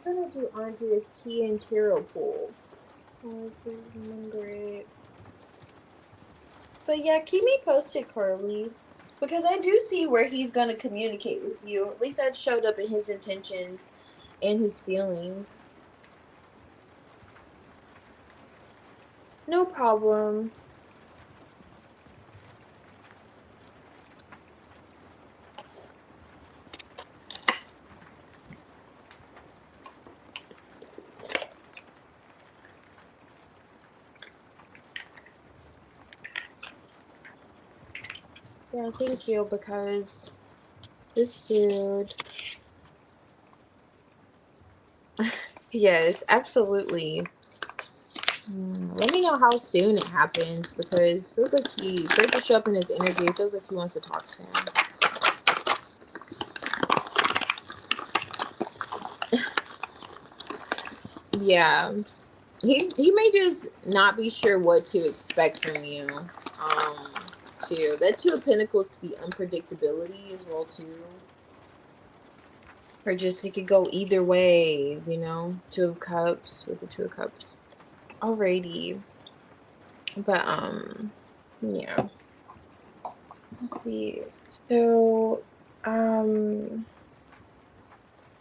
I'm gonna do Andrea's tea and tarot pool. Oh, I can't remember it. But yeah, keep me posted, Carly. Because I do see where he's gonna communicate with you. At least that showed up in his intentions and his feelings. No problem. Yeah, thank you, because this dude. Yes, absolutely. Let me know how soon it happens because it feels like he feels to show up in his energy. It feels like he wants to talk soon. Yeah. He may just not be sure what to expect from you. Um too. That Two of Pentacles could be unpredictability as well too. Or just it could go either way, you know? Two of Cups with the Two of Cups. Alrighty. But yeah. Let's see. So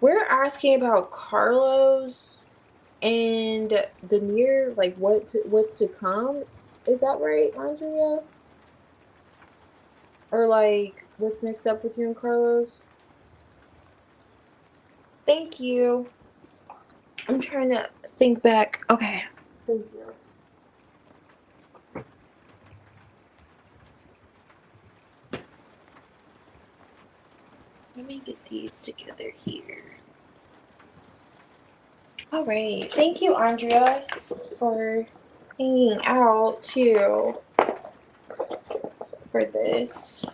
we're asking about Carlos and the near, like what's to come. Is that right, Andrea? Or like what's next up with you and Carlos? Thank you. I'm trying to think back. Okay. Thank you. Let me get these together here. All right. Thank you, Andrea, for hanging out too for this.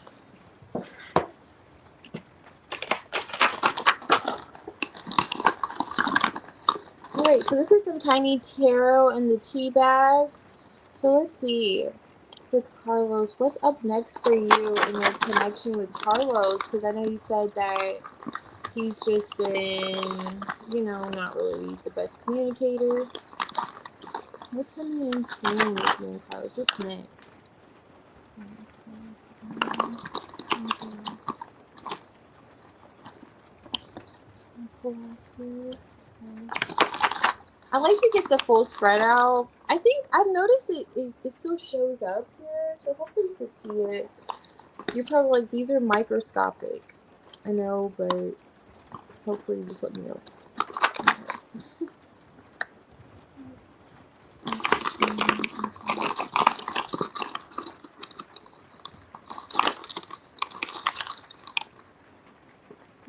All right. So this is some tiny tarot in the tea bag. So let's see. With Carlos, what's up next for you in your connection with Carlos? Because I know you said that he's just been, you know, not really the best communicator. What's coming in soon with you and Carlos? What's next? I like to get the full spread out. I think I've noticed it still shows up here, so hopefully you can see it. You're probably like, these are microscopic. I know, but hopefully you just let me know.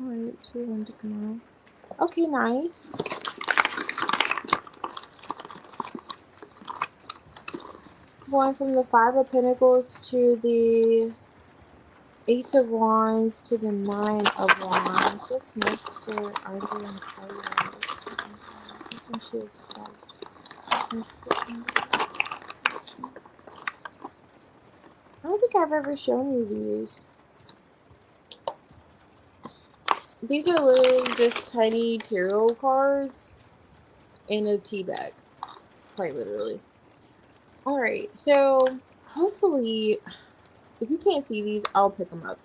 Alright, 2, 1 to come out. Okay, nice. Going from the 5 of Pentacles to the Ace of Wands to the 9 of Wands. What's next for Andrea and Carlos? What can she expect? Next question. I don't think I've ever shown you these. These are literally just tiny tarot cards in a tea bag. Quite literally. Alright, so hopefully, if you can't see these, I'll pick them up.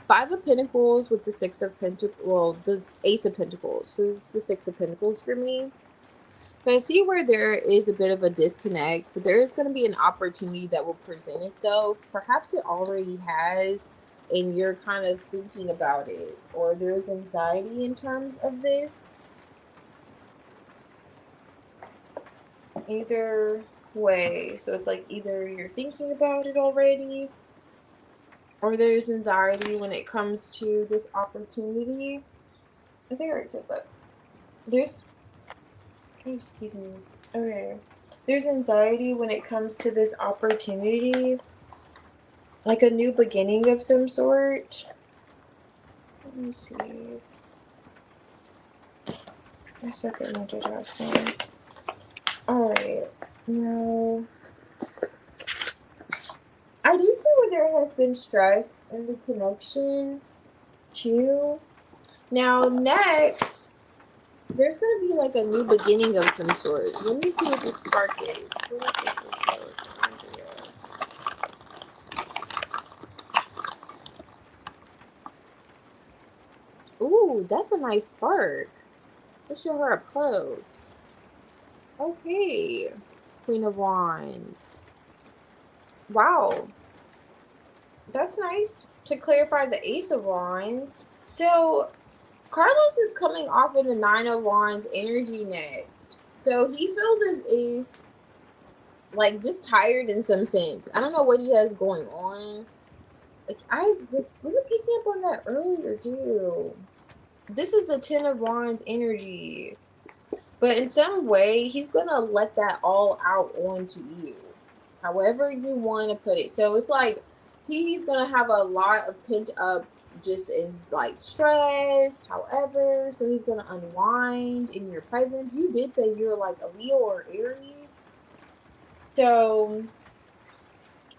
5 of Pentacles with the 6 of Pentacles. Well, the Ace of Pentacles. So this is the 6 of Pentacles for me. So I see where there is a bit of a disconnect, but there is going to be an opportunity that will present itself. Perhaps it already has, and you're kind of thinking about it, or there's anxiety in terms of this. Either way. So it's like either you're thinking about it already, or there's anxiety when it comes to this opportunity. I think I already said that. There's, oh, excuse me. Okay. There's anxiety when it comes to this opportunity, like a new beginning of some sort. Let me see. My second multitasking. Alright. Now, I do see where there has been stress in the connection too. Now, next, there's going to be like a new beginning of some sort. Let me see what the spark is. What is this with Carlos and Andrea? Ooh, that's a nice spark. Let's show her up close. Okay. Queen of Wands. Wow. That's nice to clarify the Ace of Wands. So, Carlos is coming off in the 9 of Wands energy next. So, he feels as if, like, just tired in some sense. I don't know what he has going on. Like, we were picking up on that earlier, too. This is the 10 of Wands energy. But in some way, he's going to let that all out onto you. However you want to put it. So it's like he's going to have a lot of pent up just in like stress. However, so he's going to unwind in your presence. You did say you're like a Leo or Aries. So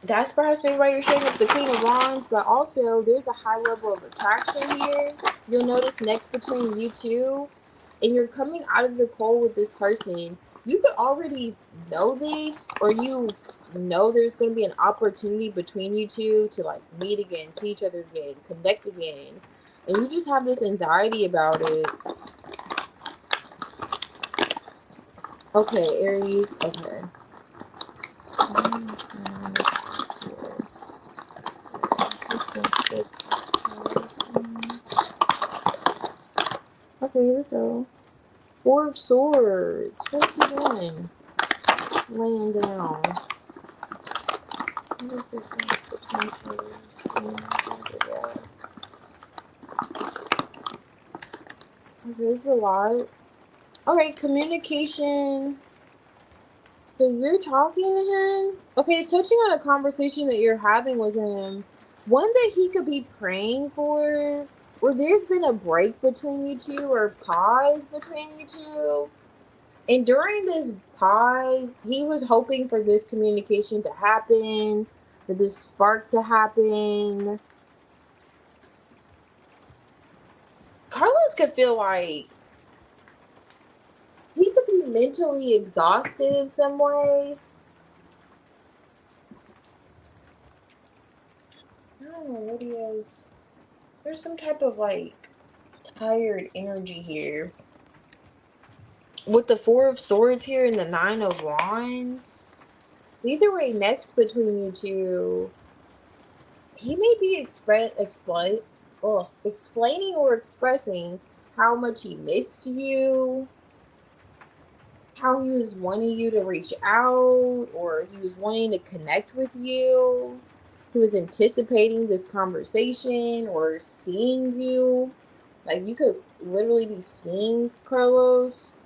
That's perhaps maybe why you're showing up the Queen of Wands, but also there's a high level of attraction here. You'll notice next between you two, and you're coming out of the cold with this person. You could already know this, or you know there's going to be an opportunity between you two to like meet again, see each other again, connect again, and you just have this anxiety about it. Okay, Aries. Okay. Okay, here we go. Four of Swords. What's he doing? Laying down. What is this sense between okay, this is a lot. Alright, communication. So you're talking to him? Okay, it's touching on a conversation that you're having with him. One that he could be praying for, or there's been a break between you two, or pause between you two. And during this pause, he was hoping for this communication to happen, for this spark to happen. Carlos could feel like he could be mentally exhausted in some way. I don't know what he is. There's some type of like tired energy here. With the Four of Swords here and the Nine of Wands. Either way, next between you two, he may be explaining or expressing how much he missed you, how he was wanting you to reach out, or he was wanting to connect with you. He was anticipating this conversation or seeing you. Like you could literally be seeing Carlos.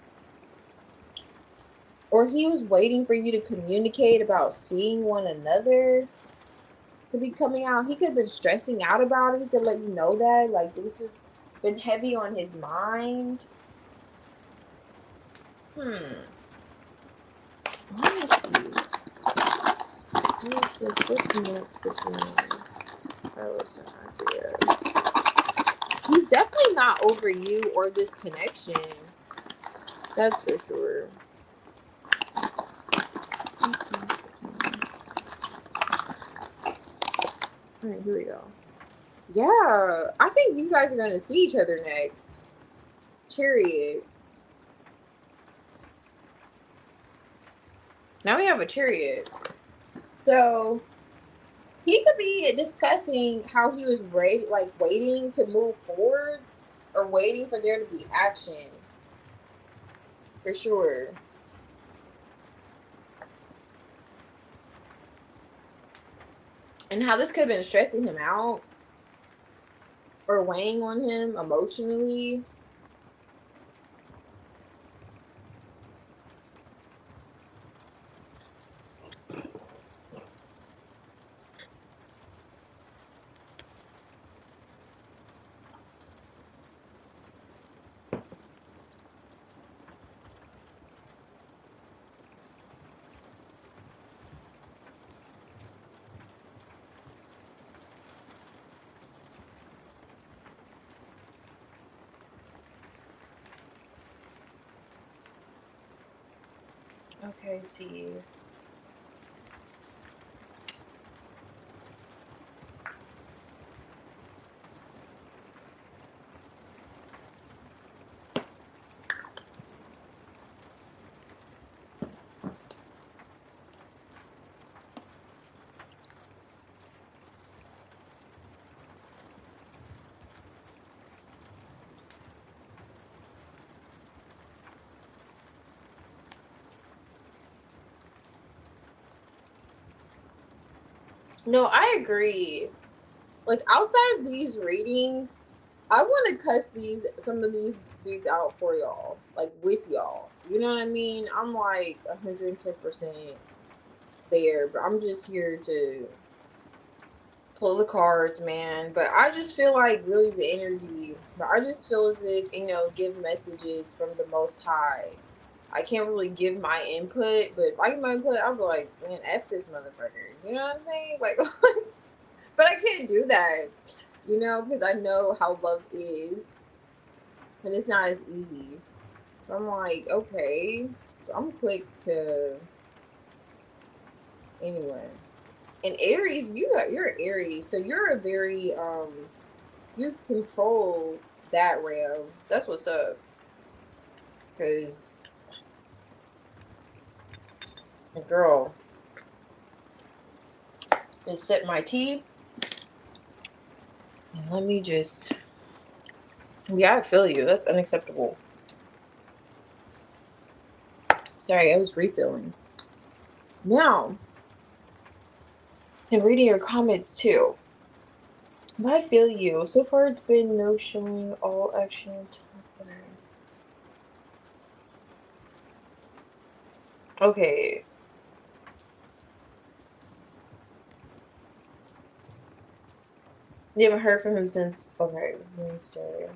Or he was waiting for you to communicate about seeing one another. Could be coming out. He could have been stressing out about it. He could let you know that. Like this has been heavy on his mind. Let me see. What is this? What's next between Carlos and Andrea? He's definitely not over you or this connection. That's for sure. Alright, here we go. Yeah, I think you guys are gonna see each other next. Chariot. Now we have a chariot. So he could be discussing how he was waiting to move forward or waiting for there to be action. For sure. And how this could have been stressing him out or weighing on him emotionally. Okay, see. No, I agree. Like outside of these readings, I want to cuss some of these dudes out for y'all, like with y'all. You know what I mean? I'm like 110% there, but I'm just here to pull the cards, man. But I just feel like really the energy. But I just feel as if give messages from the Most High. I can't really give my input, but if I give my input, I'll be like, man, F this motherfucker. You know what I'm saying? Like, but I can't do that, you know, because I know how love is, and it's not as easy. I'm like, okay, I'm quick to anyway. And Aries, you're Aries, so you're a very you control that realm. That's what's up. Cause girl, just set my teeth. And let me just yeah, I feel you. That's unacceptable. Sorry, I was refilling. Now, and reading your comments too. But I feel you. So far, it's been no showing all action time. Okay. You haven't heard from him since. Okay, Wednesday.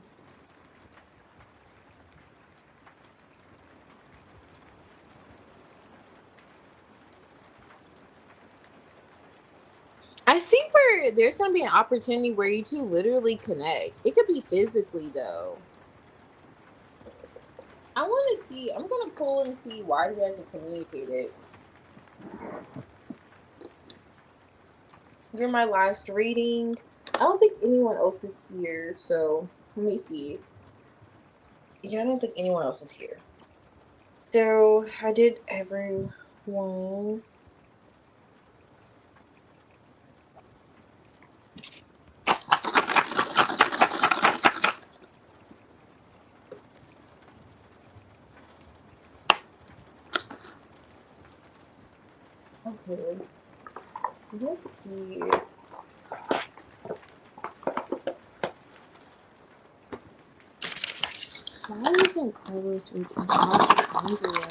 I see where there's gonna be an opportunity where you two literally connect. It could be physically though. I want to see. I'm gonna pull and see why he hasn't communicated. You're my last reading. I don't think anyone else is here, so let me see. Yeah, I don't think anyone else is here. So I did everyone. Okay. Let's see. Why isn't Carlos reaching out to Andrea?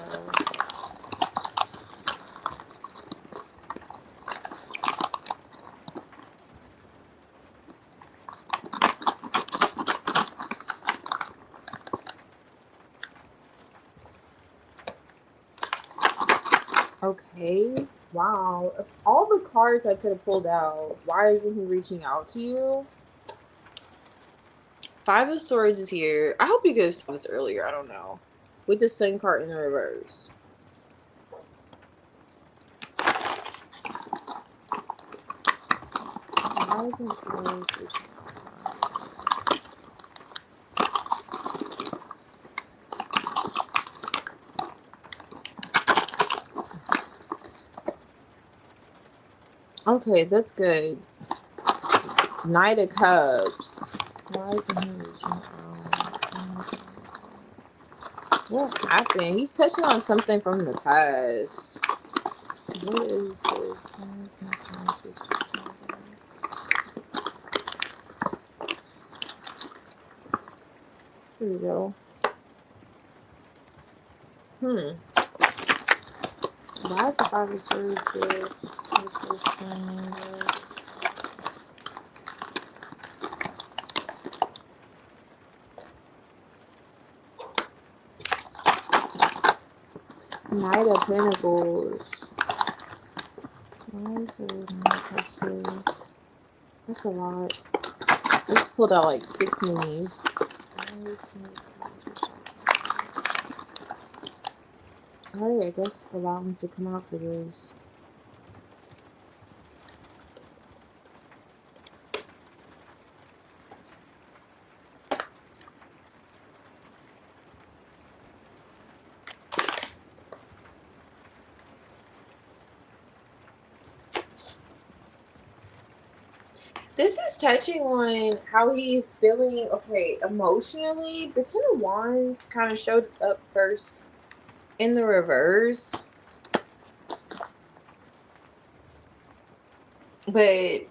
Okay. Wow. Of all the cards I could have pulled out, why isn't he reaching out to you? Five of Swords is here. I hope you could have saw this earlier. I don't know. With the Sun card in the reverse. Why isn't Carlos reaching out? Okay, that's good. Knight of Cups. Why isn't he reaching out? What happened? He's touching on something from the past. What is this? Why isn't Carlos reaching out to me? Here we go. Why is the Five of Swords here? Knight of Pentacles. Why is there Knight of Cups here? That's a lot. We pulled out like 6 minis. Alright, I guess allow him to come out for this. This is touching on how he's feeling, okay, emotionally. The Ten of Wands kind of showed up first in the reverse. But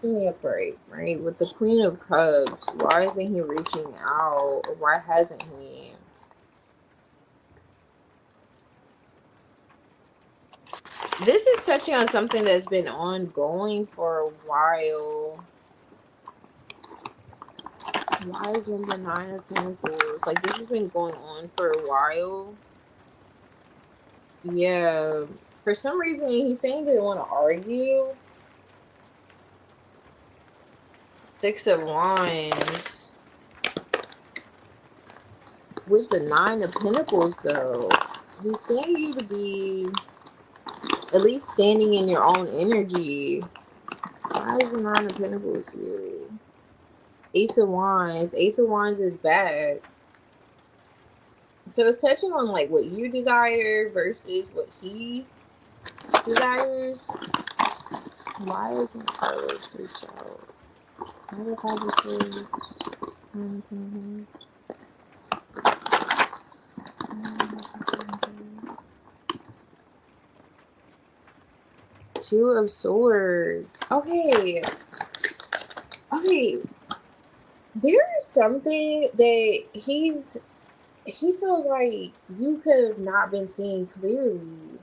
give me a break, right? With the Queen of Cups, why isn't he reaching out? Or why hasn't he? This is touching on something that's been ongoing for a while. Why isn't the Nine of Pentacles? Like, this has been going on for a while. Yeah. For some reason, he's saying he didn't want to argue. Six of Wands. With the Nine of Pentacles, though, he's saying you to be at least standing in your own energy. Why is the Nine of Pentacles here? Ace of Wands. Ace of Wands is bad. So it's touching on like what you desire versus what he desires. Why isn't Carlos so shallow? Why do I just Two of Swords. Okay. Okay. There is something that he feels like you could have not been seeing clearly.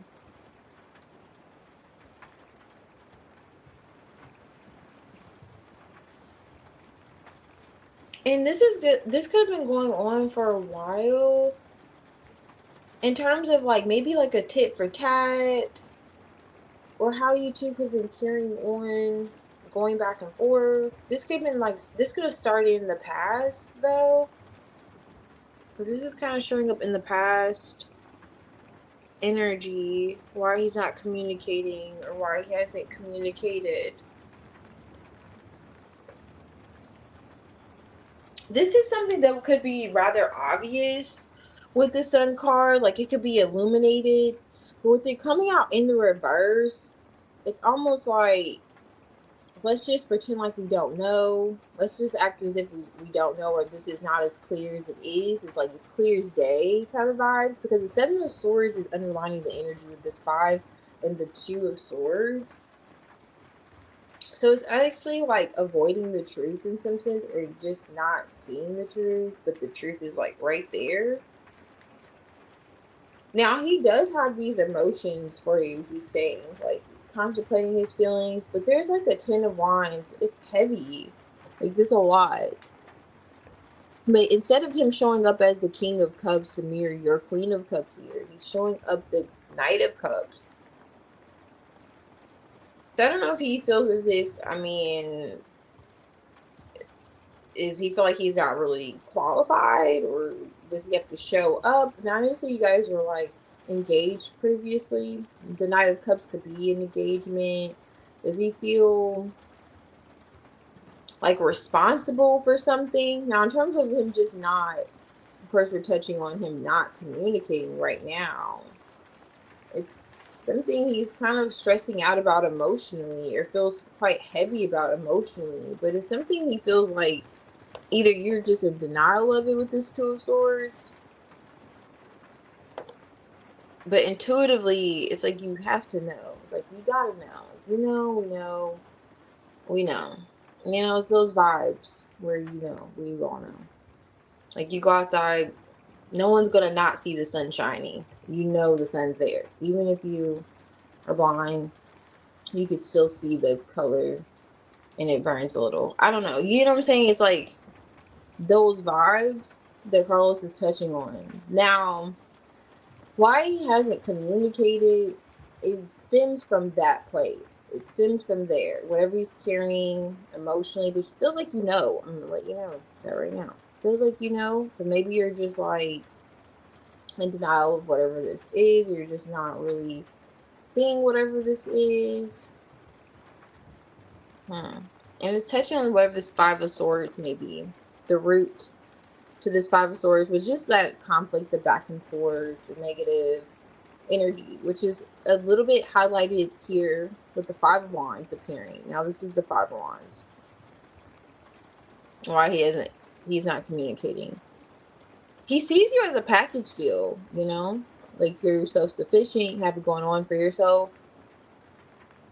And this is good. This could have been going on for a while. In terms of like maybe like a tit for tat, or how you two could have been carrying on, going back and forth. This could have been like, this could have started in the past though. Because this is kind of showing up in the past energy, why he's not communicating or why he hasn't communicated. This is something that could be rather obvious with the Sun card. Like, it could be illuminated. But with it coming out in the reverse, it's almost like, let's just pretend like we don't know. Let's just act as if we don't know, or this is not as clear as it is. It's like it's clear as day kind of vibes, because the Seven of Swords is underlining the energy of this Five and the Two of Swords. So it's actually like avoiding the truth in some sense, or just not seeing the truth, but the truth is like right there. Now, he does have these emotions for you, he's saying. Like, he's contemplating his feelings, but there's like a Ten of Wands. It's heavy. Like, there's a lot. But instead of him showing up as the King of Cups to mirror your Queen of Cups here, he's showing up the Knight of Cups. So I don't know if he feels as if, I mean, is he feel like he's not really qualified, or does he have to show up? Now, obviously, you guys were like engaged previously. The Knight of Cups could be an engagement. Does he feel like responsible for something? Now, in terms of him just not, of course, we're touching on him not communicating right now. It's something he's kind of stressing out about emotionally, or feels quite heavy about emotionally, but it's something he feels like either you're just in denial of it with this Two of Swords, but intuitively, it's like you have to know. It's like, you gotta know. You know, we know. We know. You know, it's those vibes where you know, we all know. Like, you go outside, no one's gonna not see the sun shining. You know the sun's there. Even if you are blind, you could still see the color and it burns a little. I don't know. You know what I'm saying? It's like those vibes that Carlos is touching on. Now, why he hasn't communicated, it stems from that place. It stems from there. Whatever he's carrying emotionally, but he feels like you know. I'm gonna let you know that right now. Feels like you know, but maybe you're just like in denial of whatever this is, or you're just not really seeing whatever this is. And it's touching on whatever this Five of Swords may be. The root to this Five of Swords was just that conflict, the back and forth, the negative energy, which is a little bit highlighted here with the Five of Wands appearing. Now, this is the Five of Wands. Why he's not communicating. He sees you as a package deal, you know? Like, you're self-sufficient, you have it going on for yourself.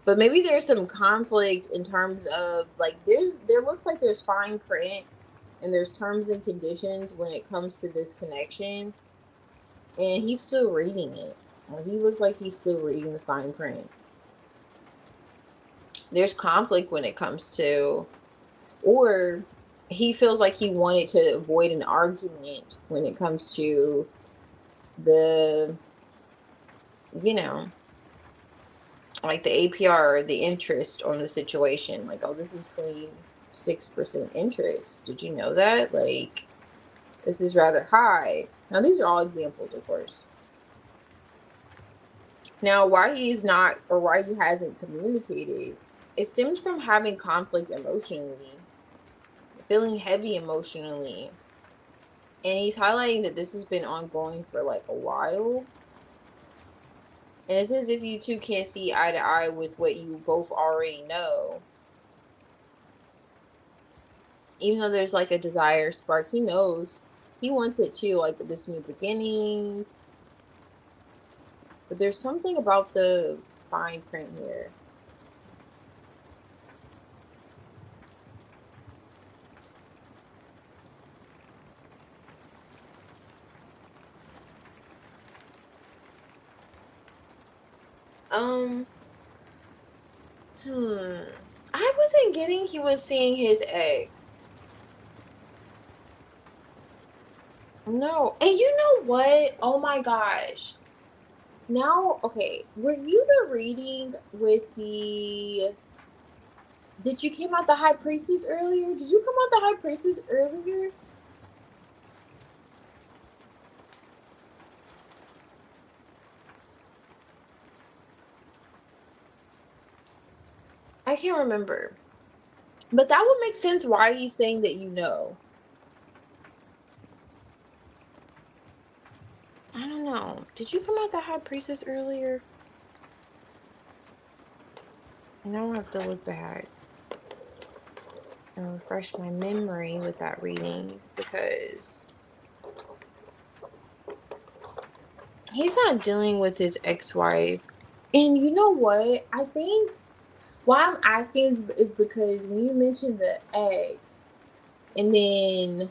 But maybe there's some conflict in terms of, like, there looks like there's fine print and there's terms and conditions when it comes to this connection. And he's still reading it. He looks like he's still reading the fine print. There's conflict when it comes to, or he feels like he wanted to avoid an argument when it comes to the, you know, like the APR, the interest on the situation. Like, oh, this is 26% interest. Did you know that? Like, this is rather high. Now, these are all examples, of course. Now, why he's not, or why he hasn't communicated, it stems from having conflict emotionally, feeling heavy emotionally. And he's highlighting that this has been ongoing for like a while. And it's as if you two can't see eye to eye with what you both already know. Even though there's like a desire spark, he knows he wants it too, like this new beginning. But there's something about the fine print here. Um, I wasn't getting he was seeing his ex. No. And you know what? Oh my gosh. Now, okay, were you the reading with the did you came out the high priestess earlier? Did you come out the high priestess earlier? I can't remember. But that would make sense why he's saying that you know. I don't know. Did you come out the high priestess earlier? Now I have to look back and refresh my memory with that reading because he's not dealing with his ex-wife. And you know what? I think why I'm asking is because when you mentioned the ex, and then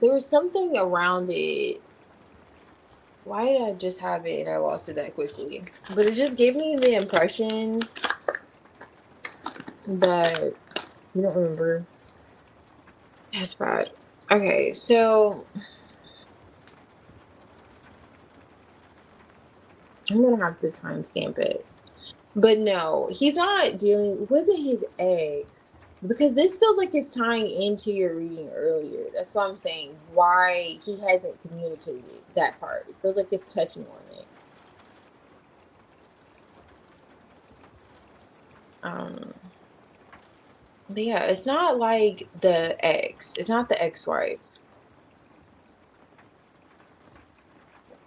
there was something around it. Why did I just have it and I lost it that quickly? But it just gave me the impression that you don't remember. That's bad. Okay, so I'm gonna have to timestamp it. But no, he's not dealing. It wasn't his ex because this feels like it's tying into your reading earlier. That's why I'm saying why he hasn't communicated that part. It feels like it's touching on it. Um, but yeah, it's not like the ex. It's not the ex-wife.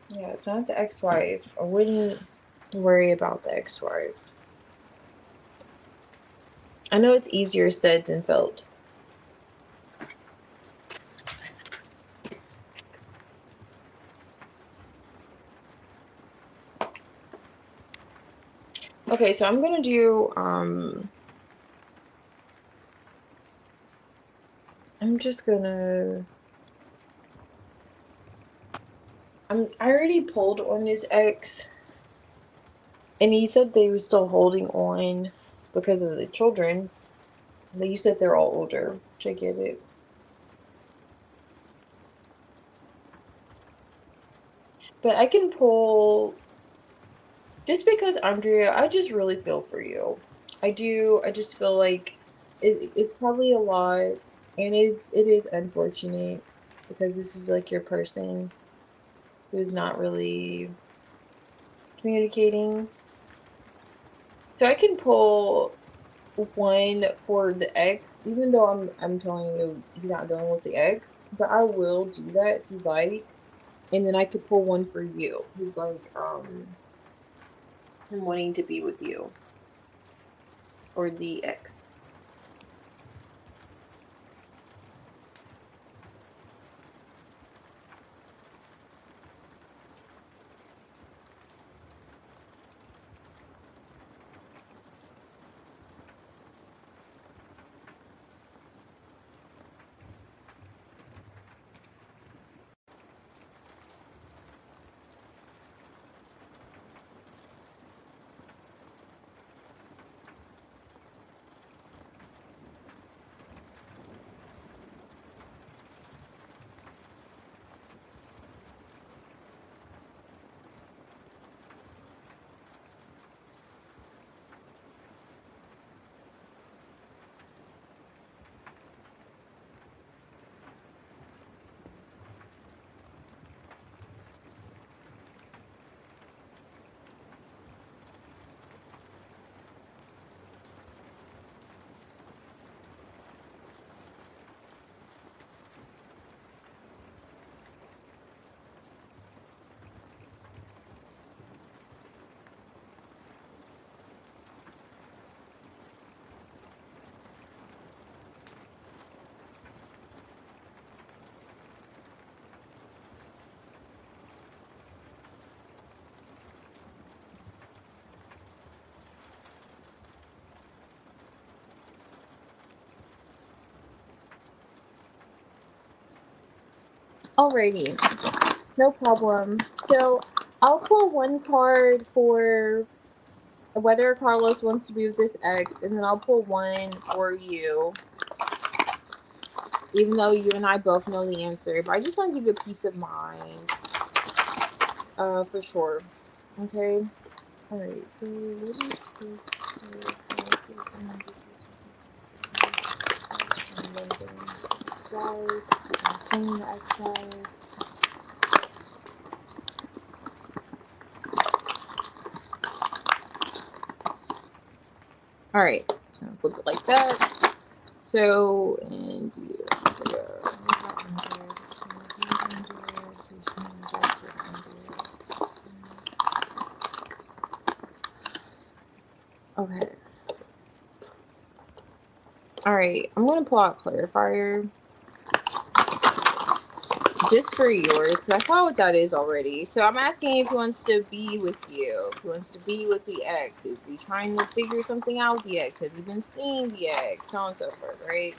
Yeah, it's not the ex-wife. I wouldn't worry about the ex-wife. I know it's easier said than felt. Okay, so I'm gonna do I'm just gonna I already pulled on his ex and he said they were still holding on because of the children. But you said they're all older, which I get it. But I can pull just because Andrea, I just really feel for you. I do. I just feel like it's probably a lot, and it is unfortunate because this is like your person who's not really communicating. So I can pull one for the ex, even though I'm telling you he's not dealing with the ex, but I will do that if you'd like. And then I could pull one for you. Who's like him wanting to be with you or the ex. Alrighty, no problem. So I'll pull one card for whether Carlos wants to be with this ex, and then I'll pull one for you, even though you and I both know the answer. But I just want to give you a peace of mind, for sure. Okay. All right. So what is this? All right. So flip it like that. So, and you. Okay. All right. I'm going to pull out clarifier just for yours, because I saw what that is already. So I'm asking if he wants to be with you, if he wants to be with the ex, is he trying to figure something out with the ex, has he been seeing the ex, so on and so forth, right?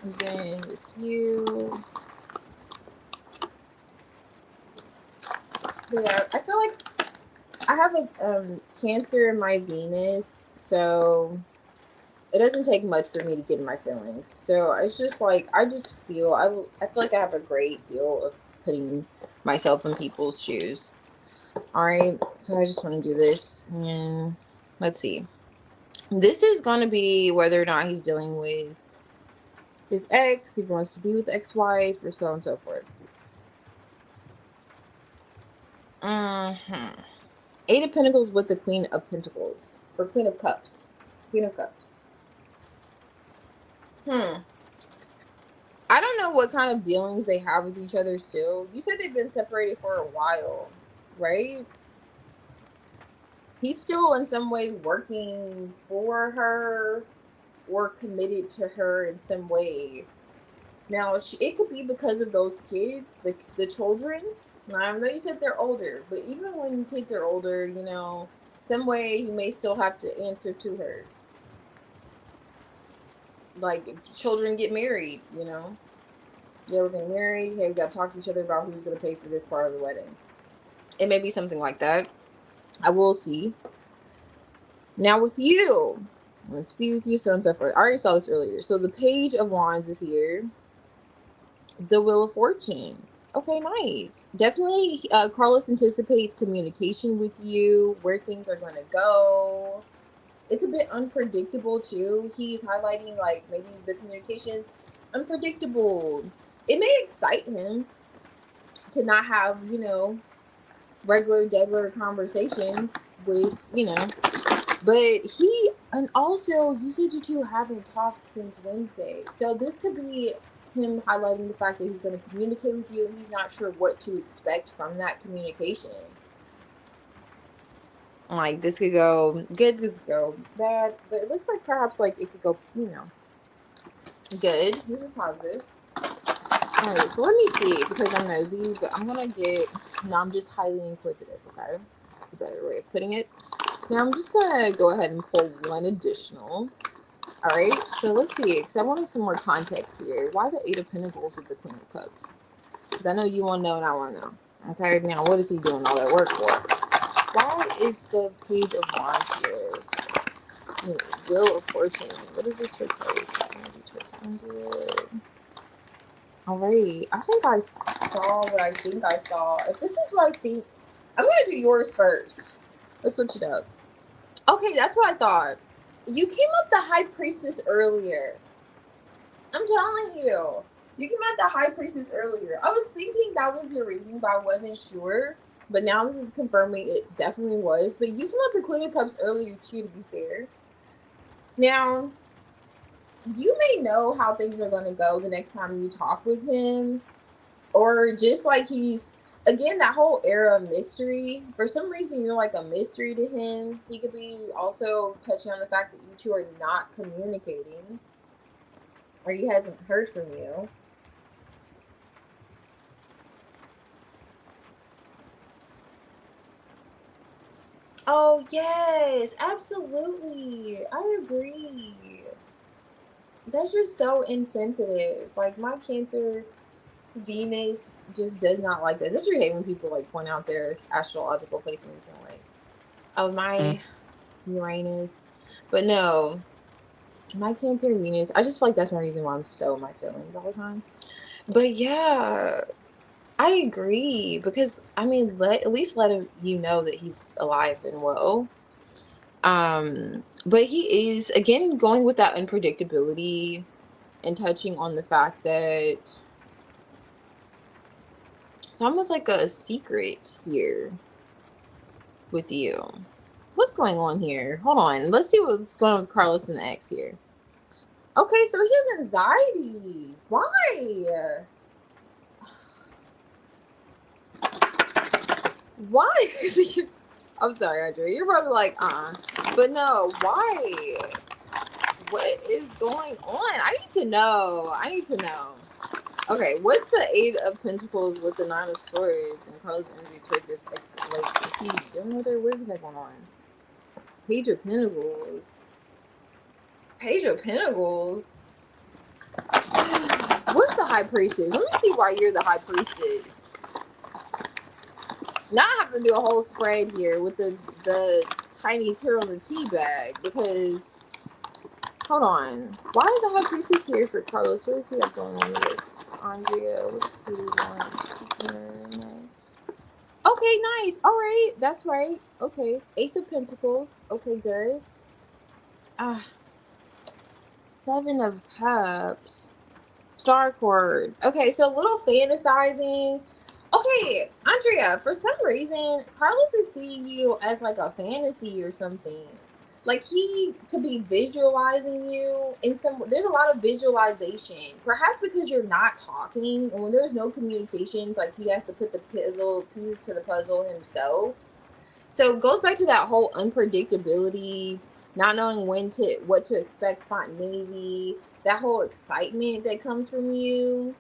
And then with you, yeah, I feel like I have a Cancer in my Venus, so it doesn't take much for me to get in my feelings. So it's just like I feel like I have a great deal of putting myself in people's shoes. All right, so I just want to do this, and let's see. This is going to be whether or not he's dealing with his ex, if he wants to be with the ex-wife, or so on and so forth. Eight of Pentacles with the Queen of Pentacles, or Queen of Cups. Queen of Cups. I don't know what kind of dealings they have with each other still. You said they've been separated for a while, right? He's still in some way working for her or committed to her in some way. Now, it could be because of those kids, the children. Now, I know you said they're older, but even when kids are older, you know, some way he may still have to answer to her. Like, if children get married, you know. Yeah, we're gonna marry. Hey, we gotta talk to each other about who's gonna pay for this part of the wedding. It may be something like that. I will see. Now with you, let's be with you, so on and so forth. I already saw this earlier. So the Page of Wands is here. The Wheel of Fortune. Okay, nice. Definitely, Carlos anticipates communication with you, where things are going to go. It's a bit unpredictable too. He's highlighting like maybe the communication's unpredictable. It may excite him to not have, you know, regular conversations with, you know, but he, and also you said you two haven't talked since Wednesday, so this could be him highlighting the fact that he's going to communicate with you and he's not sure what to expect from that communication. Like, this could go good, this could go bad, but it looks like perhaps like it could go, you know, good. This is positive. All right, so let me see, because I'm nosy, but I'm gonna get, no, I'm just highly inquisitive, okay? That's the better way of putting it. Now I'm just gonna go ahead and pull one additional. All right, so let's see, because I wanted some more context here. Why the Eight of Pentacles with the Queen of Cups? Because I know you want to know and I want to know. Okay, now what is he doing all that work for? Why is the Page of Wands here? Wheel of Fortune. What is this for place? 600. All right, I think I saw what I think I saw. If this is what I think, I'm going to do yours first. Let's switch it up. Okay, that's what I thought. You came up the High Priestess earlier. I'm telling you. You came out the High Priestess earlier. I was thinking that was your reading, but I wasn't sure. But now this is confirming it definitely was. But you came out the Queen of Cups earlier too, to be fair. Now, you may know how things are going to go the next time you talk with him. Or just like he's, again, that whole era of mystery. For some reason, you're like a mystery to him. He could be also touching on the fact that you two are not communicating. Or he hasn't heard from you. Oh, yes, absolutely. I agree. That's just so insensitive. Like my Cancer Venus just does not like that. Don't you hate when people like point out their astrological placements and like, oh my Uranus. But no, my Cancer Venus, I just feel like that's one reason why I'm so in my feelings all the time. But yeah, I agree because I mean, at least let him you know that he's alive and well. But he is again going with that unpredictability and touching on the fact that it's almost like a secret here with you. What's going on here? Hold on. Let's see what's going on with Carlos and the ex here. Okay, so he has anxiety. Why? Why? I'm sorry, Andrea. You're probably like, but no, why? What is going on? I need to know. I need to know. Okay, what's the Eight of Pentacles with the Nine of Swords and Carlos' energy towards this ex? Like, is he dealing with her? What is he got going on? Page of Pentacles. Page of Pentacles. What's the High Priestess? Let me see why you're the High Priestess. Now I have to do a whole spread here with the tiny tear on the tea bag because hold on. Why is the High Priestess here for Carlos? What does he have going on with Andrea? What's he want? Nice. Okay, nice. All right, that's right. Okay, Ace of Pentacles. Okay, good. Ah, Seven of Cups. Star Cord. Okay, so a little fantasizing. Okay, Andrea, for some reason, Carlos is seeing you as like a fantasy or something. Like he could be visualizing you in some there's a lot of visualization. Perhaps because you're not talking and when there's no communications, like he has to put the puzzle pieces to the puzzle himself. So it goes back to that whole unpredictability, not knowing what to expect, spontaneity, that whole excitement that comes from you.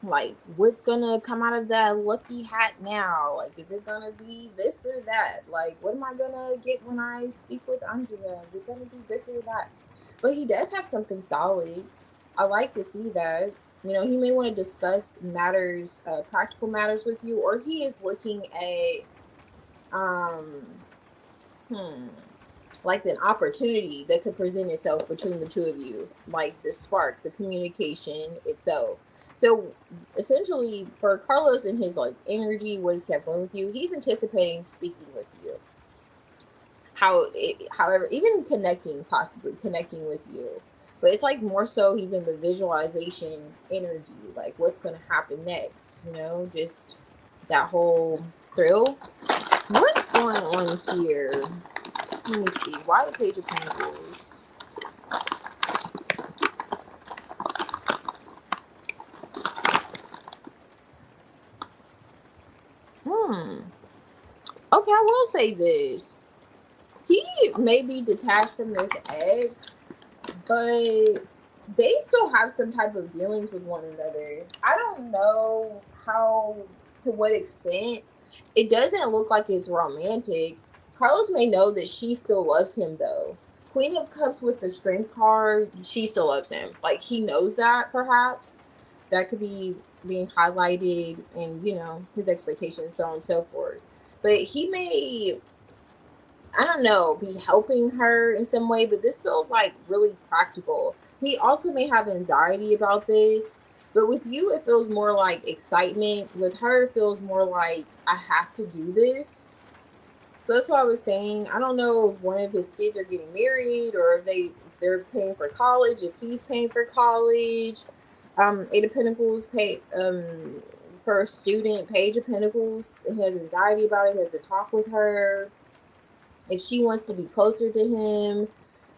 Like, what's gonna come out of that lucky hat now? Like, is it gonna be this or that? Like, what am I gonna get when I speak with Andrea? Is it gonna be this or that? But he does have something solid. I like to see that. You know, he may want to discuss matters, practical matters with you, or he is looking at um hmm like an opportunity that could present itself between the two of you, like the spark, the communication itself. So essentially for Carlos and his like energy, what is happening with you, he's anticipating speaking with you, however, even connecting, possibly connecting with you, but it's like more so he's in the visualization energy, like what's going to happen next, you know, just that whole thrill. What's going on here? Let me see. Why the Page of Pentacles? Hmm. Okay, I will say this. He may be detached from this ex, but they still have some type of dealings with one another. I don't know how, to what extent. It doesn't look like it's romantic. Carlos may know that she still loves him though. Queen of Cups with the Strength card, she still loves him. Like he knows that perhaps. That could be being highlighted and, you know, his expectations, so on and so forth. But he may, I don't know, be helping her in some way, but this feels like really practical. He also may have anxiety about this, but with you, it feels more like excitement. With her, it feels more like I have to do this. So that's what I was saying. I don't know if one of his kids are getting married or if they're paying for college, if he's paying for college. Eight of Pentacles pay for a student, Page of Pentacles. He has anxiety about it, he has to talk with her if she wants to be closer to him.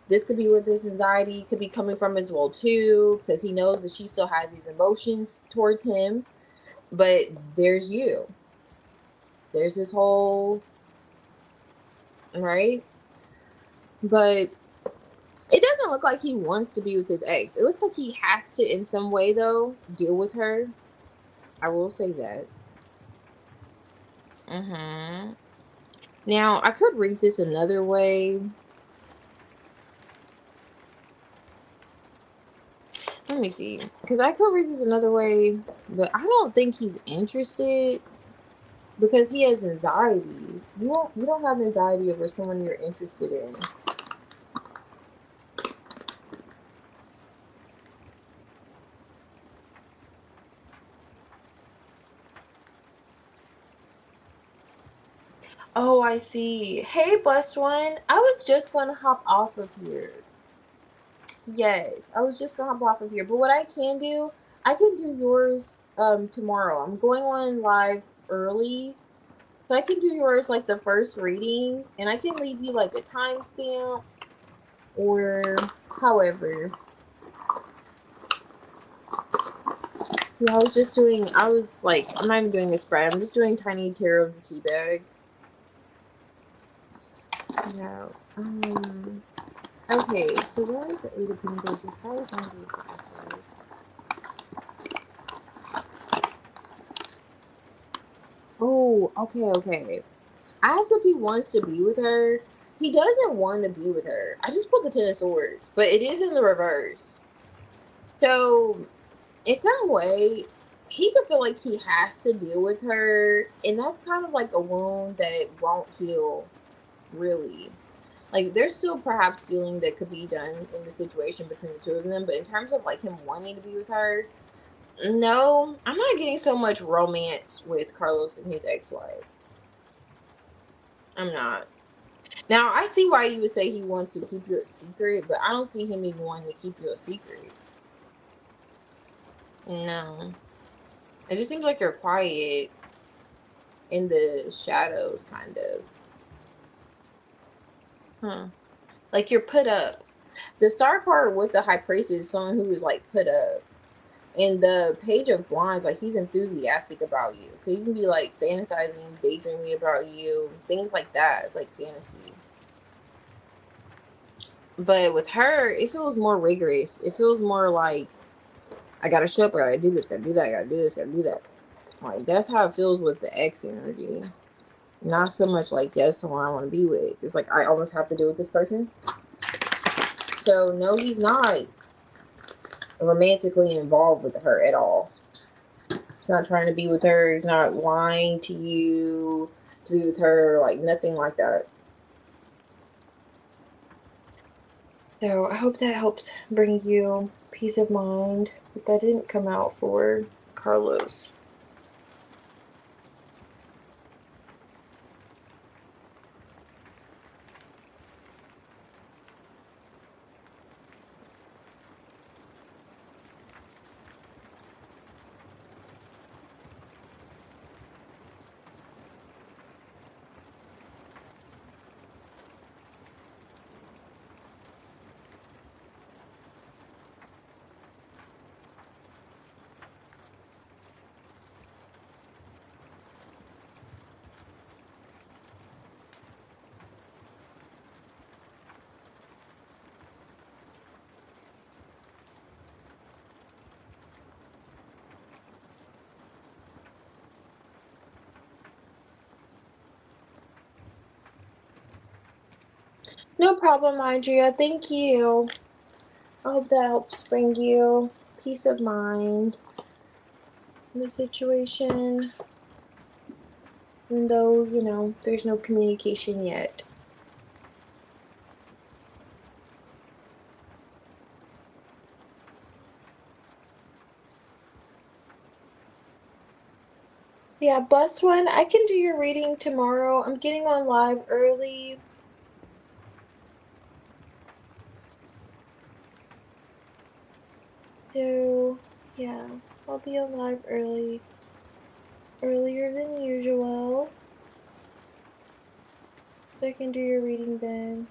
This could be where this anxiety could be coming from as well too, because he knows that she still has these emotions towards him. But there's you. There's this whole right. But it doesn't look like he wants to be with his ex. It looks like he has to in some way though deal with her. I will say that. Mm-hmm. Now, I could read this another way. Let me see. Because I could read this another way, but I don't think he's interested because he has anxiety. You don't have anxiety over someone you're interested in. Oh, I see. Hey, blessed one. I was just gonna hop off of here. Yes, I was just gonna hop off of here. But what I can do, I can do yours tomorrow. I'm going on live early. So I can do yours like the first reading and I can leave you like a timestamp or however. Yeah, I was like, I'm not even doing a spread. I'm just doing tiny tear of the tea bag. Yeah. Okay, so where is the Eight of Pentacles? This card is going to be essentially. Oh, okay. Asked if he wants to be with her. He doesn't want to be with her. I just pulled the Ten of Swords, but it is in the reverse. So, in some way, he could feel like he has to deal with her, and that's kind of like a wound that won't heal, really. Like, there's still perhaps healing that could be done in the situation between the two of them, but in terms of like him wanting to be with her, no, I'm not getting so much romance with Carlos and his ex-wife. I'm not. Now, I see why you would say he wants to keep you a secret, but I don't see him even wanting to keep you a secret. No. It just seems like you're quiet in the shadows, kind of. Huh. Like you're put up. The star card with the high priest is someone who is like put up. And the page of wands, like he's enthusiastic about you. Could even be like fantasizing, daydreaming about you, things like that. It's like fantasy. But with her, it feels more rigorous. It feels more like I gotta show up, I gotta do this, gotta do that, gotta do this, gotta do that. Like that's how it feels with the X energy. Not so much like yes, someone I want to be with. It's like I almost have to deal with this person. So no, he's not romantically involved with her at all. He's not trying to be with her. He's not lying to you to be with her. Like nothing like that. So I hope that helps bring you peace of mind. But that didn't come out for Carlos. No problem, Andrea. Thank you. I hope that helps bring you peace of mind in the situation. Even though, there's no communication yet. Yeah, bless one. I can do your reading tomorrow. I'm getting on live early. So, yeah, I'll be on live earlier than usual. So I can do your reading then.